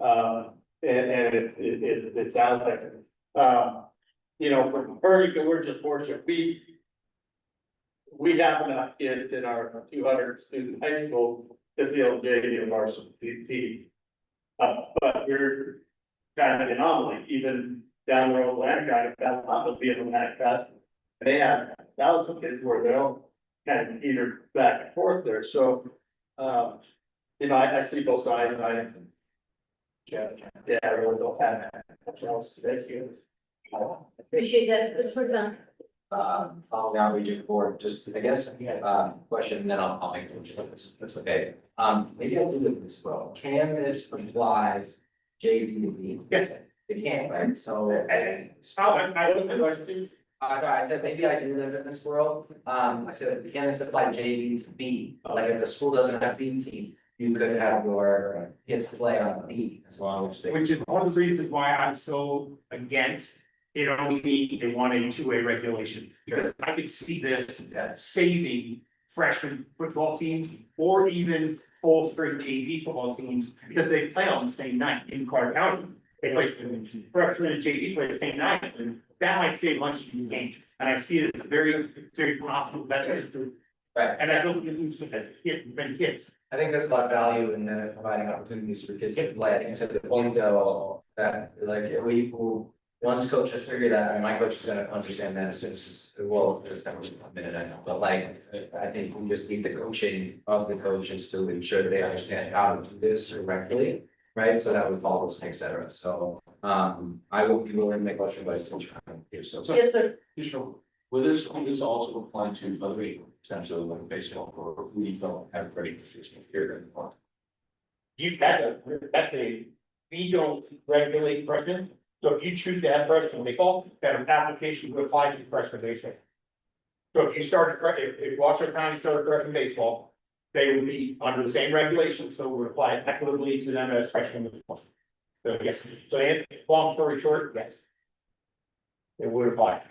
[SPEAKER 18] And it's out there. For Hurricane, we're just fortunate. We have enough kids in our 200 student high school to field JV and varsity team. But we're kind of an anomaly, even down the road, Atlantic, that will be in Atlantic Fest. They have 1,000 kids where they'll kind of either back and forth there, so, I see both sides, yeah, I really don't have much else to say.
[SPEAKER 2] Appreciate that, Mr. Dunn.
[SPEAKER 9] I'll now read you for just, I guess, question, and then I'll make a motion. That's okay. Maybe I'll do it this way. Can this apply JV to B?
[SPEAKER 5] Yes.
[SPEAKER 9] It can, right? So.
[SPEAKER 5] I don't know what to.
[SPEAKER 9] Sorry, I said, maybe I do live in this world. I said, can this apply JV to B? Like if the school doesn't have B team, you could have your kids play on B as long as they.
[SPEAKER 5] Which is one of the reasons why I'm so against it only being a 1A, 2A regulation. Because I could see this saving freshman football teams or even full spring JV football teams because they play on the same night in Carter County. They play freshman and JV play the same night, and that might save money in the game. And I see it as a very, very profitable benefit.
[SPEAKER 9] Right.
[SPEAKER 5] And I don't think it's many kids.
[SPEAKER 9] I think there's a lot of value in providing opportunities for kids to play. I think it's at the point though that once coaches figure that, my coach is gonna understand that as soon as, well, this time a minute, I know, but I think we just need the coaching of the coaches to ensure that they understand how to do this correctly, right? So that we follow those, et cetera. So, I will be willing to make a motion, but I still trying to do so.
[SPEAKER 2] Yes, sir.
[SPEAKER 13] Will this also apply to other essentially like baseball, or we don't have ready here?
[SPEAKER 5] We don't regulate freshmen. So if you choose to have freshman baseball, that an application would apply to freshman baseball. So if you started, if Washoe County started freshman baseball, they would be under the same regulations, so it would apply equitably to them as freshman baseball. So yes, so long story short, yes. It would apply.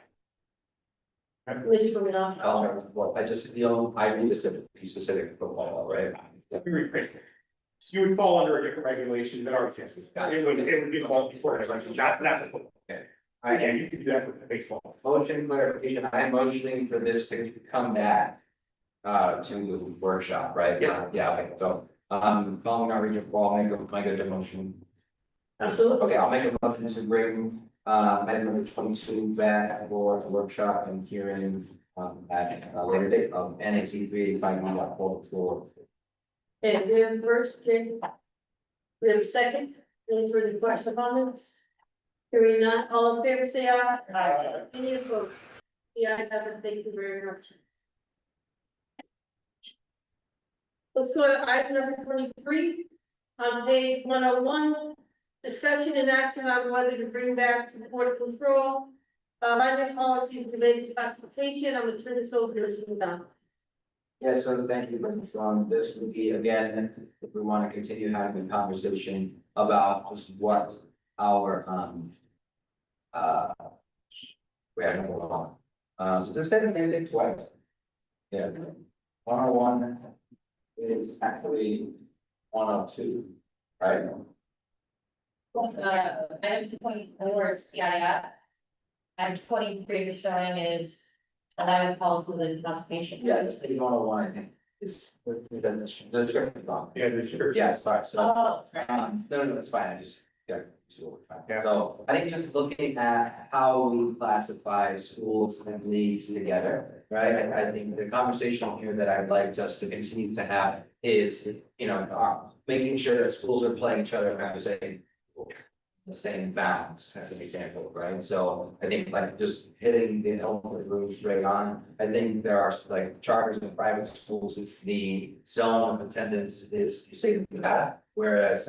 [SPEAKER 2] Mr. Bruno.
[SPEAKER 9] Well, I just feel, I read this to be specific to football, right?
[SPEAKER 5] You would fall under a different regulation that already exists. It would be called before, not the football.
[SPEAKER 9] Okay.
[SPEAKER 5] Again, you can do that with baseball.
[SPEAKER 9] Motion clarification, I am motioning for this to come back to the workshop, right?
[SPEAKER 5] Yeah.
[SPEAKER 9] Yeah, okay, so, following our region, I'll make a motion.
[SPEAKER 2] Absolutely.
[SPEAKER 9] Okay, I'll make a motion to bring, item number 22 back for the workshop and hearing, at a later date of NAC 385.4.
[SPEAKER 2] Okay, we have first, Jake. We have second, any further questions or comments? Hearing none, all in favor, say aye. Aye. Any opposed? The ayes have it, thank you very much. Let's go to item number 23, on page 101. Discussion and action on whether to bring back to the Board of Control. Alignment policies related to classification. I'm gonna turn this over to Mr. Dunn.
[SPEAKER 9] Yes, so thank you, Ms. Long. This would be, again, if we want to continue having a conversation about just what our, we have number one. Just say the same thing twice. Yeah. 101 is actually 102, right?
[SPEAKER 10] Item 24 is CIF. Item 23 is showing is allowing policy with classification.
[SPEAKER 9] Yeah, just take 101, I think, is the description gone.
[SPEAKER 6] Yeah, the church.
[SPEAKER 9] Yeah, sorry, so.
[SPEAKER 10] Oh, sorry.
[SPEAKER 9] No, it's fine, I just got to. So I think just looking at how we classify schools and leagues together, right? I think the conversation here that I'd like us to continue to have is, making sure that schools are playing each other at the same bounds, as an example, right? So I think like just hitting the elephant room straight on, I think there are like charters in private schools, the zone of attendance is, you say, that, whereas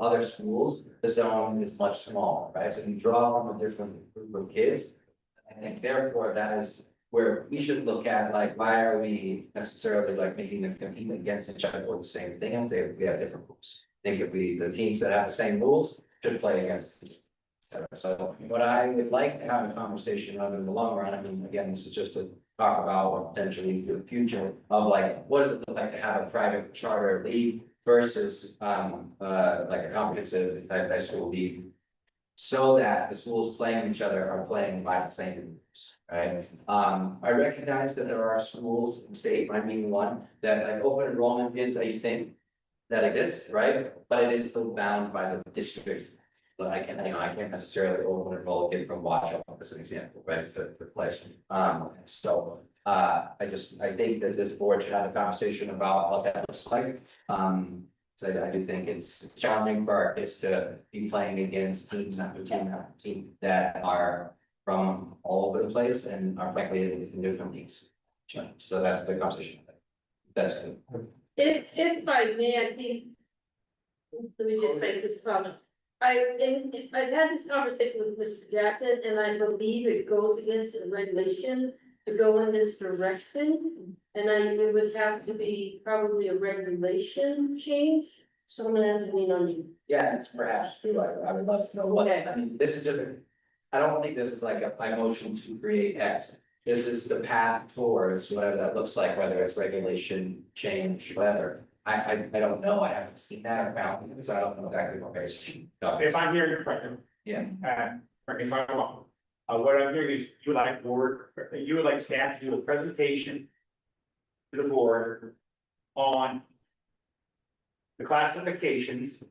[SPEAKER 9] other schools, the zone is much smaller, right? So you draw from a different group of kids. I think therefore that is where we should look at, like, why are we necessarily like making them compete against each other for the same thing if we have different rules? I think if the teams that have the same rules should play against each other. So what I would like to have a conversation on in the long run, I mean, again, this is just to talk about potentially the future of like, what does it look like to have a private charter league versus like a comprehensive type high school league, so that the schools playing each other are playing by the same rules, right? I recognize that there are schools in state, I mean one, that like open enrollment is a thing that exists, right? But it is still bound by the district. But I can't necessarily open enroll a kid from Watchung as an example, right, to play. So I think that this board should have a conversation about what that looks like. So I do think it's challenging for our kids to be playing against teams after team after team that are from all over the place and are frankly in different leagues. So that's the conversation. That's good.
[SPEAKER 2] If I may, I think, let me just make this comment. I've had this conversation with Mr. Jackson, and I believe it goes against the regulation to go in this direction. And it would have to be probably a regulation change, so I'm gonna have to lean on you.
[SPEAKER 9] Yeah, it's perhaps true. I would love to know what,
[SPEAKER 2] Okay.
[SPEAKER 9] I mean, this is just, I don't think this is like a motion to create X. This is the path towards whatever that looks like, whether it's regulation, change, whatever. I don't know. I haven't seen that around, so I don't know exactly what it's.
[SPEAKER 6] If I'm hearing you correctly,
[SPEAKER 9] Yeah,
[SPEAKER 6] correct me if I'm wrong. What I'm hearing is you would like staff to do a presentation to the board on the classifications,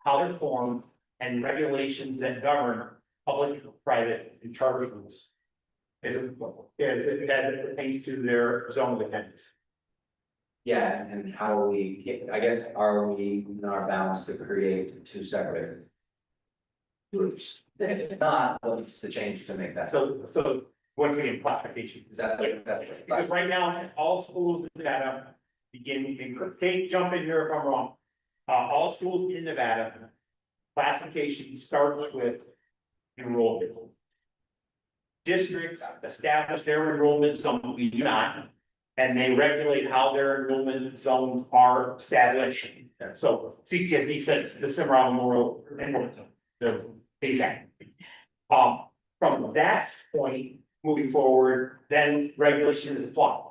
[SPEAKER 6] how they're formed, and regulations that govern public, private, and charter schools. As it pertains to their zone of attendance.
[SPEAKER 9] yeah, and how we, I guess, are we in our balance to create two separate groups? If not, what's the change to make that?
[SPEAKER 6] So once again, classification.
[SPEAKER 9] Is that like, that's
[SPEAKER 6] Because right now, all schools in Nevada begin, Kate, jump in here if I'm wrong. All schools in Nevada, classification starts with enrollment. Districts establish their enrollment zone, we do not. And they regulate how their enrollment zones are established. So CCSD sets the Cimarron Memorial enrollment zone, the ASAC. From that point, moving forward, then regulation is applied.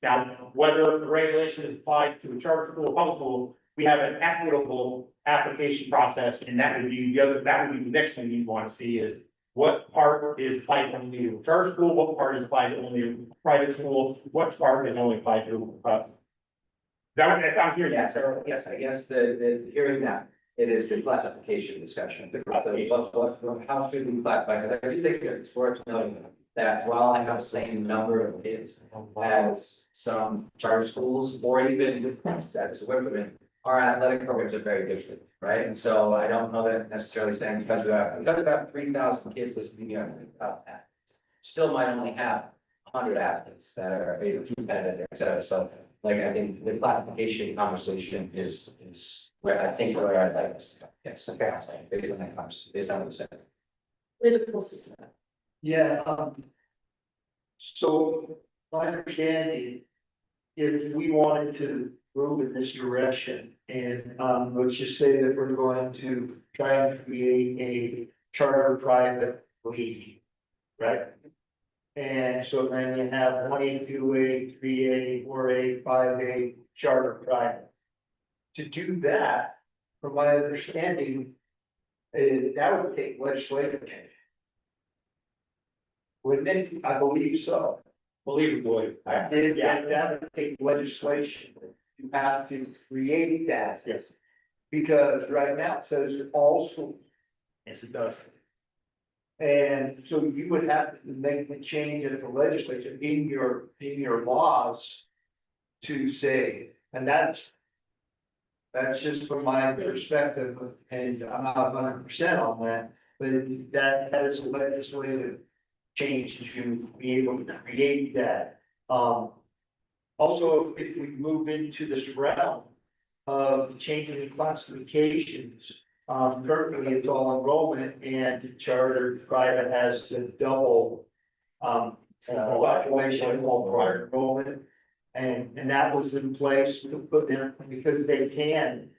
[SPEAKER 6] Now, whether the regulation is applied to a charter school or public school, we have an equitable application process, and that would be the next thing you want to see is what part is applied only to a charter school, what part is applied only to a private school, what part is only applied to, I'm hearing
[SPEAKER 9] Yeah,
[SPEAKER 6] that.
[SPEAKER 9] so yes, I guess the hearing that, it is the classification discussion. How should we classify? Because I do think it's worth noting that while I have the same number of kids as some charter schools or even status equivalent, our athletic programs are very different, right? And so I don't know that necessarily saying because we have 3,000 kids this year about that. still might only have 100 athletes that are competitive, et cetera. So like, I think the classification conversation is where I think where I'd like us to go. Yes, okay, I'm saying, based on that conversation, based on what you said.
[SPEAKER 8] Yeah, so my understanding, if we wanted to move in this direction, and, let's just say that we're going to try and create a charter private league, right? And so then you have 1A, 2A, 3A, 4A, 5A charter private. To do that, from my understanding, that would take legislative change. Wouldn't it? I believe so.
[SPEAKER 6] Believably.
[SPEAKER 8] I did, that would take legislation. You have to create that.
[SPEAKER 6] Yes.
[SPEAKER 8] Because right now it says all schools.
[SPEAKER 6] Yes, it does.
[SPEAKER 8] And so you would have to make the change at the legislature in your laws to say, and that's just from my perspective, and I'm not 100% on that, but that is a legislative change to be able to create that. Also, if we move into this realm of changing the classifications, currently it's all enrollment, and charter private has the double population called prior enrollment. And that was in place to put in, because they can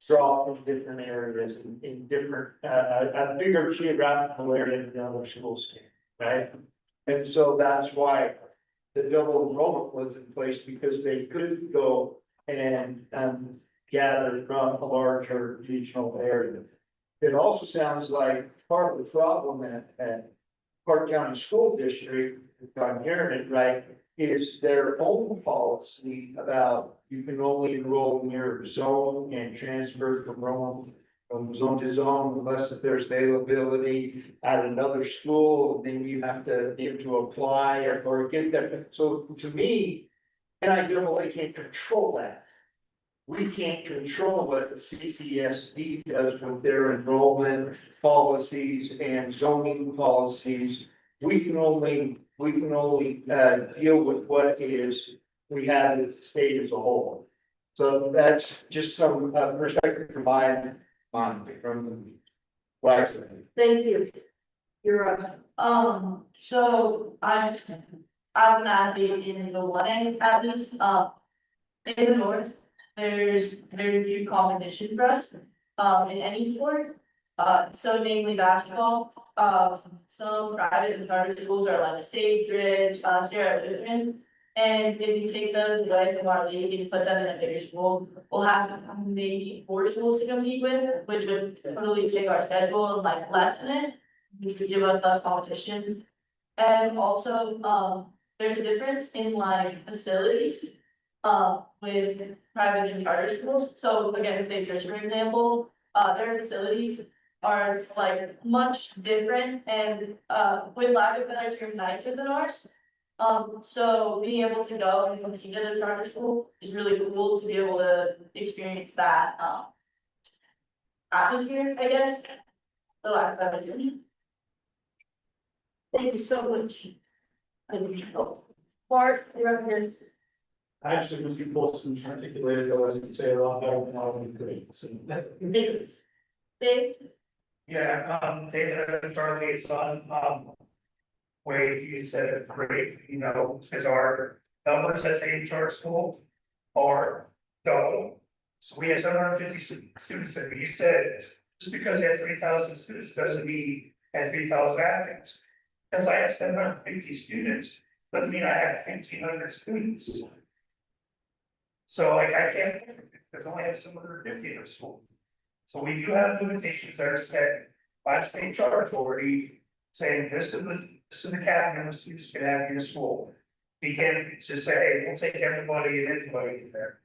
[SPEAKER 8] draw from different areas in different, a bigger geographical area than other schools can, right? And so that's why the double enrollment was in place, because they could go and gather from a larger regional area. It also sounds like part of the problem at Park County School District, if I'm hearing it right, is their own policy about you can only enroll in your zone and transfer from zone to zone unless if there's availability at another school, then you have to apply or get there. So to me, NIAA can't control that. We can't control what the CCSD does with their enrollment policies and zoning policies. We can only deal with what is we have as a state as a whole. So that's just some perspective from my mind from what I said.
[SPEAKER 3] Thank you. You're up. So I'm not being in the one end at least, in the north, there's very few competition for us, in any sport. So namely basketball, some private and charter schools are like Sage Ridge, Sierra Lutheran. And if you take those away from our league and put them in a bigger school, we'll have maybe 4 schools to compete with, which would totally take our schedule and like lessen it, which would give us less competition. And also, there's a difference in like facilities, with private and charter schools. So again, St. Church, for example, their facilities are like much different and, with lack of better term, nicer than ours. So being able to go and compete at a charter school is really cool to be able to experience that, atmosphere, I guess. For lack of better term. Thank you so much. Bart, you're up next.
[SPEAKER 6] I actually, was you both articulated, though, as you say, a lot better than I would agree. So
[SPEAKER 3] Dave?
[SPEAKER 5] Yeah, David, Charlie, it's on, way you said it great, you know, as our numbers as a charter school are double. So we have 750 students, and you said, just because you had 3,000 students doesn't mean you had 3,000 applicants. Because I have 750 students, doesn't mean I have 1,500 students. So like I can't, because I only have 750 in our school. So we do have limitations that are set by the state charter authority, saying this is the cap number of students can have in your school. You can't just say, hey, we'll take everybody and anybody in there.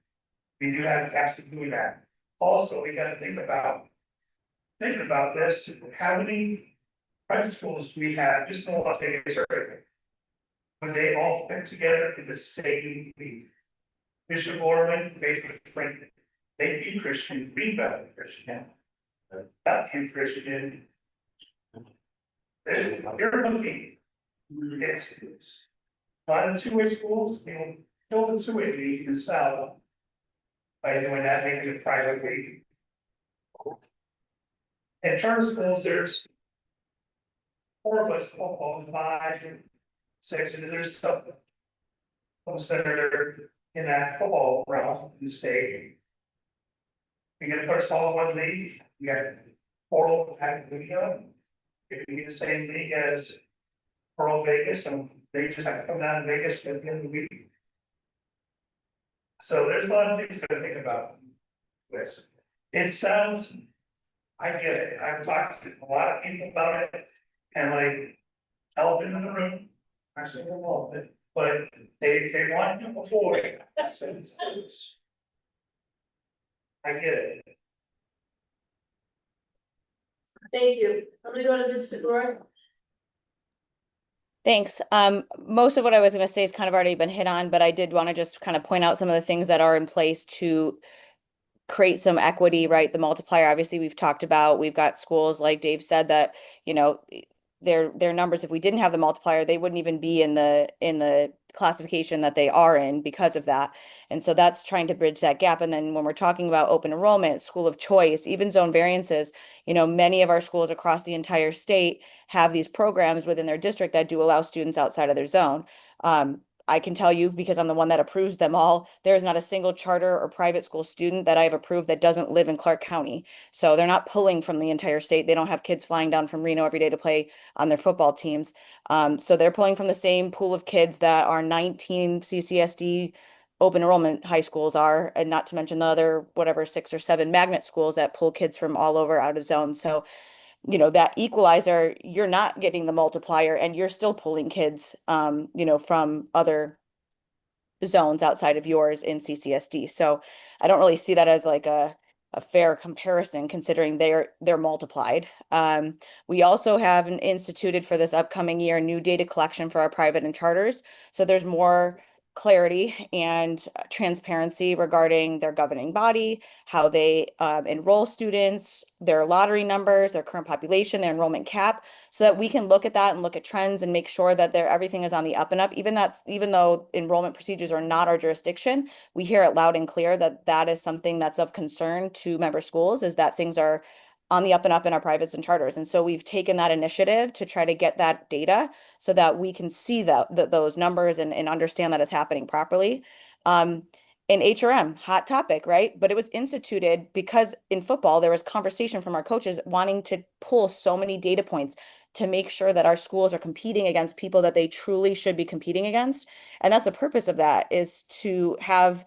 [SPEAKER 5] We do have caps to do that. Also, we gotta think about this, how many private schools do we have, just in Las Vegas area? When they all fit together in the same league. Bishop Orman, basically, they be Christian, Greenbelt Christian. Not be Christian. You're looking It's a lot of two-way schools, kill the two-way league in the south. By doing that, making it private league. In charter schools, there's 4 of us, football, 5, 6, and there's some. That are in that football realm in the state. You're gonna put us all in one league, you got Portal and Video. It can be the same league as Pearl Vegas, and they just have to come down to Vegas at the end of the week. So there's a lot of things to think about. This, it sounds, I get it, I've talked to a lot of people about it, and like, elephant in the room, I say an elephant, but they want to avoid, I said it's loose. I get it.
[SPEAKER 2] Thank you. I'm gonna go to Ms. Segura.
[SPEAKER 11] Thanks. Most of what I was going to say has kind of already been hit on, but I did want to just kind of point out some of the things that are in place to create some equity, right? The multiplier, obviously, we've talked about. We've got schools, like Dave said, that, you know, their numbers, if we didn't have the multiplier, they wouldn't even be in the classification that they are in because of that. And so that's trying to bridge that gap. And then when we're talking about open enrollment, school of choice, even zone variances, you know, many of our schools across the entire state have these programs within their district that do allow students outside of their zone. I can tell you, because I'm the one that approves them all, there is not a single charter or private school student that I've approved that doesn't live in Clark County. So they're not pulling from the entire state. They don't have kids flying down from Reno every day to play on their football teams. So they're pulling from the same pool of kids that our 19 CCSD open enrollment high schools are, and not to mention the other, whatever, 6 or 7 magnet schools that pull kids from all over out of zone. So, you know, that equalizer, you're not getting the multiplier and you're still pulling kids, you know, from other zones outside of yours in CCSD. So I don't really see that as like a fair comparison, considering they're multiplied. We also have instituted for this upcoming year new data collection for our private and charters. So there's more clarity and transparency regarding their governing body, how they enroll students, their lottery numbers, their current population, their enrollment cap, so that we can look at that and look at trends and make sure that everything is on the up and up. Even though enrollment procedures are not our jurisdiction, we hear it loud and clear that that is something that's of concern to member schools, is that things are on the up and up in our privates and charters. And so we've taken that initiative to try to get that data so that we can see those numbers and understand that it's happening properly. In HRM, hot topic, right? But it was instituted because in football, there was conversation from our coaches wanting to pull so many data points to make sure that our schools are competing against people that they truly should be competing against. And that's the purpose of that, is to have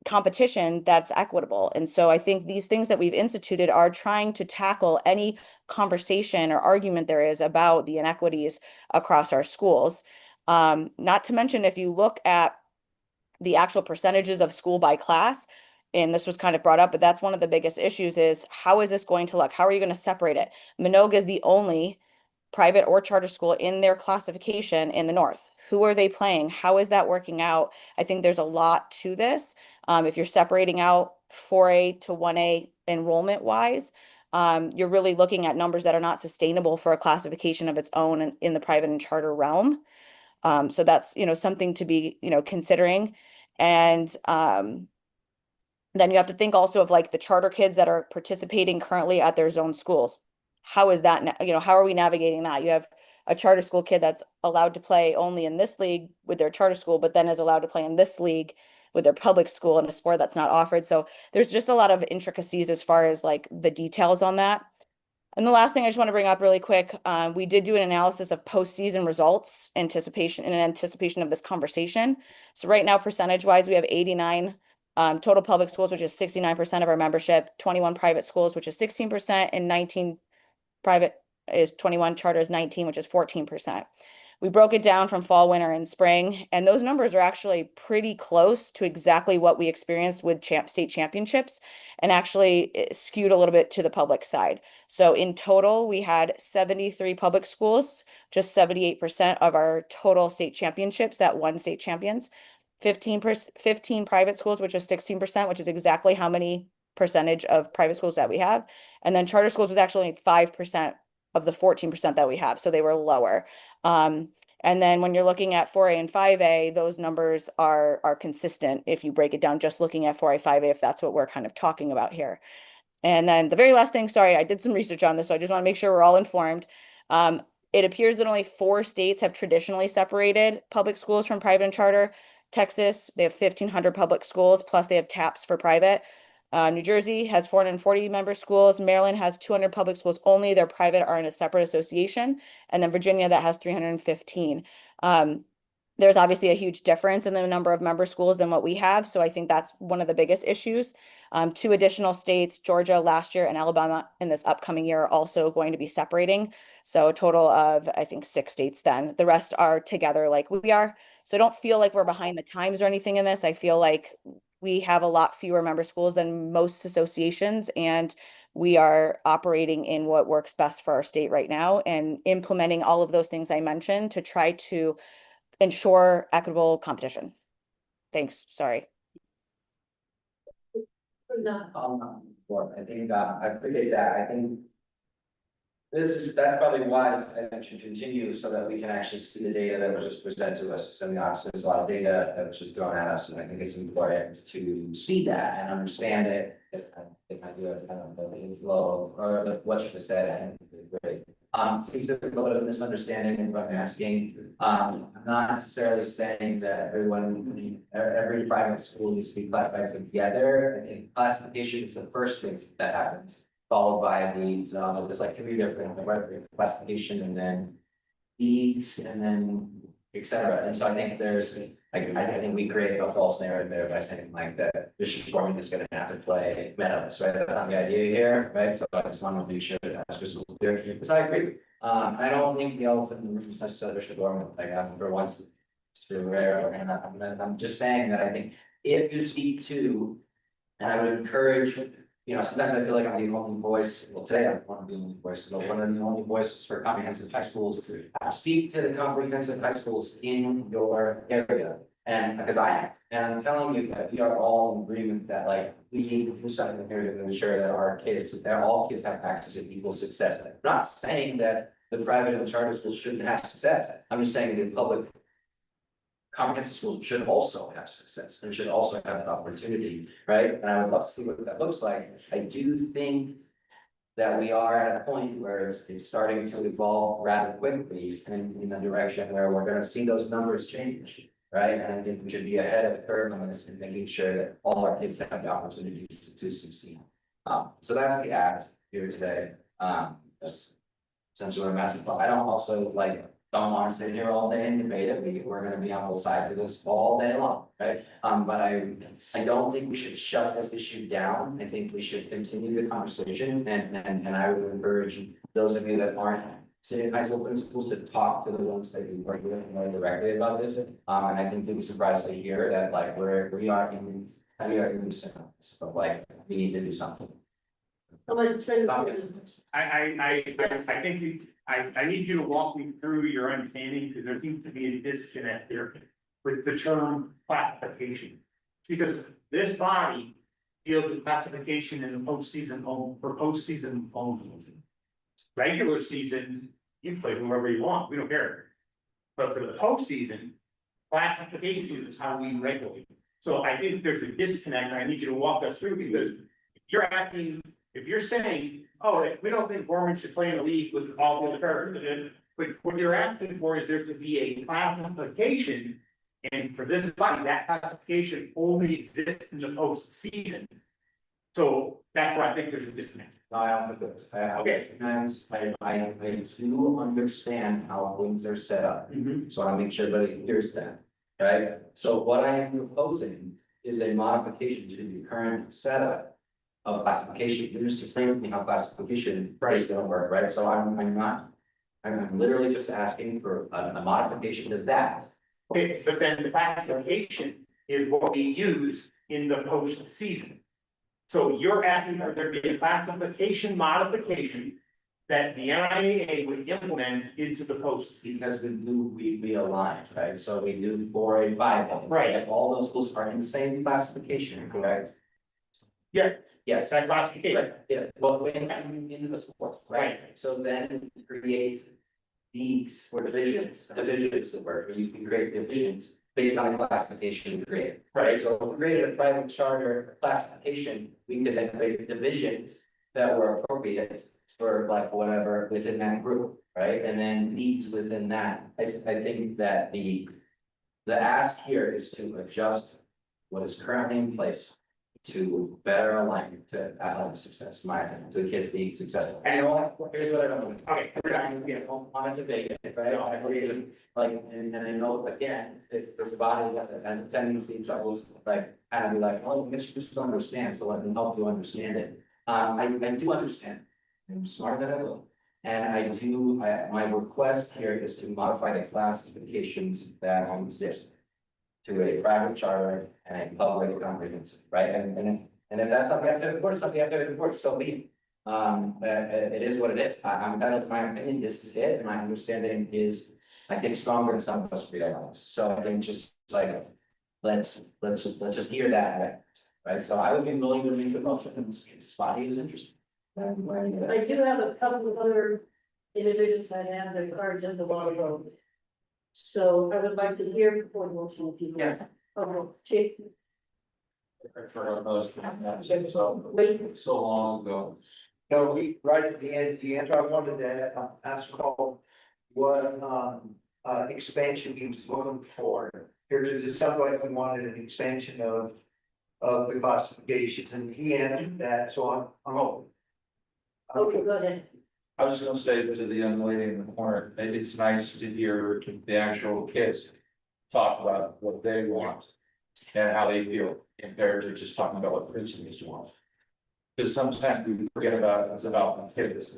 [SPEAKER 11] competition that's equitable. And so I think these things that we've instituted are trying to tackle any conversation or argument there is about the inequities across our schools. Not to mention, if you look at the actual percentages of school by class, and this was kind of brought up, but that's one of the biggest issues, is how is this going to look? How are you going to separate it? Minogue is the only private or charter school in their classification in the north. Who are they playing? How is that working out? I think there's a lot to this. If you're separating out 4A to 1A enrollment wise, you're really looking at numbers that are not sustainable for a classification of its own in the private and charter realm. So that's, you know, something to be, you know, considering. And then you have to think also of like the charter kids that are participating currently at their zone schools. How is that, you know, how are we navigating that? You have a charter school kid that's allowed to play only in this league with their charter school, but then is allowed to play in this league with their public school in a sport that's not offered. So there's just a lot of intricacies as far as like the details on that. And the last thing I just want to bring up really quick, we did do an analysis of postseason results in anticipation of this conversation. So right now, percentage-wise, we have 89 total public schools, which is 69% of our membership, 21 private schools, which is 16%, and 19 private is 21, charter is 19, which is 14%. We broke it down from fall, winter, and spring, and those numbers are actually pretty close to exactly what we experienced with state championships, and actually skewed a little bit to the public side. So in total, we had 73 public schools, just 78% of our total state championships that won state champions. 15 private schools, which is 16%, which is exactly how many percentage of private schools that we have. And then charter schools was actually 5% of the 14% that we have. So they were lower. And then when you're looking at 4A and 5A, those numbers are consistent if you break it down, just looking at 4A, 5A, if that's what we're kind of talking about here. And then the very last thing, sorry, I did some research on this, so I just want to make sure we're all informed. It appears that only 4 states have traditionally separated public schools from private and charter. Texas, they have 1,500 public schools, plus they have TAPs for private. New Jersey has 440 member schools. Maryland has 200 public schools only. Their private are in a separate association. And then Virginia, that has 315. There's obviously a huge difference in the number of member schools than what we have. So I think that's one of the biggest issues. 2 additional states, Georgia last year and Alabama in this upcoming year, are also going to be separating. So a total of, I think, 6 states then. The rest are together like we are. So I don't feel like we're behind the times or anything in this. I feel like we have a lot fewer member schools than most associations, and we are operating in what works best for our state right now and implementing all of those things I mentioned to try to ensure equitable competition. Thanks, sorry.
[SPEAKER 9] Well, I think, I appreciate that. I think that's probably why this item should continue so that we can actually see the data that was just presented to us. So obviously there's a lot of data that was just thrown at us, and I think it's important to see that and understand it. If I do have kind of the inflow or what you just said, I think it's great. Seems to be a little bit of misunderstanding in what I'm asking. I'm not necessarily saying that every private school needs to be classified together. I think classification is the first thing that happens, followed by there's like 3 different classification, and then E's, and then et cetera. And so I think there's, I think we create a false narrative there by saying like that Bishop Gorman is gonna have to play Meadows, right? That's not the idea here, right? So I just want to make sure that that's just clear, because I agree. I don't think the elephant in the room is necessarily Bishop Gorman, like for once, it's too rare, and I'm just saying that I think if you speak to, and I would encourage, sometimes I feel like I'm the only voice, well, today I'm one of the only voices, but one of the only voices for comprehensive high schools. Speak to the comprehensive high schools in your area, and because I am, and I'm telling you that we are all in agreement that like, we need to do something here to ensure that all kids have access to equal success. I'm not saying that the private and charter schools shouldn't have success, I'm just saying that the public comprehensive schools should also have success and should also have an opportunity, right? And I would love to see what that looks like. I do think that we are at a point where it's starting to evolve rather quickly in the direction where we're gonna see those numbers change, right? And I think we should be ahead of the curve on this and making sure that all our kids have the opportunities to succeed. So that's the act here today. That's essentially what I'm asking for. I don't also don't want to sit here all day and debate it. We're gonna be on both sides of this all day long, right? But I don't think we should shut this issue down. I think we should continue the conversation, and I would encourage those of you that aren't sitting high school principals to talk to the ones that you work with more directly about this. And I think you'll be surprised to hear that we are in this, but we need to do something.
[SPEAKER 5] I think I need you to walk me through your understanding, because there seems to be a disconnect here with the term classification. Because this body deals with classification in the postseason only. Regular season, you play whoever you want, we don't care. But for the postseason, classification is how we regulate. So I think there's a disconnect, and I need you to walk us through, because if you're saying, oh, we don't think Gorman should play in the league with all the other, but what you're asking for is there to be a classification. And for this body, that classification only exists in the postseason. So that's why I think there's a disconnect.
[SPEAKER 9] I don't think this. Okay. I do understand how things are set up. So I make sure everybody hears that, right? So what I am proposing is a modification to the current setup of classification. You just explain to me how classification is gonna work, right? So I'm literally just asking for a modification to that.
[SPEAKER 5] Okay, but then the classification is what we use in the postseason. So you're asking for there to be a classification modification that the NIAA would implement into the postseason.
[SPEAKER 9] Because we align, right? So we do 4A, 5A.
[SPEAKER 5] Right.
[SPEAKER 9] And all those schools are in the same classification, correct?
[SPEAKER 5] Yeah.
[SPEAKER 9] Yes.
[SPEAKER 5] That classification.
[SPEAKER 9] Right, yeah, well, in the sport, right? So then create leagues or divisions, divisions that work, where you can create divisions based on the classification you create, right? So if we created a private charter classification, we could then create divisions that were appropriate for like whatever within that group, right? And then leagues within that. I think that the ask here is to adjust what is currently in place to better align to athletic success, my opinion, to the kids being successful. And you know what, here's what I don't, okay, I don't want to debate it, right? I agree, like, and I know, again, if this body has a tendency to always like, kind of be like, oh, you just don't understand, so let me help you understand it. I do understand, I'm smarter than I look. And my request here is to modify the classifications that exist to a private charter and a public comprehensive, right? And if that's something I have to report, something I have to report, so be it. It is what it is. I'm entitled to my opinion. This is it. And my understanding is, I think, stronger than some of us realize. So I think just like, let's just hear that, right? So I would be willing to make the motion and see if this body is interested.
[SPEAKER 2] I do have a couple of other individuals that have their cards in the bottom. So I would like to hear before the motion of people.
[SPEAKER 9] Yes.
[SPEAKER 2] Oh, Chief.
[SPEAKER 15] So long ago.
[SPEAKER 8] No, right at the end, I wanted to ask Paul what, expansion he was looking for. Here, does it sound like we wanted an expansion of the classifications, and he answered that, so I'm open.
[SPEAKER 2] Okay, go ahead.
[SPEAKER 15] I was just gonna say to the young lady in the corner, that it's nice to hear the actual kids talk about what they want and how they feel compared to just talking about what principals want. Because sometimes we forget about it's about the kids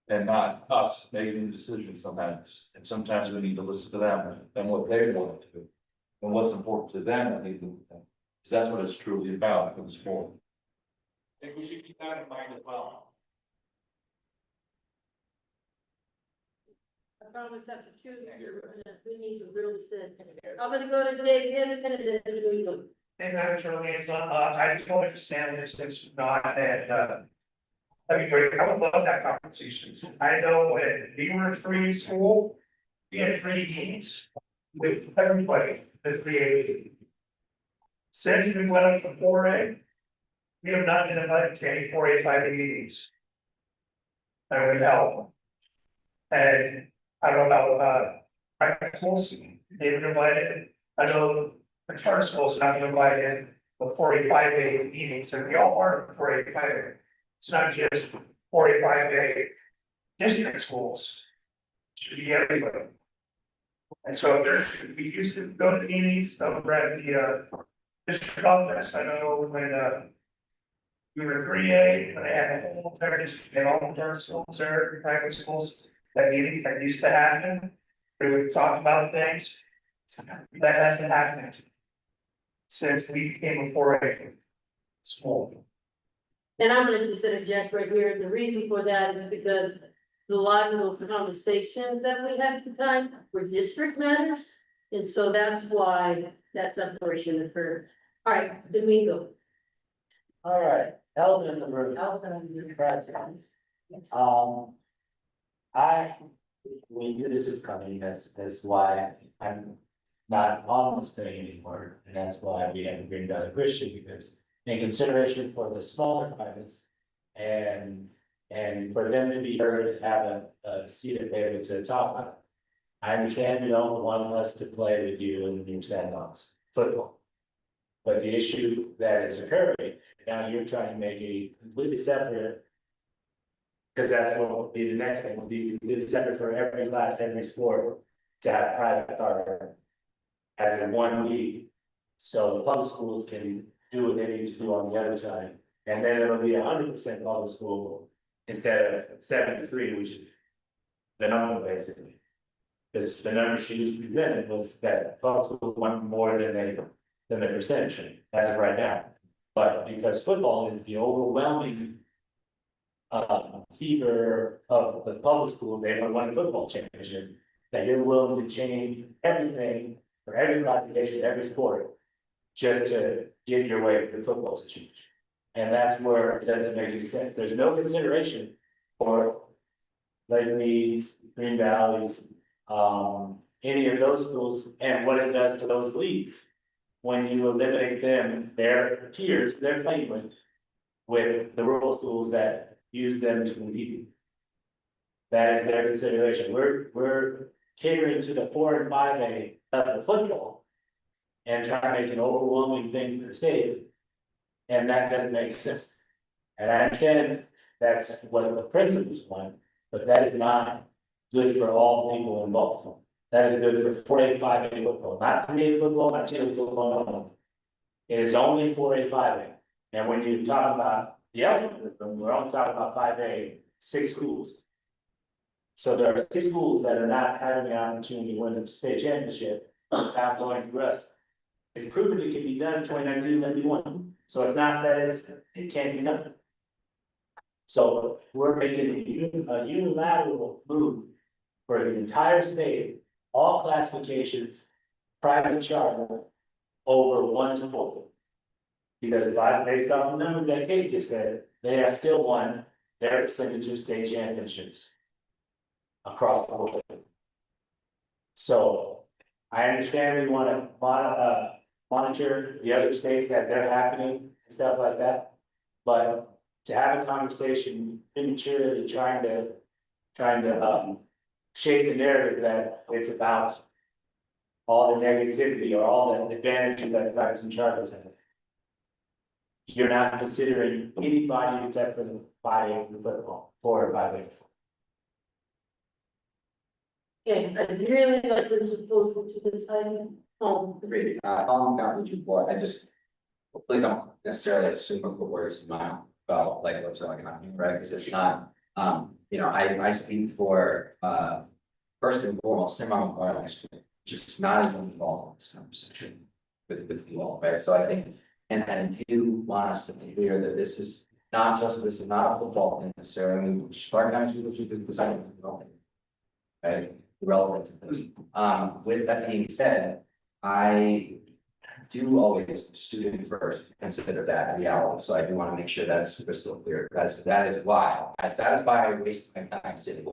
[SPEAKER 15] and not us making decisions sometimes. And sometimes we need to listen to them and what they want to do and what's important to them. Because that's what it's truly about in sport. I think we should keep that in mind as well.
[SPEAKER 2] I promise after two, we need to really sit. I'm gonna go to Dave in a minute and then we go.
[SPEAKER 5] Hey, Madam Chairman, I just want to understand this, it's not, and, I mean, I would love that conversation. I know when we were free school, we had 3 games with everybody, the 3A. Since we went up to 4A, we have not been invited to any 4A, 5A meetings. I would help. And I don't know about, private schools, they've been invited, I know the charter schools have been invited the 4A, 5A meetings, and we all are 4A, 5A. It's not just 4A, 5A district schools. It should be everybody. And so we used to go to meetings, over at the district office, I know when we were 3A, when I had a whole entire district, and all the charter schools or private schools, that meeting that used to happen. We would talk about things. That hasn't happened since we became a 4A school.
[SPEAKER 2] And I'm gonna just interject right here. The reason for that is because a lot of those conversations that we had at the time were district matters. And so that's why that separation occurred. All right, Domingo.
[SPEAKER 13] All right, Elvin in the room. We knew this was coming, that's why I'm not on this thing anymore, and that's why we had to bring down the Christian, because in consideration for the smaller privates. And for them to be heard, have a seat at the table to talk about. I understand you don't want us to play with you in your sandbox football. But the issue that is occurring, now you're trying to make a completely separate. Because that's what will be the next thing, will be completely separate for every class, every sport, to have private charter. As in one league, so the public schools can do what they need to do on the other side. And then it'll be 100% public school instead of 73, which is the number basically. Because the number she was presented was that public schools want more than the percentage as of right now. But because football is the overwhelming fever of the public schools, they want to win a football championship, that you're willing to change everything for every classification, every sport, just to get your way for the football to change. And that's where it doesn't make any sense. There's no consideration for Lake Leeds, Green Valleys, any of those schools, and what it does to those leagues. When you eliminate them, their peers, they're playing with the rural schools that use them to compete. That is their consideration. We're catering to the 4 and 5A of the football. And trying to make an overwhelming thing for the state. And that doesn't make sense. And I understand that's what the principals want, but that is not good for all people involved. That is good for 4A, 5A football, not 3A football, not 2A football, no. It is only 4A, 5A. And when you talk about the elephant, we're only talking about 5A, 6 schools. So there are 6 schools that are not having the opportunity to win the state championship without going through us. It's proven it can be done in 2019-91, so it's not that it can't be done. So we're making a unilateral move for the entire state, all classifications, private charter, over one sport. Because if I, based off the numbers that Kate just said, they have still won their percentage of state championships across the board. So I understand we want to monitor the other states as they're happening and stuff like that. But to have a conversation prematurely trying to shape the narrative that it's about all the negativity or all the advantages that private and charters have. You're not considering anybody except for the 5A football, 4 or 5A.
[SPEAKER 2] Okay, I'd really like them to vote to this item.
[SPEAKER 9] Agreed. Not with you, board. I just, please don't necessarily assume the words in my mouth about like what's going on here, right? Because it's not, you know, I speak for, first and foremost, semi-wireless, just not even involved in this conversation with you all, right? So I think, and I do want us to be clear that this is not a football thing necessarily, which organized people should decide, right? Relevant to this. With that being said, I do always student first consider that a reality, so I do want to make sure that's crystal clear. That is why I waste my time sitting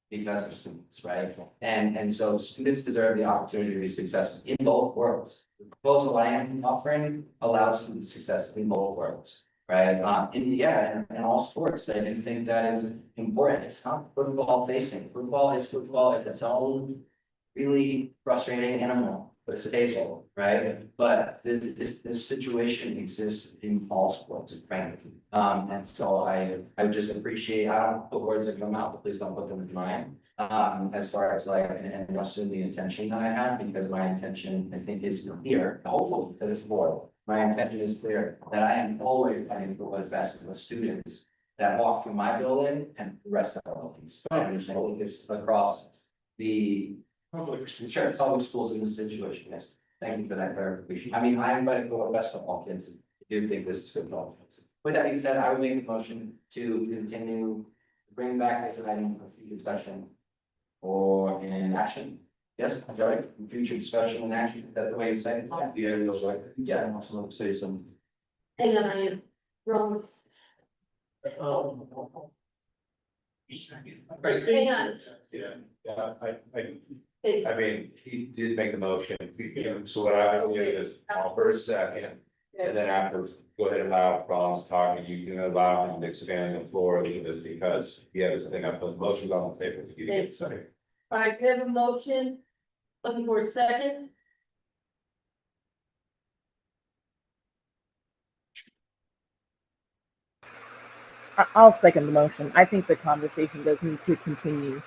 [SPEAKER 9] because of students, right? And so students deserve the opportunity to be successful in both worlds. The proposal I am offering allows student success in both worlds, right? And all sports. I do think that is important. It's not football facing. Football is football. It's its own really frustrating animal, but it's stable, right? But this situation exists in all sports, frankly. And so I would just appreciate, I don't put words in your mouth, but please don't put them in mine. As far as like, and assume the intention that I have, because my intention, I think, is clear, hopefully, to this board. My intention is clear, that I am always fighting for what is best for the students that walk through my building and the rest of our buildings. And it's across the public schools in this situation, yes. Thank you for that clarification. I mean, I'm fighting for the best for all kids. I do think this is good for all kids. With that being said, I would make a motion to continue, bring back this item for future discussion or in action. Yes, I'm sorry, future discussion and action, is that the way you say it? Yeah, I want to say something.
[SPEAKER 2] Hang on, I am wrong. Hang on.
[SPEAKER 15] I mean, he did make the motion, so what I would do is offer a second. And then after, go ahead and allow Ron's talking, you can allow him to expand the floor a little bit because he has this thing up, those motions on the table. To get sorry.
[SPEAKER 2] All right, we have a motion, looking for a second.
[SPEAKER 19] I'll second the motion. I think the conversation does need to continue,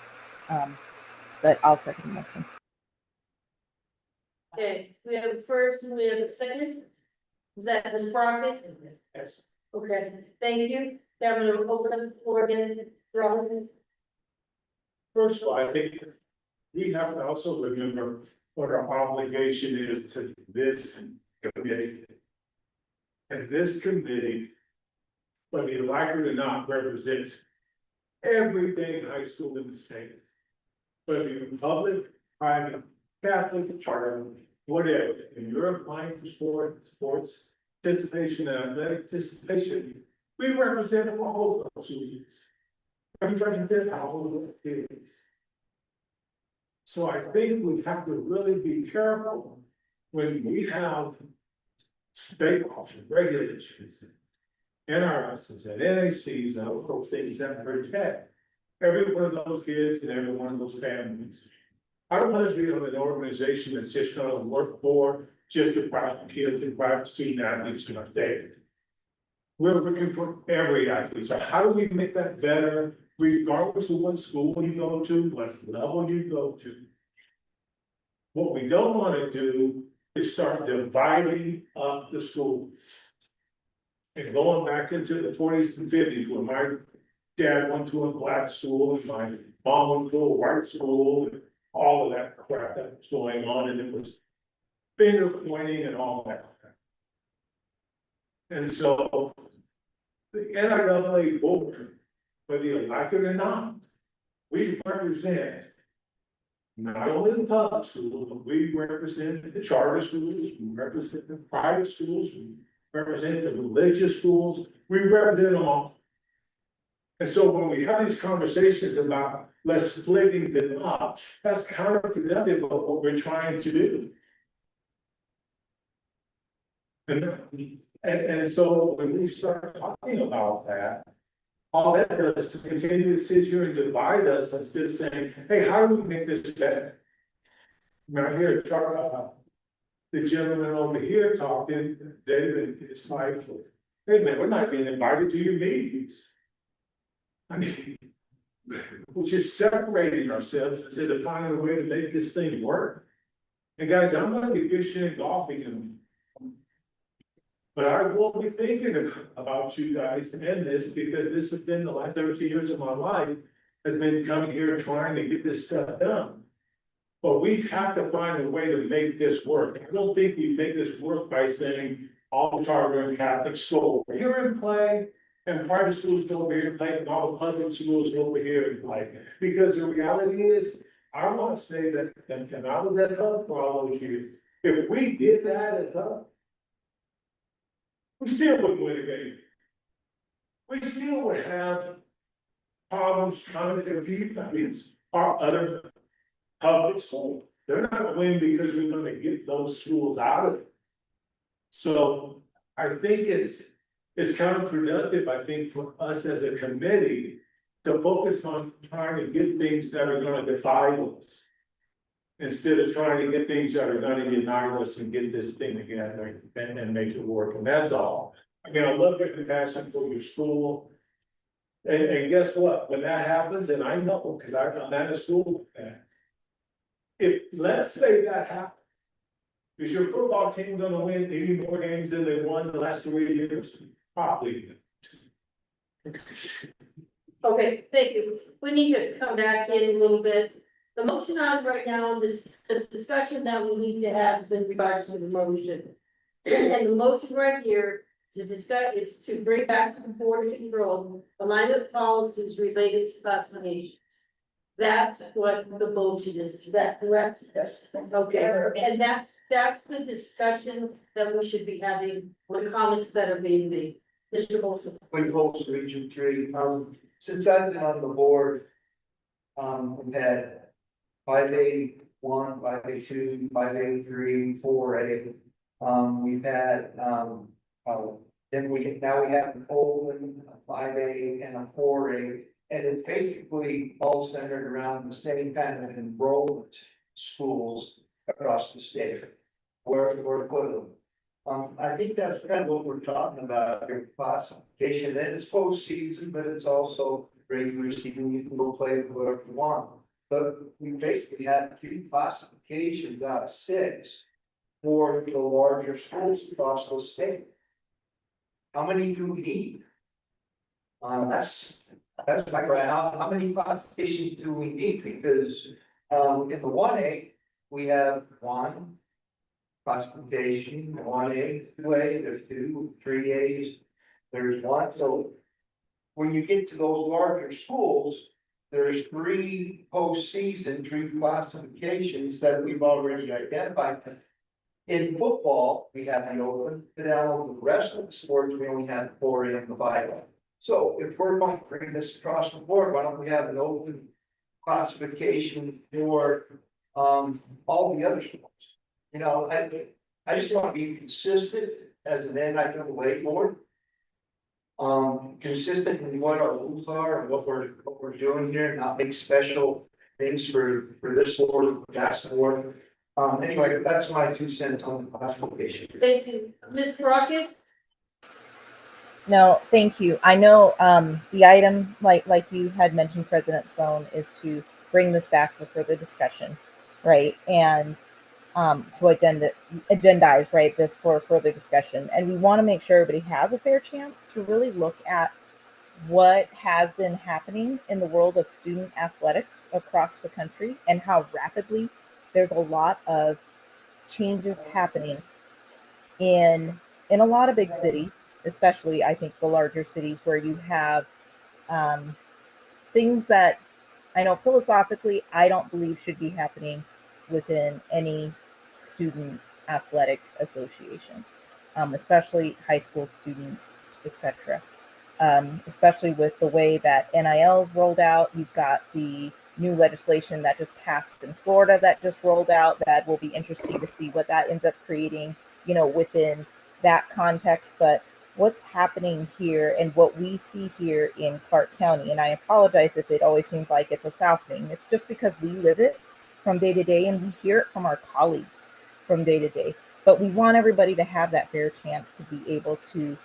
[SPEAKER 19] but I'll second the motion.
[SPEAKER 2] Okay, we have a first and we have a second. Is that Ms. Crockett?
[SPEAKER 5] Yes.
[SPEAKER 2] Okay, thank you. Now I'm gonna open up the floor again. Robin.
[SPEAKER 1] First of all, I think we have to also remember what our obligation is to this committee. And this committee, whether you like it or not, represents everything high school in the state. Whether you're public, private, Catholic, charter, whatever, and you're applying for sports participation and athletic participation, we represent all of those students. Everybody did all of the kids. So I think we have to really be careful when we have state laws and regulations, NRSs and NACs and all those things that protect every one of those kids and every one of those families. I don't want to be on an organization that's just gonna work for just the private kids and private student athletes in our state. We're looking for every athlete, so how do we make that better, regardless of what school you go to, what level you go to? What we don't wanna do is start dividing up the schools. And going back into the 40s and 50s, when my dad went to a black school, and my mom went to a white school, and all of that crap that was going on, and it was finger pointing and all that. And so the NIAA board, whether you like it or not, we represent not only the public schools, but we represent the charter schools, we represent the private schools, we represent the religious schools, we represent them all. And so when we have these conversations about let's splitting them up, that's counterproductive of what we're trying to do. And so when we start talking about that, all that does is to continue to sit here and divide us instead of saying, hey, how do we make this better? Now here, the gentleman over here talking, David, it's like, hey man, we're not being invited to your meetings. I mean, we're just separating ourselves instead of finding a way to make this thing work. And guys, I'm gonna be fishing and golfing, but I will be thinking about you guys and this, because this has been the last 30 years of my life, has been coming here trying to get this stuff done. But we have to find a way to make this work. I don't think we make this work by saying all charter and Catholic schools over here and play, and private schools go over here and play, and all the public schools go over here and play. Because the reality is, I want to say that, and I was at Hub for all those years, if we did that at Hub, we still wouldn't win a game. We still would have problems trying to compete against our other public schools. They're not gonna win because we're gonna get those schools out of it. So I think it's counterproductive, I think, for us as a committee to focus on trying to get things that are gonna divide us, instead of trying to get things that are gonna unite us and get this thing together and make it work, and that's all. I mean, I love your compassion for your school. And guess what, when that happens, and I know, because I've done that in school, if, let's say that happens, is your football team gonna win any more games than they won the last 3 years? Probably.
[SPEAKER 2] Okay, thank you. We need to come back in a little bit. The motion on right now, this discussion that we need to have is in regards to the motion. And the motion right here is to bring back to the board of control alignment policies related to classifications. That's what the motion is that correct? Yes. Okay, and that's the discussion that we should be having, the comments that are being made. Mr. Olson.
[SPEAKER 8] With Holmes Region 3, since I've been on the board, we've had 5A1, 5A2, 5A3, 4A. We've had, then now we have an Olin, a 5A and a 4A. And it's basically all centered around the same kind of enrollment schools across the state. Where put them. I think that's kind of what we're talking about, your classification, and it's postseason, but it's also regular season, you can go play whatever you want. But we basically have 3 classifications out of 6 for the larger schools across the state. How many do we need? That's my question. How many classifications do we need? Because in the 1A, we have 1 classification, 1A, 2A, there's 2, 3As, there's 1. So when you get to those larger schools, there's 3 postseason, 3 classifications that we've already identified. In football, we have the Open, Fidelity, the rest of the sports, we only have 4A and the 5A. So if we're going to bring this across the board, why don't we have an open classification for, all the other schools? You know, I just want to be consistent as an NIAA board. Consistent in what our rules are and what we're doing here, not make special things for this board, or that board. Anyway, that's my 2 cents on the classification.
[SPEAKER 2] Thank you. Ms. Crockett?
[SPEAKER 19] No, thank you. I know the item, like you had mentioned, President Sloan, is to bring this back for further discussion, right? And to agendize, right, this for further discussion. And we want to make sure everybody has a fair chance to really look at what has been happening in the world of student athletics across the country and how rapidly there's a lot of changes happening in a lot of big cities, especially I think the larger cities where you have things that I know philosophically I don't believe should be happening within any student athletic association, especially high school students, etc. Especially with the way that NIL is rolled out. You've got the new legislation that just passed in Florida that just rolled out that will be interesting to see what that ends up creating, you know, within that context. But what's happening here and what we see here in Clark County, and I apologize if it always seems like it's a South thing, it's just because we live it from day to day and we hear it from our colleagues from day to day. But we want everybody to have that fair chance to be able to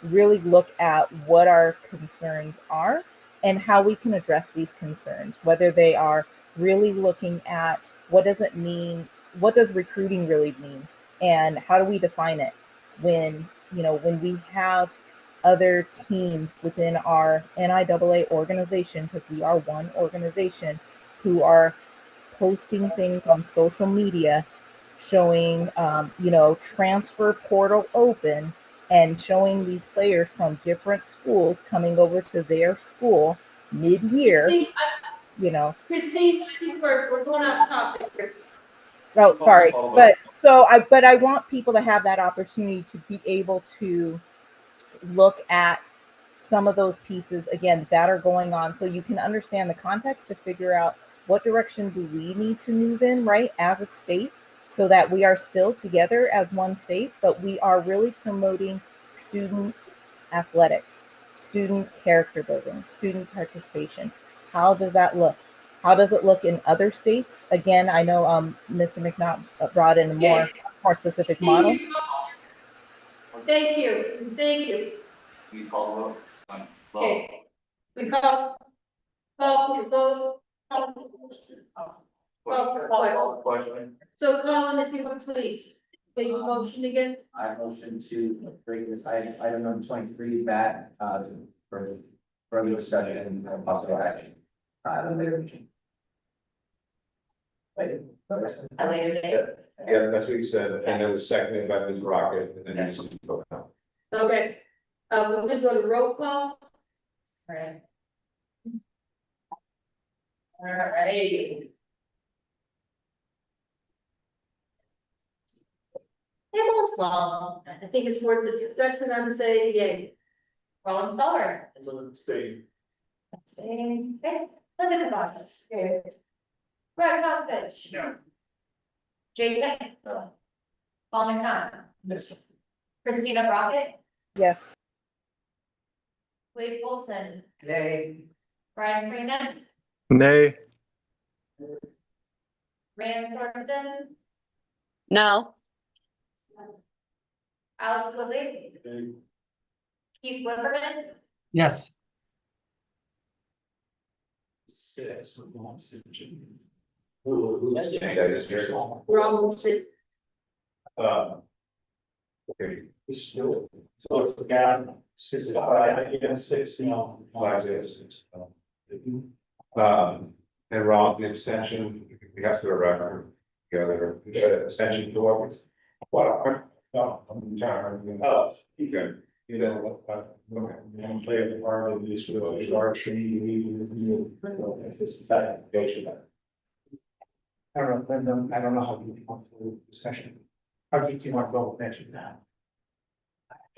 [SPEAKER 19] really look at what our concerns are and how we can address these concerns, whether they are really looking at what does it mean, what does recruiting really mean, and how do we define it when, you know, when we have other teams within our NIAA organization, because we are one organization, who are posting things on social media showing, you know, transfer portal open and showing these players from different schools coming over to their school mid-year, you know.
[SPEAKER 2] Christine, I think we're going off topic here.
[SPEAKER 19] Oh, sorry. But I want people to have that opportunity to be able to look at some of those pieces again that are going on so you can understand the context to figure out what direction do we need to move in, right, as a state, so that we are still together as one state, but we are really promoting student athletics, student character building, student participation. How does that look? How does it look in other states? Again, I know Mr. McNaught brought in a more specific model.
[SPEAKER 2] Thank you. Thank you.
[SPEAKER 13] We call
[SPEAKER 2] Okay. We call vote.
[SPEAKER 13] question.
[SPEAKER 2] So Colin, if you would please make a motion again.
[SPEAKER 9] I motion to bring this item number 23 back, for further discussion and possible action. Wait,
[SPEAKER 7] A later date.
[SPEAKER 15] Yeah, that's what you said, and it was seconded by Ms. Rocket, and then you just vote now.
[SPEAKER 2] Okay. We're gonna go to roll call.
[SPEAKER 7] Right. All right. It was long.
[SPEAKER 2] I think it's worth the discussion. I'm saying yay.
[SPEAKER 7] Rolling Star.
[SPEAKER 18] Stay.
[SPEAKER 7] Staying. Okay, look at the process. Okay. Right, Fish.
[SPEAKER 18] No.
[SPEAKER 7] Jay Beck. Paul McCann. Christina Brockett.
[SPEAKER 19] Yes.
[SPEAKER 7] Wade Wilson.
[SPEAKER 8] Nay.
[SPEAKER 7] Brian Freeman.
[SPEAKER 17] Nay.
[SPEAKER 7] Rand Thornton.
[SPEAKER 10] No.
[SPEAKER 7] Alex Woodley. Keith Whipperman.
[SPEAKER 16] Yes.
[SPEAKER 18] Six. We're going to
[SPEAKER 2] Robinson.
[SPEAKER 15] Okay.
[SPEAKER 18] So it's the gap, 5 against 6, you know.
[SPEAKER 15] 5 against 6. And Ron, the extension, we have to go around together, extension to what?
[SPEAKER 18] What? No, I'm trying. Oh,
[SPEAKER 15] Okay.
[SPEAKER 18] you know, I'm playing the part of this with a dark tree. I don't know how you want to discussion. How do you want to go mention that?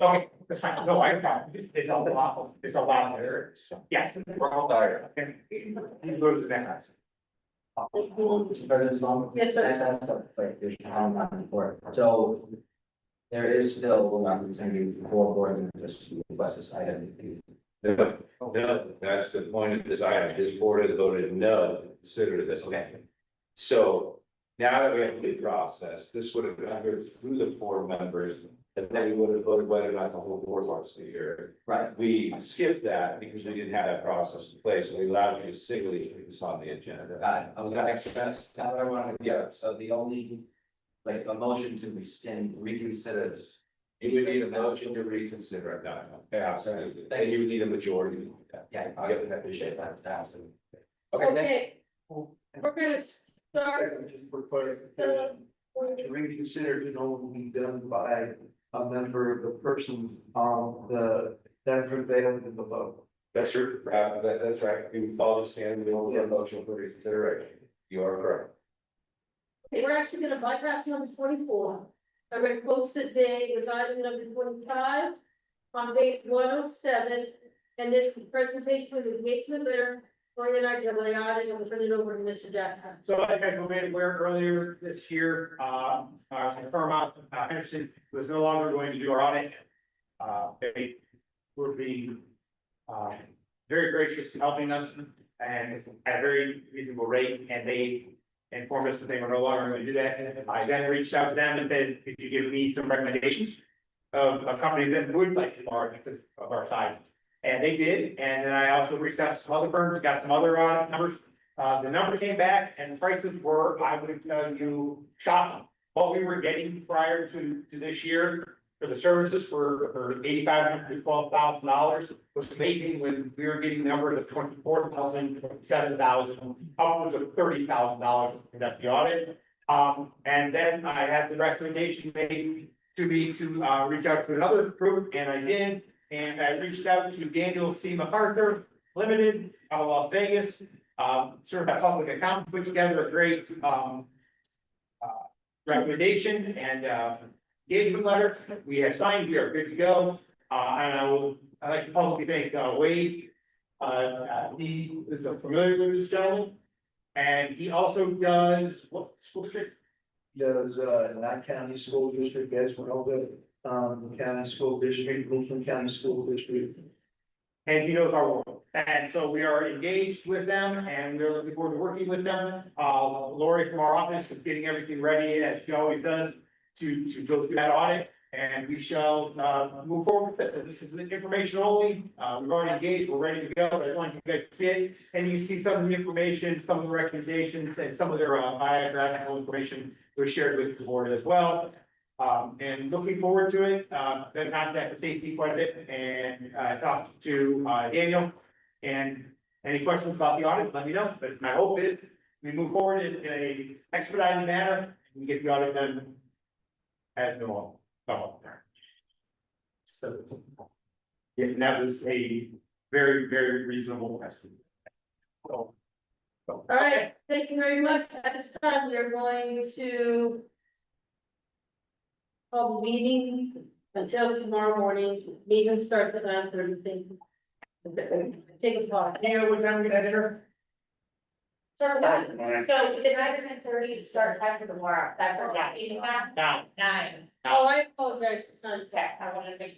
[SPEAKER 5] Okay, that's fine. No, it's a lot there. So, yeah, we're all tired. Okay. You go to the next.
[SPEAKER 2] Yes, sir.
[SPEAKER 9] Nice to have some clarification on that report. So there is still an opportunity for board members to request this item.
[SPEAKER 15] No, that's the point of this item. This board has voted no to consider this. Okay. So now that we have the process, this would have gone through the 4 members. And then we would have voted whether or not the whole board wants to hear.
[SPEAKER 9] Right.
[SPEAKER 15] We skipped that because we didn't have that process in place, so we allowed you to signally put this on the agenda.
[SPEAKER 9] Got it. Does that make sense? Now that I want to, yeah, so the only, like, a motion to rescind, reconsider this.
[SPEAKER 15] You would need a motion to reconsider at that time.
[SPEAKER 9] Yeah,
[SPEAKER 15] Absolutely. And you would need a majority.
[SPEAKER 9] Yeah, I appreciate that. Absolutely. Okay, thank you.
[SPEAKER 2] Okay, we're gonna start.
[SPEAKER 8] Just for clarification, to reconsider can only be done by a member of the person on that prevailed in the vote.
[SPEAKER 15] That's true. That's right. We follow the standard, we only have motion for reconsideration. You are correct.
[SPEAKER 2] Okay, we're actually gonna bypass number 24. I'm gonna close today with item number 25 on page 107. And this is presentation of engagement letter for the NIAA audit, and we'll turn it over to Mr. Jackson.
[SPEAKER 5] So like I made aware earlier this year, firm out, Henderson was no longer going to do our audit. They were being, very gracious in helping us and at a very reasonable rate, and they informed us that they were no longer going to do that. I then reached out to them and said, could you give me some recommendations of a company that would like to borrow of our size? And they did, and then I also reached out to some other firms, got some other numbers. The numbers came back and the prices were, I would tell you, shocking. What we were getting prior to this year for the services for $8,500 to $12,000 was amazing when we were getting numbers of $24,000, $27,000, upwards of $30,000 to conduct the audit. And then I had the recommendation made to me to reach out to another group, and I did. And I reached out to Daniel C. MacArthur Limited out of Las Vegas, certified public accountant, put together a great recommendation and engagement letter. We have signed, we are good to go. And I'd like to publicly thank Wade. He is familiar with this gentleman. And he also does what school district?
[SPEAKER 8] Does Nye County School District, Esmeralda County School District, Wilson County School District.
[SPEAKER 5] And he knows our world. And so we are engaged with them and we're looking forward to working with them. Lori from our office is getting everything ready, as she always does, to go through that audit. And we shall move forward with this. So this is information only. We've already engaged, we're ready to go. I just want you guys to see it. And you see some of the information, some of the recommendations, and some of their biographical information was shared with the board as well. And looking forward to it. Been in contact with Stacy quite a bit and talked to Daniel. And any questions about the audit, let me know. But my hope is we move forward in a expedited manner and get the audit done as normal. So, yeah, and that was a very, very reasonable question.
[SPEAKER 2] All right, thank you very much. At this time, we are going to hold the meeting until tomorrow morning. Meeting starts at 9:30. Take a pause.
[SPEAKER 5] Do you know what time we're gonna dinner?
[SPEAKER 3] So is it 9 or 10:30 to start time for tomorrow? That's for that meeting time?
[SPEAKER 5] Now.
[SPEAKER 3] 9.
[SPEAKER 2] Oh, I apologize, it's not.
[SPEAKER 3] Okay, I wanted to make sure.